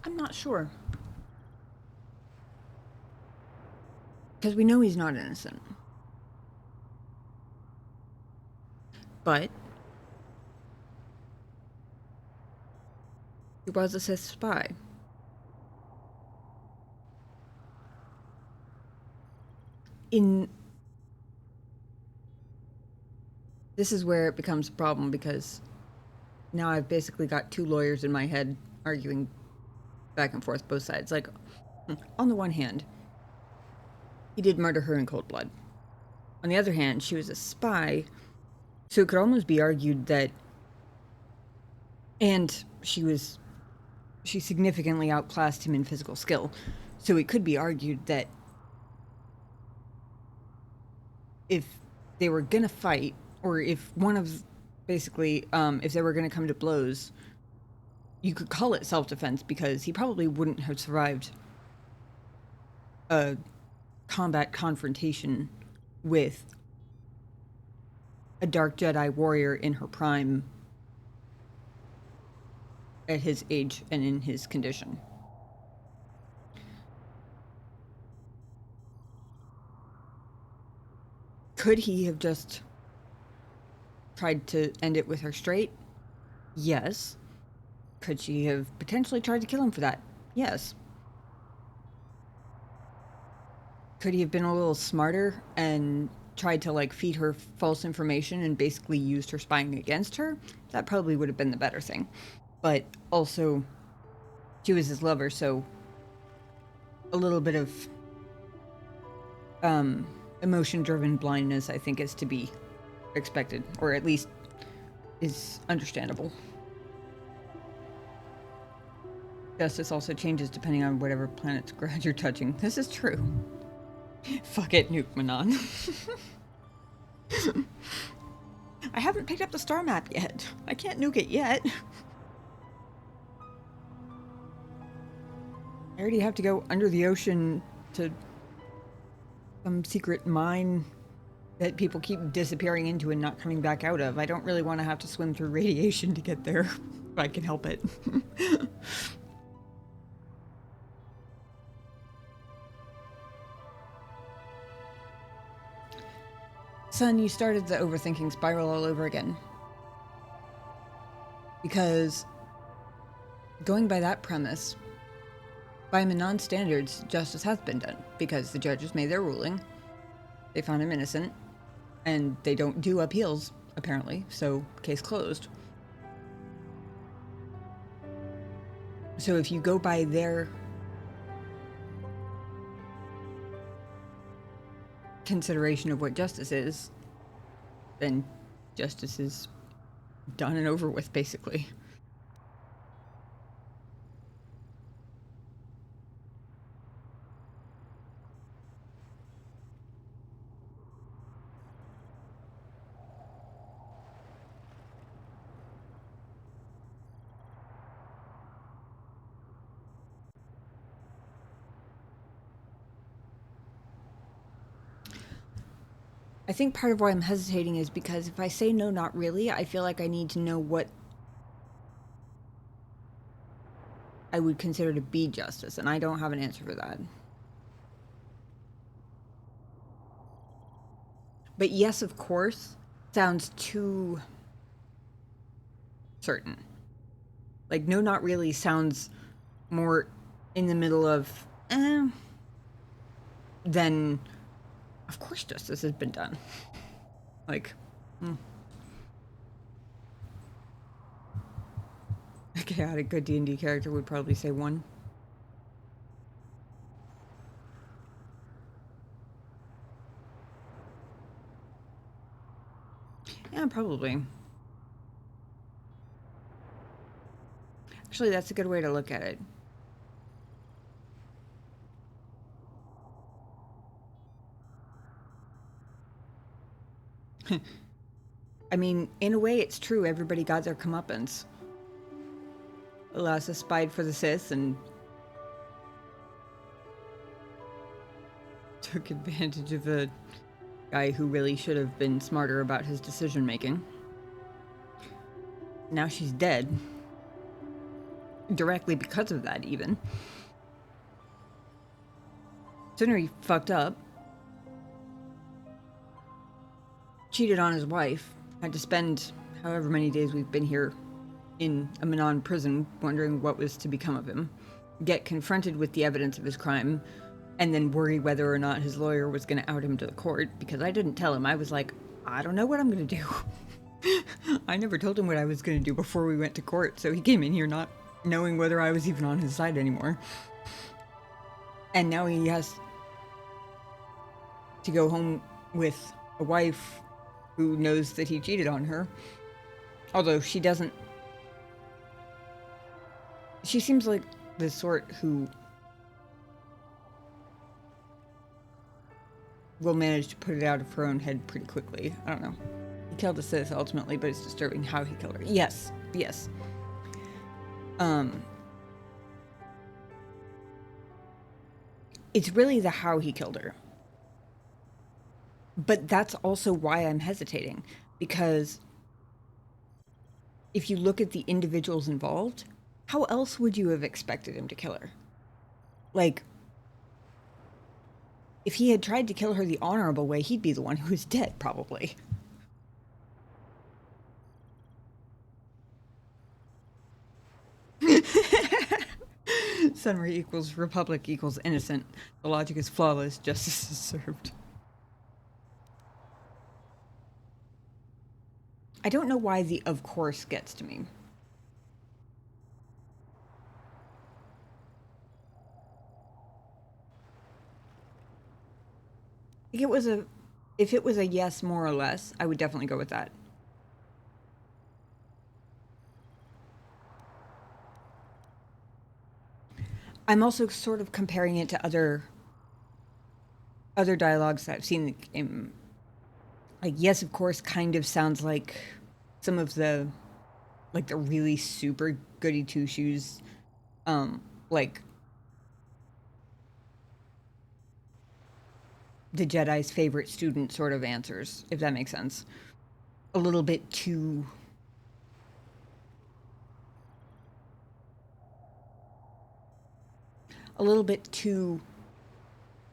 I'm not sure. Because we know he's not innocent. But he was a Sith spy. This is where it becomes a problem, because now I've basically got two lawyers in my head arguing back and forth both sides. Like, on the one hand, he did murder her in cold blood. On the other hand, she was a spy, so it could almost be argued that, and she significantly outclassed him in physical skill, so it could be argued that if they were gonna fight, or if one of, basically, if they were gonna come to blows, you could call it self-defense, because he probably wouldn't have survived a combat confrontation with a Dark Jedi warrior in her prime at his age and in his condition. Could he have just tried to end it with her straight? Yes. Could she have potentially tried to kill him for that? Yes. Could he have been a little smarter and tried to, like, feed her false information and basically used her spying against her? That probably would have been the better thing. But also, she was his lover, so a little bit of emotion-driven blindness, I think, is to be expected, or at least is understandable. Justice also changes depending on whatever planet's ground you're touching. This is true. Fuck it, nuke Manaan. I haven't picked up the star map yet. I can't nuke it yet. I already have to go under the ocean to some secret mine that people keep disappearing into and not coming back out of. I don't really want to have to swim through radiation to get there, if I can help it. Son, you started the overthinking spiral all over again. Because, going by that premise, by Manaan standards, justice has been done. Because the judges made their ruling, they found him innocent, and they don't do appeals, apparently, so case closed. So if you go by their consideration of what justice is, then justice is done and over with, basically. I think part of why I'm hesitating is because if I say no, not really, I feel like I need to know what I would consider to be justice, and I don't have an answer for that. But yes, of course, sounds too certain. Like, no, not really sounds more in the middle of, then of course justice has been done. Like, a chaotic good D&D character would probably say 1. Yeah, probably. Actually, that's a good way to look at it. I mean, in a way, it's true. Everybody got their comeuppance. Elasa spied for the Sith and took advantage of a guy who really should have been smarter about his decision making. Now she's dead. Directly because of that, even. Sooner he fucked up. Cheated on his wife. Had to spend however many days we've been here in a Manaan prison wondering what was to become of him. Get confronted with the evidence of his crime, and then worry whether or not his lawyer was going to out him to the court, because I didn't tell him. I was like, I don't know what I'm going to do. I never told him what I was going to do before we went to court, so he came in here not knowing whether I was even on his side anymore. And now he has to go home with a wife who knows that he cheated on her. Although she doesn't... She seems like the sort who will manage to put it out of her own head pretty quickly. I don't know. He killed a Sith ultimately, but it's disturbing how he killed her. Yes, yes. It's really the how he killed her. But that's also why I'm hesitating. Because if you look at the individuals involved, how else would you have expected him to kill her? Like, if he had tried to kill her the honorable way, he'd be the one who was dead, probably. Summary equals Republic equals innocent. The logic is flawless. Justice is served. I don't know why the of course gets to me. If it was a yes, more or less, I would definitely go with that. I'm also sort of comparing it to other dialogues that I've seen in, like, yes, of course, kind of sounds like some of the, like, the really super goody two shoes, like the Jedi's favorite student sort of answers, if that makes sense. A little bit too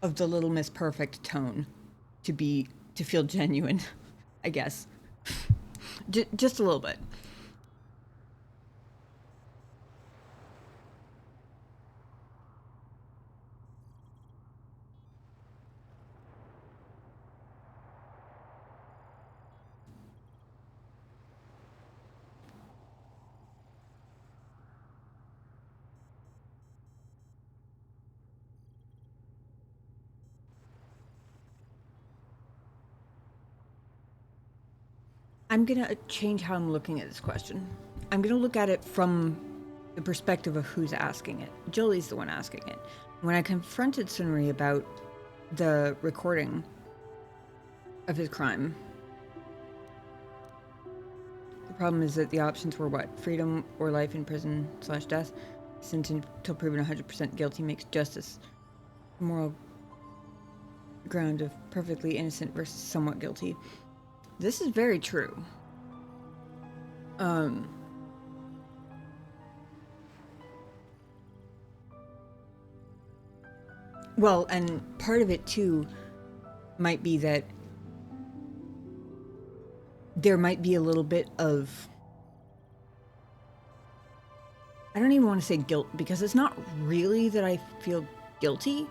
of the Little Miss Perfect tone to feel genuine, I guess. Just a little bit. I'm gonna change how I'm looking at this question. I'm gonna look at it from the perspective of who's asking it. Jolie's the one asking it. When I confronted Sunri about the recording of his crime, the problem is that the options were what? Freedom or life in prison / death. Sentence until proven 100% guilty makes justice a moral ground of perfectly innocent versus somewhat guilty. This is very true. Well, and part of it too might be that there might be a little bit of, I don't even want to say guilt, because it's not really that I feel guilty.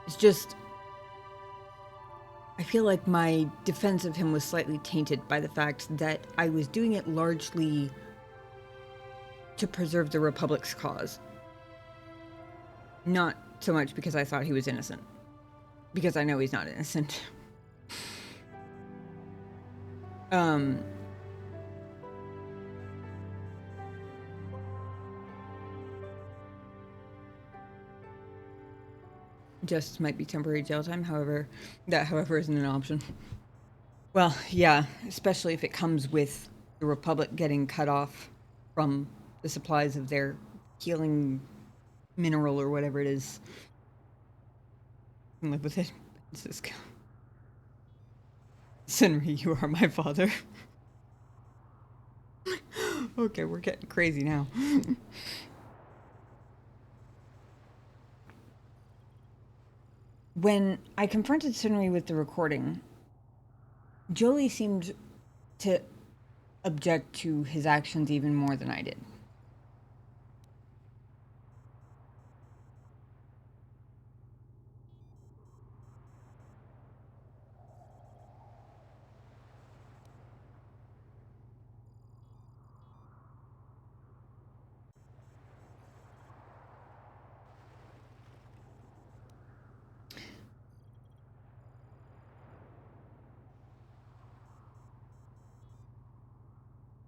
It's just, I feel like my defense of him was slightly tainted by the fact that I was doing it largely to preserve the Republic's cause. Not so much because I thought he was innocent. Because I know he's not innocent. Justice might be temporary jail time, however, that isn't an option. Well, yeah, especially if it comes with the Republic getting cut off from the supplies of their healing mineral or whatever it is. I can live with it. Cisco. Senri, you are my father. Okay, we're getting crazy now. When I confronted Sunri with the recording, Jolie seemed to object to his actions even more than I did.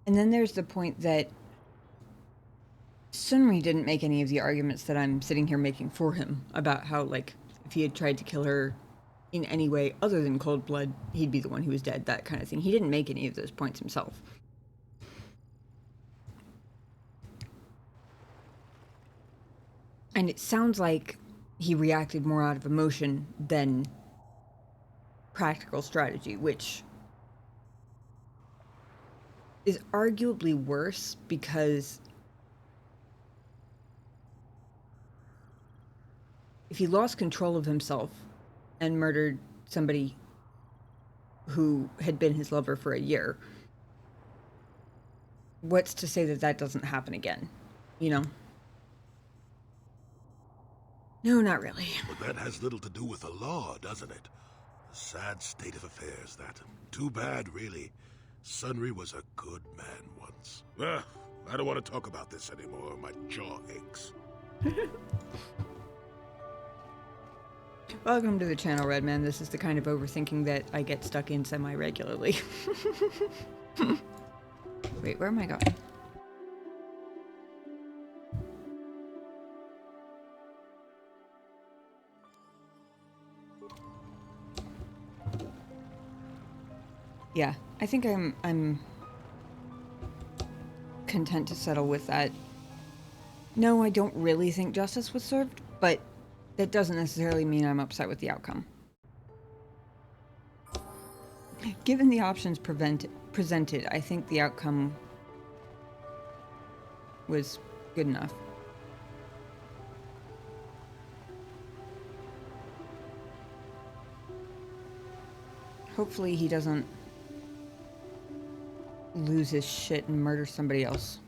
And then there's the point that Sunri didn't make any of the arguments that I'm sitting here making for him about how, like, if he had tried to kill her in any way other than cold blood, he'd be the one who was dead, that kind of thing. He didn't make any of those points himself. And it sounds like he reacted more out of emotion than practical strategy, which is arguably worse because if he lost control of himself and murdered somebody who had been his lover for a year, what's to say that that doesn't happen again, you know? No, not really. But that has little to do with the law, doesn't it? A sad state of affairs, that. Too bad, really. Sunri was a good man once. I don't want to talk about this anymore. My jaw aches. Welcome to the channel, Redman. This is the kind of overthinking that I get stuck in semi-regularly. Wait, where am I going? Yeah, I think I'm content to settle with that. No, I don't really think justice was served, but that doesn't necessarily mean I'm upset with the outcome. Given the options presented, I think the outcome was good enough. Hopefully he doesn't lose his shit and murder somebody else.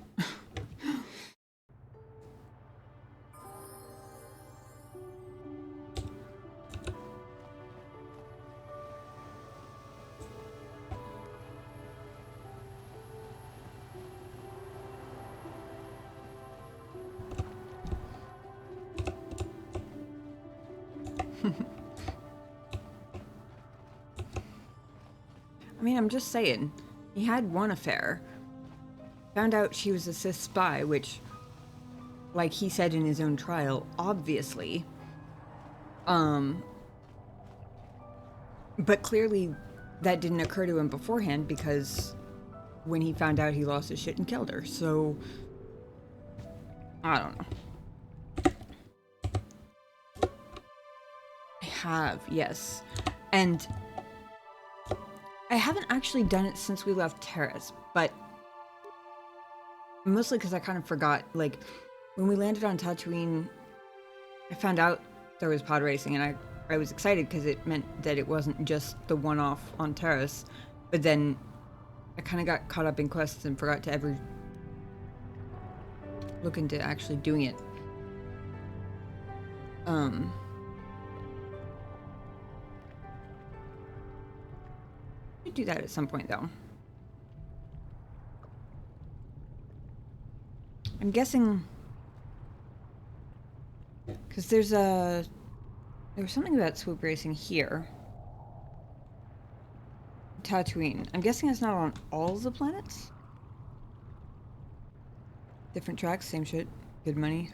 I mean, I'm just saying, he had one affair. Found out she was a Sith spy, which, like he said in his own trial, obviously. But clearly that didn't occur to him beforehand because when he found out, he lost his shit and killed her. So, I don't know. I have, yes. And I haven't actually done it since we left Terrace, but mostly because I kind of forgot. Like, when we landed on Tatooine, I found out there was pod racing, and I was excited because it meant that it wasn't just the one-off on Terrace, but then I kind of got caught up in quests and forgot to ever look into actually doing it. I'd do that at some point, though. I'm guessing because there was something about swoop racing here. Tatooine. I'm guessing it's not on all the planets? Different tracks, same shit. Good money.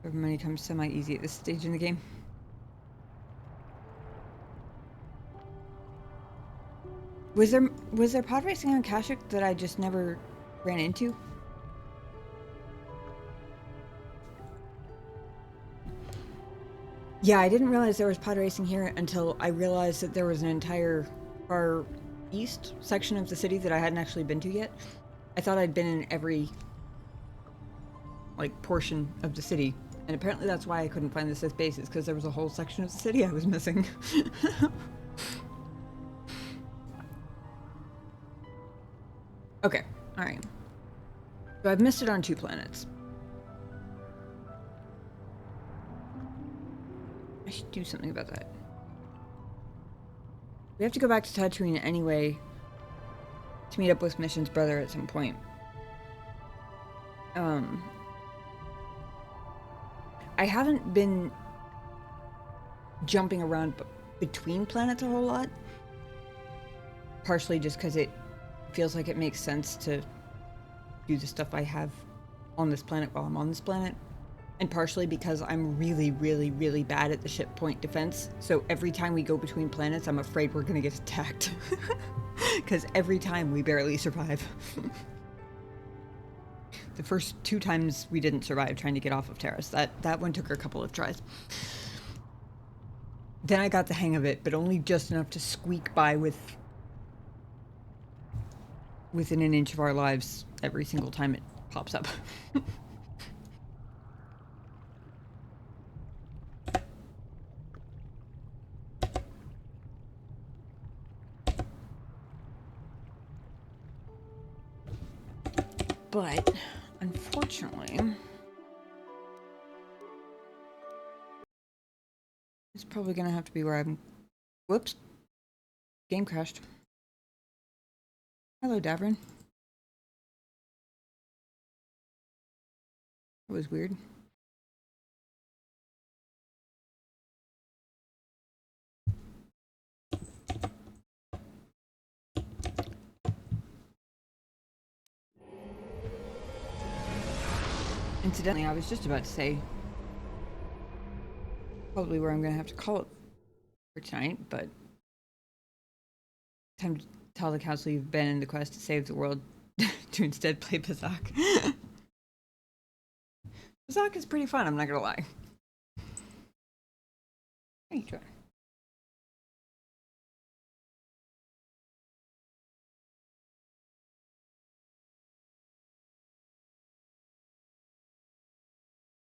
Whatever money comes semi-easy at this stage in the game. Was there pod racing on Kashyyyk that I just never ran into? Yeah, I didn't realize there was pod racing here until I realized that there was an entire far east section of the city that I hadn't actually been to yet. I thought I'd been in every, like, portion of the city. And apparently that's why I couldn't find the Sith bases, because there was a whole section of the city I was missing. Okay, alright. So I've missed it on 2 planets. I should do something about that. We have to go back to Tatooine anyway to meet up with Mission's brother at some point. I haven't been jumping around between planets a whole lot. Partially just because it feels like it makes sense to do the stuff I have on this planet while I'm on this planet. And partially because I'm really, really, really bad at the ship point defense. So every time we go between planets, I'm afraid we're gonna get attacked. Because every time we barely survive. The first 2 times we didn't survive trying to get off of Terrace. That one took a couple of tries. Then I got the hang of it, but only just enough to squeak by within an inch of our lives every single time it pops up. But, unfortunately, it's probably gonna have to be where I'm... Whoops. Game crashed. Hello, Davrin. That was weird. Incidentally, I was just about to say probably where I'm going to have to call it for tonight, but time to tell the council you've been in the quest to save the world to instead play Pazak. Pazak is pretty fun, I'm not going to lie. How you doing?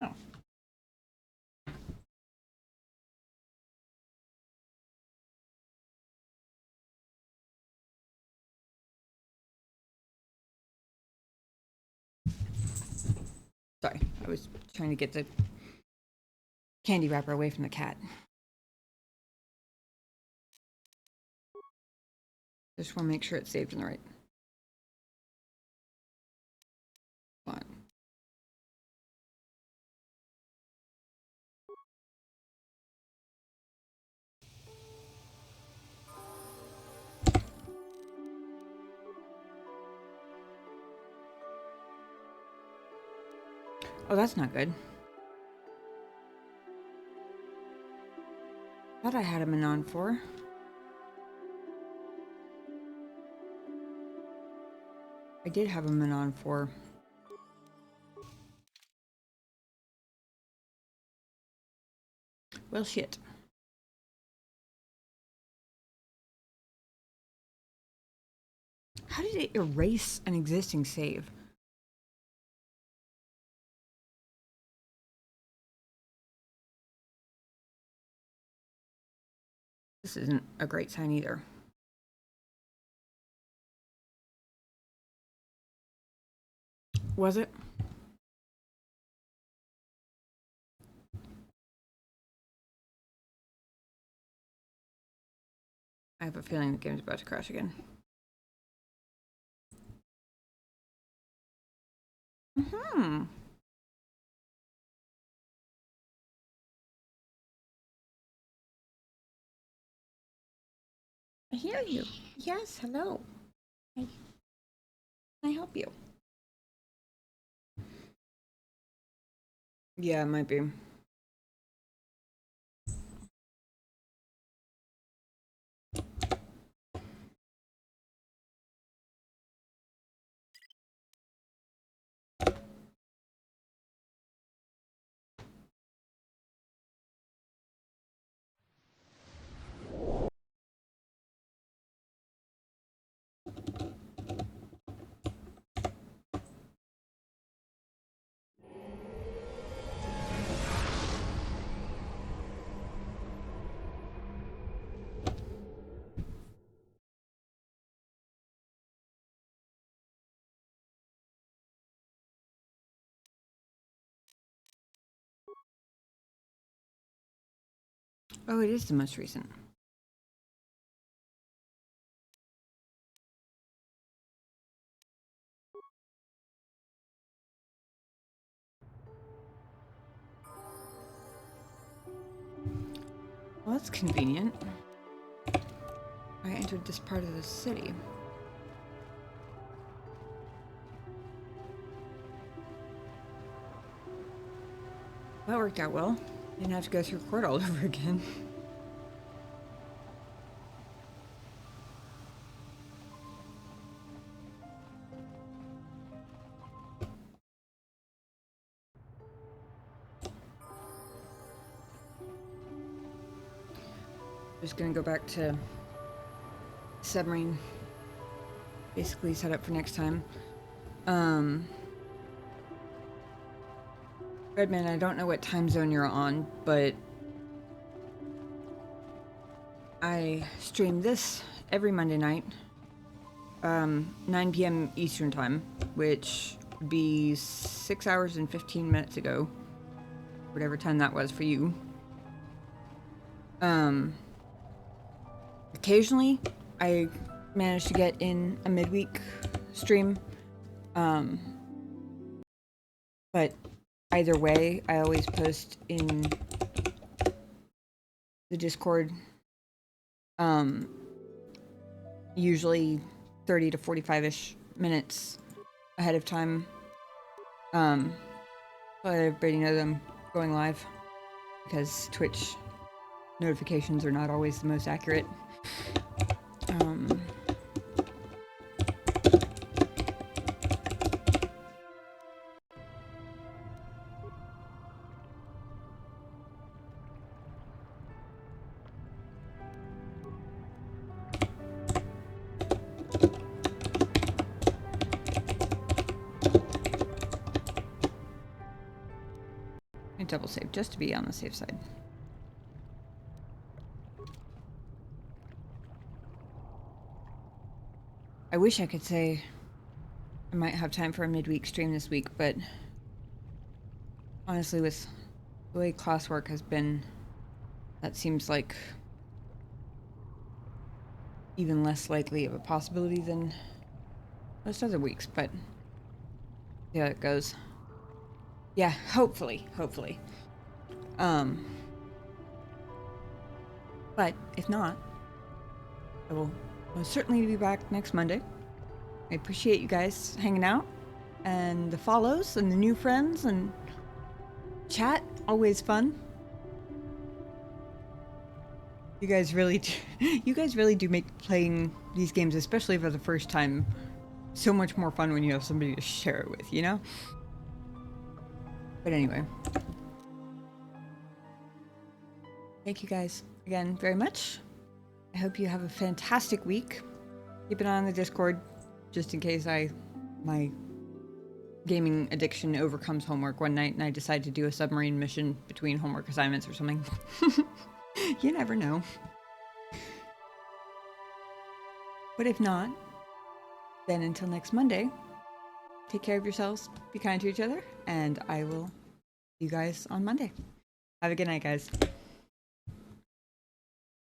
Oh. Sorry, I was trying to get the candy wrapper away from the cat. Just want to make sure it's saved in the right spot. Oh, that's not good. Thought I had a Manaan for. I did have a Manaan for. Well, shit. How did it erase an existing save? This isn't a great sign either. Was it? I have a feeling the game's about to crash again. Mm-hmm. I hear you. Yes, hello. Can I help you? Yeah, it might be. Oh, it is the most recent. Well, that's convenient. I entered this part of the city. That worked out well. Didn't have to go through court all over again. Just gonna go back to submarine. Basically set up for next time. Redman, I don't know what time zone you're on, but I stream this every Monday night, 9 p.m. Eastern time, which would be 6 hours and 15 minutes ago, whatever time that was for you. Occasionally, I manage to get in a midweek stream, but either way, I always post in the Discord, usually 30 to 45-ish minutes ahead of time. Let everybody know that I'm going live because Twitch notifications are not always the most accurate. Double save just to be on the safe side. I wish I could say I might have time for a midweek stream this week, but honestly, with the way classwork has been, that seems like even less likely of a possibility than most other weeks, but see how it goes. Yeah, hopefully. But if not, I will most certainly be back next Monday. I appreciate you guys hanging out and the follows and the new friends and chat. Always fun. You guys really do make playing these games, especially for the first time, so much more fun when you have somebody to share it with, you know? But anyway. Thank you guys again very much. I hope you have a fantastic week. Keep an eye on the Discord just in case my gaming addiction overcomes homework one night and I decide to do a submarine mission between homework assignments or something. You never know. But if not, then until next Monday, take care of yourselves, be kind to each other, and I will see you guys on Monday. Have a good night, guys.